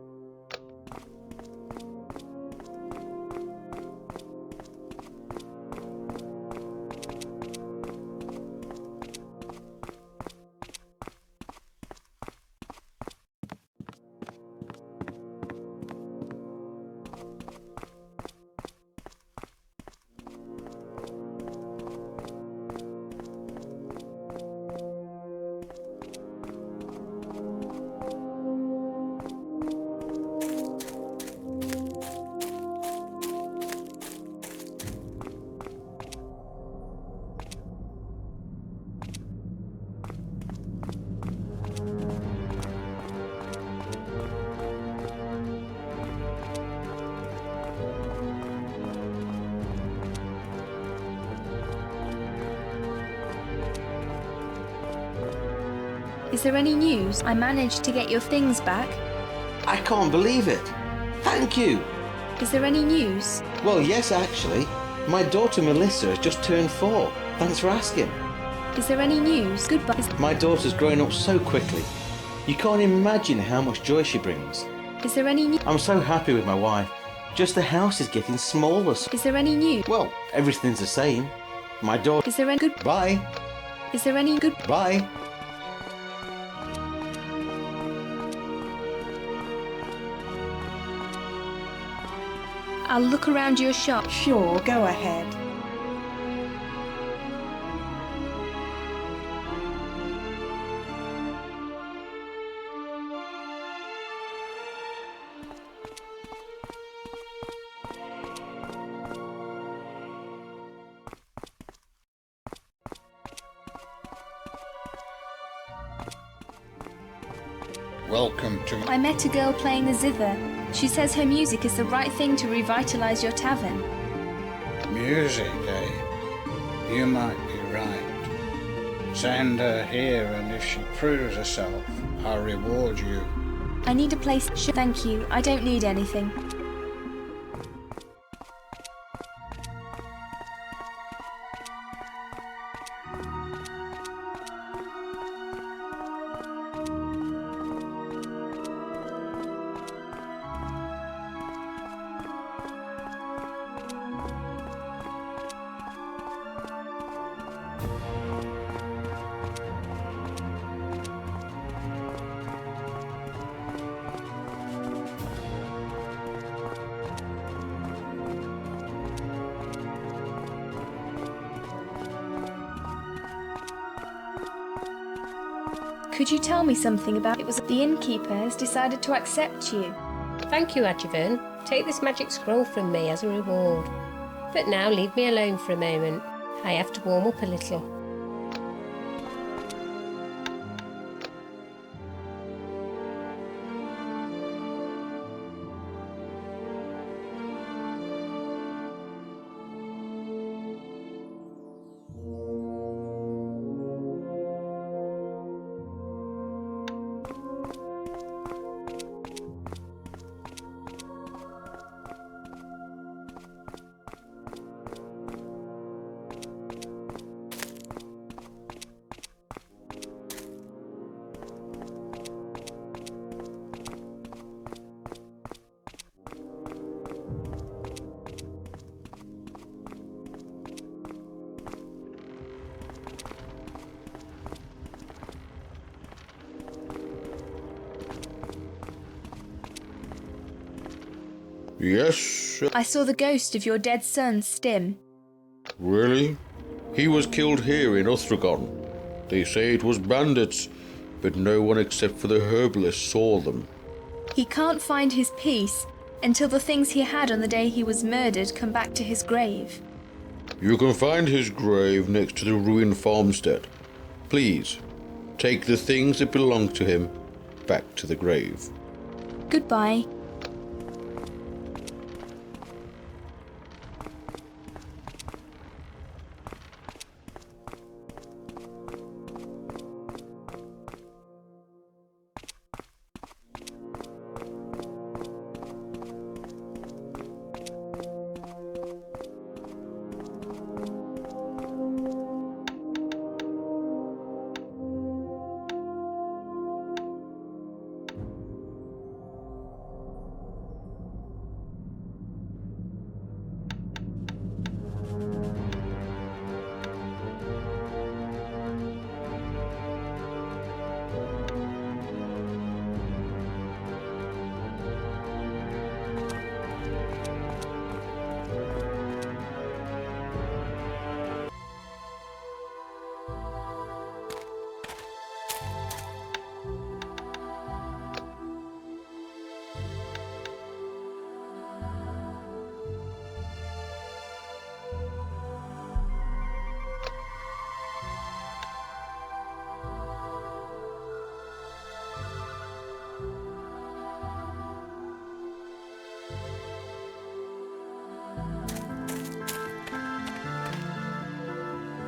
Is there any news? I managed to get your things back. I can't believe it. Thank you. Is there any news? Well, yes, actually. My daughter Melissa has just turned 4. Thanks for asking. Is there any news? Goodbye. My daughter's growing up so quickly. You can't imagine how much joy she brings. Is there any news? I'm so happy with my wife. Just the house is getting smaller. Is there any news? Well, everything's the same. My daughter... Is there any... Goodbye. Is there any... Goodbye. I'll look around your shop. Sure, go ahead. Welcome to... I met a girl playing the zither. She says her music is the right thing to revitalize your tavern. Music, eh? You might be right. Send her here, and if she proves herself, I'll reward you. I need a place. Thank you. I don't need anything. Could you tell me something about it? Was the innkeeper has decided to accept you? Thank you, Agavaen. Take this magic scroll from me as a reward. But now leave me alone for a moment. I have to warm up a little. Yes. I saw the ghost of your dead son, Stim. Really? He was killed here in Uthragon. They say it was bandits, but no one except for the herbalist saw them. He can't find his peace until the things he had on the day he was murdered come back to his grave. You can find his grave next to the ruined farmstead. Please, take the things that belong to him back to the grave. Goodbye.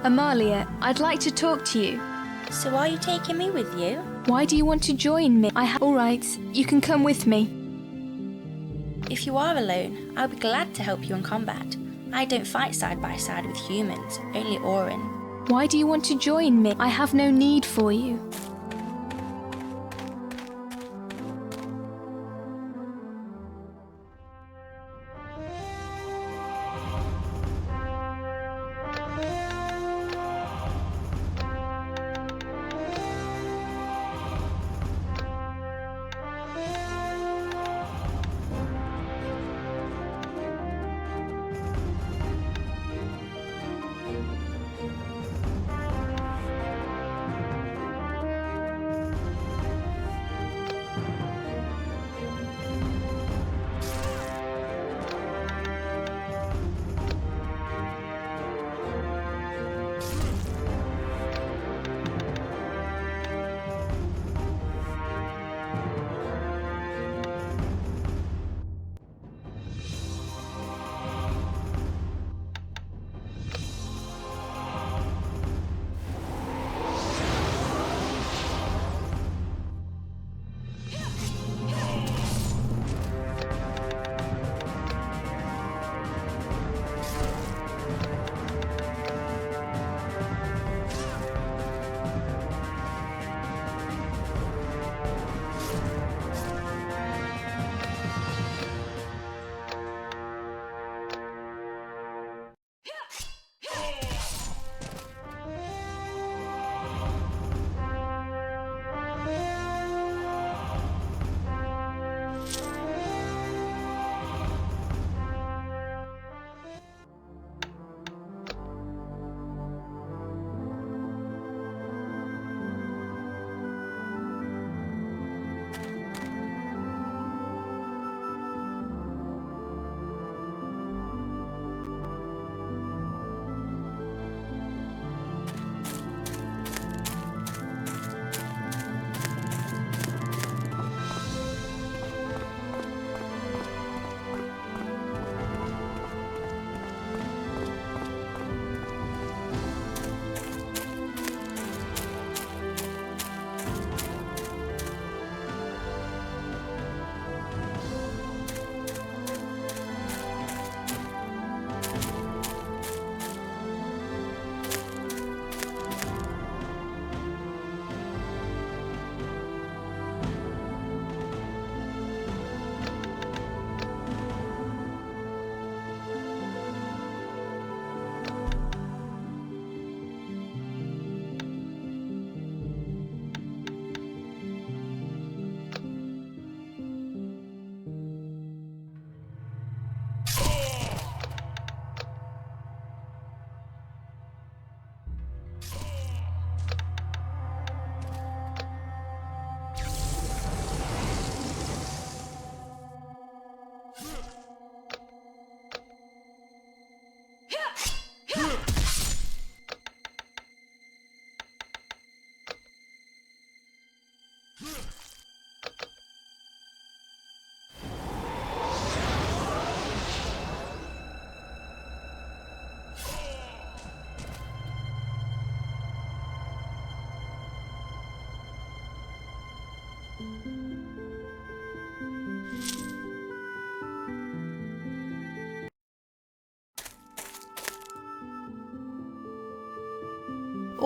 Amalia, I'd like to talk to you. So are you taking me with you? Why do you want to join me? All right, you can come with me. If you are alone, I'll be glad to help you in combat. I don't fight side by side with humans, only Orin. Why do you want to join me? I have no need for you.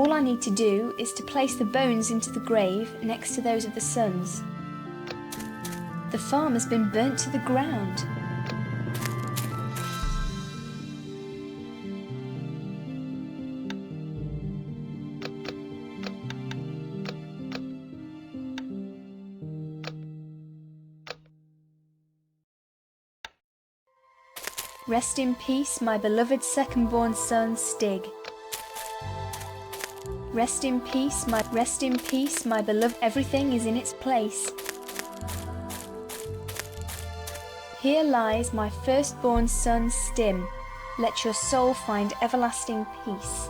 All I need to do is to place the bones into the grave next to those of the sons. The farm has been burnt to the ground. Rest in peace, my beloved second-born son, Stig. Rest in peace, my beloved. Everything is in its place. Here lies my firstborn son, Stim. Let your soul find everlasting peace.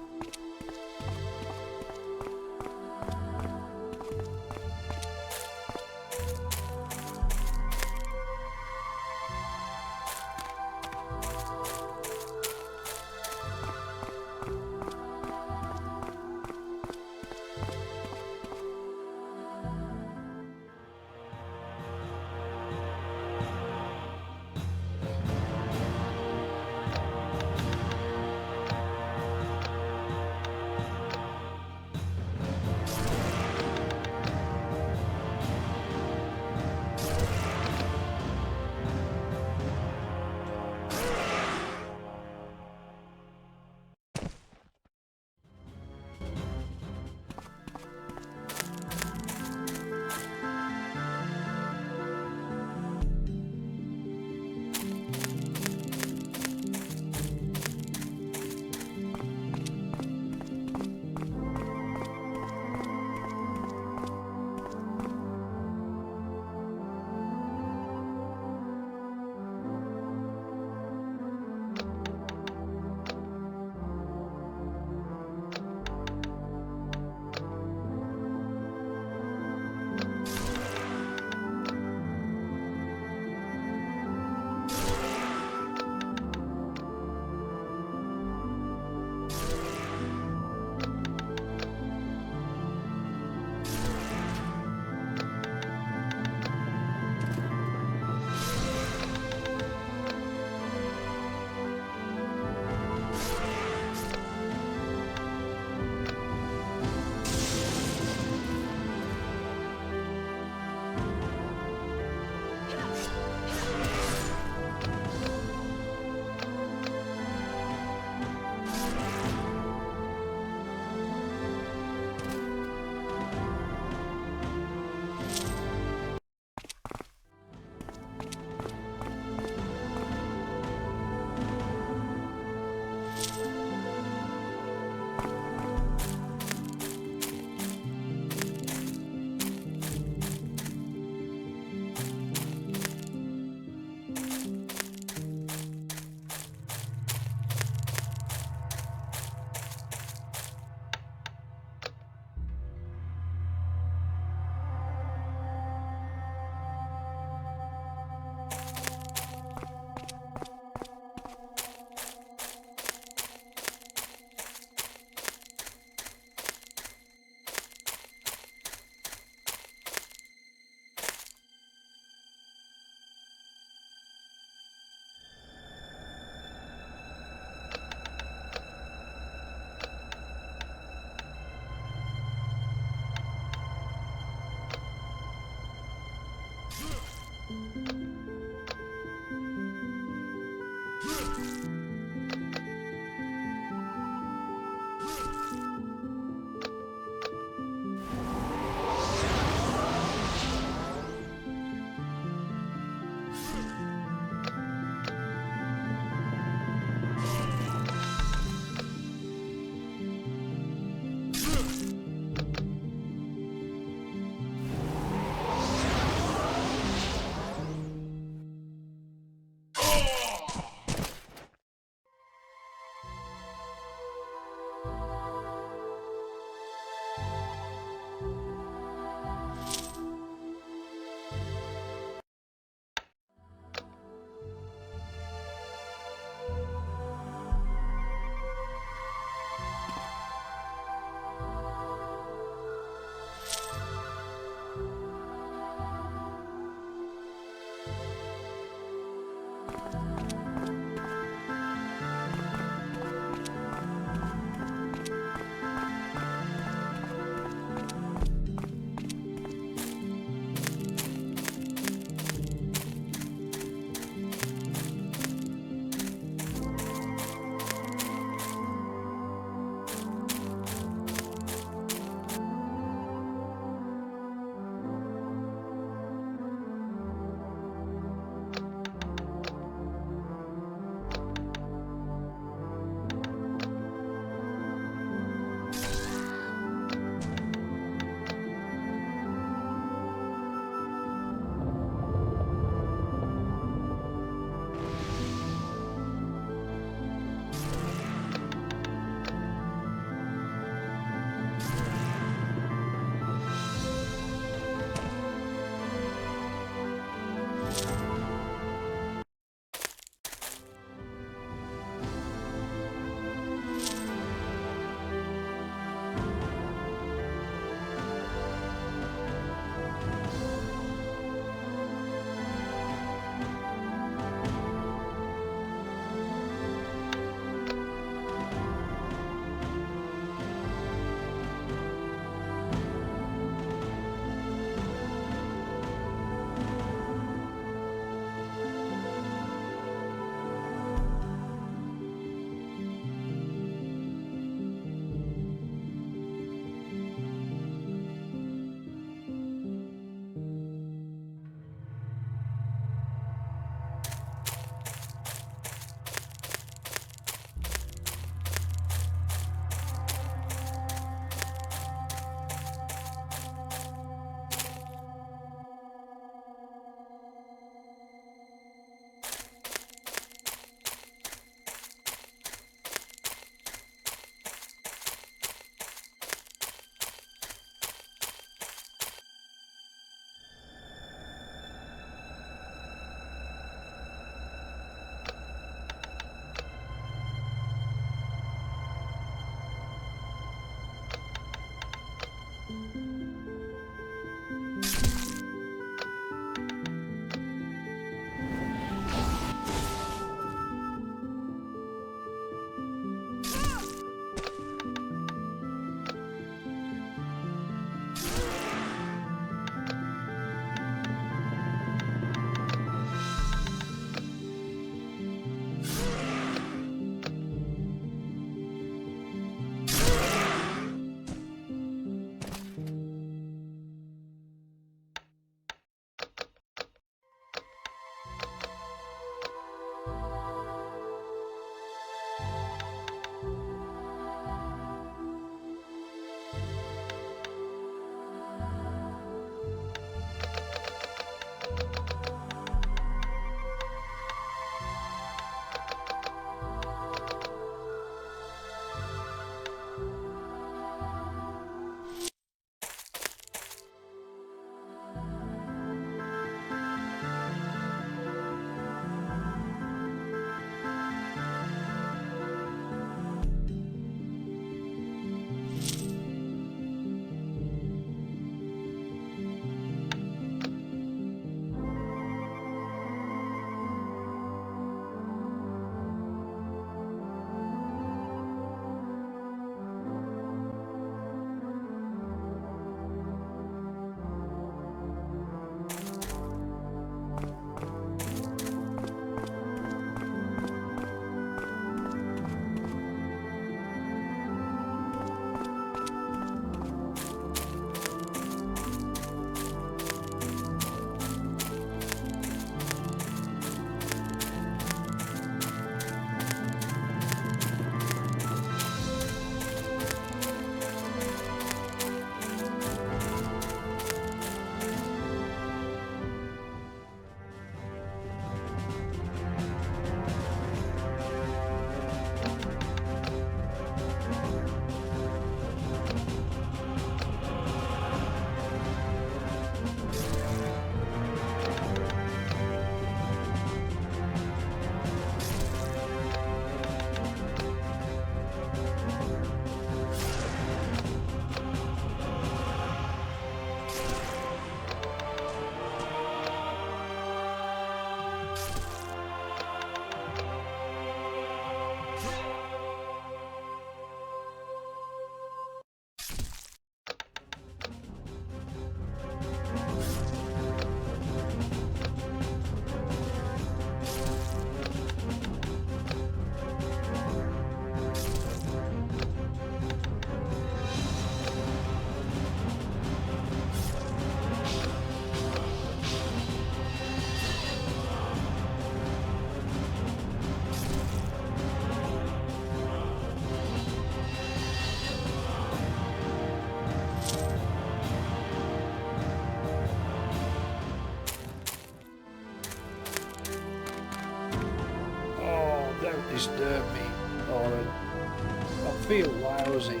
nosy.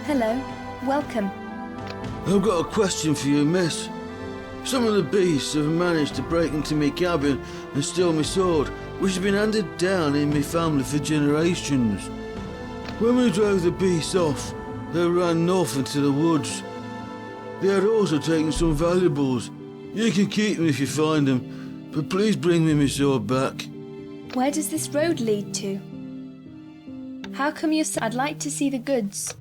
Hello, welcome. I've got a question for you, miss. Some of the beasts have managed to break into me cabin and steal my sword, which has been handed down in my family for generations. When we drove the beasts off, they ran north into the woods. They had also taken some valuables. You can keep them if you find them, but please bring me my sword back. Where does this road lead to? How come you're so... I'd like to see the goods.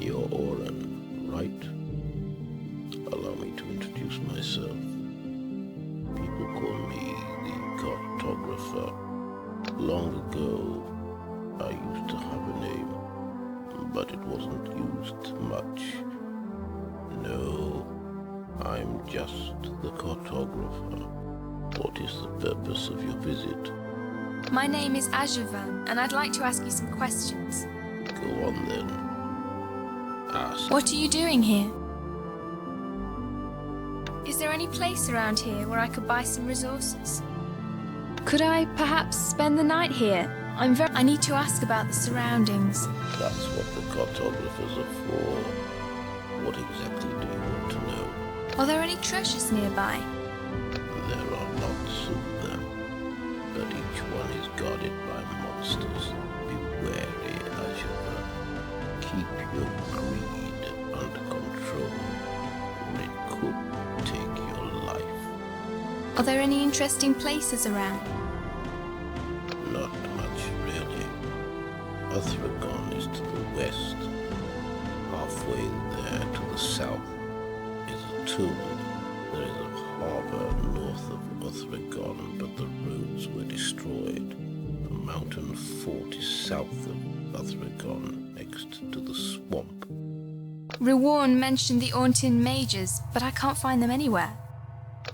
You're Oren, right? Allow me to introduce myself. People call me the cartographer. Long ago, I used to have a name, but it wasn't used much. No, I'm just the cartographer. What is the purpose of your visit? My name is Agavaen, and I'd like to ask you some questions. Go on then. Ask. What are you doing here? Is there any place around here where I could buy some resources? Could I perhaps spend the night here? I need to ask about the surroundings. That's what the cartographers are for. What exactly do you want to know? Are there any treasures nearby? There are lots of them, but each one is guarded by monsters. Be wary, Agavaen. Keep your greed under control, or it could take your life. Are there any interesting places around? Not much, really. Agathian is to the west. Halfway there to the south is a tomb. There is a harbour north of Agathian, but the roads were destroyed. A mountain fort is south of Agathian, next to the swamp. Rewarn mentioned the Auntin mages, but I can't find them anywhere.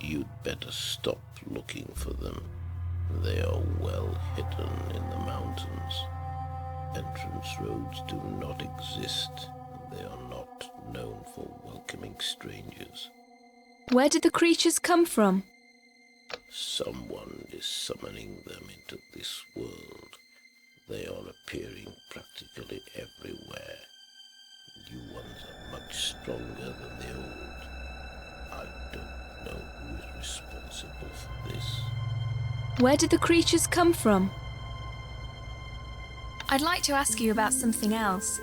You'd better stop looking for them. They are well hidden in the mountains. Entrance roads do not exist. They are not known for welcoming strangers. Where did the creatures come from? Someone is summoning them into this world. They are appearing practically everywhere. New ones are much stronger than the old. I don't know who is responsible for this. Where did the creatures come from? I'd like to ask you about something else.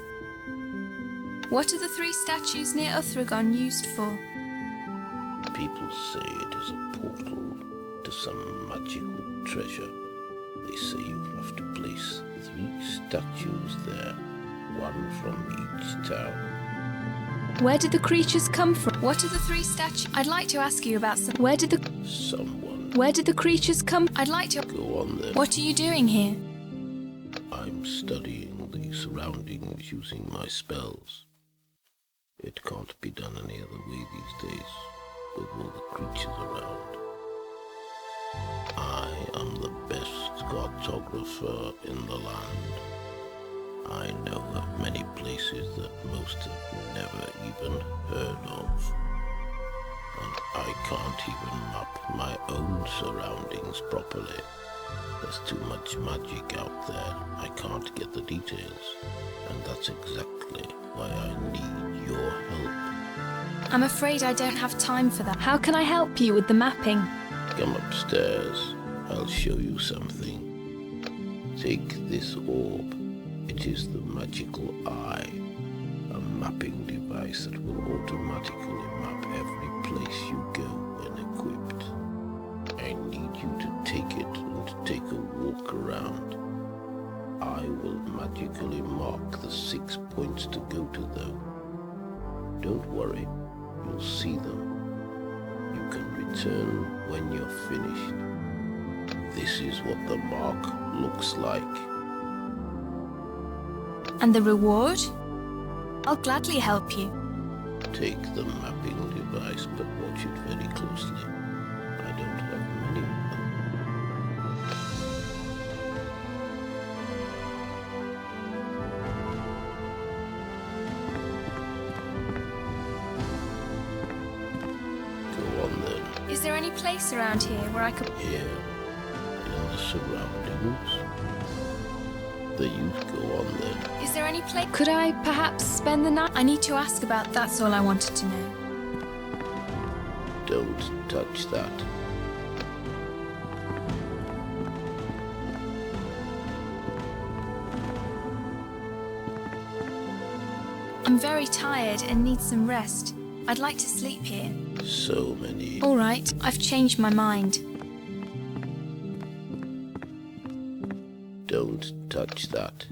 What are the 3 statues near Uthragon used for? People say it is a portal to some magical treasure. They say you have to place 3 statues there, one from each town. Where did the creatures come from? What are the 3 statues? I'd like to ask you about some. Where did the creatures come? I'd like to. Go on then. What are you doing here? I'm studying the surroundings using my spells. It can't be done any other way these days, with all the creatures around. I am the best cartographer in the land. I know of many places that most have never even heard of. And I can't even map my own surroundings properly. There's too much magic out there. I can't get the details. And that's exactly why I need your help. I'm afraid I don't have time for that. How can I help you with the mapping? Come upstairs. I'll show you something. Take this orb. It is the magical eye, a mapping device that will automatically map every place you go when equipped. I need you to take it and take a walk around. I will magically mark the 6 points to go to though. Don't worry, you'll see them. You can return when you're finished. This is what the mark looks like. And the reward? I'll gladly help you. Take the mapping device, but watch it very closely. I don't have many of them. Go on then. Is there any place around here where I could... Here, in the surroundings. The youth go on then. Is there any place... Could I perhaps spend the night? I need to ask about... That's all I wanted to know. Don't touch that. I'm very tired and need some rest. I'd like to sleep here. So many. All right, I've changed my mind. Don't touch that.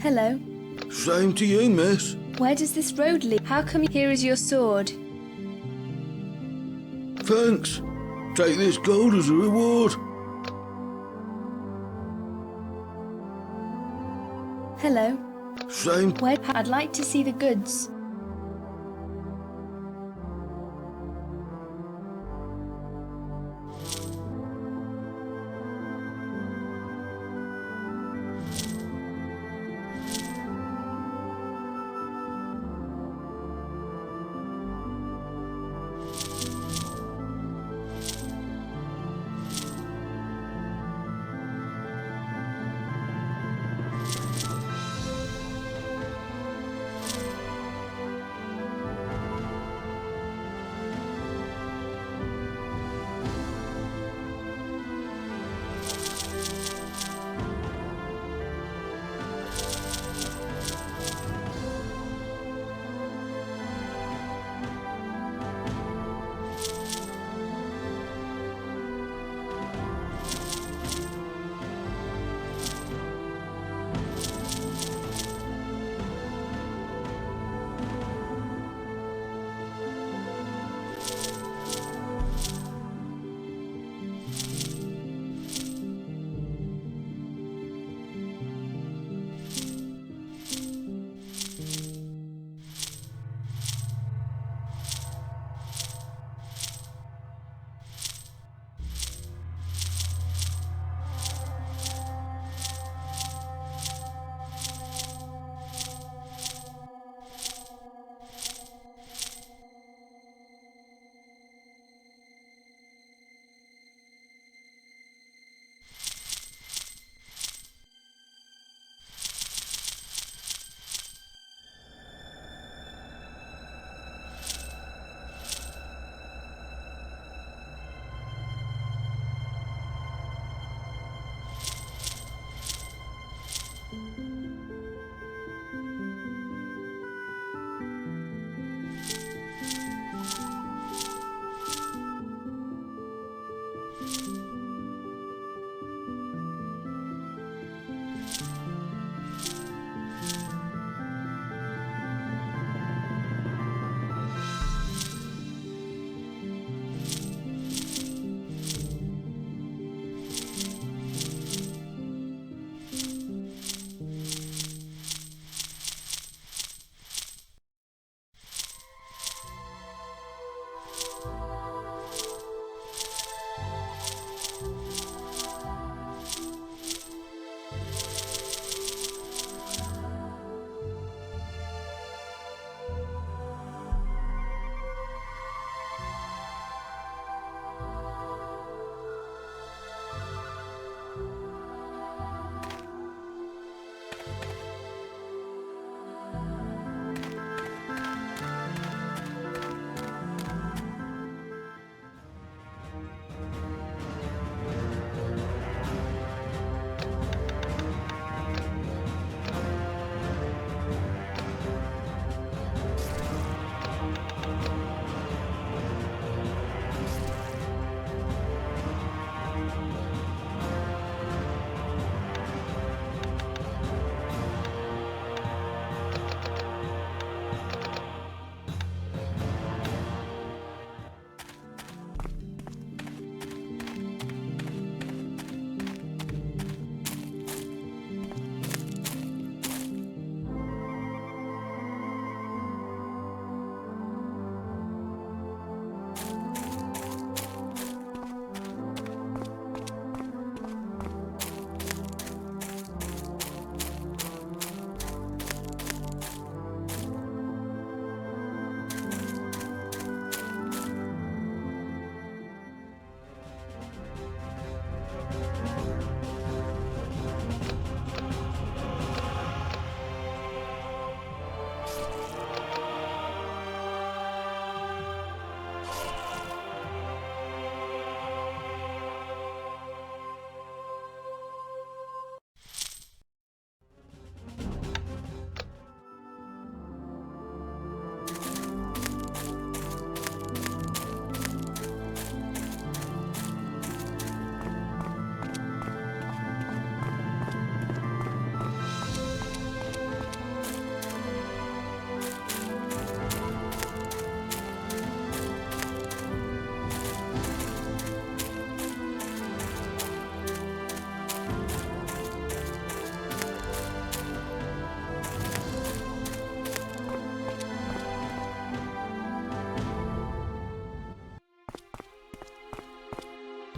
Hello. Same to you, miss. Where does this road lead? How come here is your sword? Thanks. Take this gold as a reward. Hello. Same. Where? I'd like to see the goods.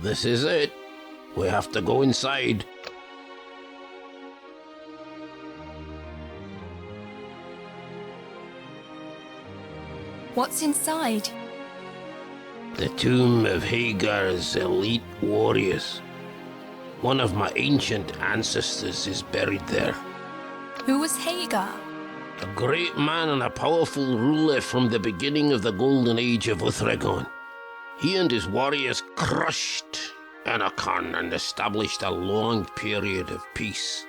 This is it. We have to go inside. What's inside? The tomb of Hagar's elite warriors. One of my ancient ancestors is buried there. Who was Hagar? A great man and a powerful ruler from the beginning of the golden age of Uthragon. He and his warriors crushed Anakan and established a long period of peace.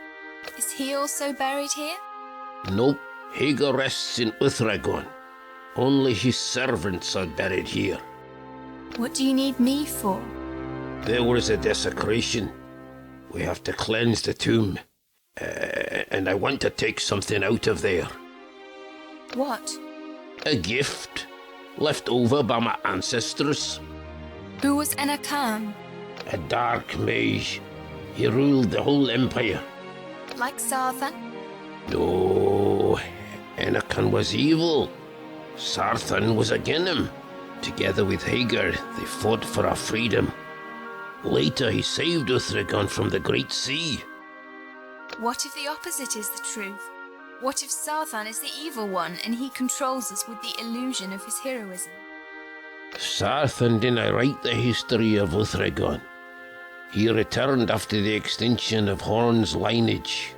Is he also buried here? Nope, Hagar rests in Uthragon. Only his servants are buried here. What do you need me for? There was a desecration. We have to cleanse the tomb. And I want to take something out of there. What? A gift left over by my ancestors. Who was Anakan? A dark mage. He ruled the whole empire. Like Sarthan? No, Anakan was evil. Sarthan was against him. Together with Hagar, they fought for our freedom. Later, he saved Uthragon from the Great Sea. What if the opposite is the truth? What if Sarthan is the evil one and he controls us with the illusion of his heroism? Sarthan didn't write the history of Uthragon. He returned after the extinction of Horn's lineage,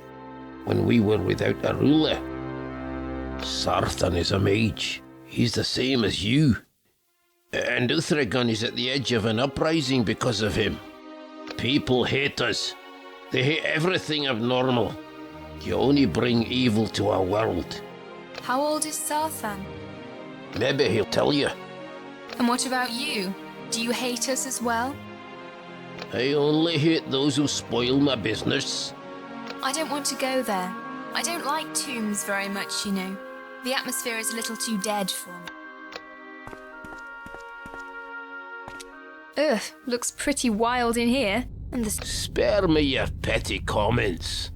when we were without a ruler. Sarthan is a mage. He's the same as you. And Uthragon is at the edge of an uprising because of him. People hate us. They hate everything abnormal. You only bring evil to our world. How old is Sarthan? Maybe he'll tell you. And what about you? Do you hate us as well? I only hate those who spoil my business. I don't want to go there. I don't like tombs very much, you know. The atmosphere is a little too dead for me. Ugh, looks pretty wild in here. And the... Spare me your petty comments.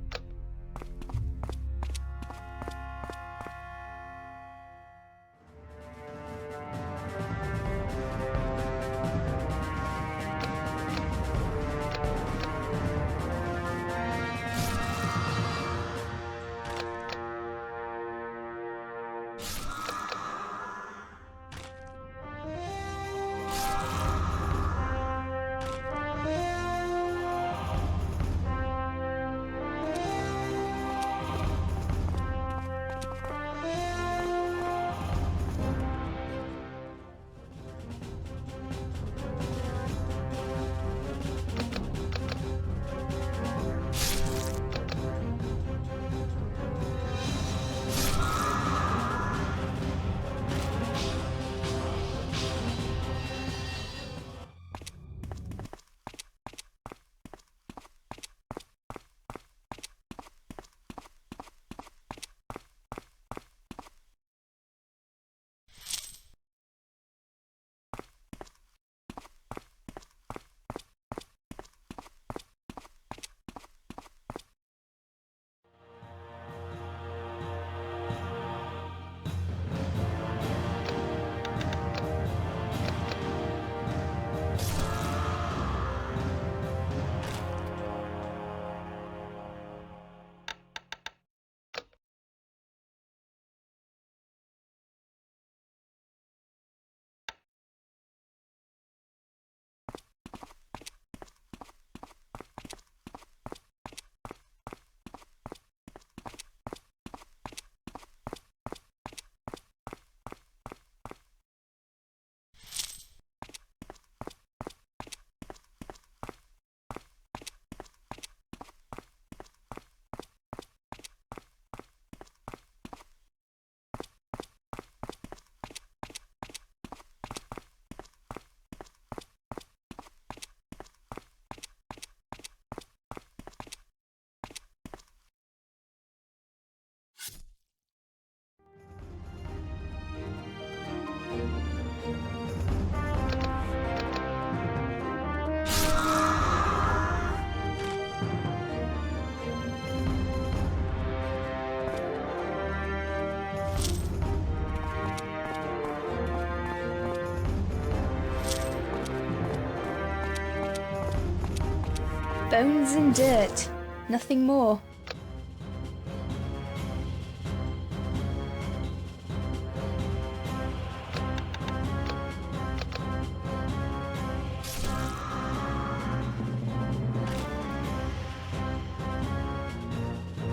Bones and dirt, nothing more.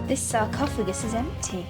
This sarcophagus is empty.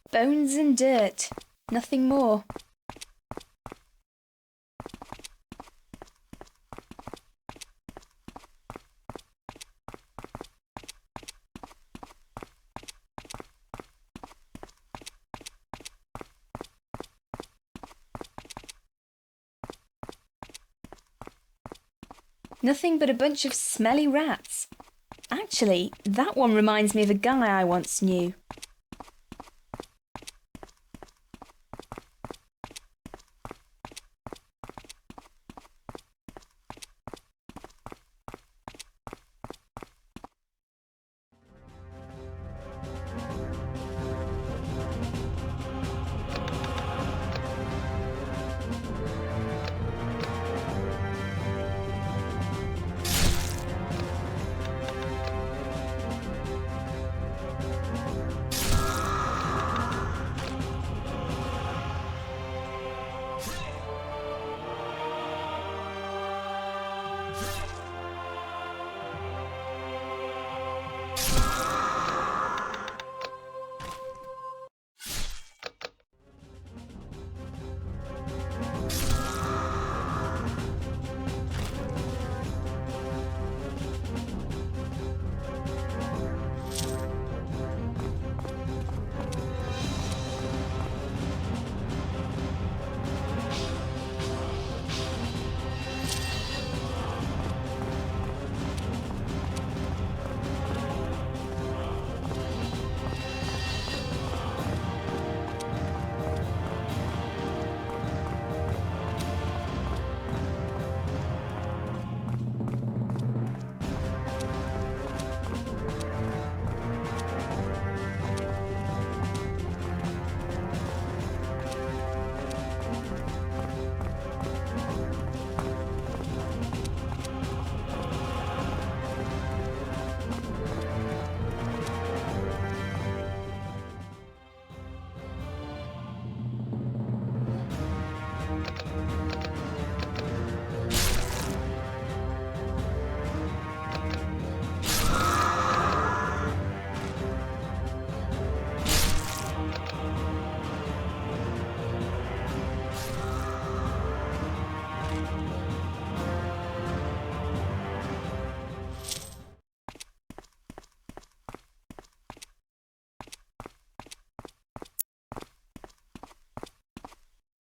Bones and dirt, nothing more. Nothing but a bunch of smelly rats. Actually, that one reminds me of a guy I once knew.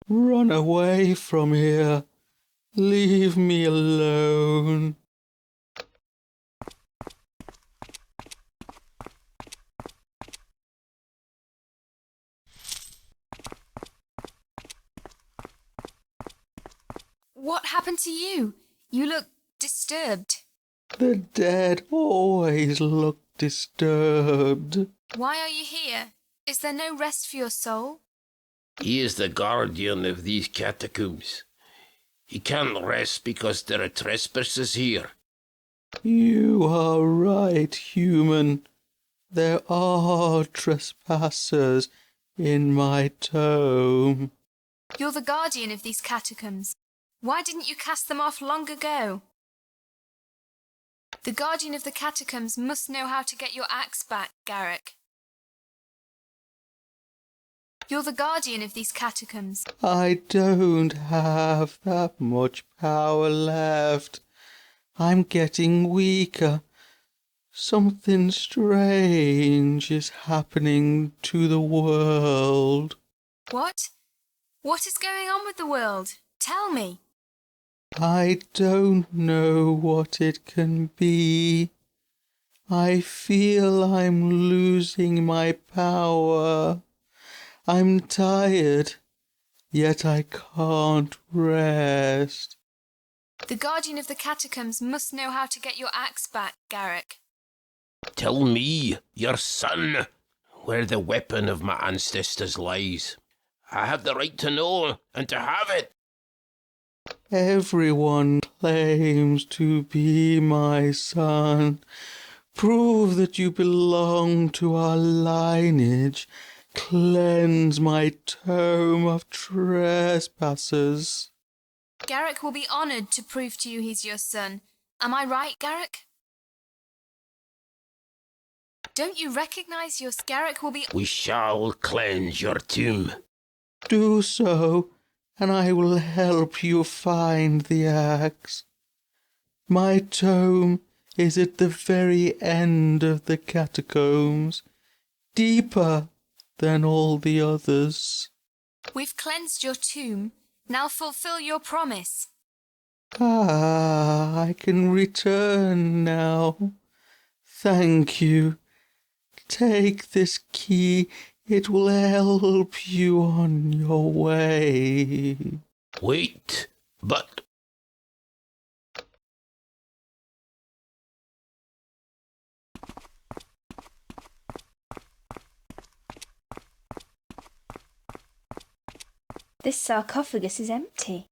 Run away from here. Leave me alone. What happened to you? You look disturbed. The dead always look disturbed. Why are you here? Is there no rest for your soul? He is the guardian of these catacombs. He can't rest because there are trespassers here. You are right, human. There are trespassers in my tome. You're the guardian of these catacombs. Why didn't you cast them off long ago? The guardian of the catacombs must know how to get your axe back, Garrick. You're the guardian of these catacombs. I don't have that much power left. I'm getting weaker. Something strange is happening to the world. What? What is going on with the world? Tell me. I don't know what it can be. I feel I'm losing my power. I'm tired, yet I can't rest. The guardian of the catacombs must know how to get your axe back, Garrick. Tell me, your son, where the weapon of my ancestors lies. I have the right to know and to have it. Everyone claims to be my son. Prove that you belong to our lineage. Cleanse my tome of trespassers. Garrick will be honoured to prove to you he's your son. Am I right, Garrick? Don't you recognise your Garrick will be... We shall cleanse your tomb. Do so, and I will help you find the axe. My tome is at the very end of the catacombs, deeper than all the others. We've cleansed your tomb. Now fulfil your promise. I can return now. Thank you. Take this key. It will help you on your way. Wait, but... This sarcophagus is empty.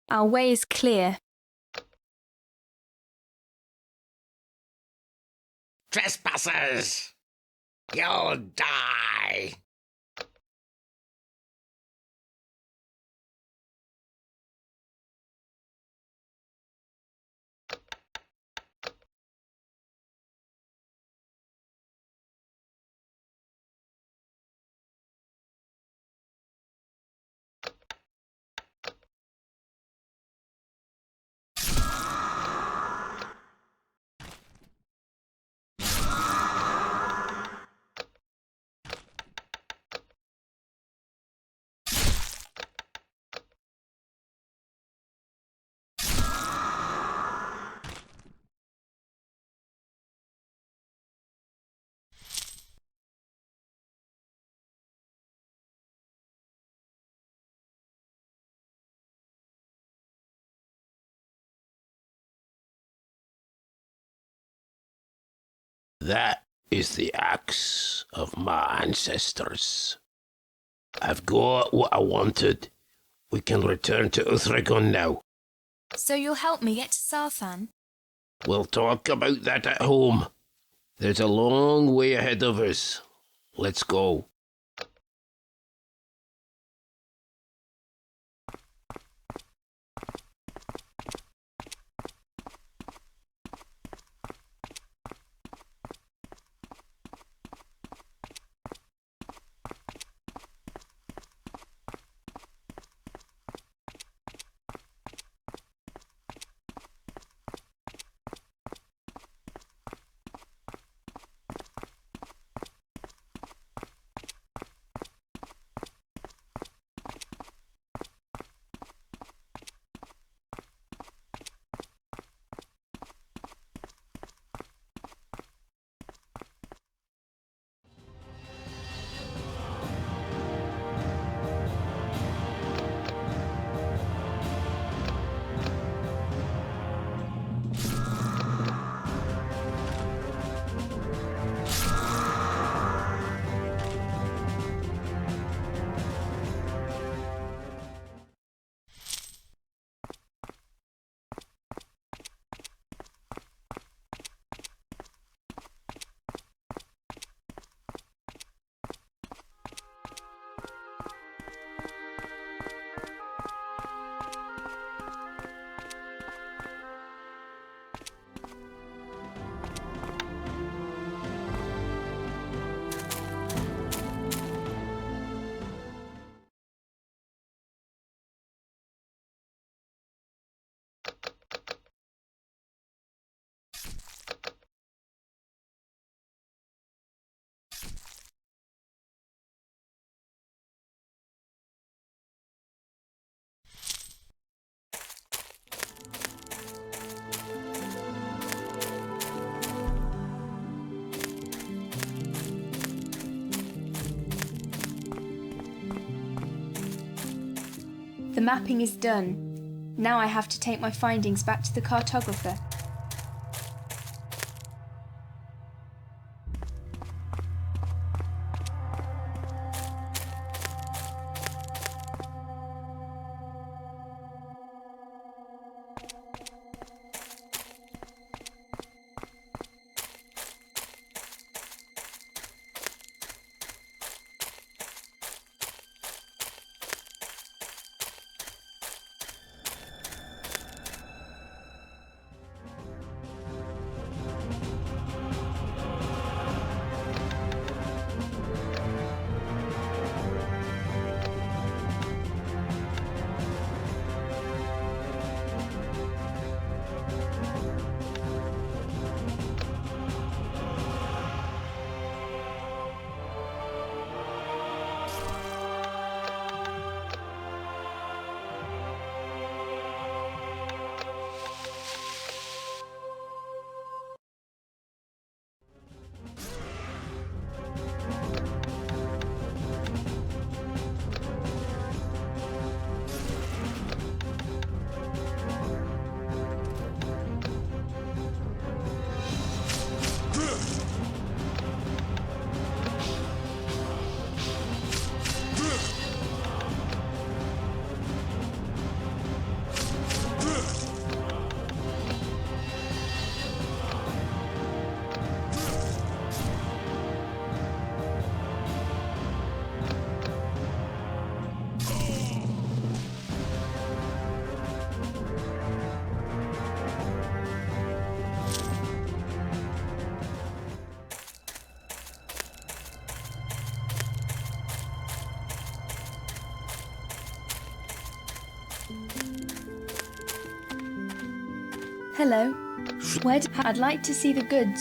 Our way is clear. Trespassers! You'll die! That is the axe of my ancestors. I've got what I wanted. We can return to Uthragon now. So you'll help me get to Sarthan? We'll talk about that at home. There's a long way ahead of us. Let's go. The mapping is done. Now I have to take my findings back to the cartographer. Hello. I'd like to see the goods.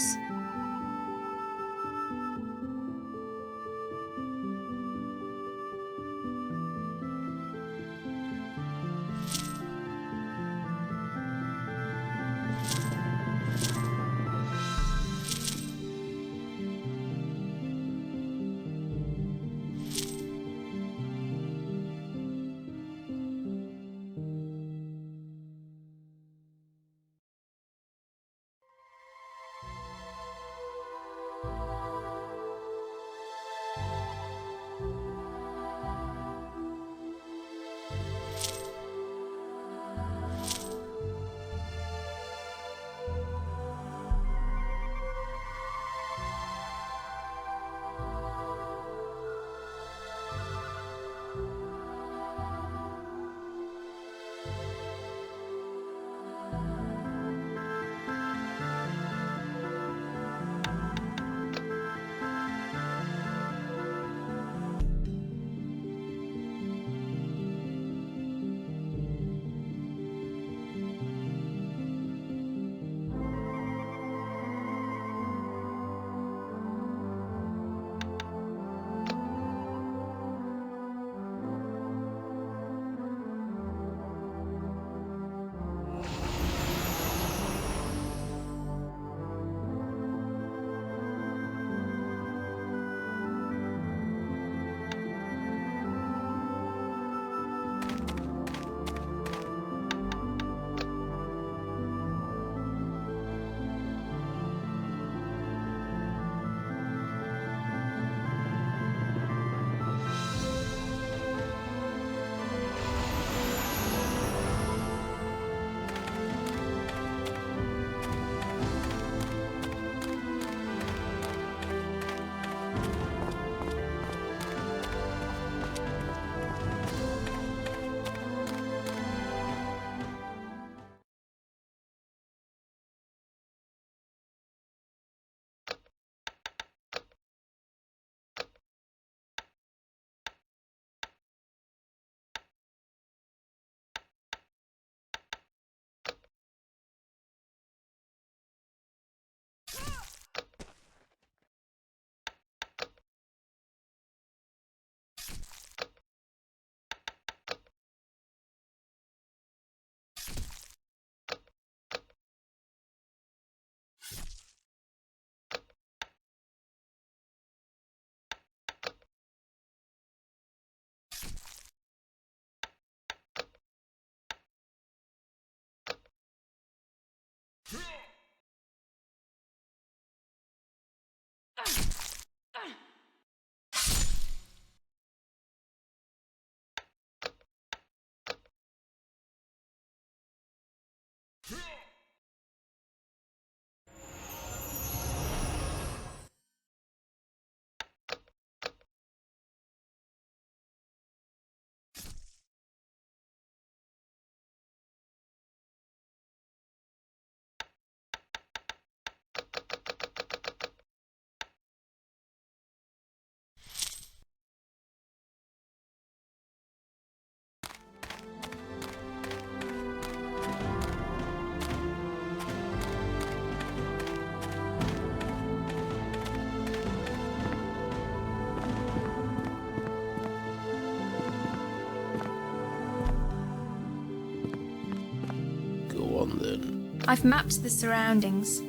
I've mapped the surroundings.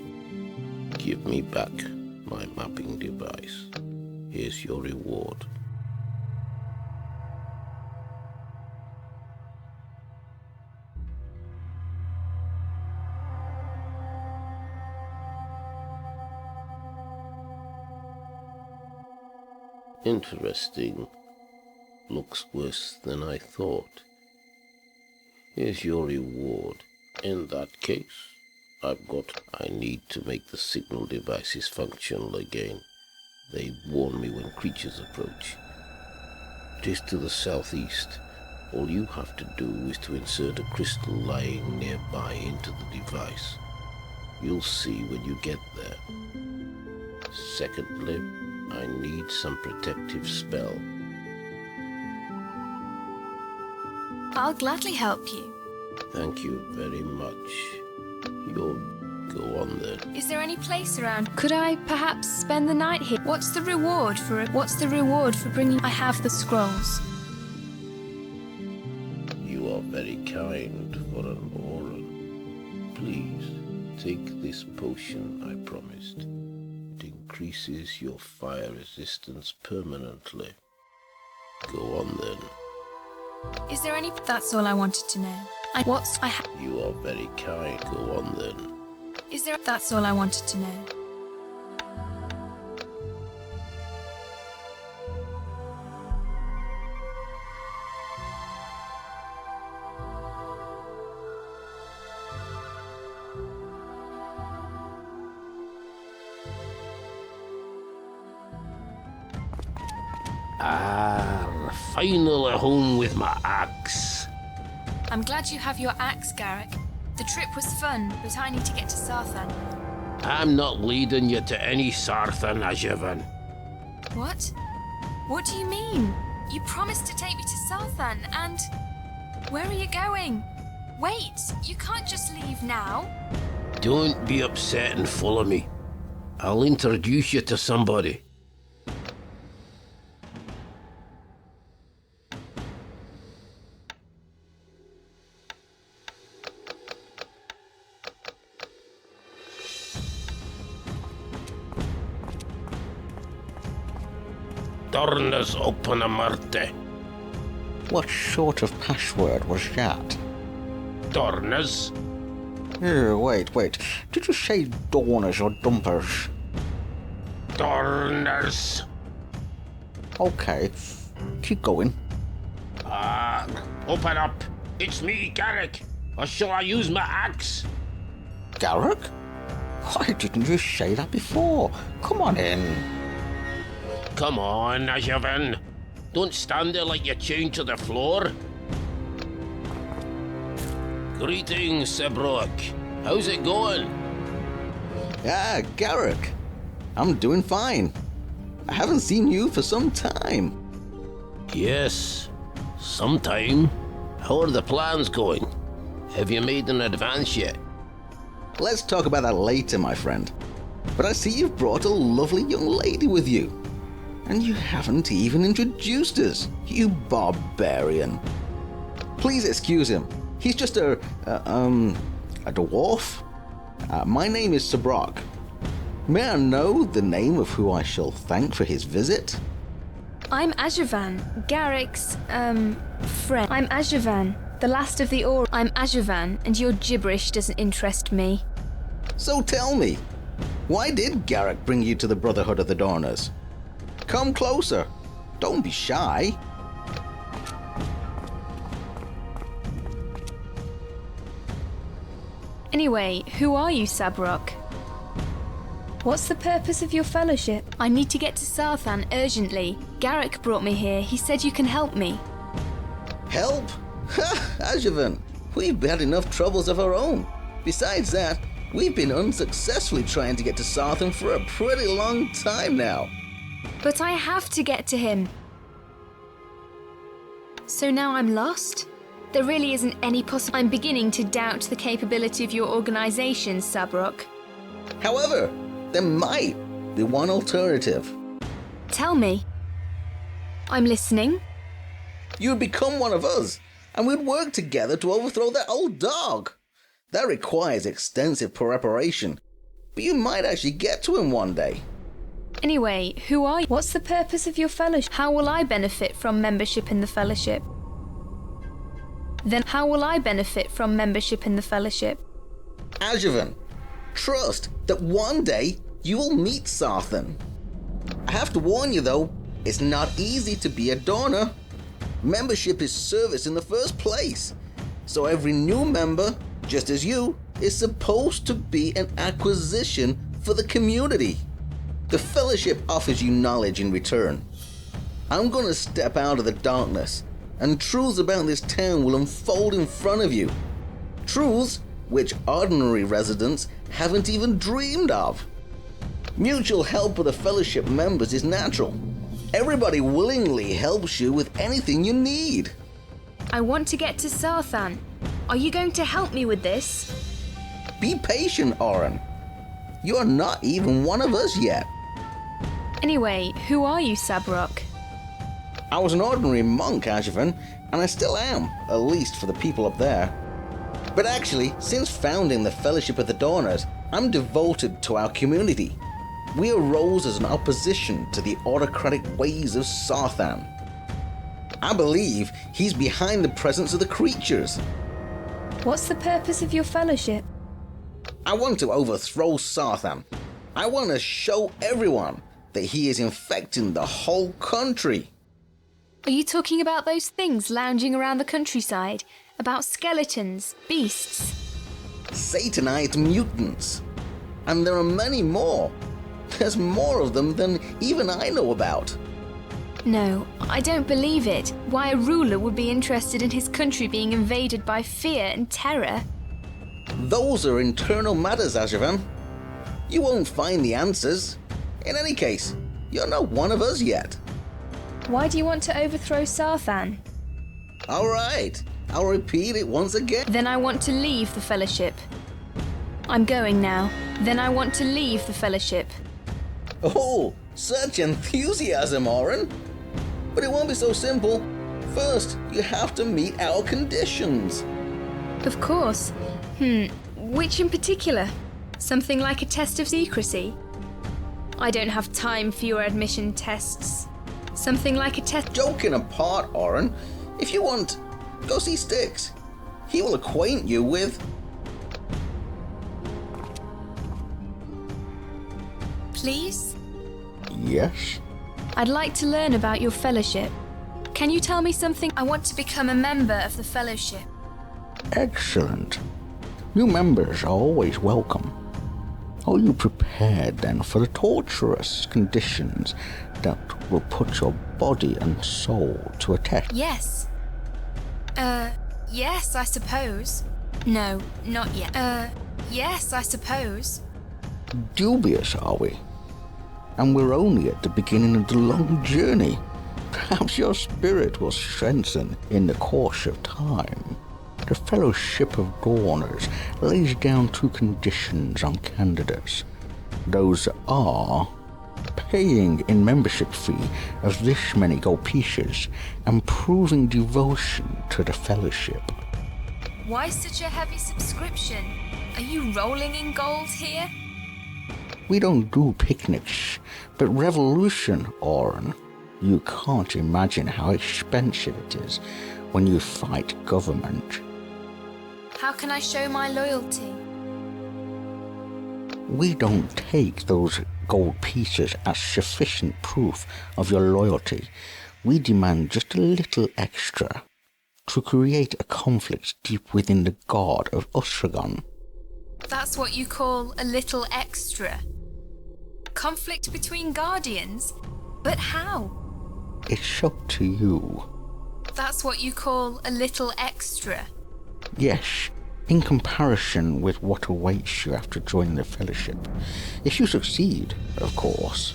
Give me back my mapping device. Here's your reward. Interesting. Looks worse than I thought. Here's your reward. In that case, I need to make the signal devices functional again. They warn me when creatures approach. It is to the southeast. All you have to do is to insert a crystal lying nearby into the device. You'll see when you get there. Secondly, I need some protective spell. I'll gladly help you. Thank you very much. You'll go on then. Is there any place around? Could I perhaps spend the night here? What's the reward for bringing? I have the scrolls. You are very kind for an Oran. Please, take this potion I promised. It increases your fire resistance permanently. Go on then. Is there any? That's all I wanted to know. You are very kind. Go on then. Is there? That's all I wanted to know. Finally home with my axe. I'm glad you have your axe, Garrick. The trip was fun, but I need to get to Sarthan. I'm not leading you to any Sarthan, Agavaen. What? What do you mean? You promised to take me to Sarthan, and... Where are you going? Wait, you can't just leave now. Don't be upset and follow me. I'll introduce you to somebody. Dornas open a marte. What sort of password was that? Dornas? Wait. Did you say Dorners or Dumpers? Dorners. Okay, keep going. Open up. It's me, Garrick. Or shall I use my axe? Garrick? Why didn't you say that before? Come on in. Come on, Agavaen. Don't stand there like you're chained to the floor. Greetings, Sebrok. How's it going? Garrick. I'm doing fine. I haven't seen you for some time. Yes, some time. How are the plans going? Have you made an advance yet? Let's talk about that later, my friend. But I see you've brought a lovely young lady with you. And you haven't even introduced us, you barbarian. Please excuse him. He's just a dwarf. My name is Sebrok. May I know the name of who I shall thank for his visit? I'm Agavaen, Garrick's, friend. I'm Agavaen, the last of the Or. I'm Agavaen, and your gibberish doesn't interest me. So tell me, why did Garrick bring you to the Brotherhood of the Dorners? Come closer. Don't be shy. Anyway, who are you, Sebrok? What's the purpose of your fellowship? I need to get to Sarthan urgently. Garrick brought me here. He said you can help me. Help? Ha! Agavaen, we've had enough troubles of our own. Besides that, we've been unsuccessfully trying to get to Sarthan for a pretty long time now. But I have to get to him. So now I'm lost? There really isn't any possible... I'm beginning to doubt the capability of your organization, Sebrok. However, there might be one alternative. Tell me. I'm listening. You would become one of us, and we'd work together to overthrow that old dog. That requires extensive preparation, but you might actually get to him one day. Anyway, who are you? What's the purpose of your fellowship? How will I benefit from membership in the fellowship? Then how will I benefit from membership in the fellowship? Agavaen, trust that one day you will meet Sarthan. I have to warn you though, it's not easy to be a Dorner. Membership is service in the first place. So every new member, just as you, is supposed to be an acquisition for the community. The Fellowship offers you knowledge in return. I'm going to step out of the darkness, and truths about this town will unfold in front of you. Truths which ordinary residents haven't even dreamed of. Mutual help with the Fellowship members is natural. Everybody willingly helps you with anything you need. I want to get to Sarthan. Are you going to help me with this? Be patient, Oren. You're not even one of us yet. Anyway, who are you, Sabrok? I was an ordinary monk, Agavaen, and I still am, at least for the people up there. But actually, since founding the Fellowship of the Dawners, I'm devoted to our community. We arose as an opposition to the autocratic ways of Sarthan. I believe he's behind the presence of the creatures. What's the purpose of your fellowship? I want to overthrow Sarthan. I want to show everyone that he is infecting the whole country. Are you talking about those things lounging around the countryside? About skeletons, beasts? Satanized mutants. And there are many more. There's more of them than even I know about. No, I don't believe it. Why a ruler would be interested in his country being invaded by fear and terror? Those are internal matters, Agavaen. You won't find the answers. In any case, you're not one of us yet. Why do you want to overthrow Sarthan? All right, I'll repeat it once again. Then I want to leave the Fellowship. I'm going now. Then I want to leave the Fellowship. Oh, such enthusiasm, Oren. But it won't be so simple. First, you have to meet our conditions. Of course. Which in particular? Something like a test of secrecy? I don't have time for your admission tests. Something like a test. Joking apart, Oren, if you want, go see Styx. He will acquaint you with... Please? Yes? I'd like to learn about your fellowship. Can you tell me something? I want to become a member of the fellowship. Excellent. New members are always welcome. Are you prepared then for the torturous conditions that will put your body and soul to a test? Yes. Yes, I suppose. No, not yet. Yes, I suppose. Dubious, are we? And we're only at the beginning of the long journey. Perhaps your spirit will strengthen in the course of time. The Fellowship of Dawners lays down two conditions on candidates. Those are paying in membership fee of this many gold pieces and proving devotion to the Fellowship. Why such a heavy subscription? Are you rolling in gold here? We don't do picnics, but revolution, Oren. You can't imagine how expensive it is when you fight government. How can I show my loyalty? We don't take those gold pieces as sufficient proof of your loyalty. We demand just a little extra to create a conflict deep within the god of Ustragon. That's what you call a little extra? Conflict between guardians? But how? It's up to you. That's what you call a little extra? Yes, in comparison with what awaits you after joining the Fellowship. If you succeed, of course.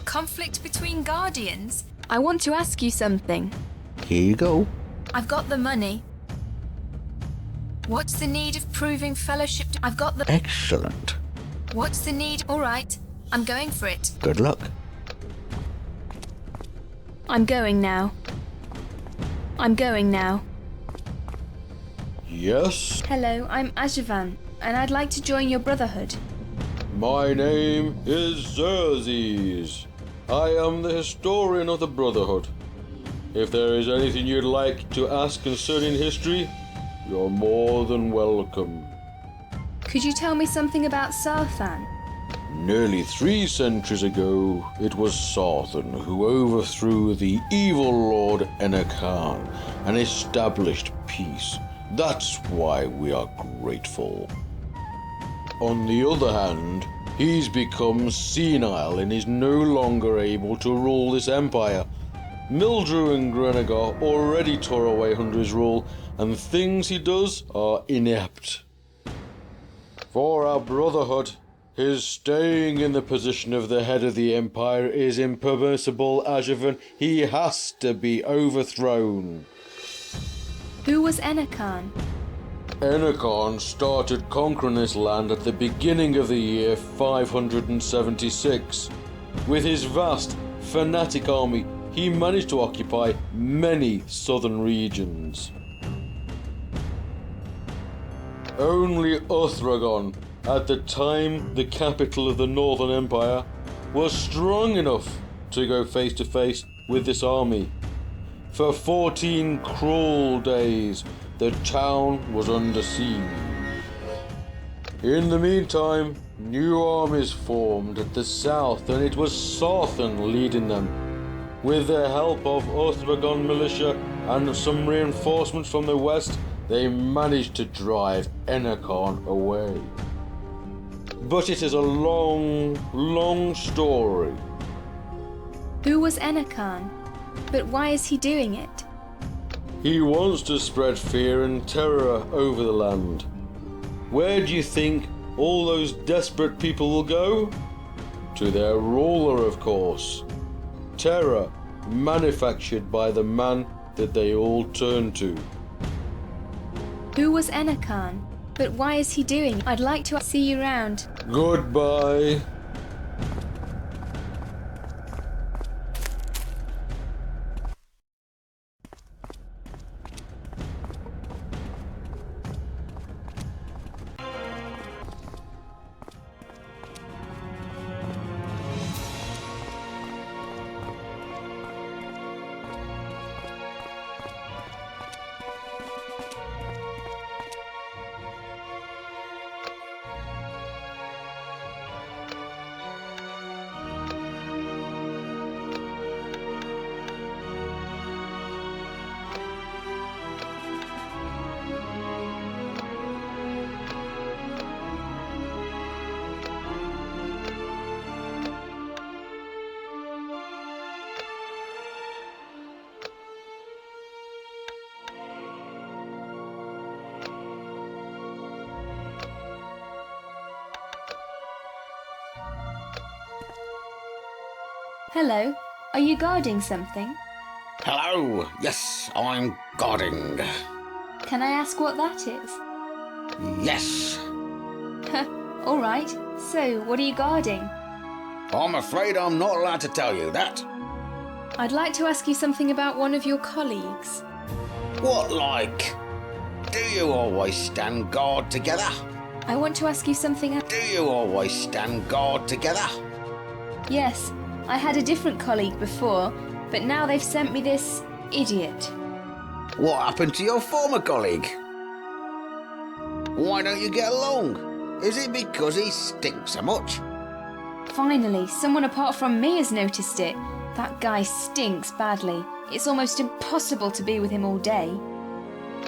Conflict between guardians? I want to ask you something. Here you go. I've got the money. What's the need of proving fellowship? I've got the... Excellent. What's the need? All right, I'm going for it. Good luck. I'm going now. I'm going now. Yes? Hello, I'm Agavaen, and I'd like to join your brotherhood. My name is Xerxes. I am the historian of the Brotherhood. If there is anything you'd like to ask concerning history, you're more than welcome. Could you tell me something about Sarthan? Nearly 3 centuries ago, it was Sarthan who overthrew the evil Lord Enakan and established peace. That's why we are grateful. On the other hand, he's become senile and is no longer able to rule this empire. Mildrew and Grenegar already tore away under his rule, and things he does are inept. For our brotherhood, his staying in the position of the head of the empire is impermissible, Agavaen. He has to be overthrown. Who was Enakan? Energon started conquering this land at the beginning of the year 576. With his vast, fanatic army, he managed to occupy many southern regions. Only Uthragon, at the time the capital of the Northern Empire, was strong enough to go face to face with this army. For 14 cruel days, the town was under siege. In the meantime, new armies formed at the south, and it was Sarthan leading them. With the help of Uthragon militia and some reinforcements from the west, they managed to drive Energon away. But it is a long, long story. Who was Energon? But why is he doing it? He wants to spread fear and terror over the land. Where do you think all those desperate people will go? To their ruler, of course. Terror manufactured by the man that they all turn to. Who was Energon? But why is he doing it? I'd like to see you round. Goodbye. Hello, are you guarding something? Hello, yes, I'm guarding. Can I ask what that is? Yes. All right, so what are you guarding? I'm afraid I'm not allowed to tell you that. I'd like to ask you something about one of your colleagues. What like? Do you always stand guard together? I want to ask you something. Do you always stand guard together? Yes, I had a different colleague before, but now they've sent me this idiot. What happened to your former colleague? Why don't you get along? Is it because he stinks so much? Finally, someone apart from me has noticed it. That guy stinks badly. It's almost impossible to be with him all day.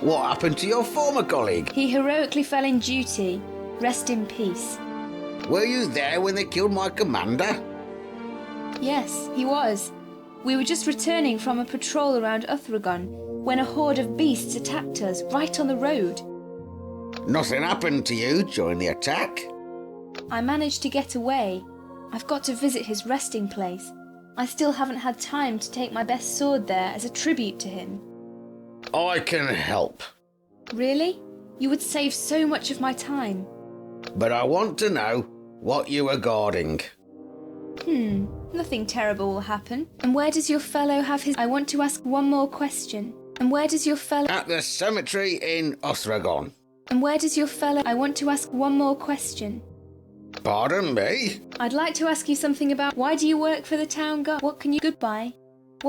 What happened to your former colleague? He heroically fell in duty. Rest in peace. Were you there when they killed my commander? Yes, he was. We were just returning from a patrol around Uthragon when a horde of beasts attacked us right on the road. Nothing happened to you during the attack? I managed to get away. I've got to visit his resting place. I still haven't had time to take my best sword there as a tribute to him. I can help. Really? You would save so much of my time. But I want to know what you were guarding. Nothing terrible will happen. And where does your fellow have his... I want to ask one more question. And where does your fellow... At the cemetery in Uthragon. And where does your fellow... I want to ask one more question. Pardon me? I'd like to ask you something about... Why do you work for the town guard? What can you... Goodbye.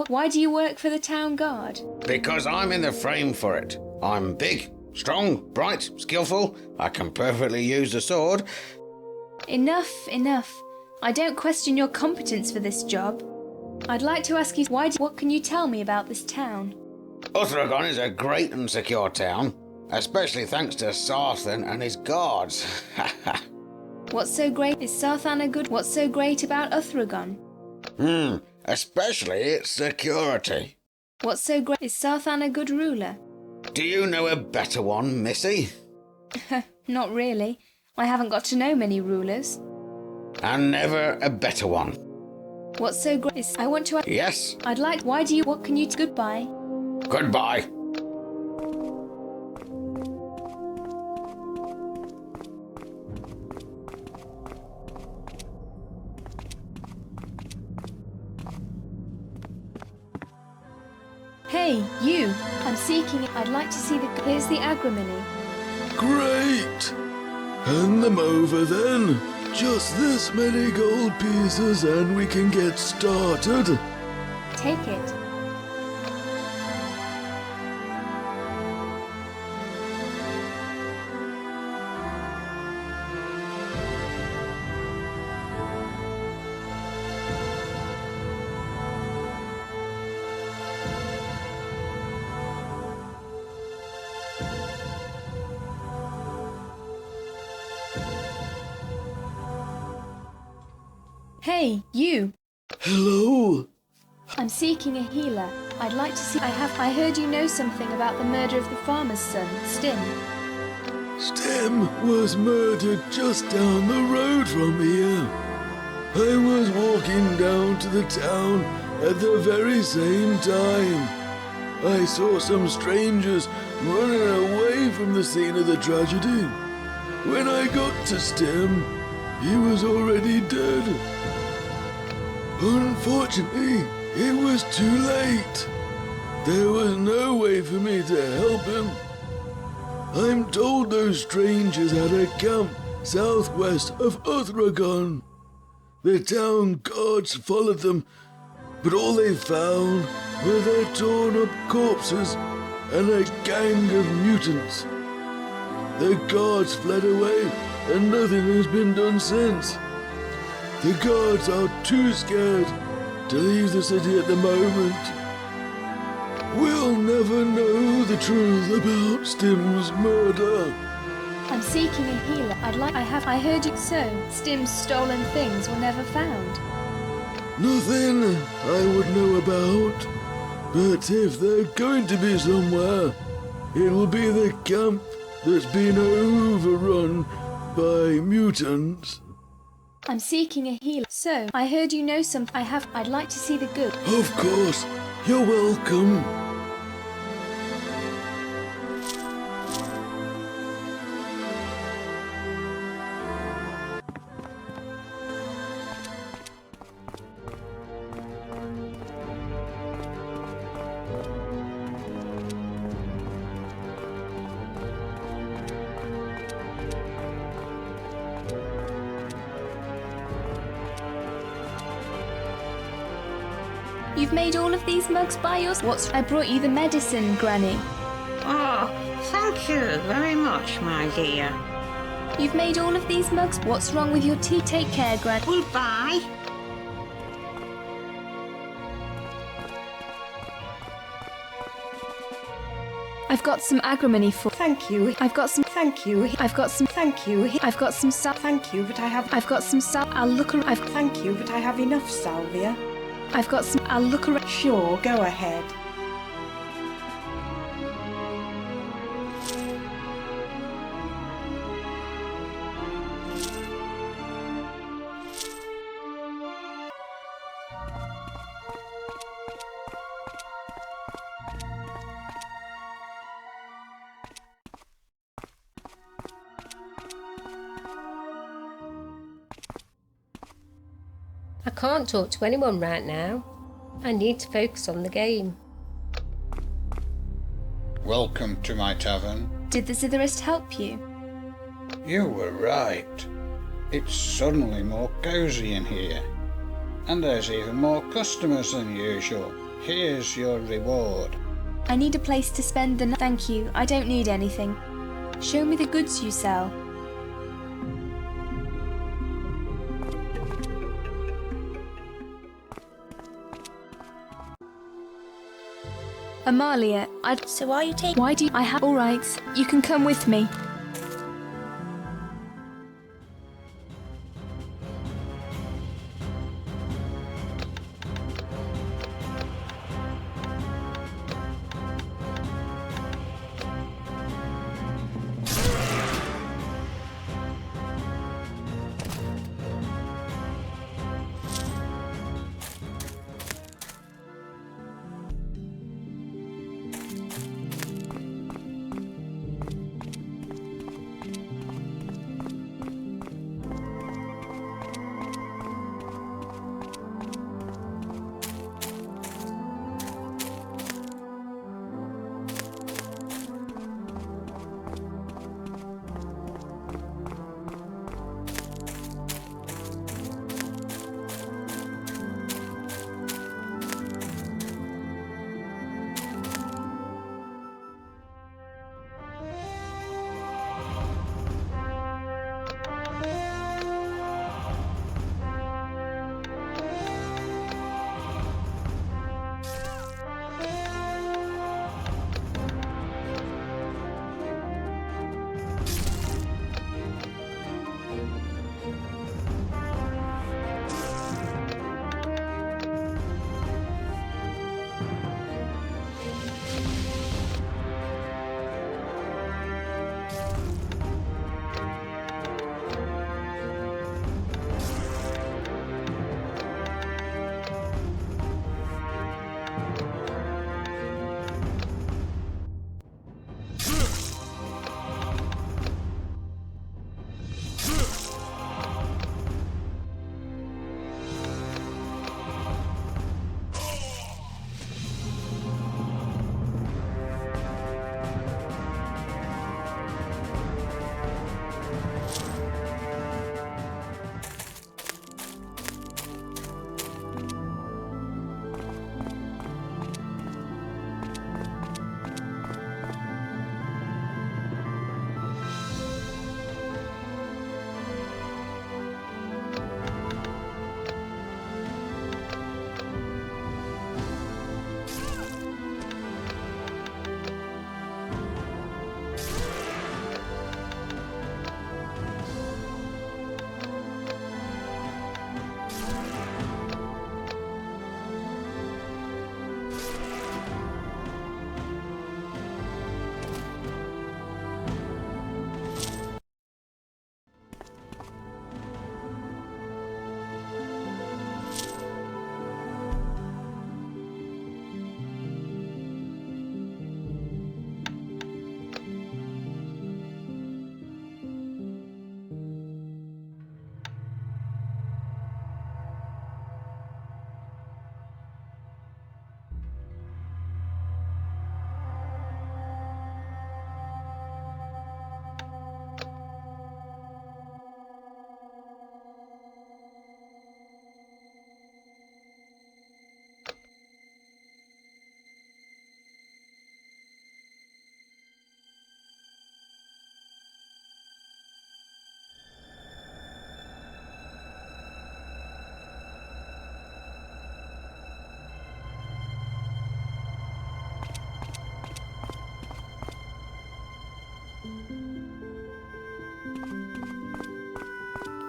Why do you work for the town guard? Because I'm in the frame for it. I'm big, strong, bright, skillful. I can perfectly use a sword. Enough. I don't question your competence for this job. I'd like to ask you what can you tell me about this town? Uthragon is a great and secure town, especially thanks to Sarthan and his guards. What's so great? Is Sarthan a good? What's so great about Uthragon? Especially its security. What's so great? Is Sarthan a good ruler? Do you know a better one, Missy? Not really. I haven't got to know many rulers. And never a better one. What's so great is... I want to... Yes? I'd like... Why do you... What can you... Goodbye. Goodbye. Hey, you! I'm seeking. I'd like to see the. Here's the agrimony. Great! Hand them over then. Just this many gold pieces and we can get started. Take it. Hey, you! Hello? I'm seeking a healer. I'd like to see. I heard you know something about the murder of the farmer's son, Stim. Stim was murdered just down the road from here. I was walking down to the town at the very same time. I saw some strangers running away from the scene of the tragedy. When I got to Stim, he was already dead. Unfortunately, it was too late. There was no way for me to help him. I'm told those strangers had a camp southwest of Uthragon. The town guards followed them, but all they found were their torn-up corpses and a gang of mutants. The guards fled away, and nothing has been done since. The guards are too scared to leave the city at the moment. We'll never know the truth about Stim's murder. I'm seeking a healer. I heard you. So, Stim's stolen things were never found. Nothing I would know about. But if they're going to be somewhere, it will be the camp that's been overrun by mutants. I'm seeking a healer. So, I heard you know some. I'd like to see the good. Of course, you're welcome. You've made all of these mugs by yourself. I brought you the medicine, Granny. Oh, thank you very much, my dear. You've made all of these mugs. What's wrong with your tea? Take care, Granny. Goodbye. I've got some agrimony for. Thank you. I've got some. Thank you. I've got some. Thank you. I've got some sal. Thank you, but I have. I've got some sal. I'll look around. Thank you, but I have enough salvia. I've got some. I'll look around. Sure, go ahead. I can't talk to anyone right now. I need to focus on the game. Welcome to my tavern. Did the Zitherist help you? You were right. It's suddenly more cosy in here. And there's even more customers than usual. Here's your reward. I need a place to spend the night. Thank you. I don't need anything. Show me the goods you sell. Amalia, So are you taking... Why do you... I have... Alright, you can come with me.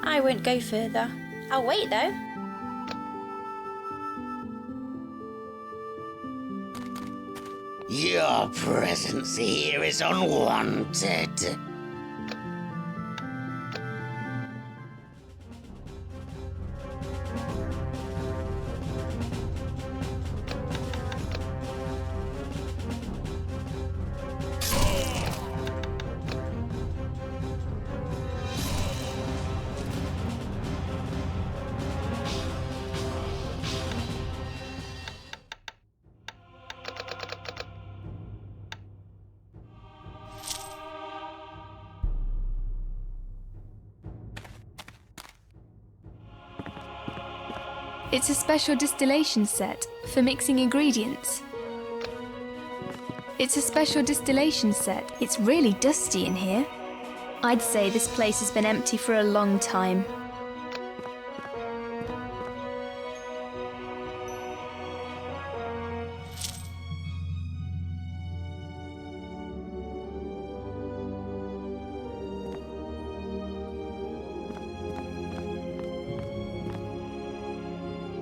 I won't go further. I'll wait though. Your presence here is unwanted. It's a special distillation set for mixing ingredients. It's a special distillation set. It's really dusty in here. I'd say this place has been empty for a long time.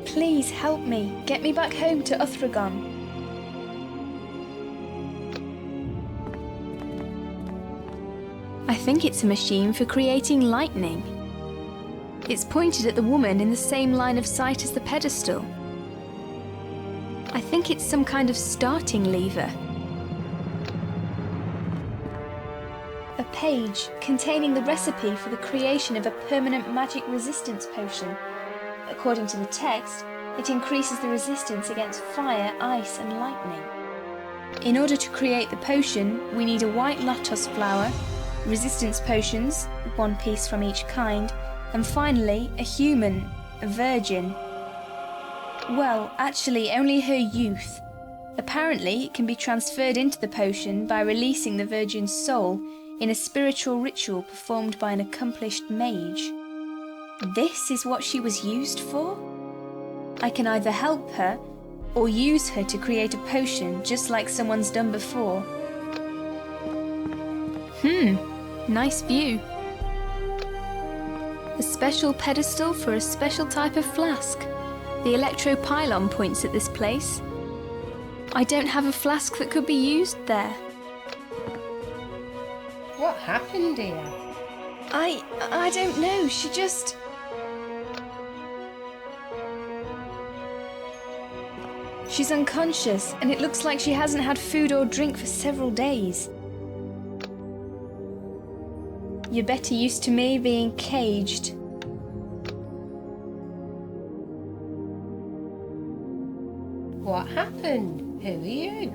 Please help me. Get me back home to Uthragon. I think it's a machine for creating lightning. It's pointed at the woman in the same line of sight as the pedestal. I think it's some kind of starting lever. A page containing the recipe for the creation of a permanent magic resistance potion. According to the text, it increases the resistance against fire, ice and lightning. In order to create the potion, we need a white lotus flower, resistance potions, 1 piece from each kind, and finally, a human, a virgin. Well, actually, only her youth. Apparently, it can be transferred into the potion by releasing the virgin's soul in a spiritual ritual performed by an accomplished mage. This is what she was used for? I can either help her, or use her to create a potion just like someone's done before. Nice view. A special pedestal for a special type of flask. The electropylon points at this place. I don't have a flask that could be used there. What happened here? I don't know, she just... She's unconscious, and it looks like she hasn't had food or drink for several days. You're better used to me being caged. What happened? Who are you?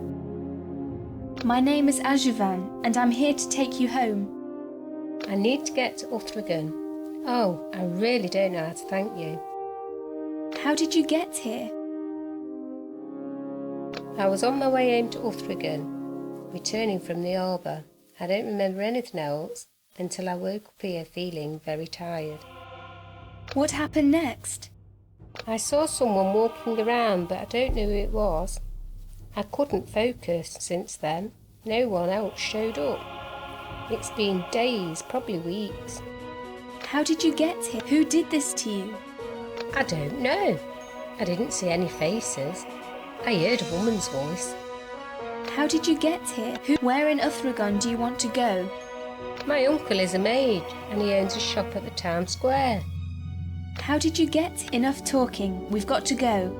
My name is Agavaen, and I'm here to take you home. I need to get to Uthragon. Oh, I really don't know how to thank you. How did you get here? I was on my way home to Uthragon, returning from the harbour. I don't remember anything else until I woke up here feeling very tired. What happened next? I saw someone walking around, but I don't know who it was. I couldn't focus since then. No one else showed up. It's been days, probably weeks. How did you get here? Who did this to you? I don't know. I didn't see any faces. I heard a woman's voice. How did you get here? Where in Uthragon do you want to go? My uncle is a mage, and he owns a shop at the town square. How did you get here? Enough talking. We've got to go.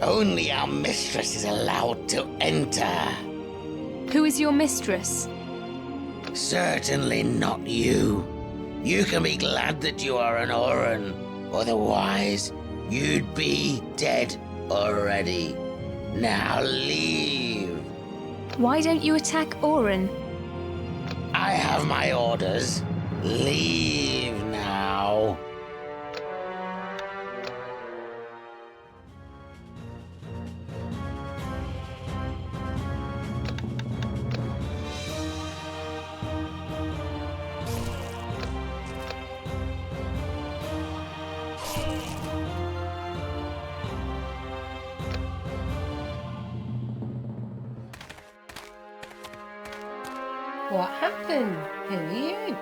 Only our mistress is allowed to enter. Who is your mistress? Certainly not you. You can be glad that you are an Oran. Otherwise, you'd be dead already. Now leave. Why don't you attack Oran? I have my orders. Leave now. What happened? Who are you?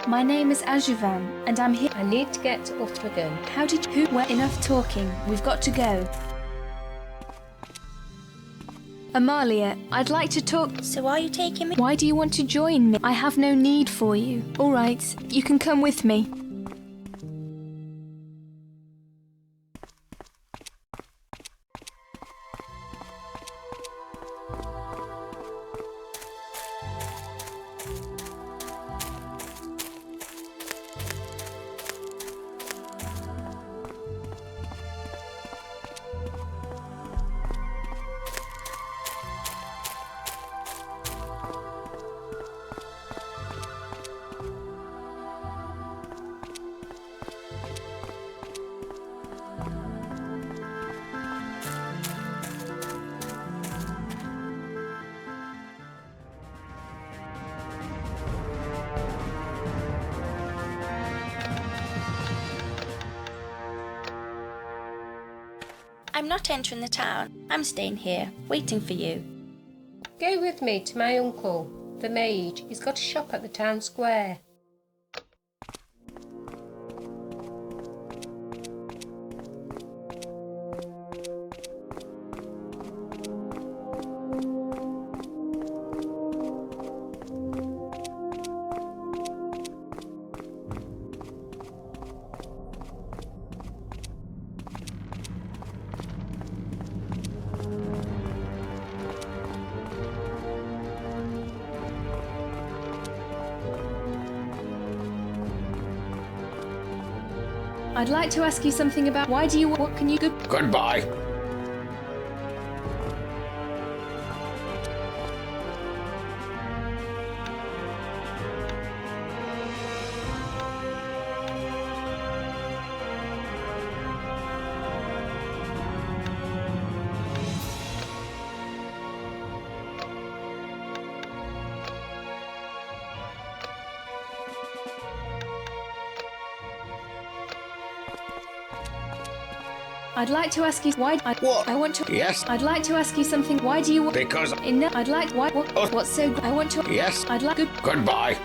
My name is Agavaen, and I'm here. I need to get to Utvergan. How did you... Enough talking. We've got to go. Amalia, I'd like to talk... So are you taking me? Why do you want to join me? I have no need for you. All right, you can come with me. I'm not entering the town. I'm staying here, waiting for you. Go with me to my uncle, the mage. He's got a shop at the town square. I'd like to ask you something about why do you... What can you... Goodbye. I'd like to ask you why... What? I want to... Yes? I'd like to ask you something. Why do you... Because... I'd like... Why... What? Oh. What's so... I want to... Yes? I'd like... Goodbye.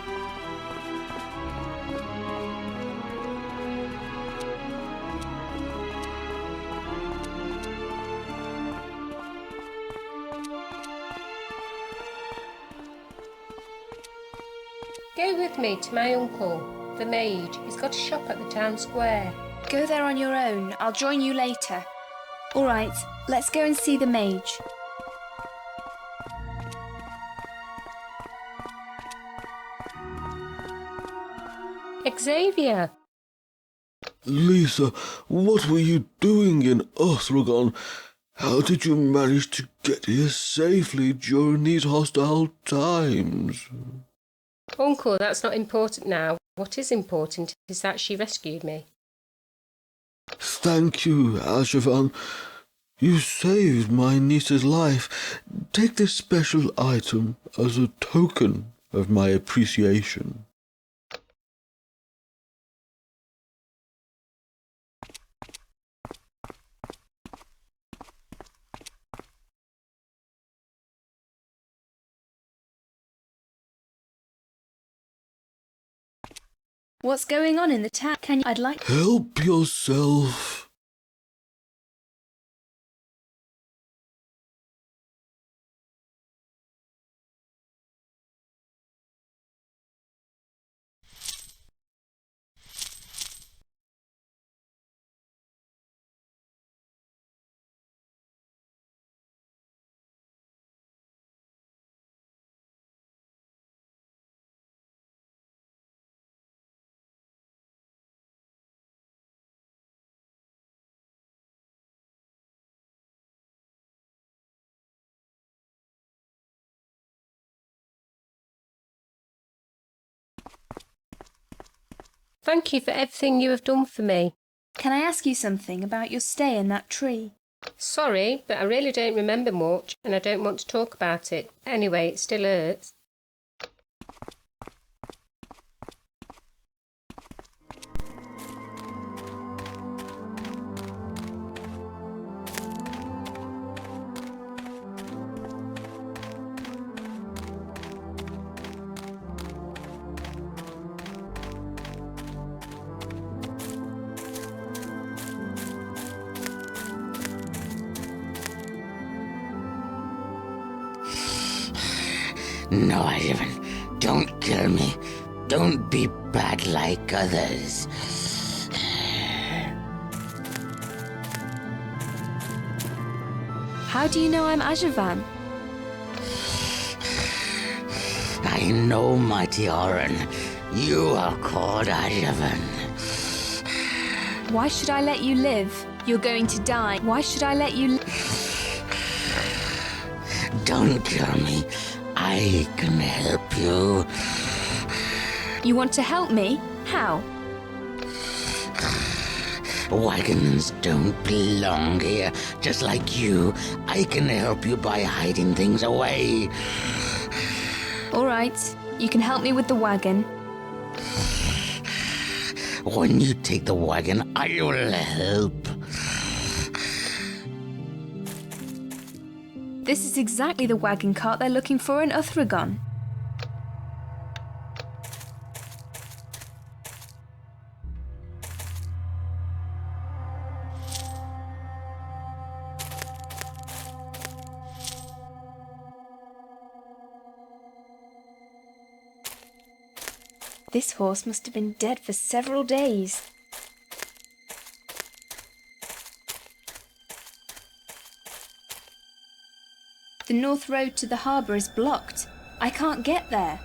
Go with me to my uncle, the mage. He's got a shop at the town square. Go there on your own. I'll join you later. All right, let's go and see the mage. Xavier! Lisa, what were you doing in Othragon? How did you manage to get here safely during these hostile times? Uncle, that's not important now. What is important is that she rescued me. Thank you, Agavaen. You saved my niece's life. Take this special item as a token of my appreciation. What's going on in the town? I'd like... Help yourself. Thank you for everything you have done for me. Can I ask you something about your stay in that tree? Sorry, but I really don't remember much and I don't want to talk about it. Anyway, it still hurts. No, Agavaen, don't kill me. Don't be bad like others. How do you know I'm Agavaen? I know, mighty Oren. You are called Agavaen. Why should I let you live? You're going to die. Why should I let you Don't kill me. I can help you. You want to help me? How? Wagons don't belong here. Just like you, I can help you by hiding things away. All right, you can help me with the wagon. When you take the wagon, I will help. This is exactly the wagon cart they're looking for in Uthragon. This horse must have been dead for several days. The north road to the harbour is blocked. I can't get there.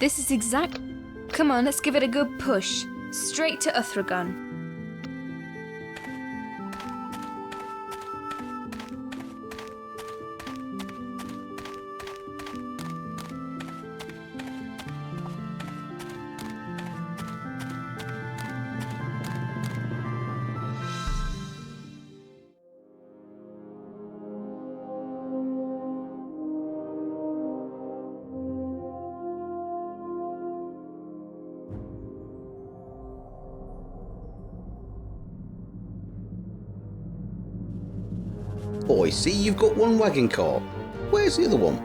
This is exact. Come on, let's give it a good push. Straight to Uthragon. Oh, I see you've got one wagon cart. Where's the other one?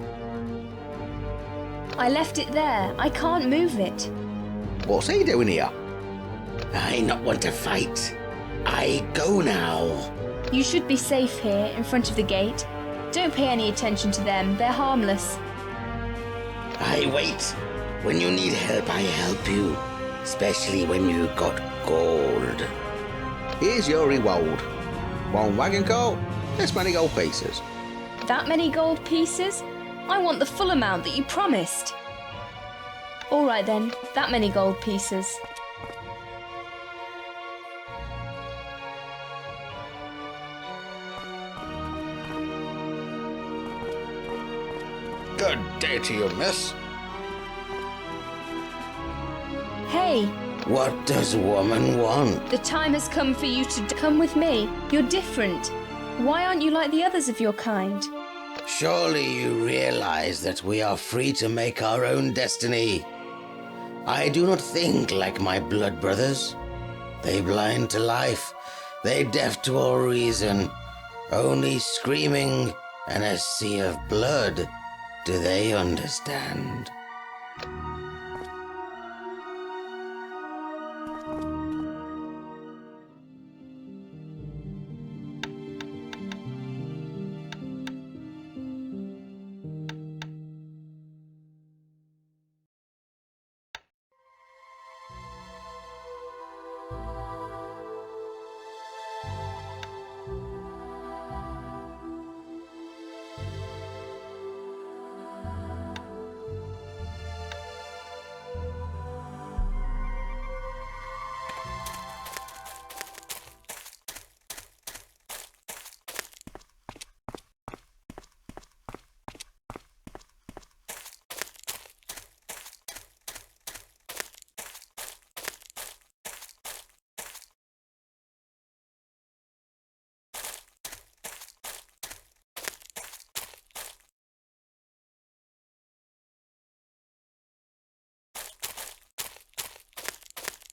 I left it there. I can't move it. What's he doing here? I not want to fight. I go now. You should be safe here in front of the gate. Don't pay any attention to them. They're harmless. I wait. When you need help, I help you. Especially when you got gold. Here's your reward. One wagon cart, this many gold pieces. That many gold pieces? I want the full amount that you promised. All right then, that many gold pieces. Good day to you, miss. Hey! What does woman want? The time has come for you to come with me. You're different. Why aren't you like the others of your kind? Surely you realize that we are free to make our own destiny. I do not think like my blood brothers. They blind to life. They deaf to all reason. Only screaming and a sea of blood do they understand.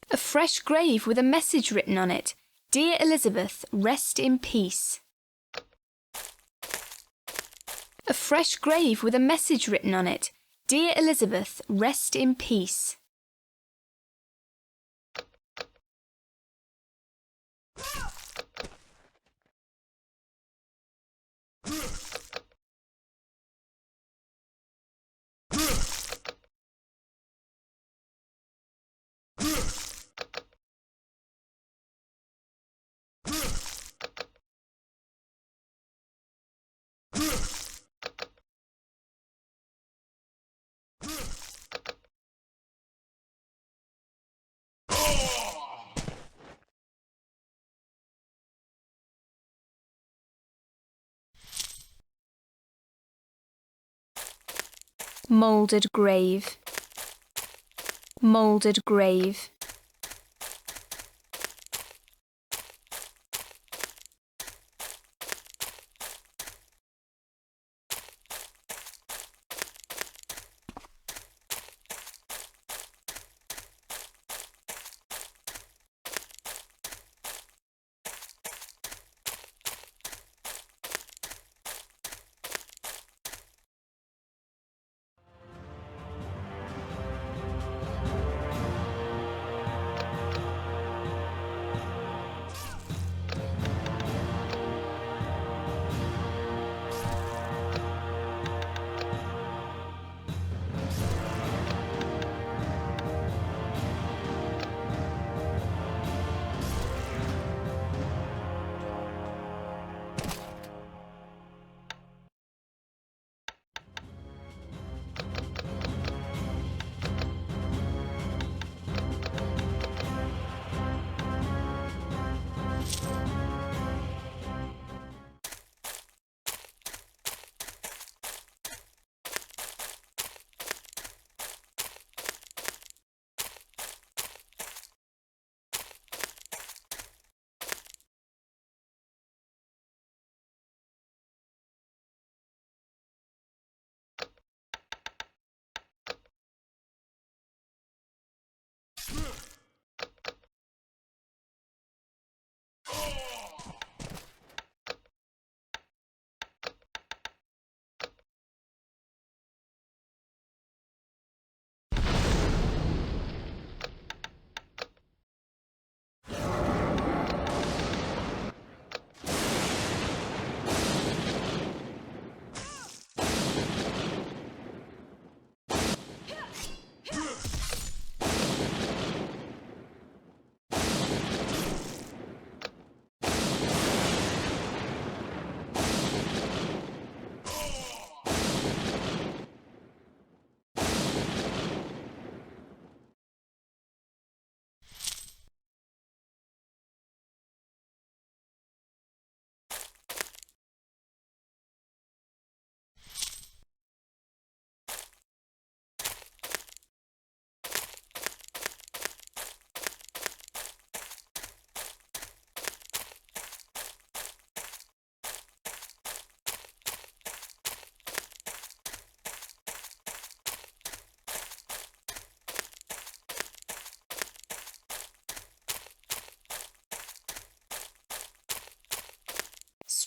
A fresh grave with a message written on it. Dear Elizabeth, rest in peace. A fresh grave with a message written on it. Dear Elizabeth, rest in peace. Mouldered grave. Mouldered grave.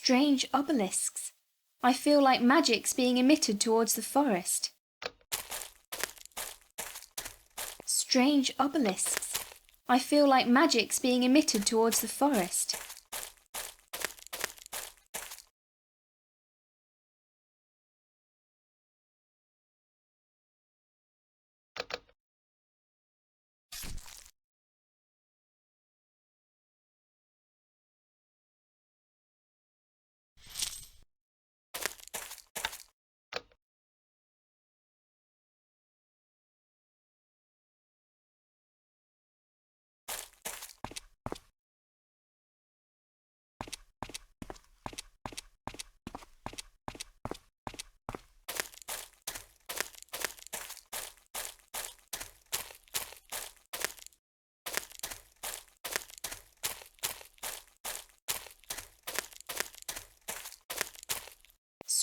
Strange obelisks. I feel like magic's being emitted towards the forest. Strange obelisks. I feel like magic's being emitted towards the forest.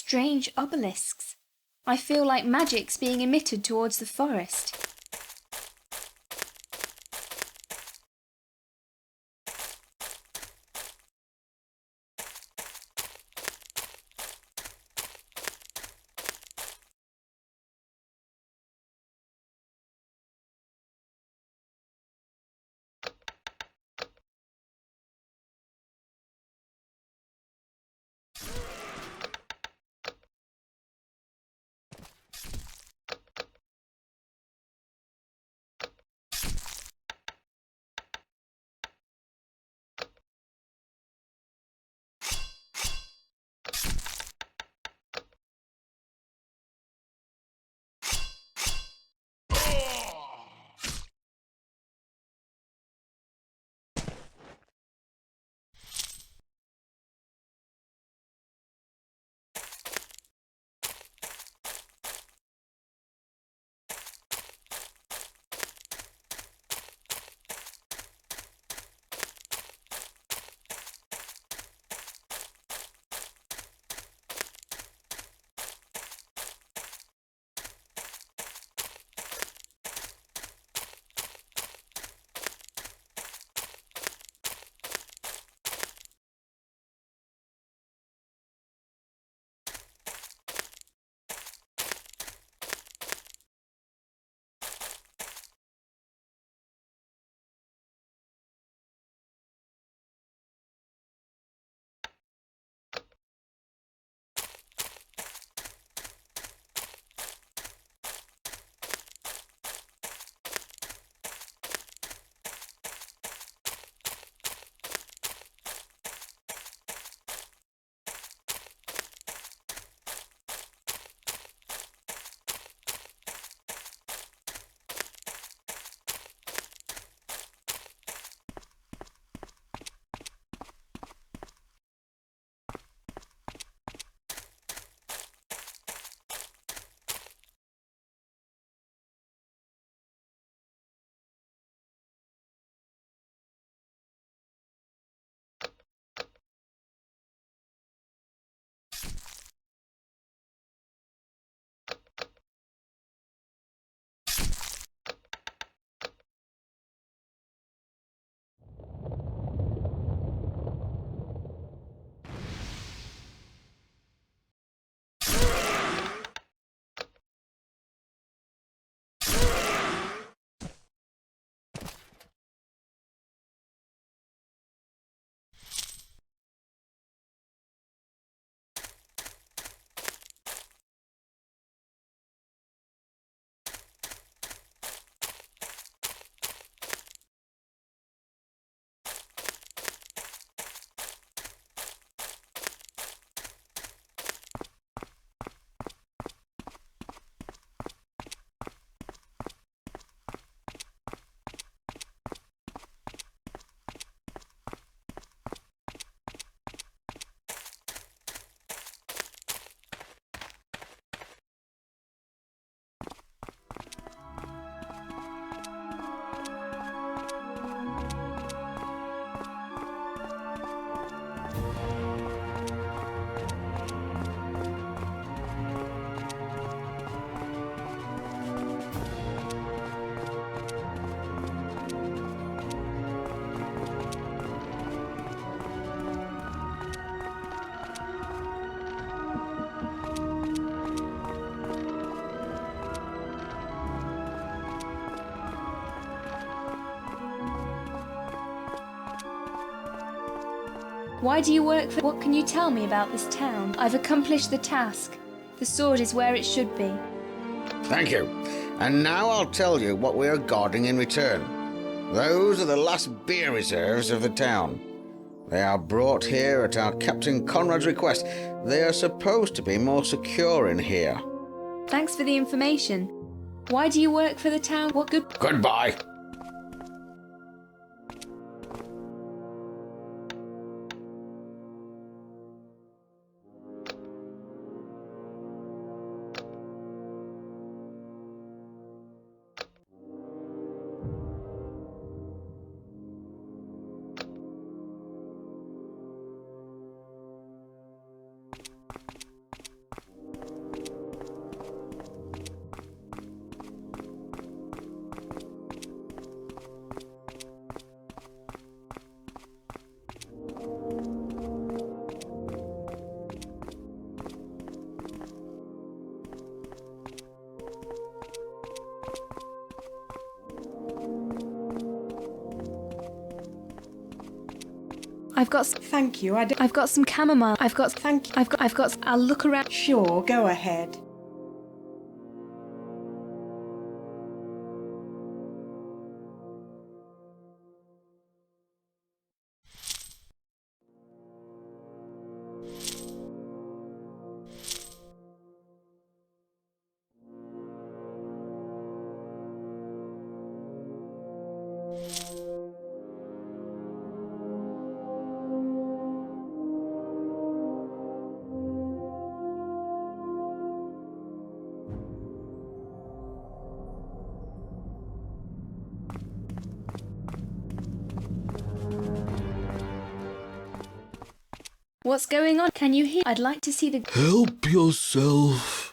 Strange obelisks. I feel like magic's being emitted towards the forest. Why do you work for... What can you tell me about this town? I've accomplished the task. The sword is where it should be. Thank you. And now I'll tell you what we are guarding in return. Those are the last beer reserves of the town. They are brought here at our Captain Conrad's request. They are supposed to be more secure in here. Thanks for the information. Why do you work for the town? What good... Goodbye. I've got... Thank you. I've got some chamomile. Thank you. I've got... I'll look around. Sure, go ahead. What's going on? Can you hear? I'd like to see the... Help yourself.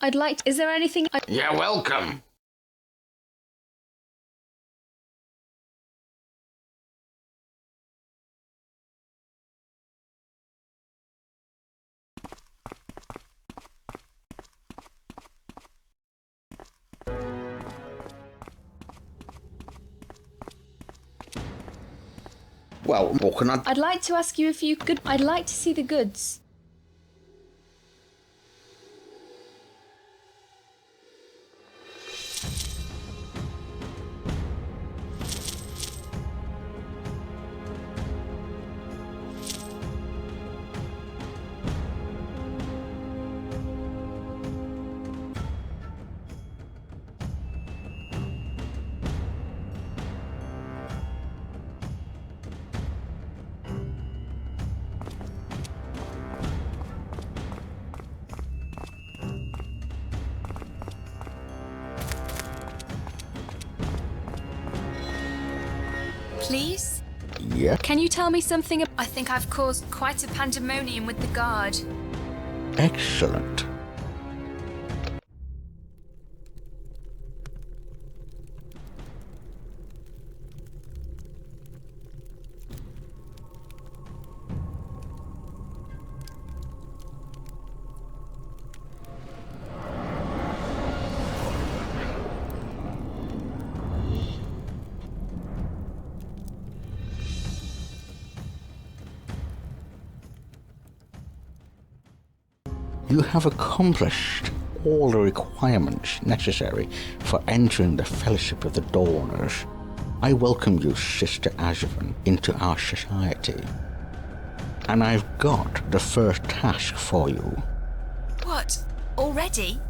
I'd like... Is there anything... You're welcome. Well, what can I... I'd like to ask you a few good... I'd like to see the goods. Please? Yeah? Can you tell me something? I think I've caused quite a pandemonium with the guard. Excellent. You have accomplished all the requirements necessary for entering the Fellowship of the Dawners. I welcome you, Sister Agavaen, into our society. And I've got the first task for you. What? Already?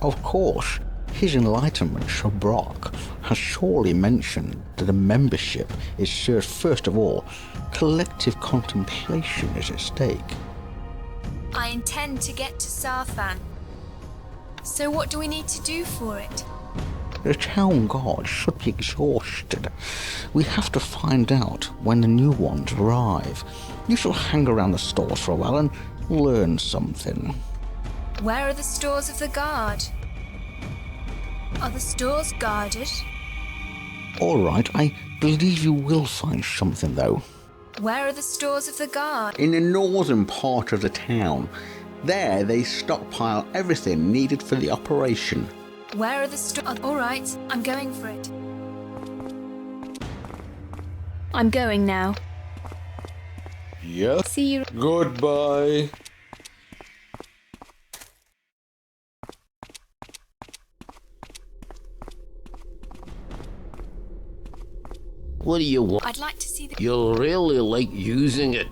Of course, His Enlightenment Sir Brock has surely mentioned that the membership is served first of all. Collective contemplation is at stake. I intend to get to Sarthan. So what do we need to do for it? The town guard should be exhausted. We have to find out when the new ones arrive. You shall hang around the stores for a while and learn something. Where are the stores of the guard? Are the stores guarded? All right, I believe you will find something, though. Where are the stores of the guard? In the northern part of the town. There they stockpile everything needed for the operation. Where are the stores? All right, I'm going for it. I'm going now. Yeah? See you. Goodbye. What do you want? I'd like to see the... You'll really like using it.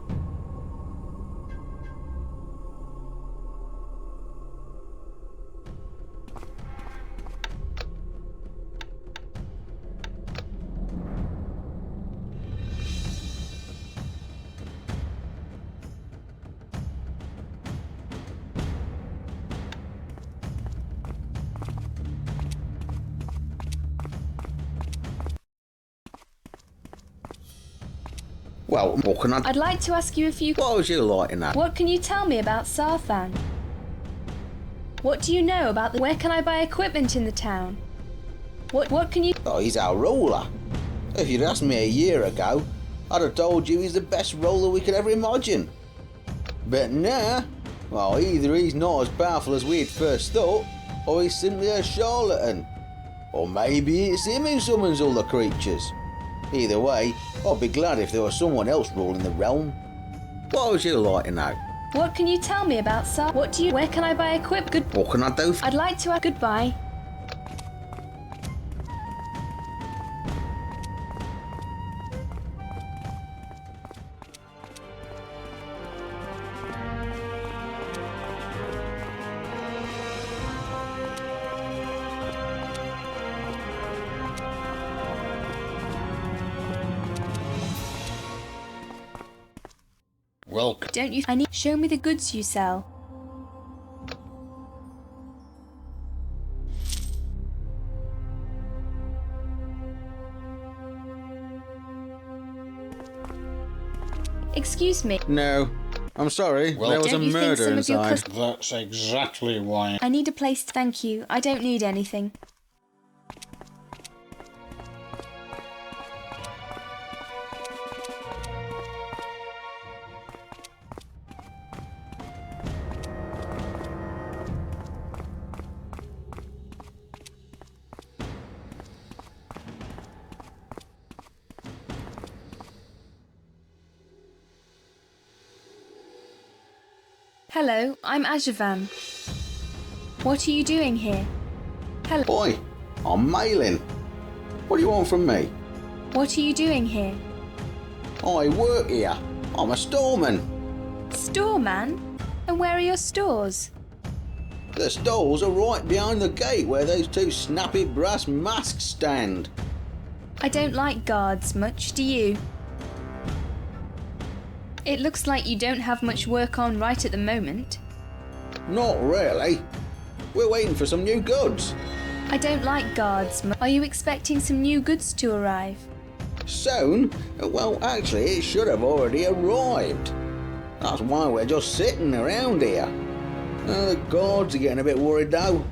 Well, what can I... I'd like to ask you a few... What would you like in that? What can you tell me about Sarthan? What do you know about the... Where can I buy equipment in the town? What can you... Oh, he's our ruler. If you'd asked me a year ago, I'd have told you he's the best ruler we could ever imagine. But now, well, either he's not as powerful as we had first thought, or he's simply a charlatan. Or maybe it's him who summons all the creatures. Either way, I'd be glad if there was someone else ruling the realm. What would you like to know? What can you tell me about Sarthan? What do you... Where can I buy equipment? What can I do? I'd like to... Goodbye. Welcome. Don't you... I need... Show me the goods you sell. Excuse me. No. I'm sorry. Well, there was a murder inside. That's exactly why. I need a place to... Thank you. I don't need anything. Hello, I'm Agavaen. What are you doing here? Hello. Oi, I'm mailing. What do you want from me? What are you doing here? I work here. I'm a storeman. Storeman? And where are your stores? The stalls are right behind the gate where those two snappy brass masks stand. I don't like guards much, do you? It looks like you don't have much work on right at the moment. Not really. We're waiting for some new goods. I don't like guards. Are you expecting some new goods to arrive? Soon? Well, actually, it should have already arrived. That's why we're just sitting around here. The guards are getting a bit worried though.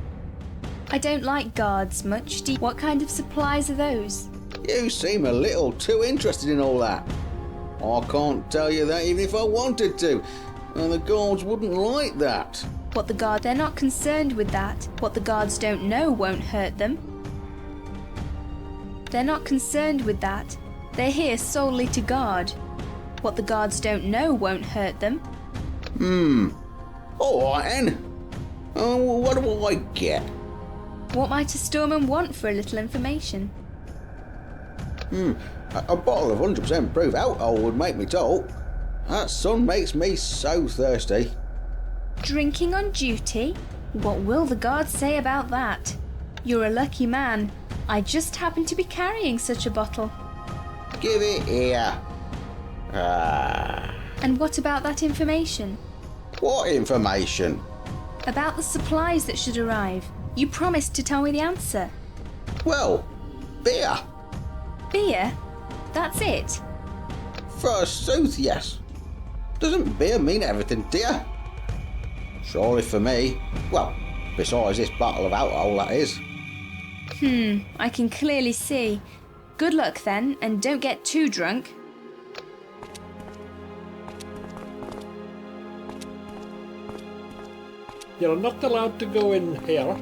I don't like guards much. What kind of supplies are those? You seem a little too interested in all that. I can't tell you that even if I wanted to. And the guards wouldn't like that. What the guard... They're not concerned with that. What the guards don't know won't hurt them. They're not concerned with that. They're here solely to guard. What the guards don't know won't hurt them. Alright then. What do I get? What might a storeman want for a little information? A bottle of 100% proof alcohol would make me talk. That sun makes me so thirsty. Drinking on duty? What will the guards say about that? You're a lucky man. I just happen to be carrying such a bottle. Give it here. And what about that information? What information? About the supplies that should arrive. You promised to tell me the answer. Well, beer. Beer? That's it? Forsooth, yes. Doesn't beer mean everything, dear? Surely for me. Well, besides this bottle of alcohol, that is. I can clearly see. Good luck then, and don't get too drunk. You're not allowed to go in here.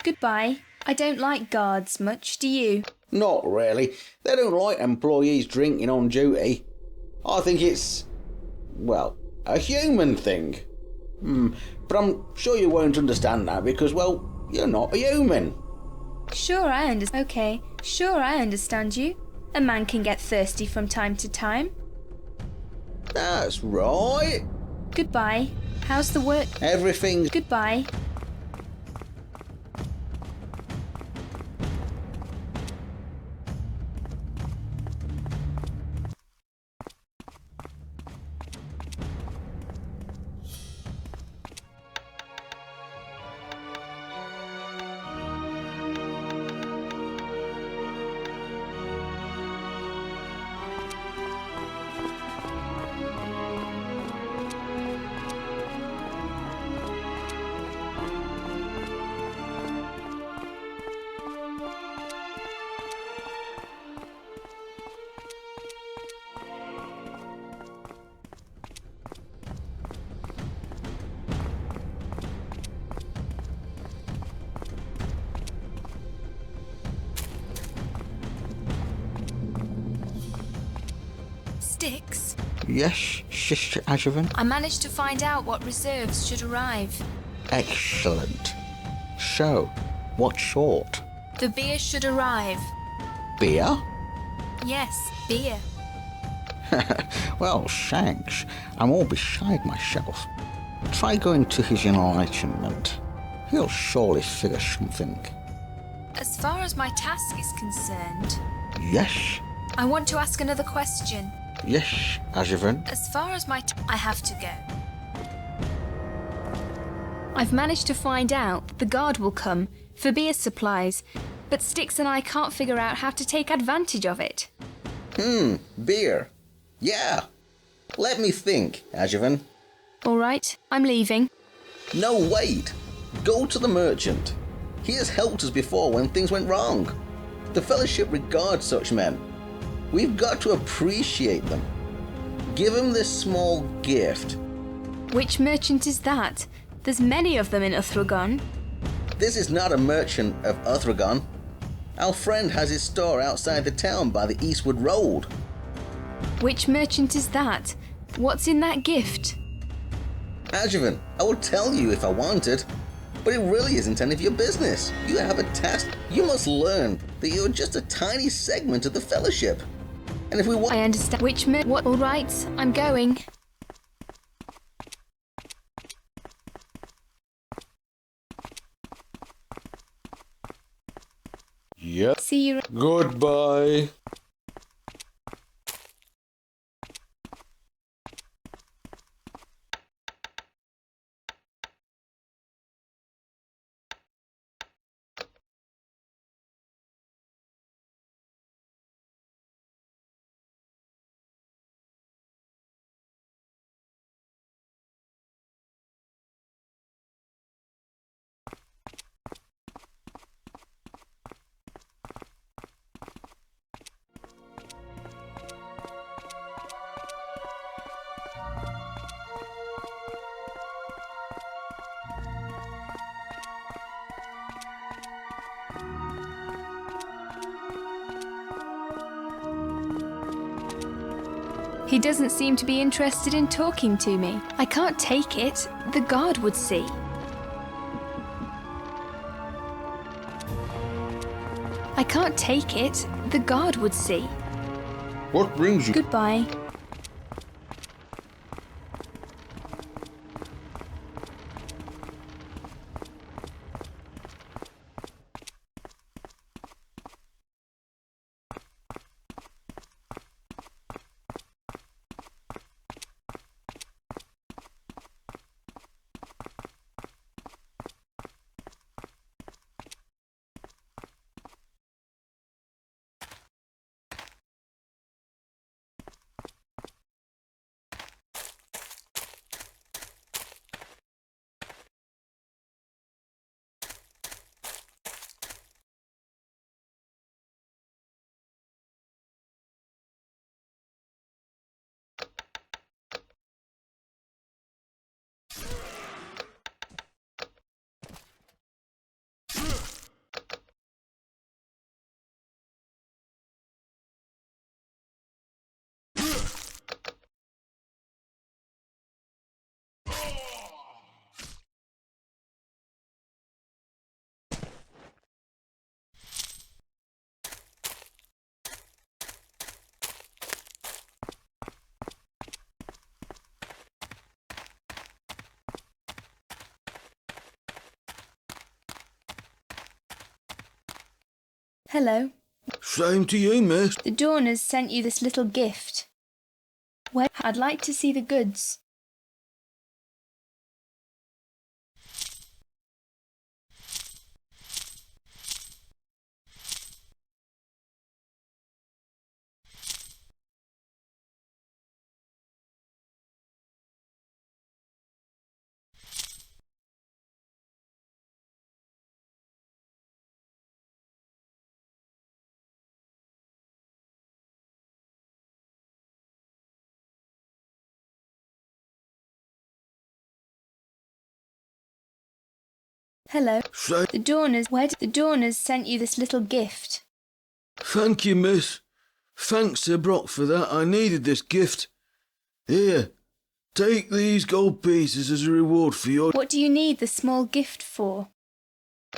Goodbye. I don't like guards much, do you? Not really. They don't like employees drinking on duty. I think it's, well, a human thing. But I'm sure you won't understand that because, well, you're not a human. Sure, I understand. Okay, sure, I understand you. A man can get thirsty from time to time. That's right. Goodbye. How's the work? Everything's... Goodbye. Sticks? Yes, Sister Agavaen? I managed to find out what reserves should arrive. Excellent. So, what sort? The beer should arrive. Beer? Yes, beer. Well, thanks. I'm all beside myself. Try going to his enlightenment. He'll surely figure something. As far as my task is concerned, Yes? I want to ask another question. Yes, Agavaen? As far as I have to go. I've managed to find out the guard will come for beer supplies, but Styx and I can't figure out how to take advantage of it. Beer. Yeah. Let me think, Agavaen. All right, I'm leaving. No, wait. Go to the merchant. He has helped us before when things went wrong. The Fellowship regards such men. We've got to appreciate them. Give him this small gift. Which merchant is that? There's many of them in Uthragon. This is not a merchant of Uthragon. Our friend has his store outside the town by the Eastward Road. Which merchant is that? What's in that gift? Agavaen, I would tell you if I wanted, but it really isn't any of your business. You have a task. You must learn that you're just a tiny segment of the Fellowship. And if we want... I understand. What? All right, I'm going. Yep. See you. Goodbye. He doesn't seem to be interested in talking to me. I can't take it. The guard would see. I can't take it. The guard would see. What brings you? Goodbye. Hello. Same to you, miss. The Dawners sent you this little gift. Well, I'd like to see the goods. Hello. The Dawners sent you this little gift. Thank you, miss. Thanks, Sir Brock, for that. I needed this gift. Here, take these gold pieces as a reward for your... What do you need the small gift for?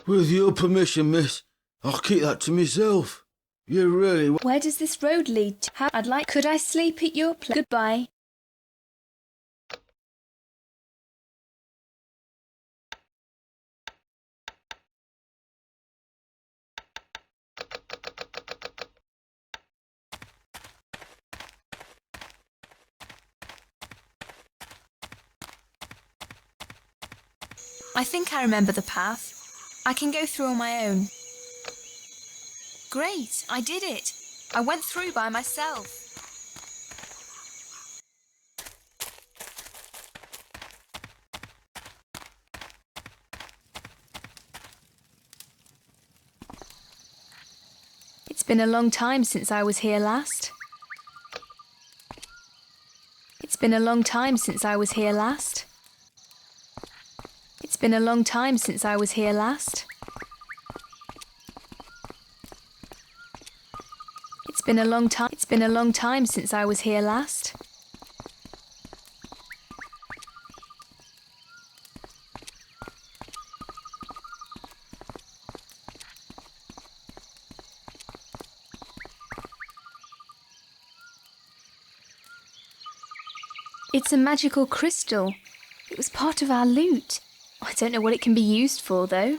With your permission, miss, I'll keep that to myself. You really... Where does this road lead to? Could I sleep at your place? Goodbye. I think I remember the path. I can go through on my own. Great, I did it. I went through by myself. It's been a long time since I was here last. It's been a long time since I was here last. It's been a long time since I was here last. It's been a long time. It's been a long time since I was here last. It's a magical crystal. It was part of our loot. I don't know what it can be used for, though.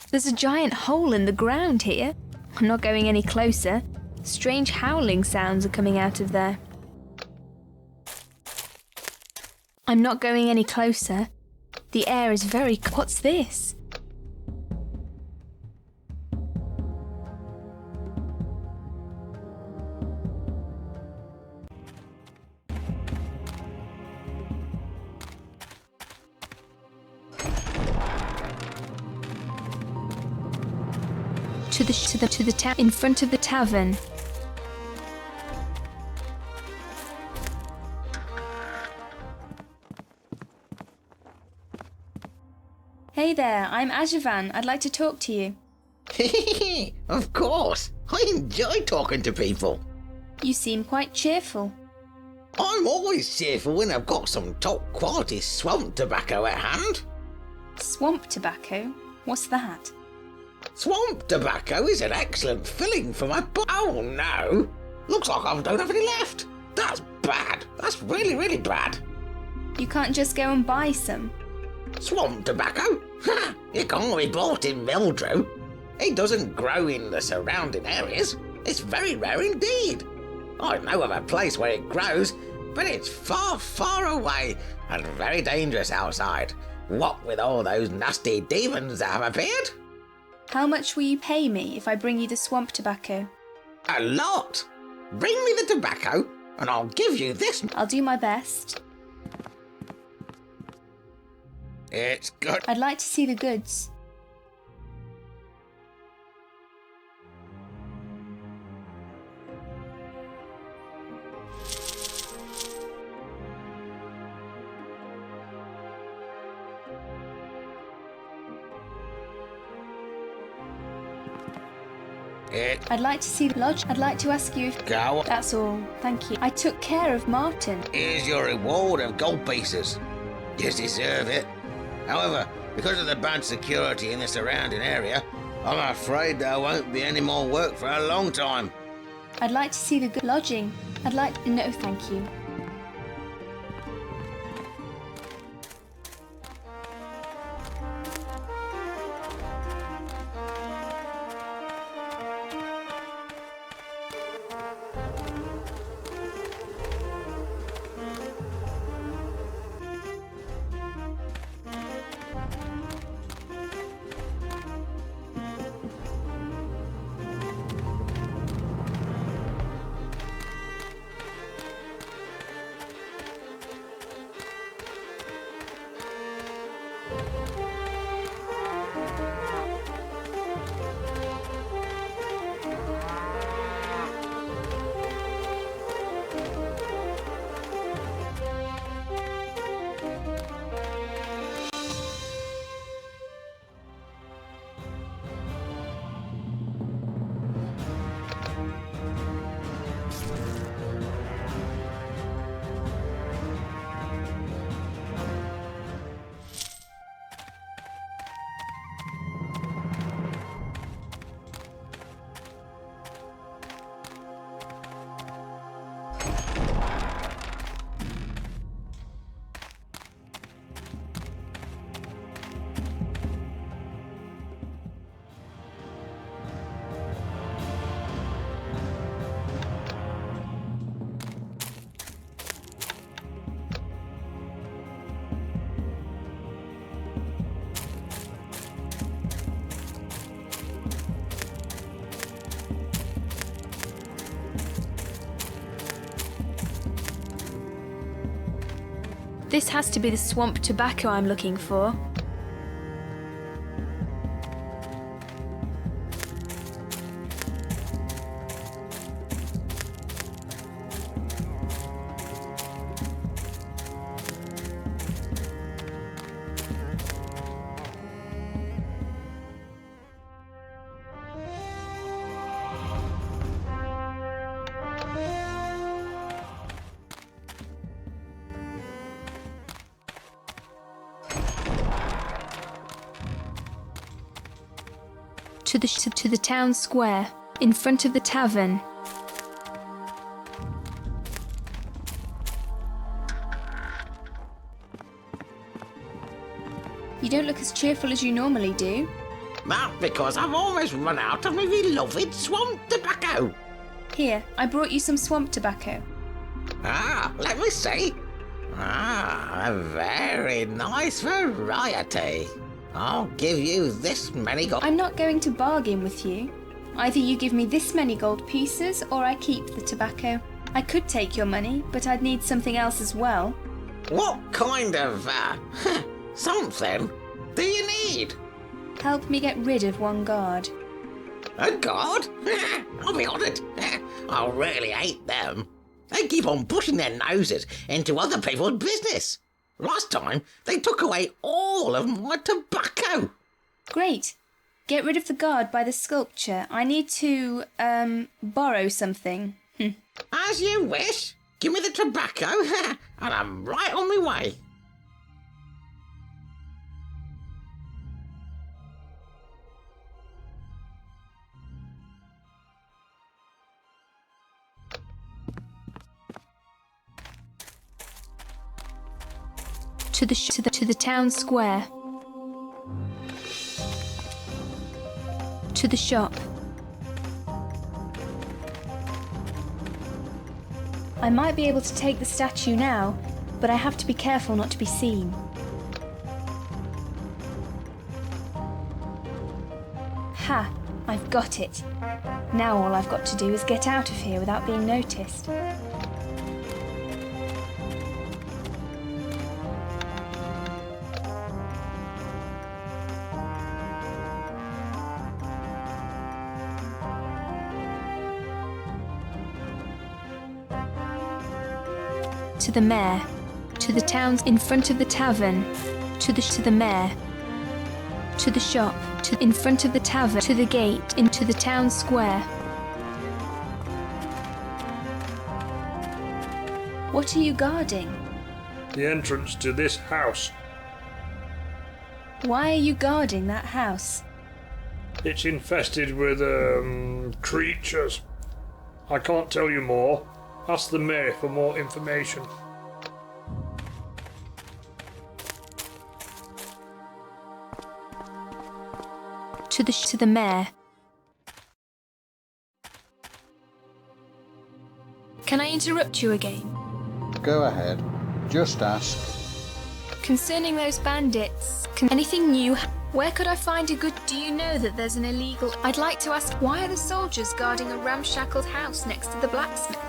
There's a giant hole in the ground here. I'm not going any closer. Strange howling sounds are coming out of there. I'm not going any closer. The air is very... What's this? To the town in front of the tavern. Hey there, I'm Agavaen. I'd like to talk to you. Of course. I enjoy talking to people. You seem quite cheerful. I'm always cheerful when I've got some top quality swamp tobacco at hand. Swamp tobacco? What's that? Swamp tobacco is an excellent filling for my Oh no! Looks like I don't have any left. That's bad. That's really, really bad. You can't just go and buy some. Swamp tobacco? Ha! It can't be bought in Mildrew. It doesn't grow in the surrounding areas. It's very rare indeed. I know of a place where it grows, but it's far, far away and very dangerous outside. What with all those nasty demons that have appeared? How much will you pay me if I bring you the swamp tobacco? A lot. Bring me the tobacco and I'll give you this. I'll do my best. It's good. I'd like to see the goods. I'd like to see the lodge. I'd like to ask you if... Go. That's all. Thank you. I took care of Martin. Here's your reward of gold pieces. You deserve it. However, because of the bad security in the surrounding area, I'm afraid there won't be any more work for a long time. I'd like to see the good lodging. I'd like... No, thank you. This has to be the swamp tobacco I'm looking for. To the town square, in front of the tavern. You don't look as cheerful as you normally do. That because I've almost run out of my beloved swamp tobacco. Here, I brought you some swamp tobacco. Ah, let me see. Ah, a very nice variety. I'll give you this many gold. I'm not going to bargain with you. Either you give me this many gold pieces or I keep the tobacco. I could take your money, but I'd need something else as well. What kind of, something do you need? Help me get rid of one guard. A guard? I'll be honoured. I really hate them. They keep on pushing their noses into other people's business. Last time, they took away all of my tobacco. Great. Get rid of the guard by the sculpture. I need to, borrow something. As you wish. Give me the tobacco, and I'm right on my way. To the town square. To the shop. I might be able to take the statue now, but I have to be careful not to be seen. Ha! I've got it. Now all I've got to do is get out of here without being noticed. To the mayor, to the towns in front of the tavern, to the mayor, to the shop, in front of the tavern, to the gate, into the town square. What are you guarding? The entrance to this house. Why are you guarding that house? It's infested with, creatures. I can't tell you more. Ask the mayor for more information. To the mayor. Can I interrupt you again? Go ahead. Just ask. Concerning those bandits, anything new? Where could I find a good... Do you know that there's an illegal... I'd like to ask, why are the soldiers guarding a ramshackled house next to the blacksmith?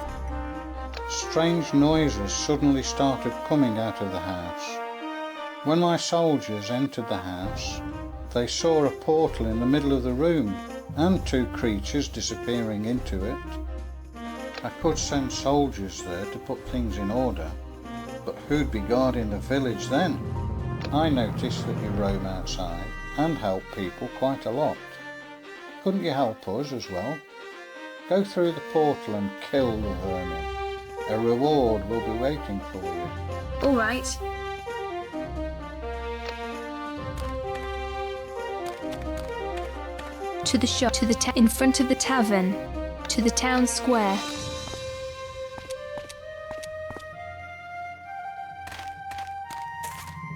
Strange noises suddenly started coming out of the house. When my soldiers entered the house, they saw a portal in the middle of the room and two creatures disappearing into it. I could send soldiers there to put things in order, but who'd be guarding the village then? I noticed that you roam outside and help people quite a lot. Couldn't you help us as well? Go through the portal and kill the vermin. A reward will be waiting for you. All right. To the shop, in front of the tavern, to the town square.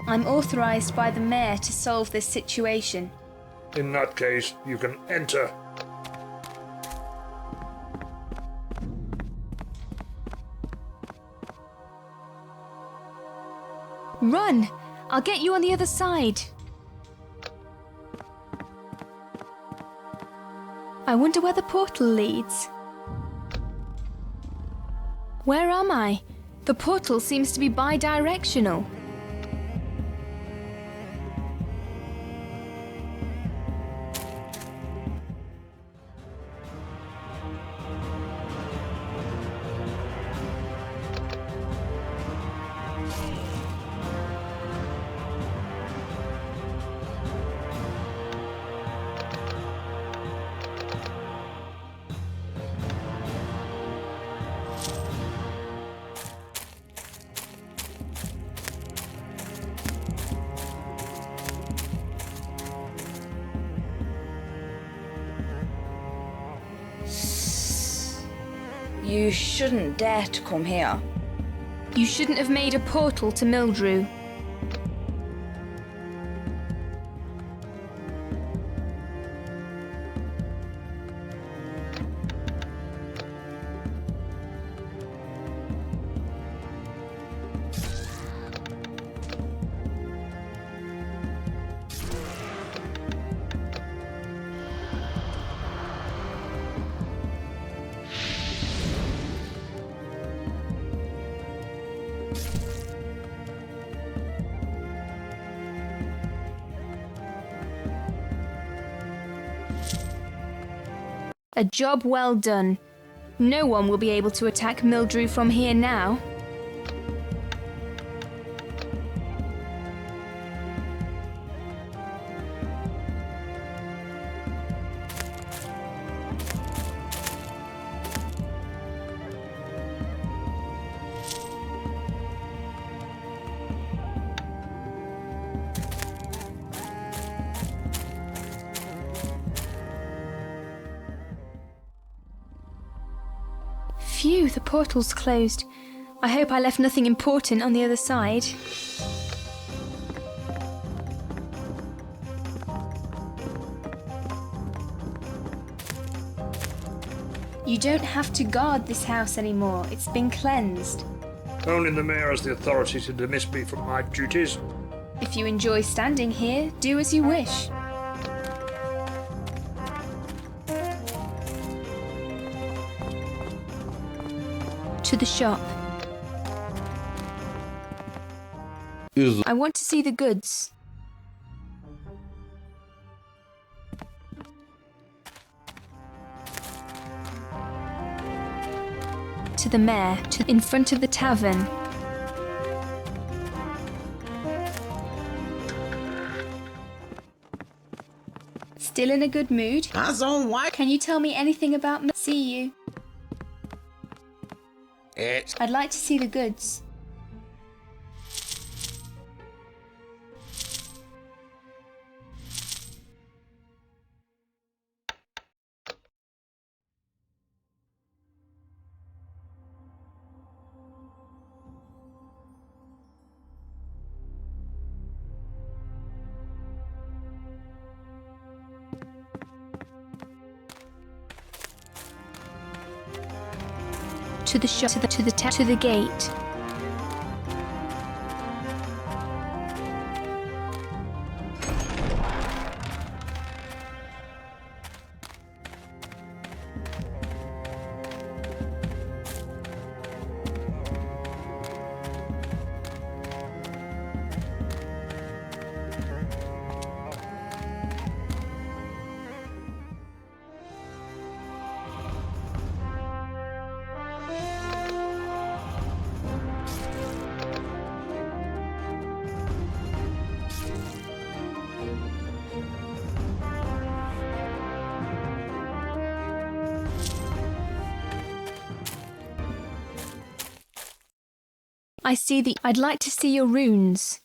I'm authorized by the mayor to solve this situation. In that case, you can enter. Run! I'll get you on the other side. I wonder where the portal leads. Where am I? The portal seems to be bi-directional. You shouldn't dare to come here. You shouldn't have made a portal to Mildrew. A job well done. No one will be able to attack Mildrew from here now. Phew, the portal's closed. I hope I left nothing important on the other side. You don't have to guard this house anymore. It's been cleansed. Only the mayor has the authority to dismiss me from my duties. If you enjoy standing here, do as you wish. To the shop. I want to see the goods. To the mayor, in front of the tavern. Still in a good mood? As on what? Can you tell me anything about me? See you. I'd like to see the goods. To the shop, to the gate. I see the... I'd like to see your runes.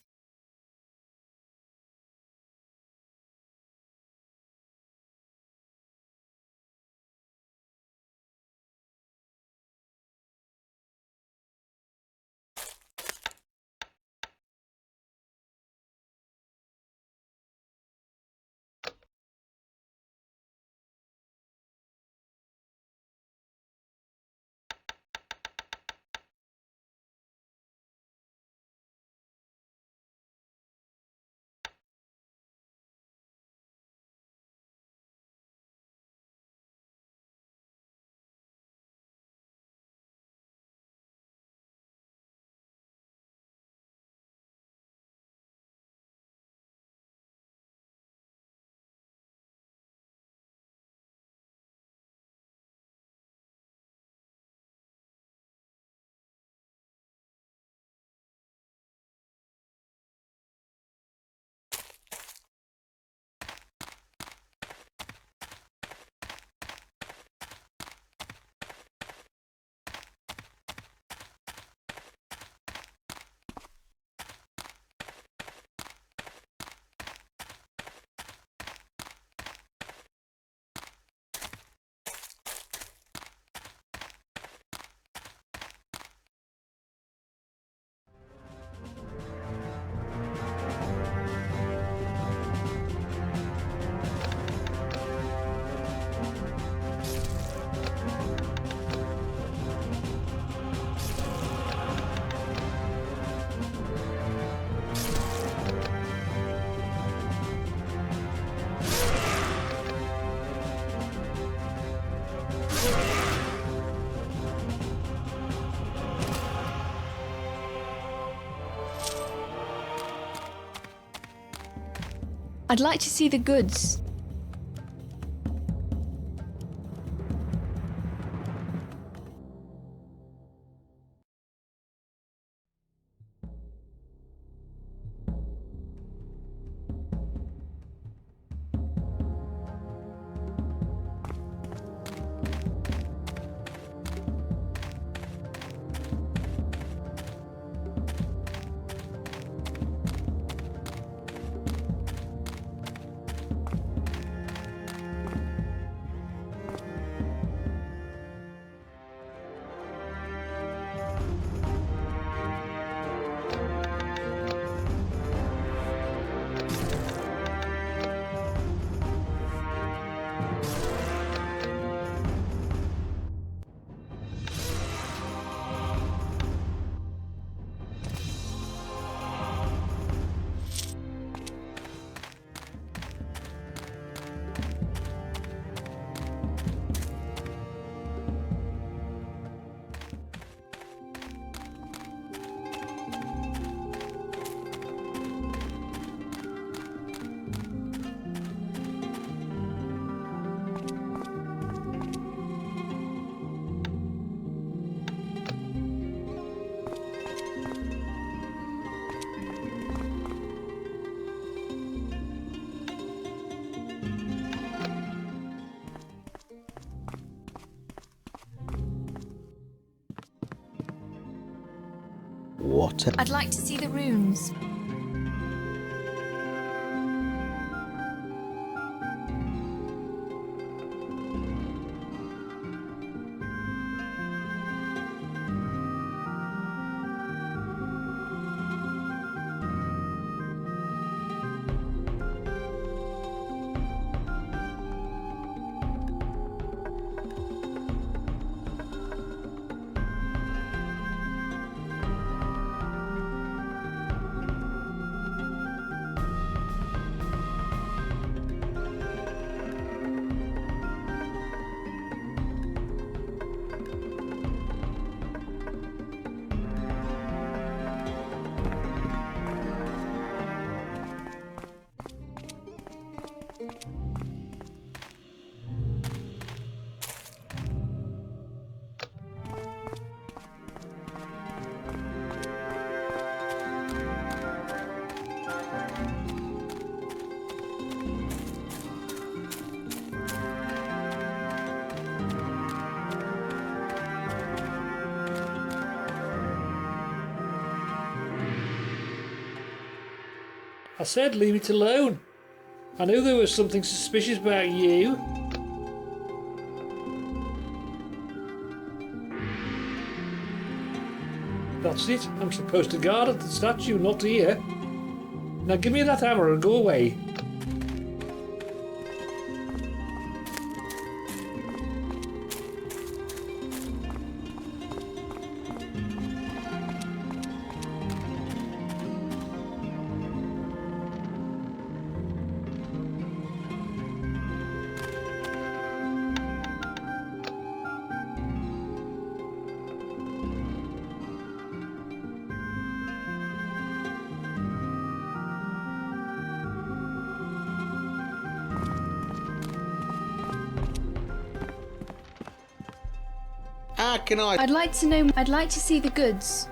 I'd like to see the goods. What? I'd like to see the runes. I said leave it alone. I knew there was something suspicious about you. That's it. I'm supposed to guard at the statue, not here. Now give me that hammer and go away. How can I? I'd like to know. I'd like to see the goods.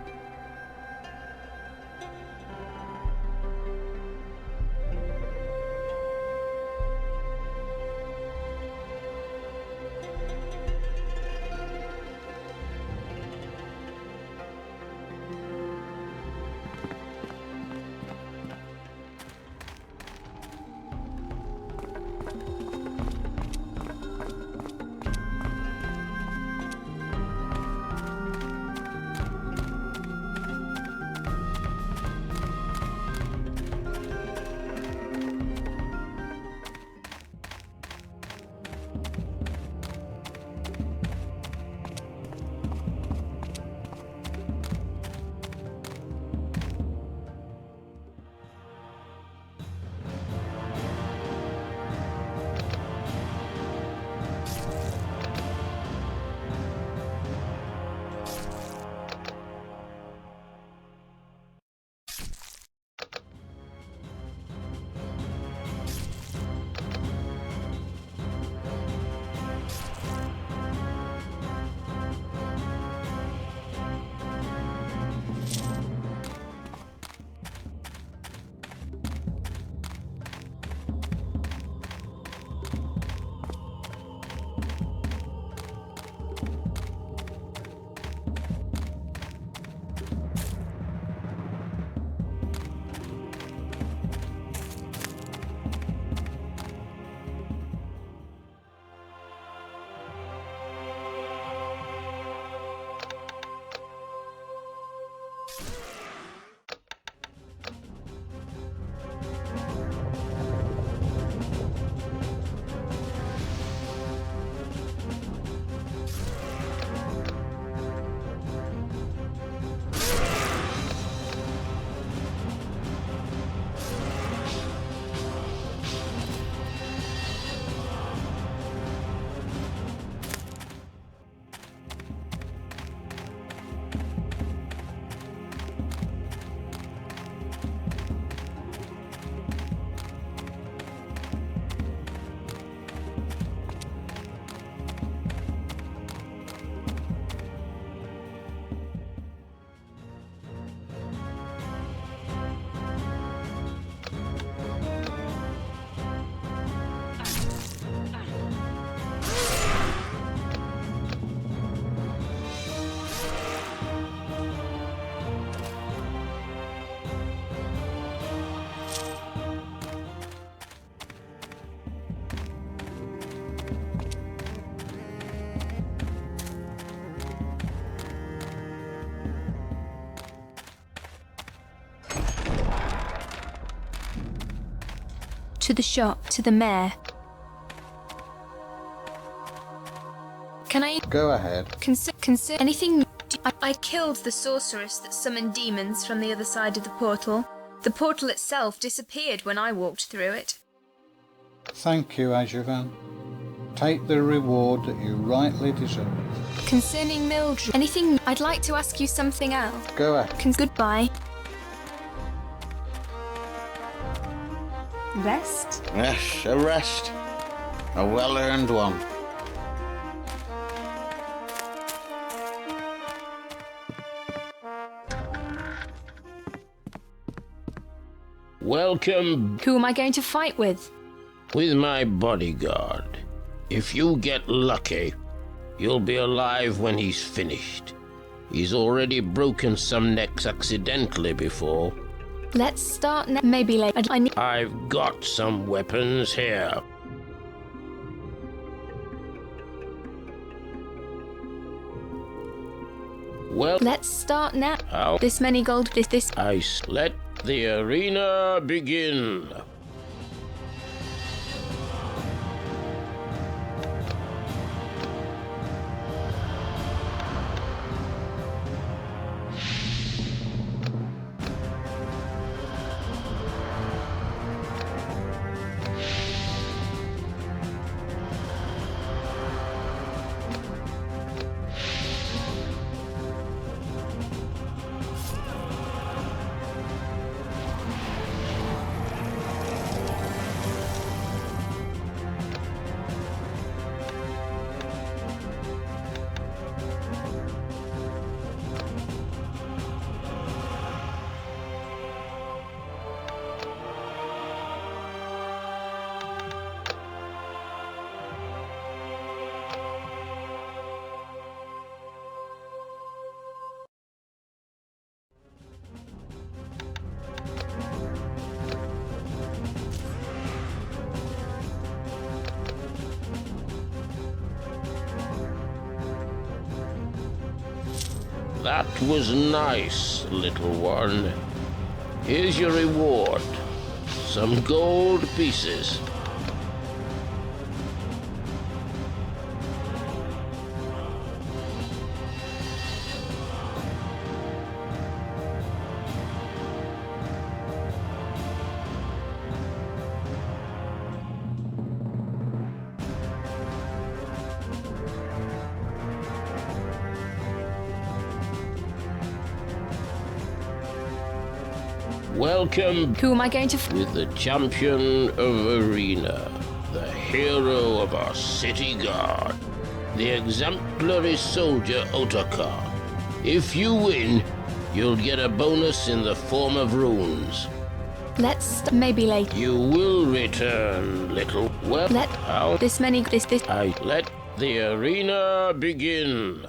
To the shop, to the mayor. Can I... Go ahead. Consider anything... I killed the sorceress that summoned demons from the other side of the portal. The portal itself disappeared when I walked through it. Thank you, Agavaen. Take the reward that you rightly deserve. Concerning Mildrew, anything... I'd like to ask you something else. Go ahead. Goodbye. Rest? Yes, a rest. A well-earned one. Welcome. Who am I going to fight with? With my bodyguard. If you get lucky, you'll be alive when he's finished. He's already broken some necks accidentally before. Let's start now. Maybe later. I've got some weapons here. Well, let's start now. How? This many gold. This. Let the arena begin. That was nice, little one. Here's your reward. Some gold pieces. Welcome. Who am I going to with the champion of Arena, the hero of our city guard, the exemplary soldier Otakar. If you win, you'll get a bonus in the form of runes. Let's maybe later. You will return, little. Well, how? This many. This. I let the arena begin.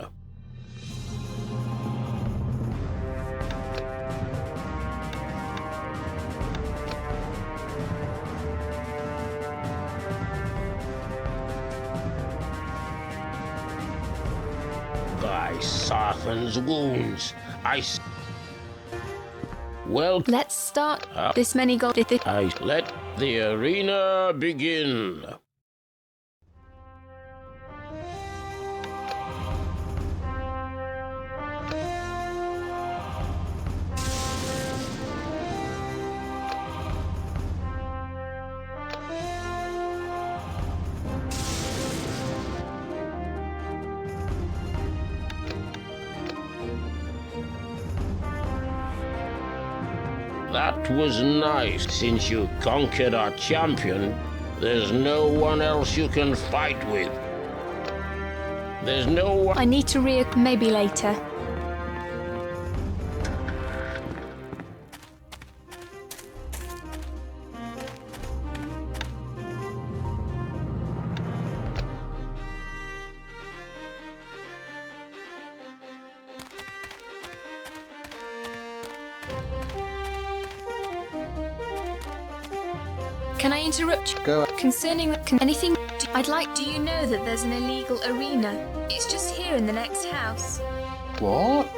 Sarthan's wounds. Well, let's start. This many gold. I let the arena begin. That was nice. Since you conquered our champion, there's no one else you can fight with. There's no one... I need to maybe later. Can I interrupt you? Go. Concerning anything, do you know that there's an illegal arena? It's just here in the next house. What?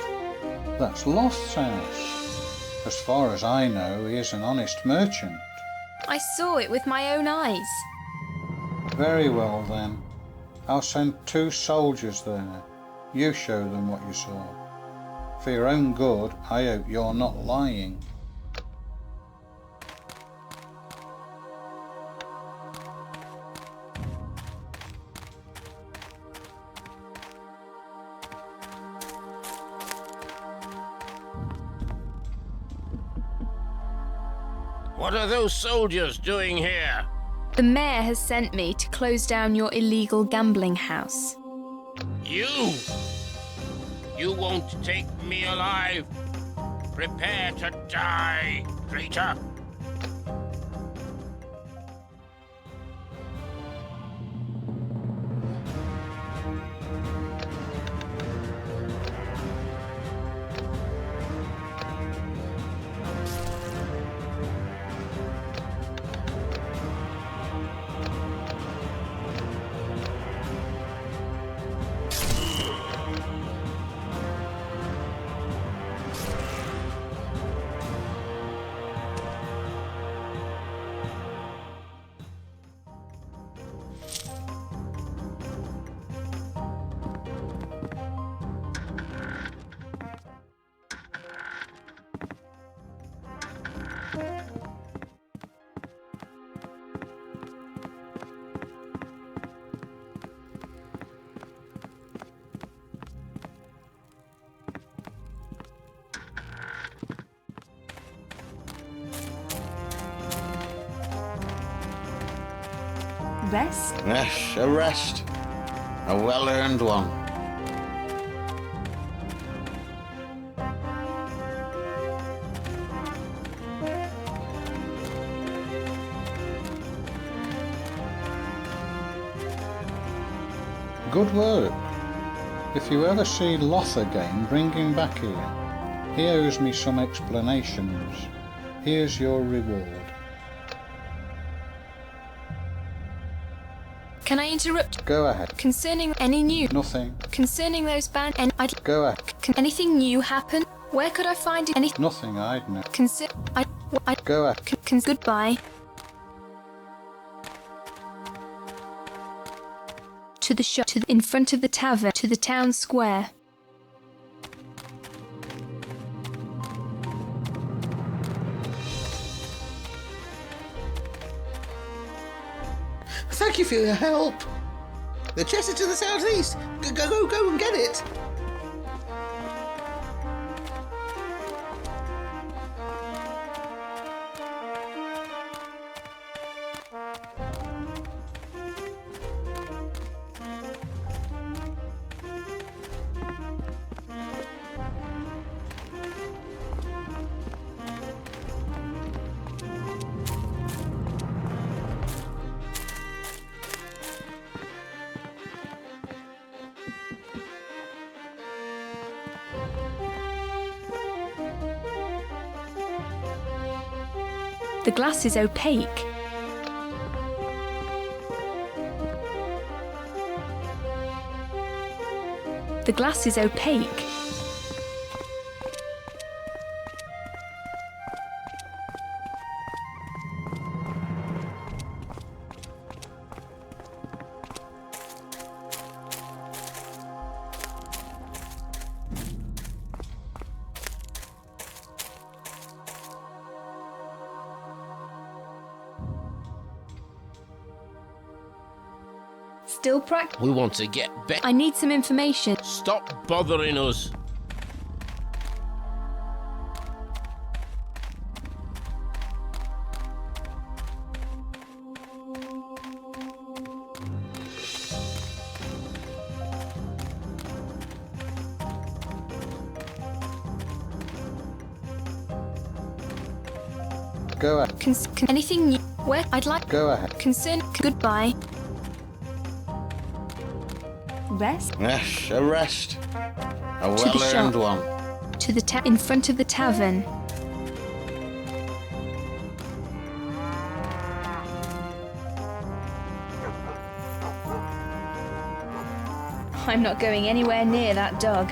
That's Loth's house. As far as I know, he is an honest merchant. I saw it with my own eyes. Very well then. I'll send 2 soldiers there. You show them what you saw. For your own good, I hope you're not lying. What are those soldiers doing here? The mayor has sent me to close down your illegal gambling house. You! You won't take me alive! Prepare to die, traitor! Rest? Yes, a rest. A well-earned one. Good work. If you ever see Loth again, bring him back here. He owes me some explanations. Here's your reward. Can I interrupt? Go ahead. Concerning any new... Nothing. Concerning those I'd... Go ahead. Can anything new happen? Where could I find any... Nothing I'd know. Go ahead. Goodbye. To the shop, in front of the tavern, to the town square. Thank you for your help. The chest is to the southeast. Go and get it. The glass is opaque. The glass is opaque. Still practice. We want to get better. I need some information. Stop bothering us. Go ahead. Anything new? Where I'd like. Go ahead. Concern. Goodbye. Rest? Yes, a rest. A To the well-earned shop. one. To the in front of the tavern. I'm not going anywhere near that dog.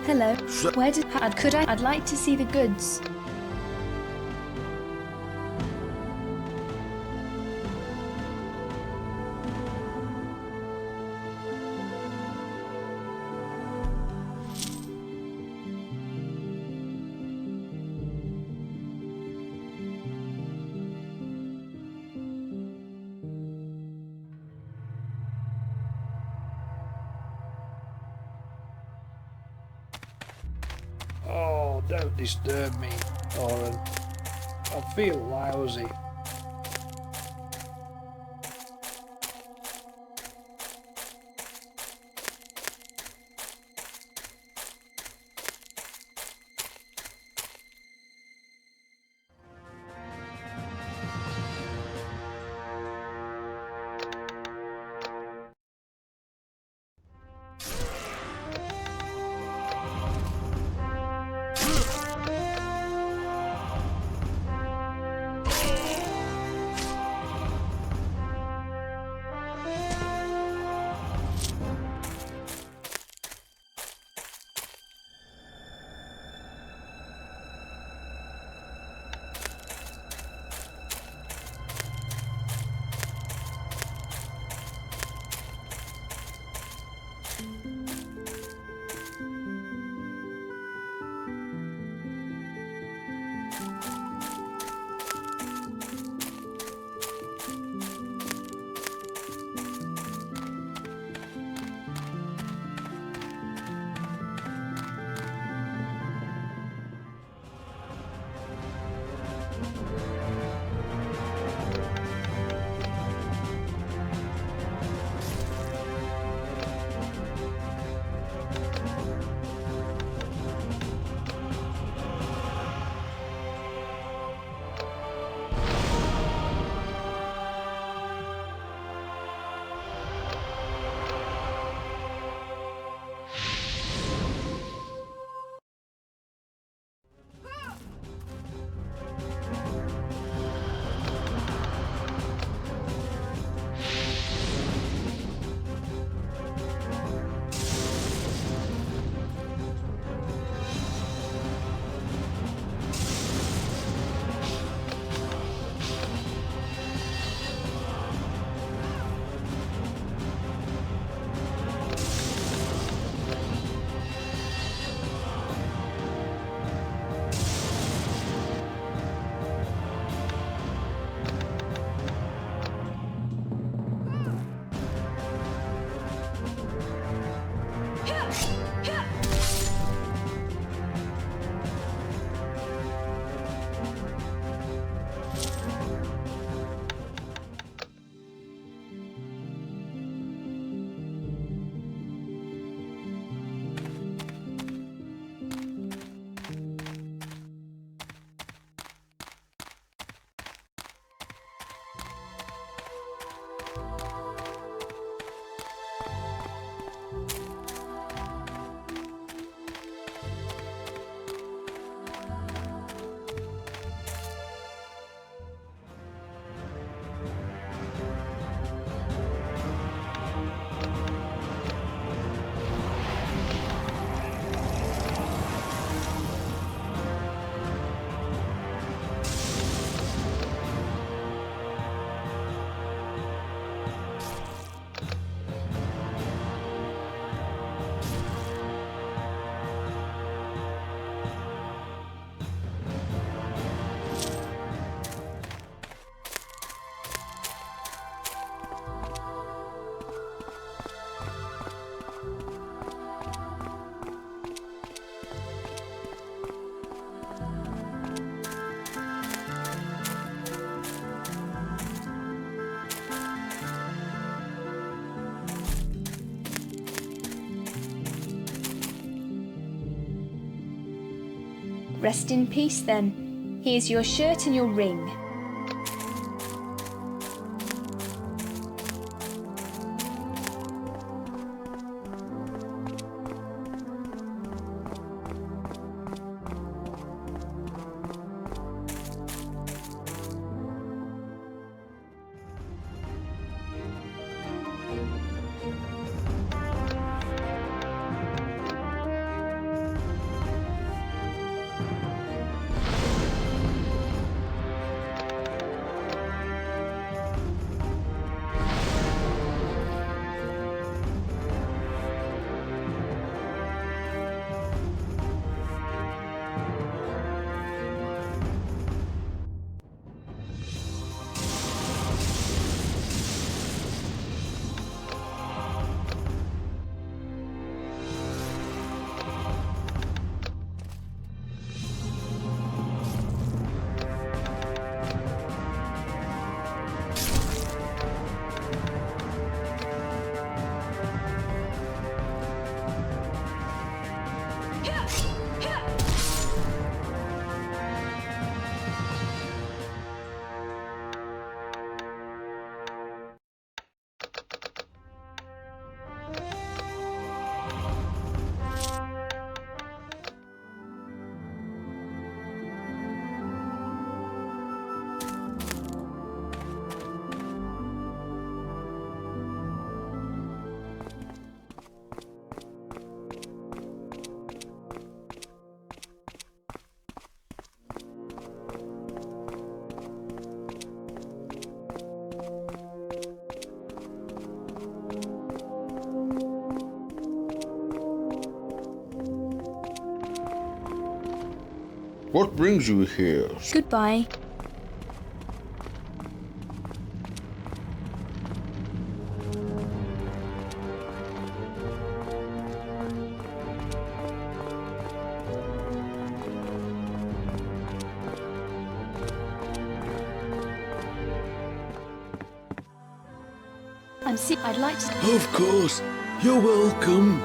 Hello. Where did I'd like to see the goods. Oh, don't disturb me, Oren. I feel lousy. Rest in peace then. Here's your shirt and your ring. What brings you here? Goodbye. I'd like to... Of course, you're welcome.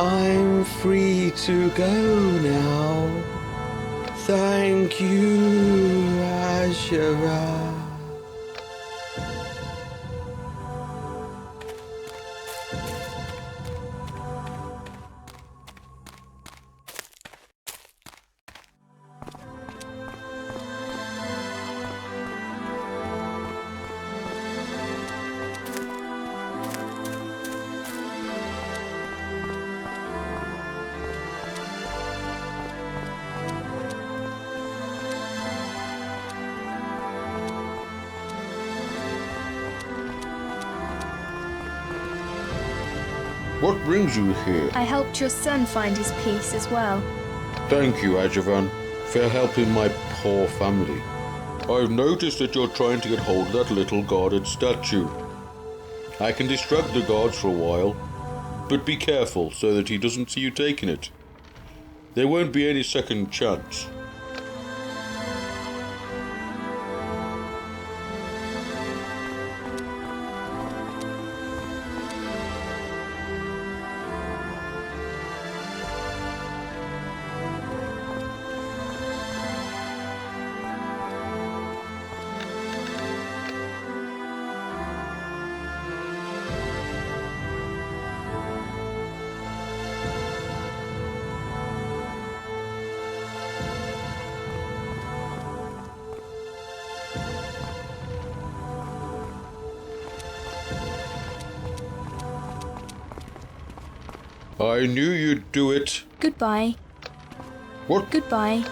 I'm free to go now. Thank you, Agavaen. What brings you here? I helped your son find his peace as well. Thank you, Agavaen, for helping my poor family. I've noticed that you're trying to get hold of that little guarded statue. I can distract the guards for a while, but be careful so that he doesn't see you taking it. There won't be any second chance. I knew you'd do it. Goodbye. What? Goodbye.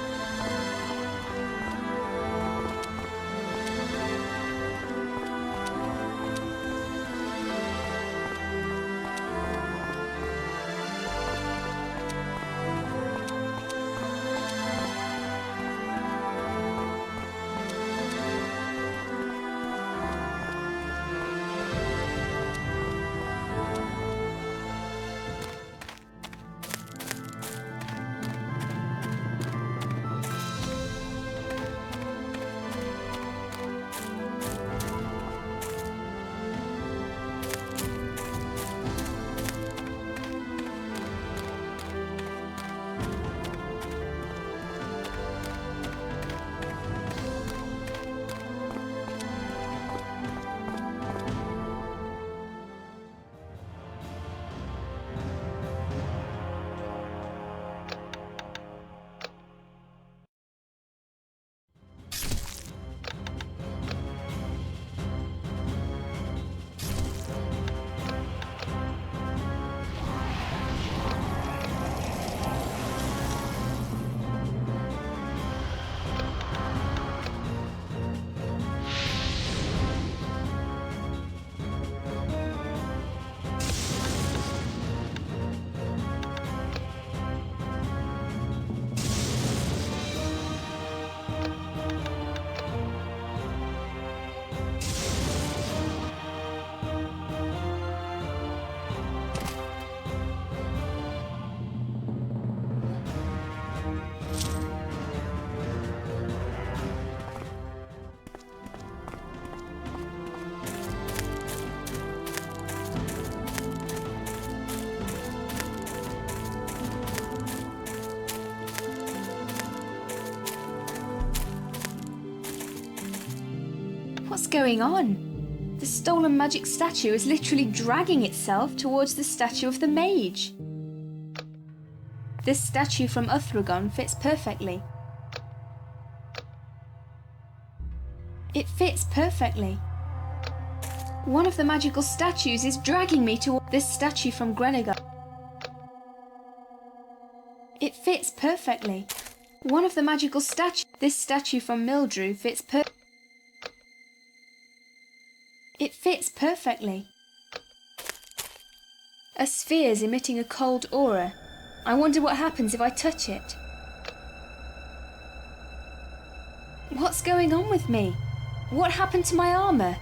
going on? The stolen magic statue is literally dragging itself towards the statue of the mage. This statue from Uthragon fits perfectly. It fits perfectly. One of the magical statues is dragging me toward this statue from Grenegar. It fits perfectly. One of the magical statues. This statue from Mildrew fits It fits perfectly. A sphere is emitting a cold aura. I wonder what happens if I touch it. What's going on with me? What happened to my armor?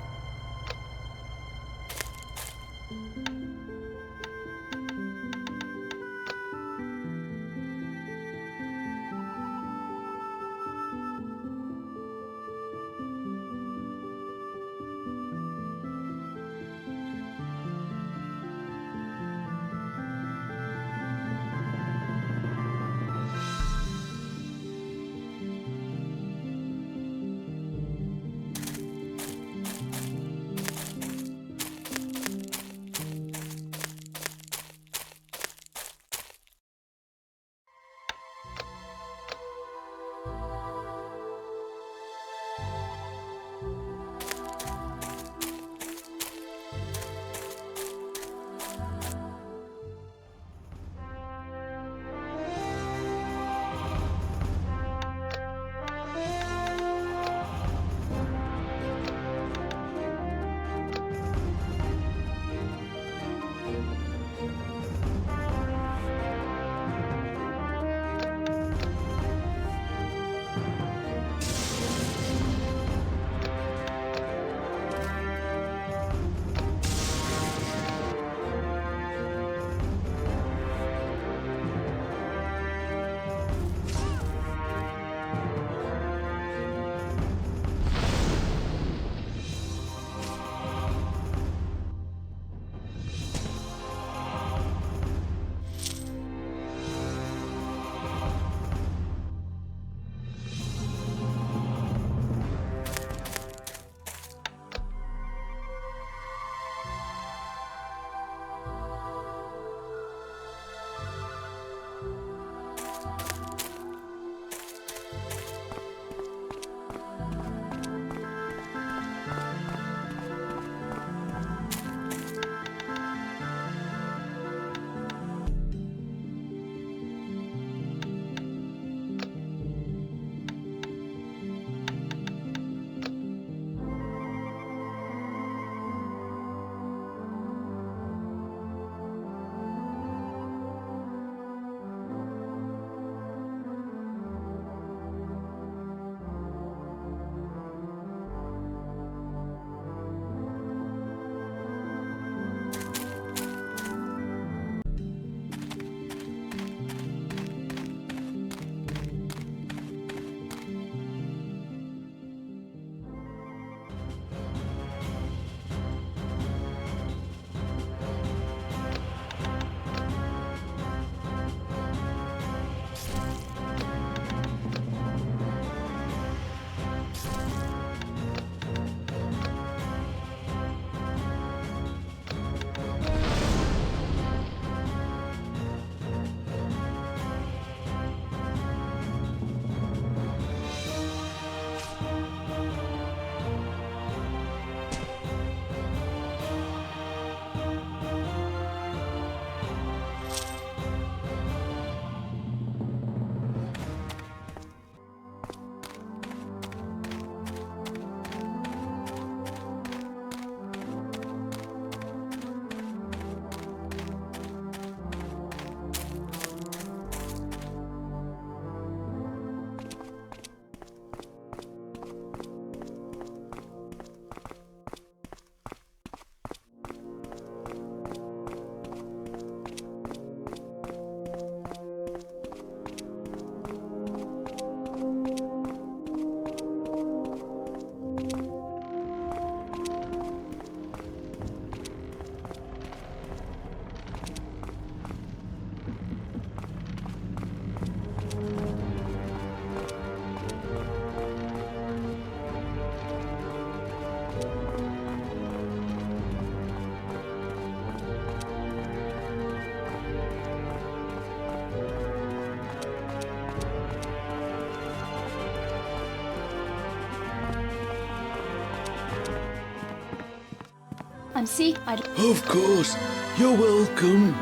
Of course, you're welcome.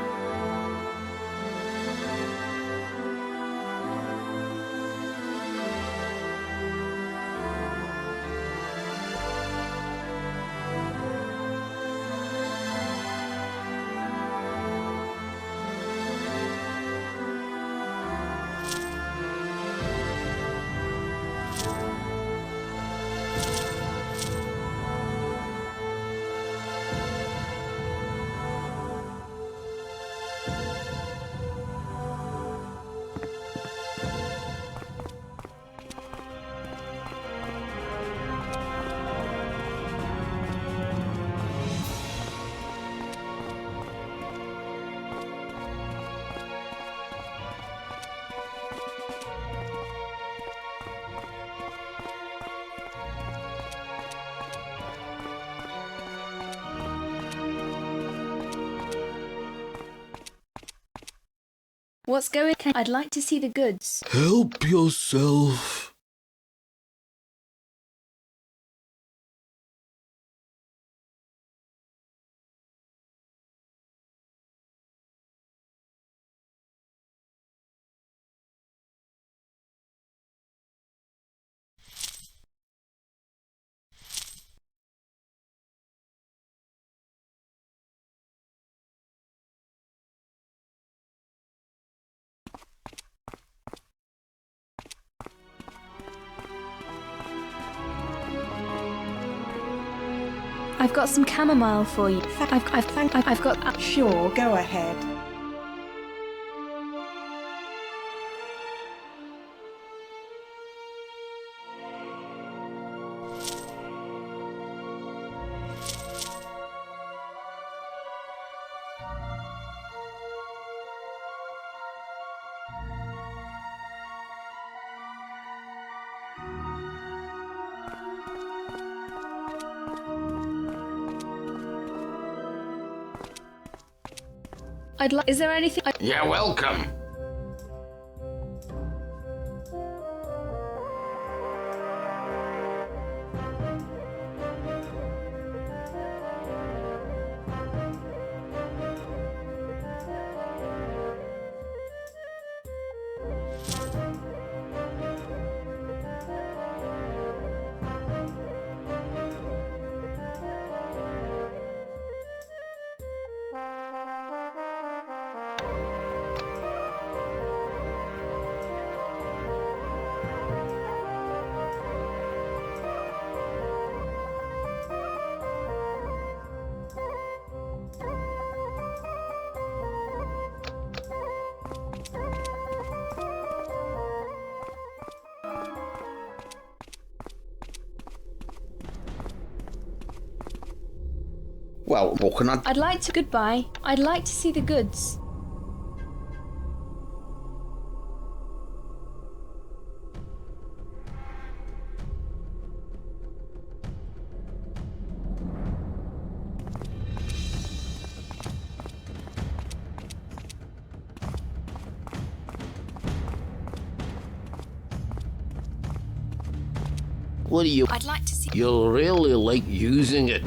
What's going on? I'd like to see the goods. Help yourself. I've got some chamomile for you. I've got. Sure, go ahead. Is there anything? You're welcome. Well, what can I... I'd like to... Goodbye. I'd like to see the goods. What do you... I'd like to see... You'll really like using it.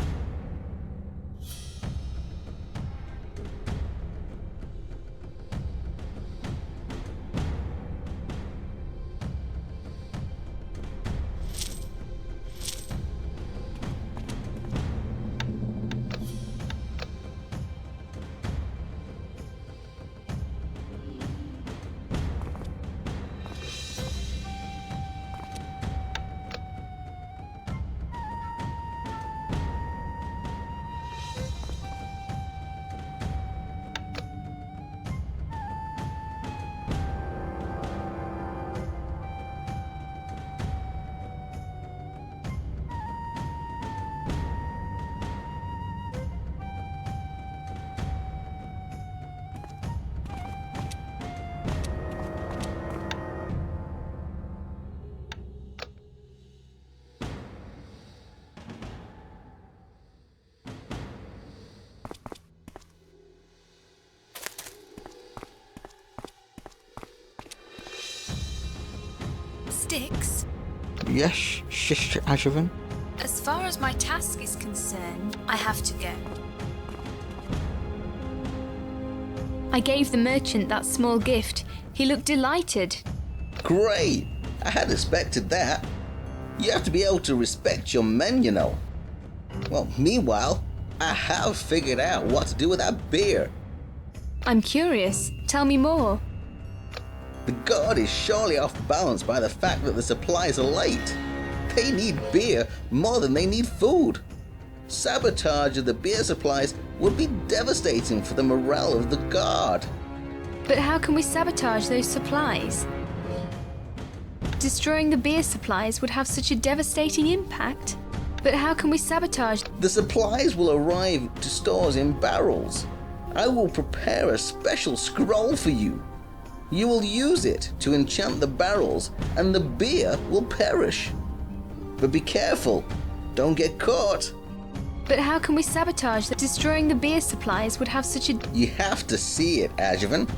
Sticks? Yes, Sister Agavaen? As far as my task is concerned, I have to go. I gave the merchant that small gift. He looked delighted. Great! I had expected that. You have to be able to respect your men, you know. Well, meanwhile, I have figured out what to do with that beer. I'm curious. Tell me more. The guard is surely off balance by the fact that the supplies are late. They need beer more than they need food. Sabotage of the beer supplies would be devastating for the morale of the guard. But how can we sabotage those supplies? Destroying the beer supplies would have such a devastating impact. But how can we sabotage? The supplies will arrive to stores in barrels. I will prepare a special scroll for you. You will use it to enchant the barrels and the beer will perish. But be careful, don't get caught. But how can we sabotage that? Destroying the beer supplies would have such a... You have to see it, Agavaen.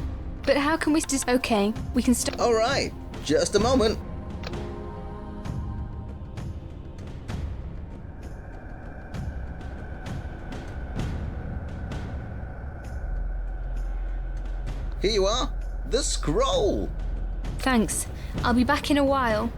But how can we... Okay, we can stop... Alright, just a moment. Here you are, the scroll. Thanks. I'll be back in a while.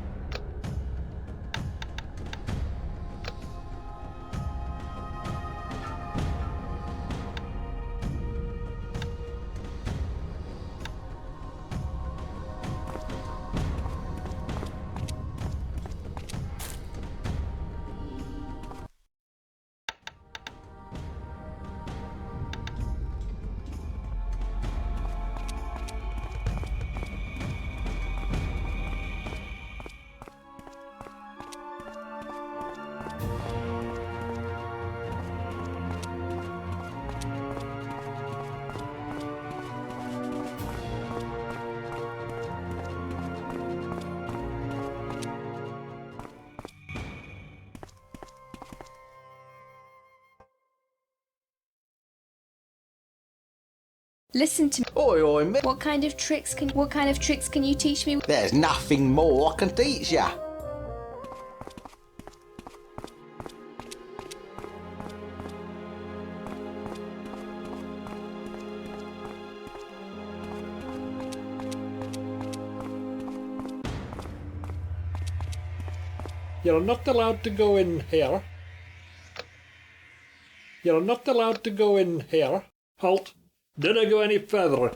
Listen to me. Oi, mate. What kind of tricks can you teach me? There's nothing more I can teach ya. You're not allowed to go in here. You're not allowed to go in here. Halt. Don't go any further.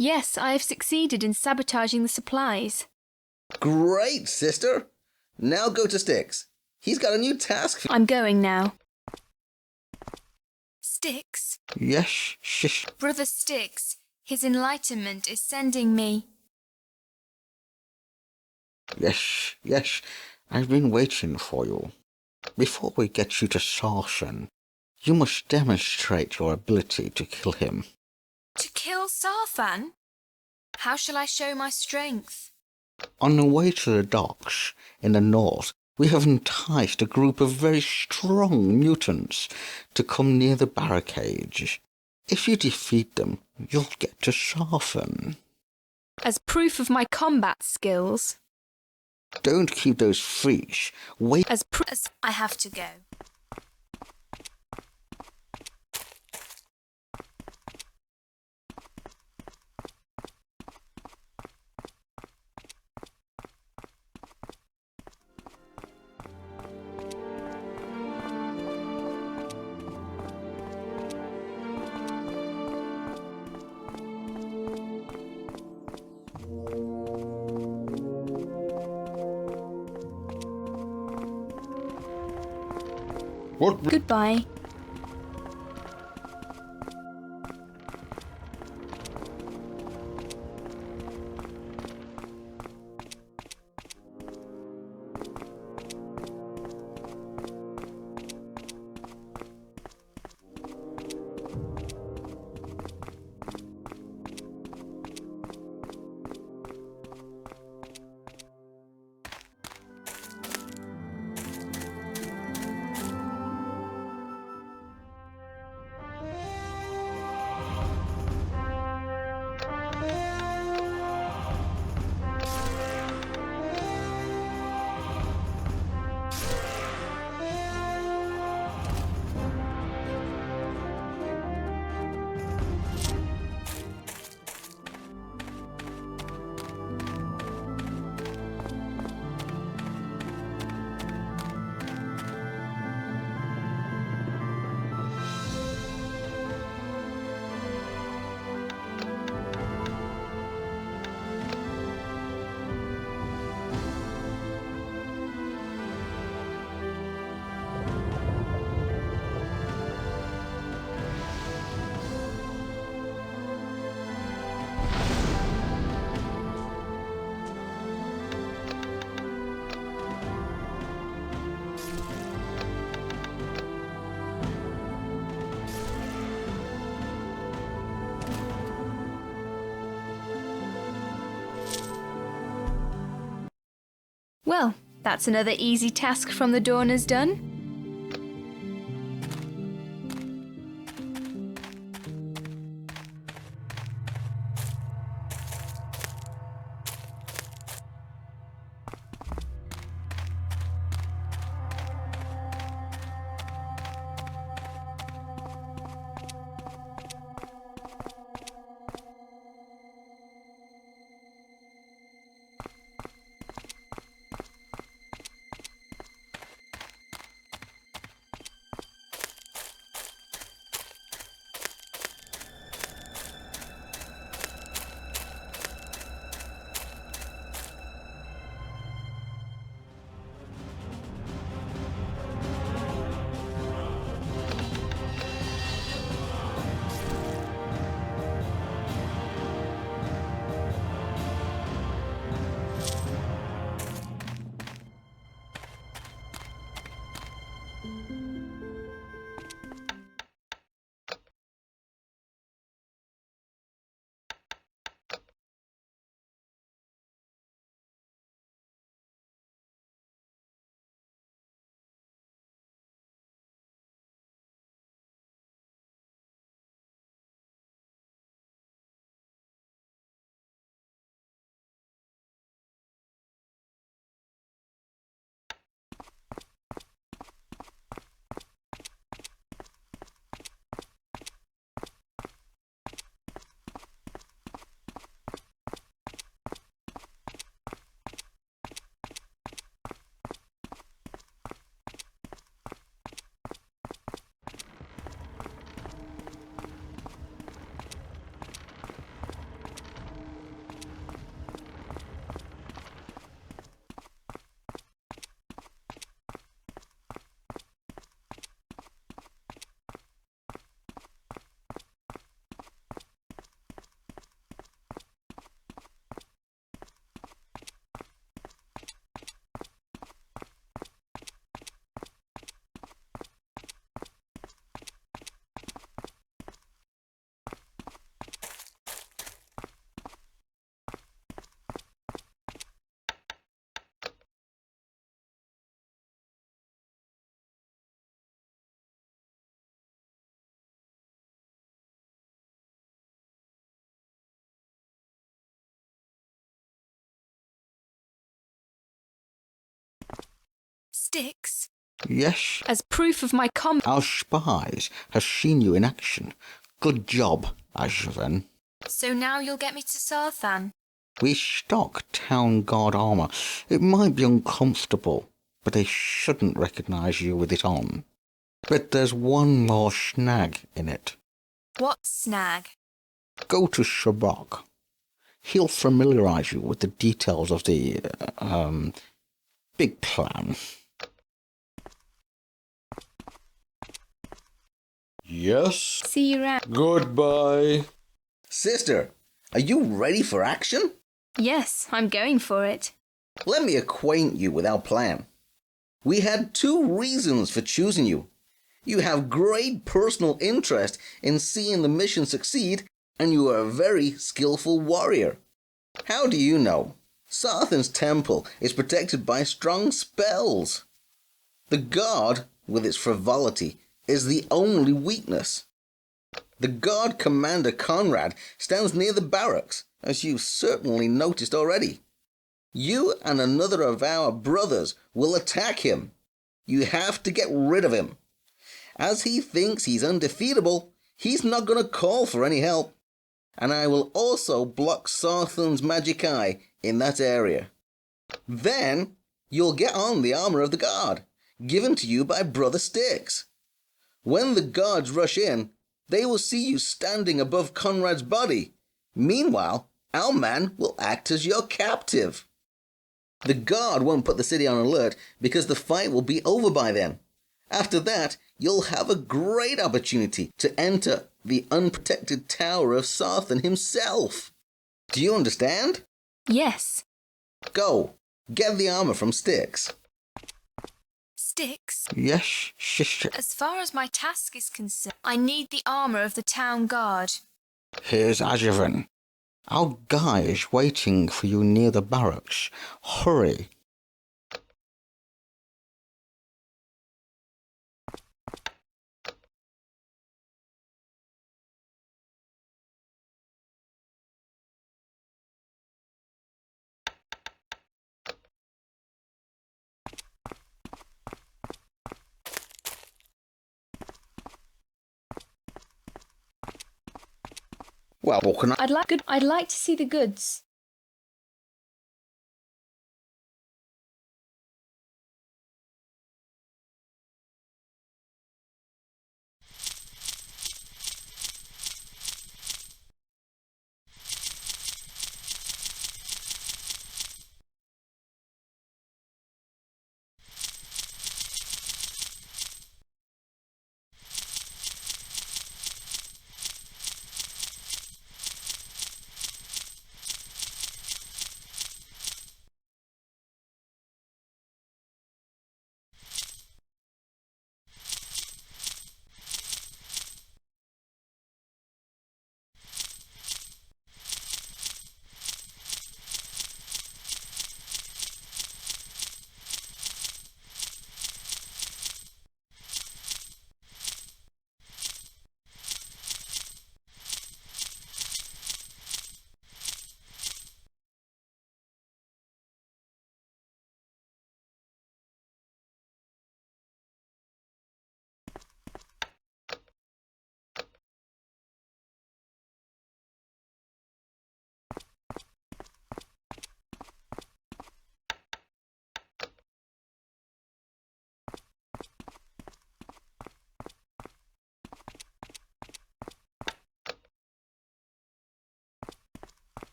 Yes, I have succeeded in sabotaging the supplies. Great, sister. Now go to Styx. He's got a new task for... I'm going now. Styx? Yes, shish. Brother Styx, his enlightenment is sending me... Yes, yes. I've been waiting for you. Before we get you to Sarsen, you must demonstrate your ability to kill him. To kill Sarfan? How shall I show my strength? On the way to the docks in the north, we have enticed a group of very strong mutants to come near the barricades. If you defeat them, you'll get to Sarfen. As proof of my combat skills? Don't keep those freaks. Wait. As I have to go. What? Goodbye. Well, that's another easy task from the Dawners done. Sticks? Yes. As proof of my Our spies have seen you in action. Good job, Agavaen. So now you'll get me to Sarthan? We stock town guard armour. It might be uncomfortable, but they shouldn't recognise you with it on. But there's one more snag in it. What snag? Go to Shabak. He'll familiarise you with the details of the, big plan. Yes? See you around. Goodbye. Sister, are you ready for action? Yes, I'm going for it. Let me acquaint you with our plan. We had 2 reasons for choosing you. You have great personal interest in seeing the mission succeed, and you are a very skillful warrior. How do you know? Sarthan's temple is protected by strong spells. The guard, with its frivolity, is the only weakness. The guard commander Conrad stands near the barracks, as you've certainly noticed already. You and another of our brothers will attack him. You have to get rid of him. As he thinks he's undefeatable, he's not going to call for any help. And I will also block Sarthan's magic eye in that area. Then you'll get on the armor of the guard, given to you by Brother Styx. When the guards rush in, they will see you standing above Conrad's body. Meanwhile, our man will act as your captive. The guard won't put the city on alert because the fight will be over by then. After that, you'll have a great opportunity to enter the unprotected tower of Sarthan himself. Do you understand? Yes. Go, get the armor from Styx. Styx? Yes, sister. As far as my task is concerned, I need the armor of the town guard. Here's Agavaen. Our guy is waiting for you near the barracks. Hurry. Well, what can I... I'd like to see the goods.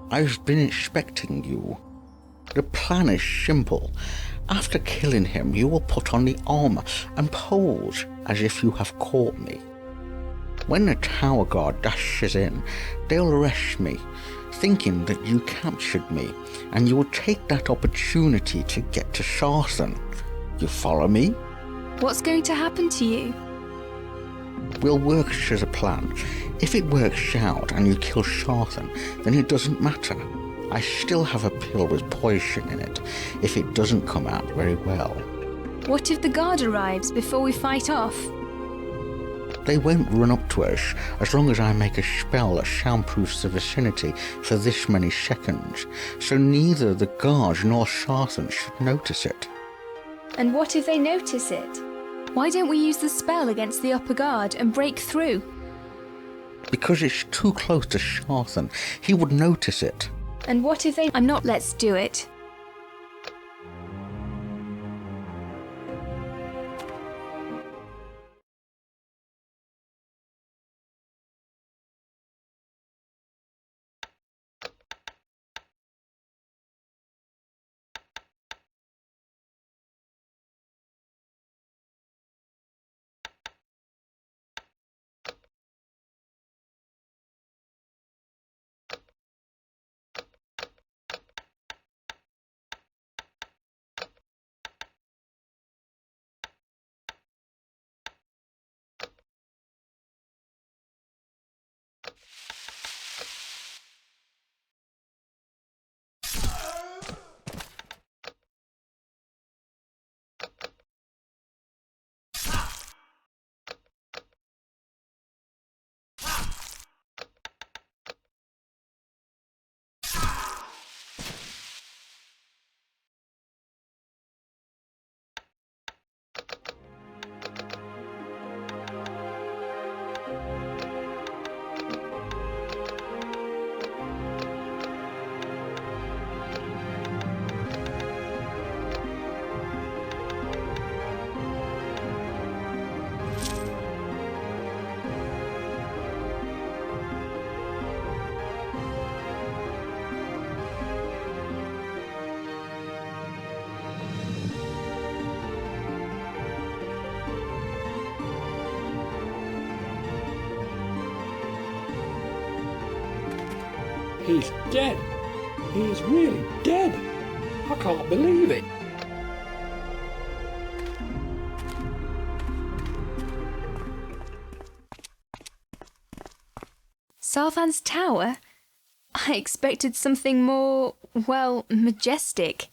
I've been expecting you. The plan is simple. After killing him, you will put on the armor and pose as if you have caught me. When the tower guard dashes in, they'll arrest me, thinking that you captured me, and you will take that opportunity to get to Sarthan. You follow me? What's going to happen to you? We'll work as a plan. If it works out and you kill Sarthan, then it doesn't matter. I still have a pill with poison in it, if it doesn't come out very well. What if the guard arrives before we fight off? They won't run up to us as long as I make a spell that soundproofs the vicinity for this many seconds, so neither the guards nor Sarthan should notice it. And what if they notice it? Why don't we use the spell against the upper guard and break through? Because it's too close to Sarthan, he would notice it. And what if they... I'm not... Let's do it. He's dead. He's really dead. I can't believe it. Sarvan's tower? I expected something more, well, majestic.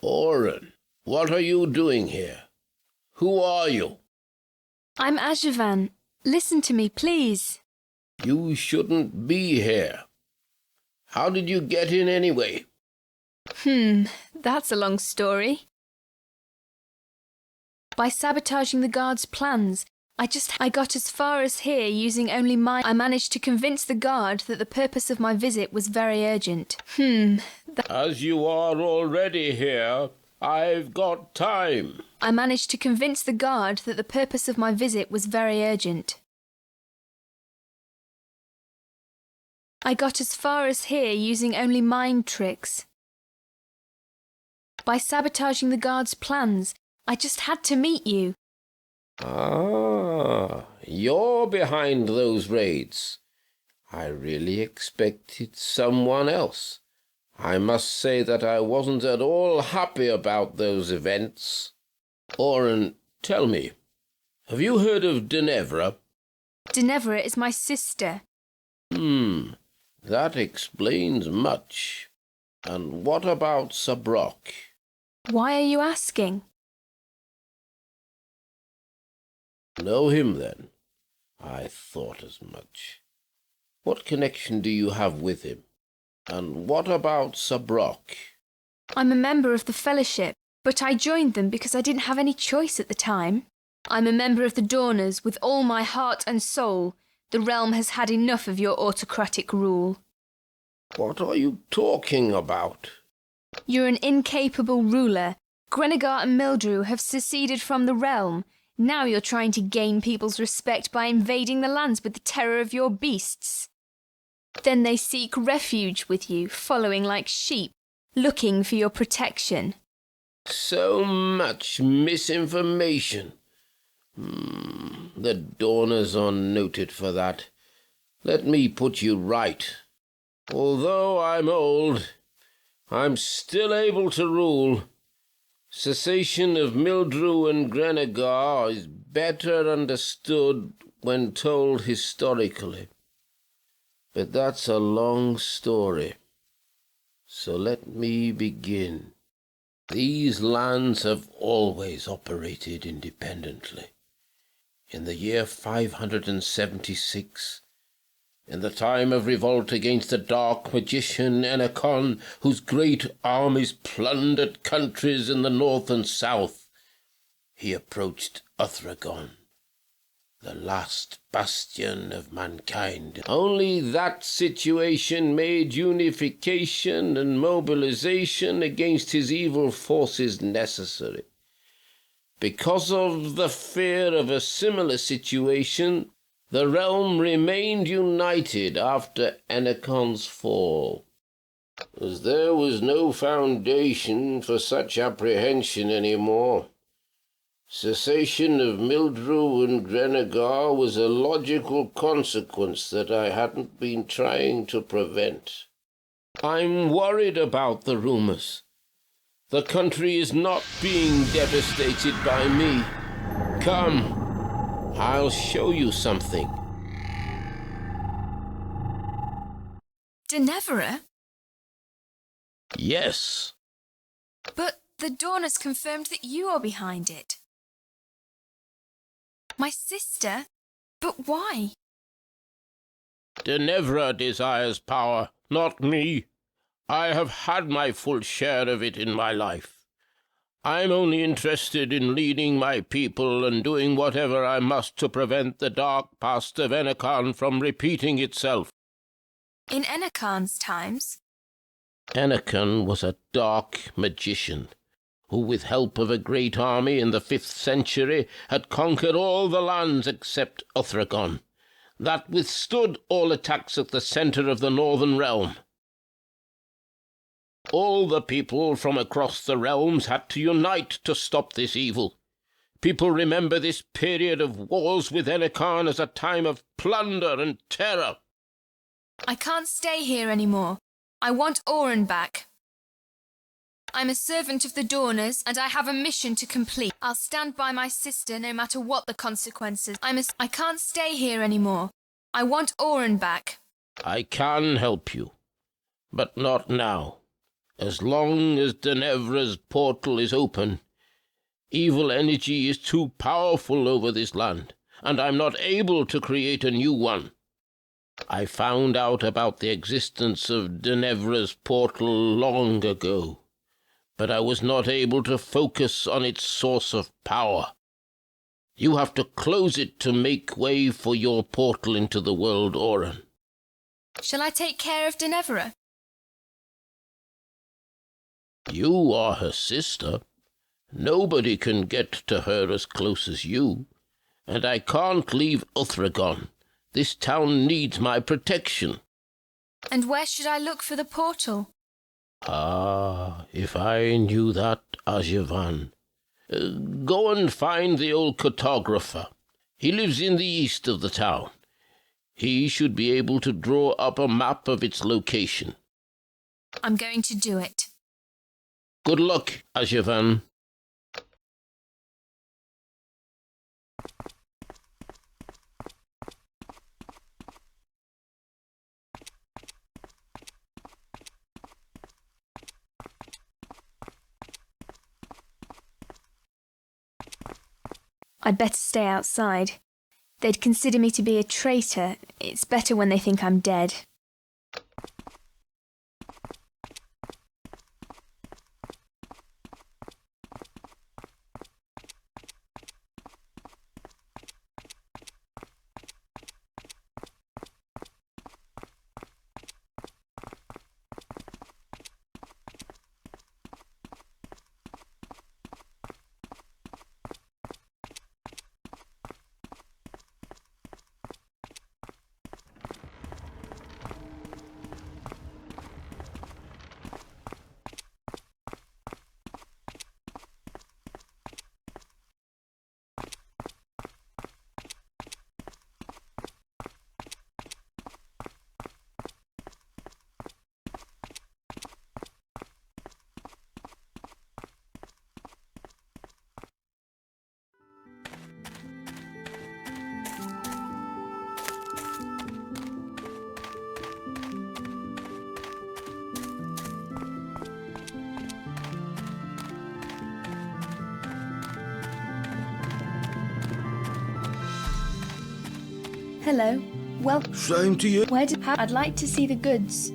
Oren, what are you doing here? Who are you? I'm Agavaen. Listen to me, please. You shouldn't be here. How did you get in anyway? That's a long story. By sabotaging the guard's plans, I got as far as here using only I managed to convince the guard that the purpose of my visit was very urgent. As you are already here, I've got time. I managed to convince the guard that the purpose of my visit was very urgent. I got as far as here using only mind tricks. By sabotaging the guard's plans, I just had to meet you. Ah, you're behind those raids. I really expected someone else. I must say that I wasn't at all happy about those events. Oren, tell me, have you heard of Neverend? Neverend is my sister. That explains much. And what about Sabrok? Why are you asking? Know him, then? I thought as much. What connection do you have with him? And what about Sabrok? I'm a member of the Fellowship, but I joined them because I didn't have any choice at the time. I'm a member of the Dawners with all my heart and soul. The realm has had enough of your autocratic rule. What are you talking about? You're an incapable ruler. Grenegar and Mildrew have seceded from the realm. Now you're trying to gain people's respect by invading the lands with the terror of your beasts. Then they seek refuge with you, following like sheep, looking for your protection. So much misinformation. The Dawners are noted for that. Let me put you right. Although I'm old, I'm still able to rule. Cessation of Mildrew and Grenegar is better understood when told historically. But that's a long story. So let me begin. These lands have always operated independently. In the year 576, in the time of revolt against the dark magician Enakon, whose great armies plundered countries in the north and south, he approached Uthragon, the last bastion of mankind. Only that situation made unification and mobilization against his evil forces necessary. Because of the fear of a similar situation, the realm remained united after Enakon's fall. As there was no foundation for such apprehension anymore, cessation of Mildrew and Grenegar was a logical consequence that I hadn't been trying to prevent. I'm worried about the rumors. The country is not being devastated by me. Come, I'll show you something. Denevera? Yes. But the Dawn has confirmed that you are behind it. My sister? But why? Denevera desires power, not me. I have had my full share of it in my life. I'm only interested in leading my people and doing whatever I must to prevent the dark past of Enakon from repeating itself. In Enakon's times? Enakon was a dark magician who, with help of a great army in the 5th century, had conquered all the lands except Uthragon, that withstood all attacks at the centre of the northern realm. All the people from across the realms had to unite to stop this evil. People remember this period of wars with Enakon as a time of plunder and terror. I can't stay here anymore. I want Oren back. I'm a servant of the Dawners, and I have a mission to complete. I'll stand by my sister no matter what the consequences. I can't stay here anymore. I want Oren back. I can help you, but not now. As long as Denevra's portal is open, evil energy is too powerful over this land, and I'm not able to create a new one. I found out about the existence of Denevra's portal long ago, but I was not able to focus on its source of power. You have to close it to make way for your portal into the world, Oren. Shall I take care of Denevra? You are her sister. Nobody can get to her as close as you, and I can't leave Uthragon. This town needs my protection. And where should I look for the portal? Ah, if I knew that, Agavaen. Go and find the old cartographer. He lives in the east of the town. He should be able to draw up a map of its location. I'm going to do it. Good luck, Agavaen. I'd better stay outside. They'd consider me to be a traitor. It's better when they think I'm dead. Hello. Well, Same to you. I'd like to see the goods.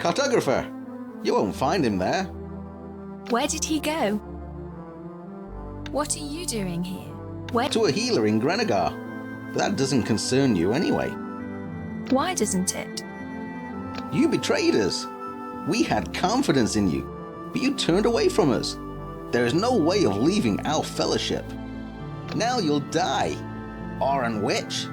Cartographer! You won't find him there. Where did he go? What are you doing here? Where? To a healer in Grenegar. But that doesn't concern you anyway. Why doesn't it? You betrayed us. We had confidence in you, but you turned away from us. There is no way of leaving our fellowship. Now you'll die. Oran Witch.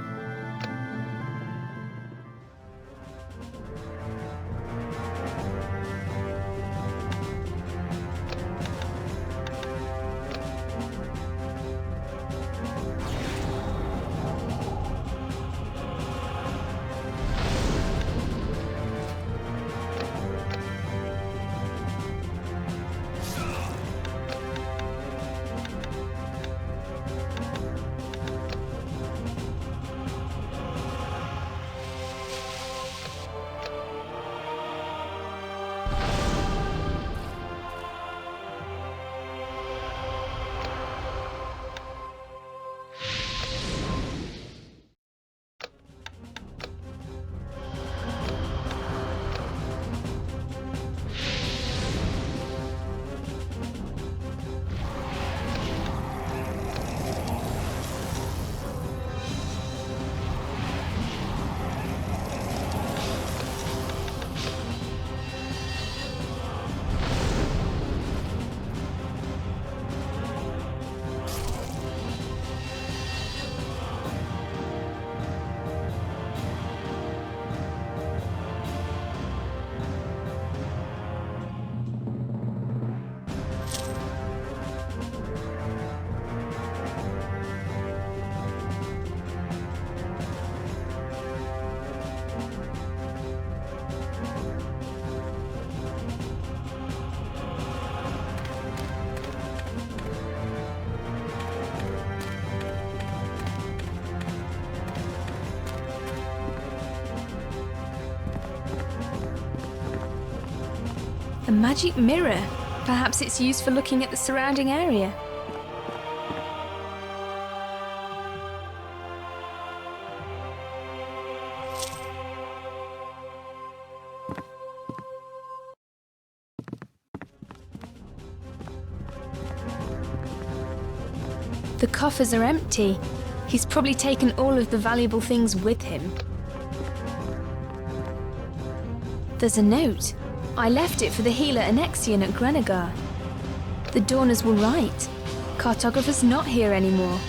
A magic mirror. Perhaps it's used for looking at the surrounding area. The coffers are empty. He's probably taken all of the valuable things with him. There's a note. I left it for the healer Agathian at Grenegar. The Dawners were right. Cartographer's not here anymore.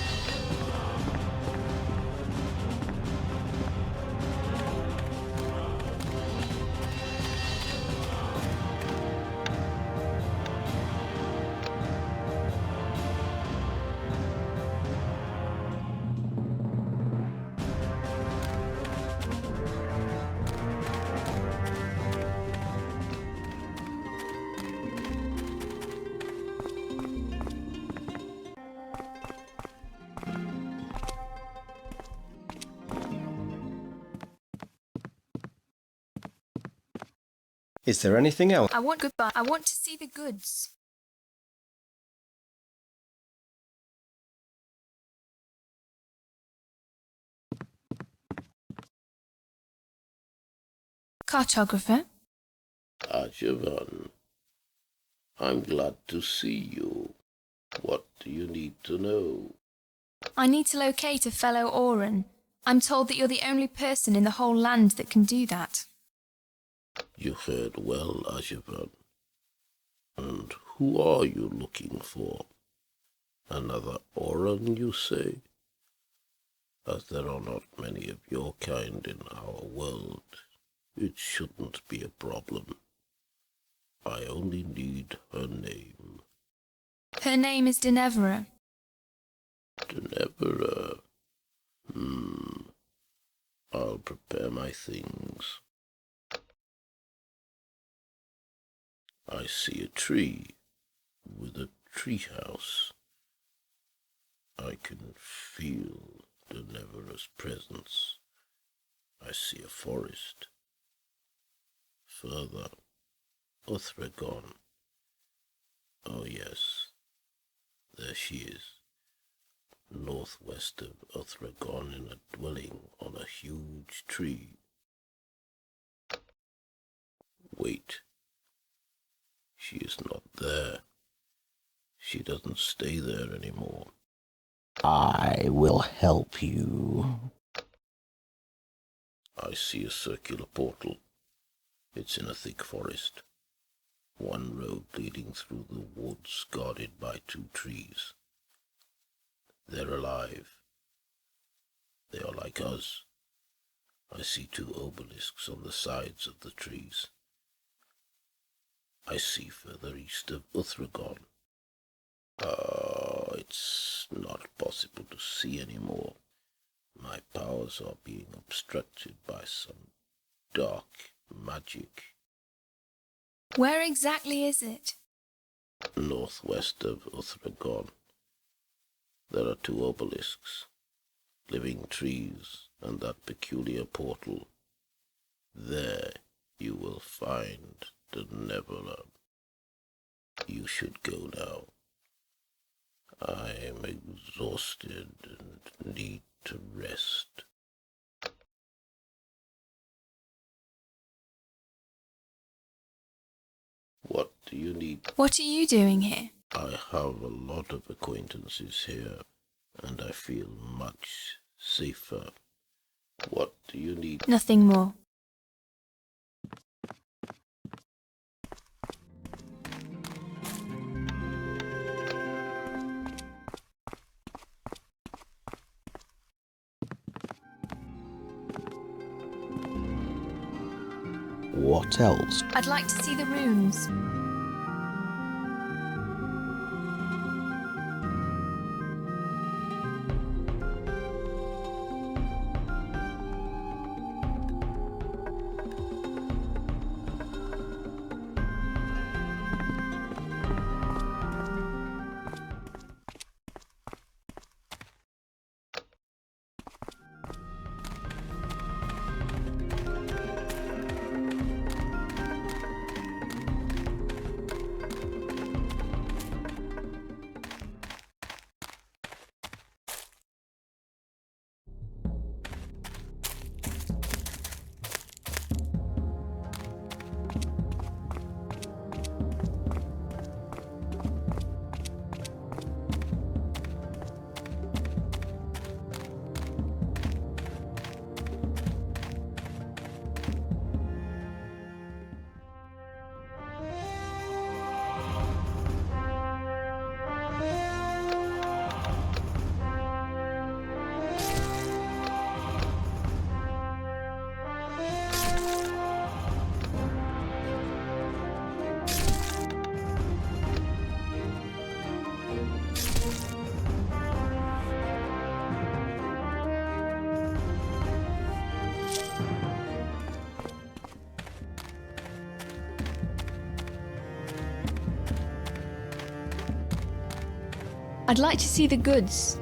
Is there anything else? I want to see the goods. Cartographer? Agavaen, I'm glad to see you. What do you need to know? I need to locate a fellow Oran. I'm told that you're the only person in the whole land that can do that. You heard well, Agavaen. And who are you looking for? Another Oran, you say? As there are not many of your kind in our world, it shouldn't be a problem. I only need her name. Her name is Neverend. Neverend. I'll prepare my things. I see a tree with a treehouse. I can feel Neverend's presence. I see a forest. Further, Uthragon. Oh yes, there she is. Northwest of Uthragon in a dwelling on a huge tree. Wait. She is not there. She doesn't stay there anymore. I will help you. I see a circular portal. It's in a thick forest. One road leading through the woods guarded by 2 trees. They're alive. They are like us. I see 2 obelisks on the sides of the trees. I see further east of Uthragon. It's not possible to see anymore. My powers are being obstructed by some dark magic. Where exactly is it? Northwest of Uthragon. There are 2 obelisks, living trees, and that peculiar portal. There you will find the Neverend. You should go now. I am exhausted and need to rest. What do you need? What are you doing here? I have a lot of acquaintances here, and I feel much safer. What do you need? Nothing more. What else? I'd like to see the runes. I'd like to see the goods.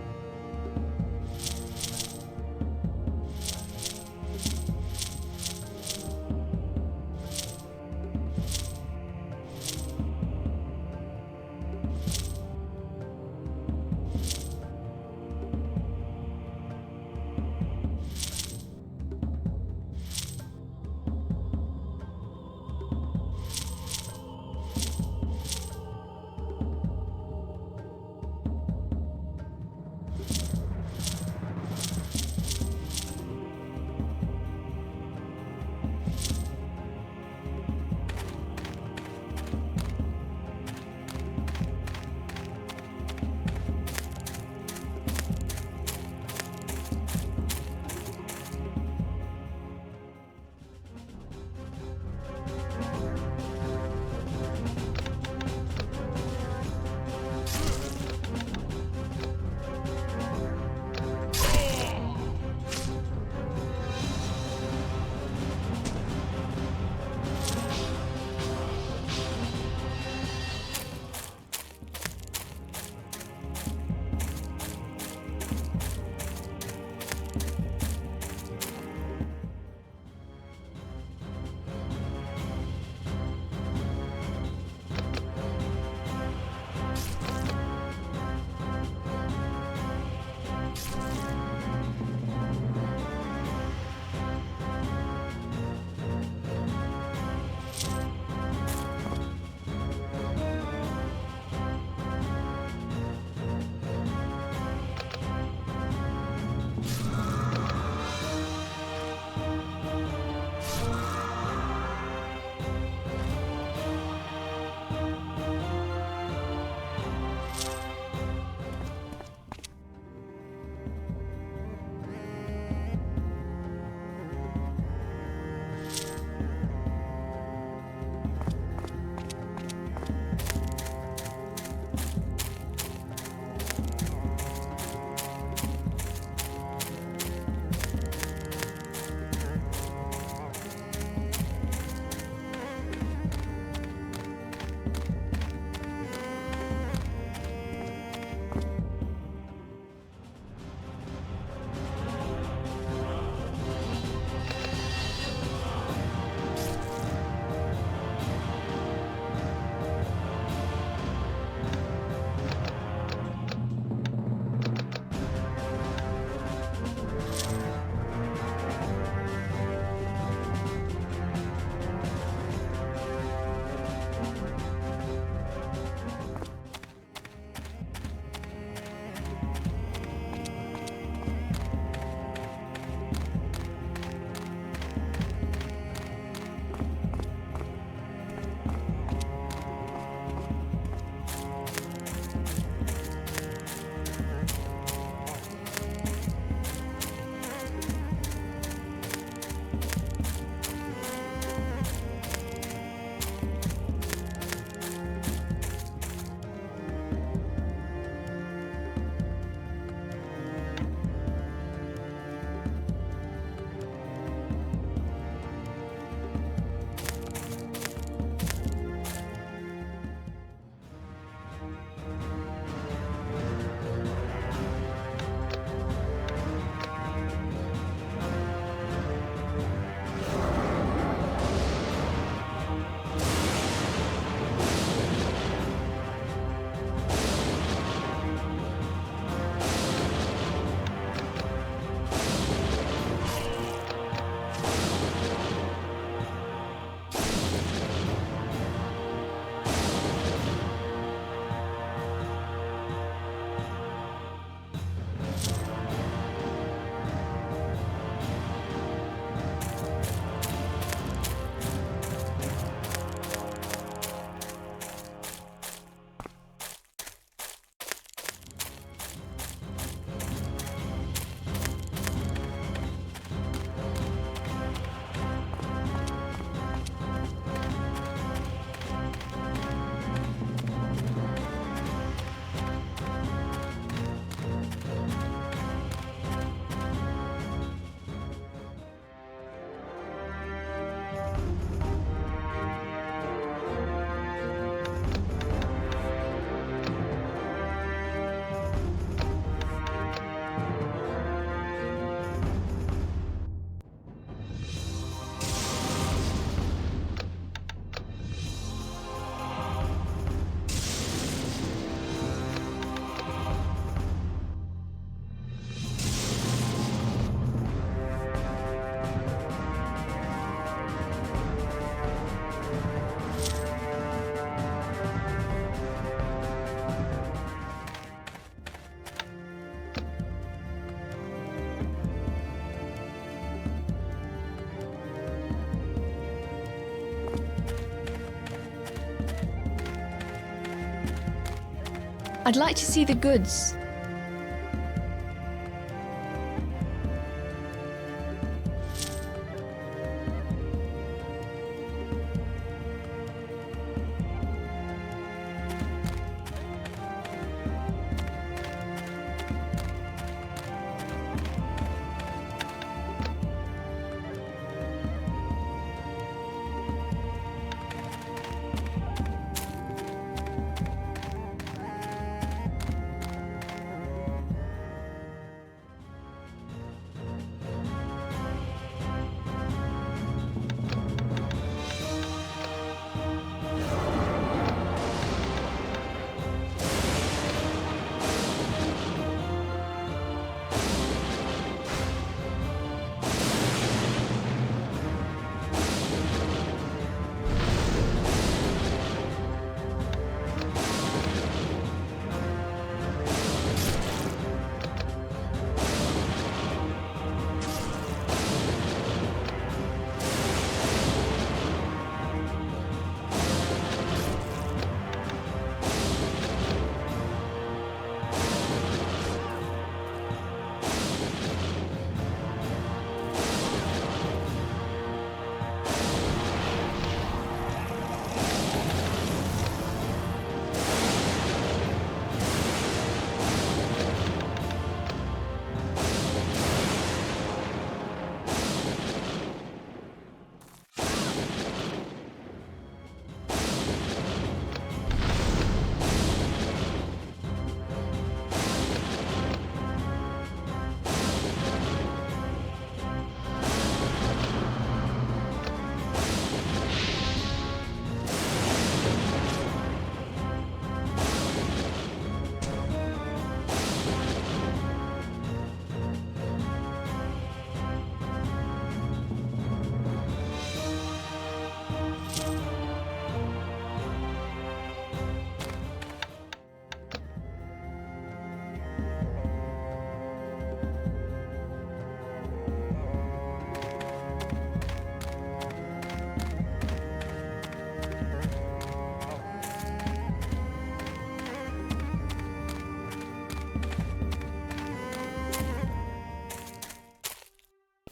I'd like to see the goods.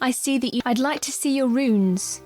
I see that you... I'd like to see your runes.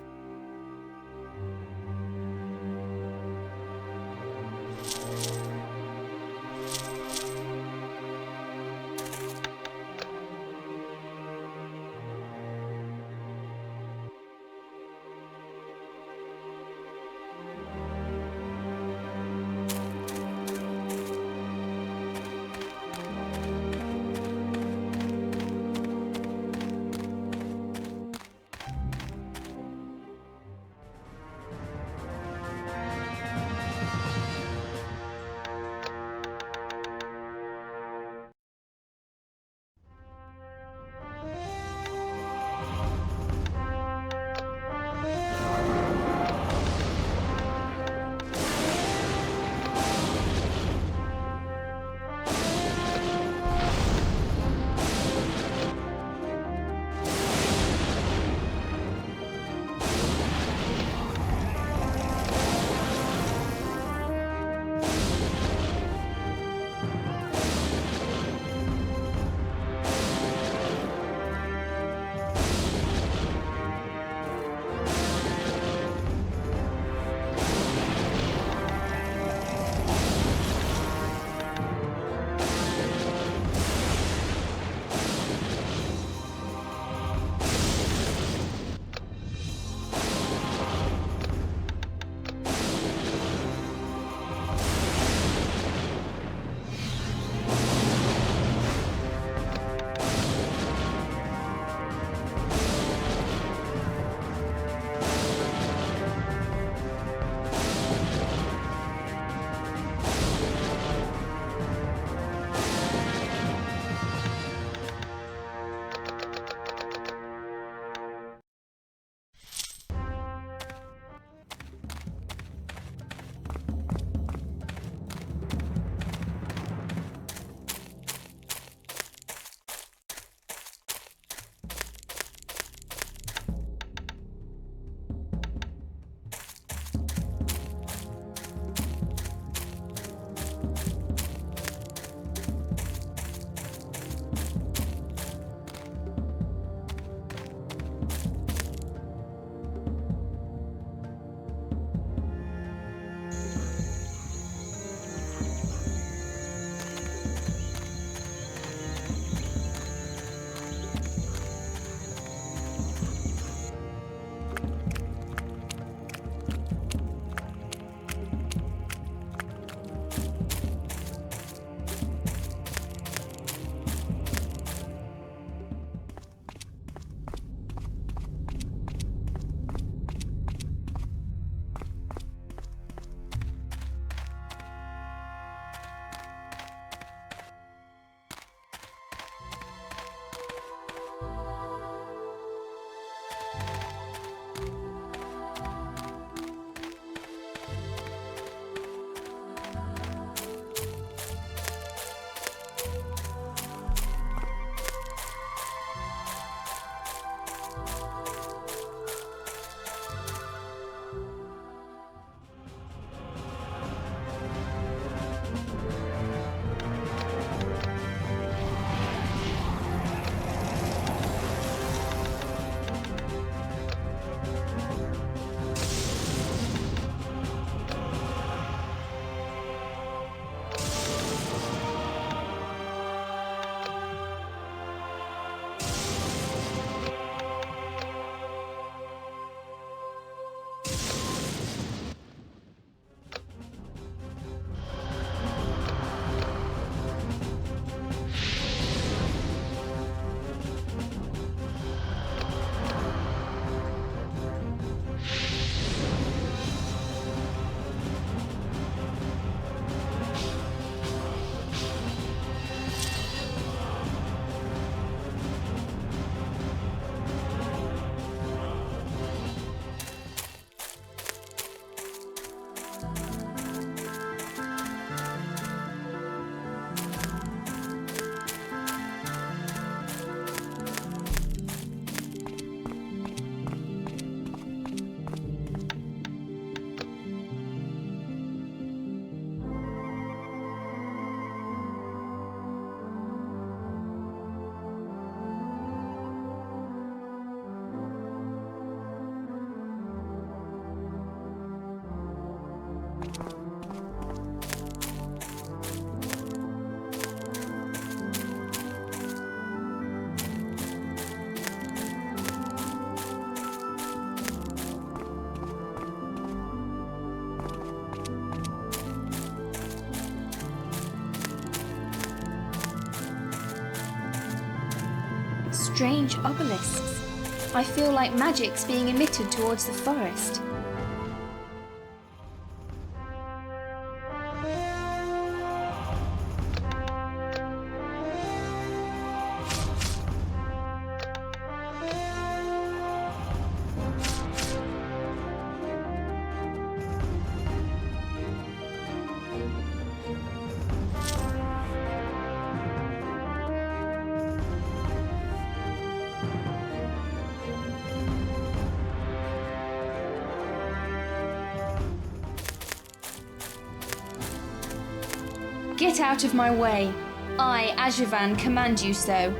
strange obelisks. I feel like magic's being emitted towards the forest. Get out of my way. I, Agavaen, command you so.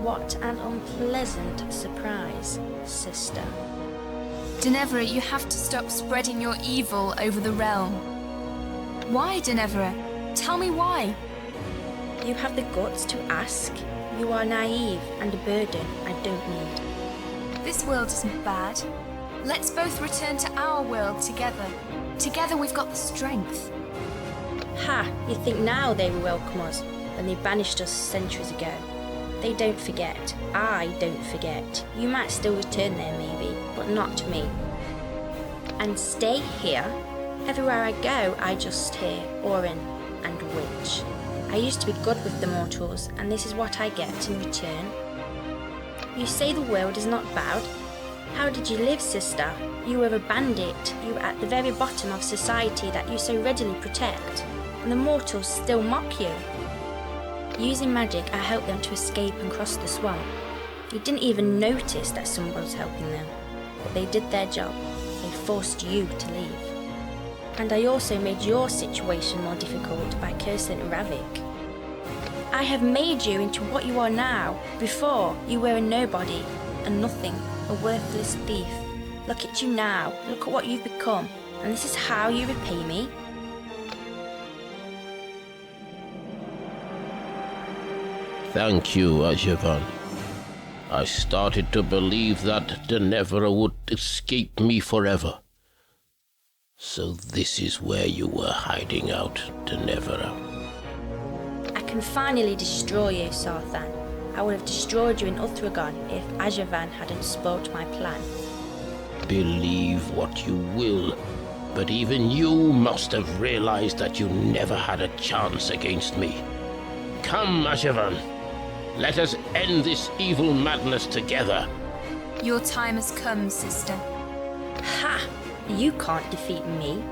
What an unpleasant surprise, sister. Denevera, you have to stop spreading your evil over the realm. Why, Denevera? Tell me why. You have the guts to ask. You are naive and a burden I don't need. This world isn't bad. Let's both return to our world together. Together we've got the strength. Ha! You think now they will welcome us when they banished us centuries ago. They don't forget. I don't forget. You might still return there maybe, but not me. And stay here. Everywhere I go, I just hear Orin and Witch. I used to be good with the mortals, and this is what I get in return. You say the world is not bad. How did you live, sister? You were a bandit. You were at the very bottom of society that you so readily protect, and the mortals still mock you. Using magic, I helped them to escape and cross the swamp. You didn't even notice that someone was helping them, but they did their job. They forced you to leave. And I also made your situation more difficult by cursing Ravik. I have made you into what you are now. Before, you were a nobody, a nothing, a worthless thief. Look at you now, look at what you've become, and this is how you repay me? Thank you, Agavaen. I started to believe that Denevera would escape me forever. So this is where you were hiding out, Denevera. I can finally destroy you, Sarthan. I would have destroyed you in Uthragon if Agavaen hadn't spoilt my plan. Believe what you will, but even you must have realized that you never had a chance against me. Come, Agavaen. Let us end this evil madness together. Your time has come, sister. Ha! You can't defeat me.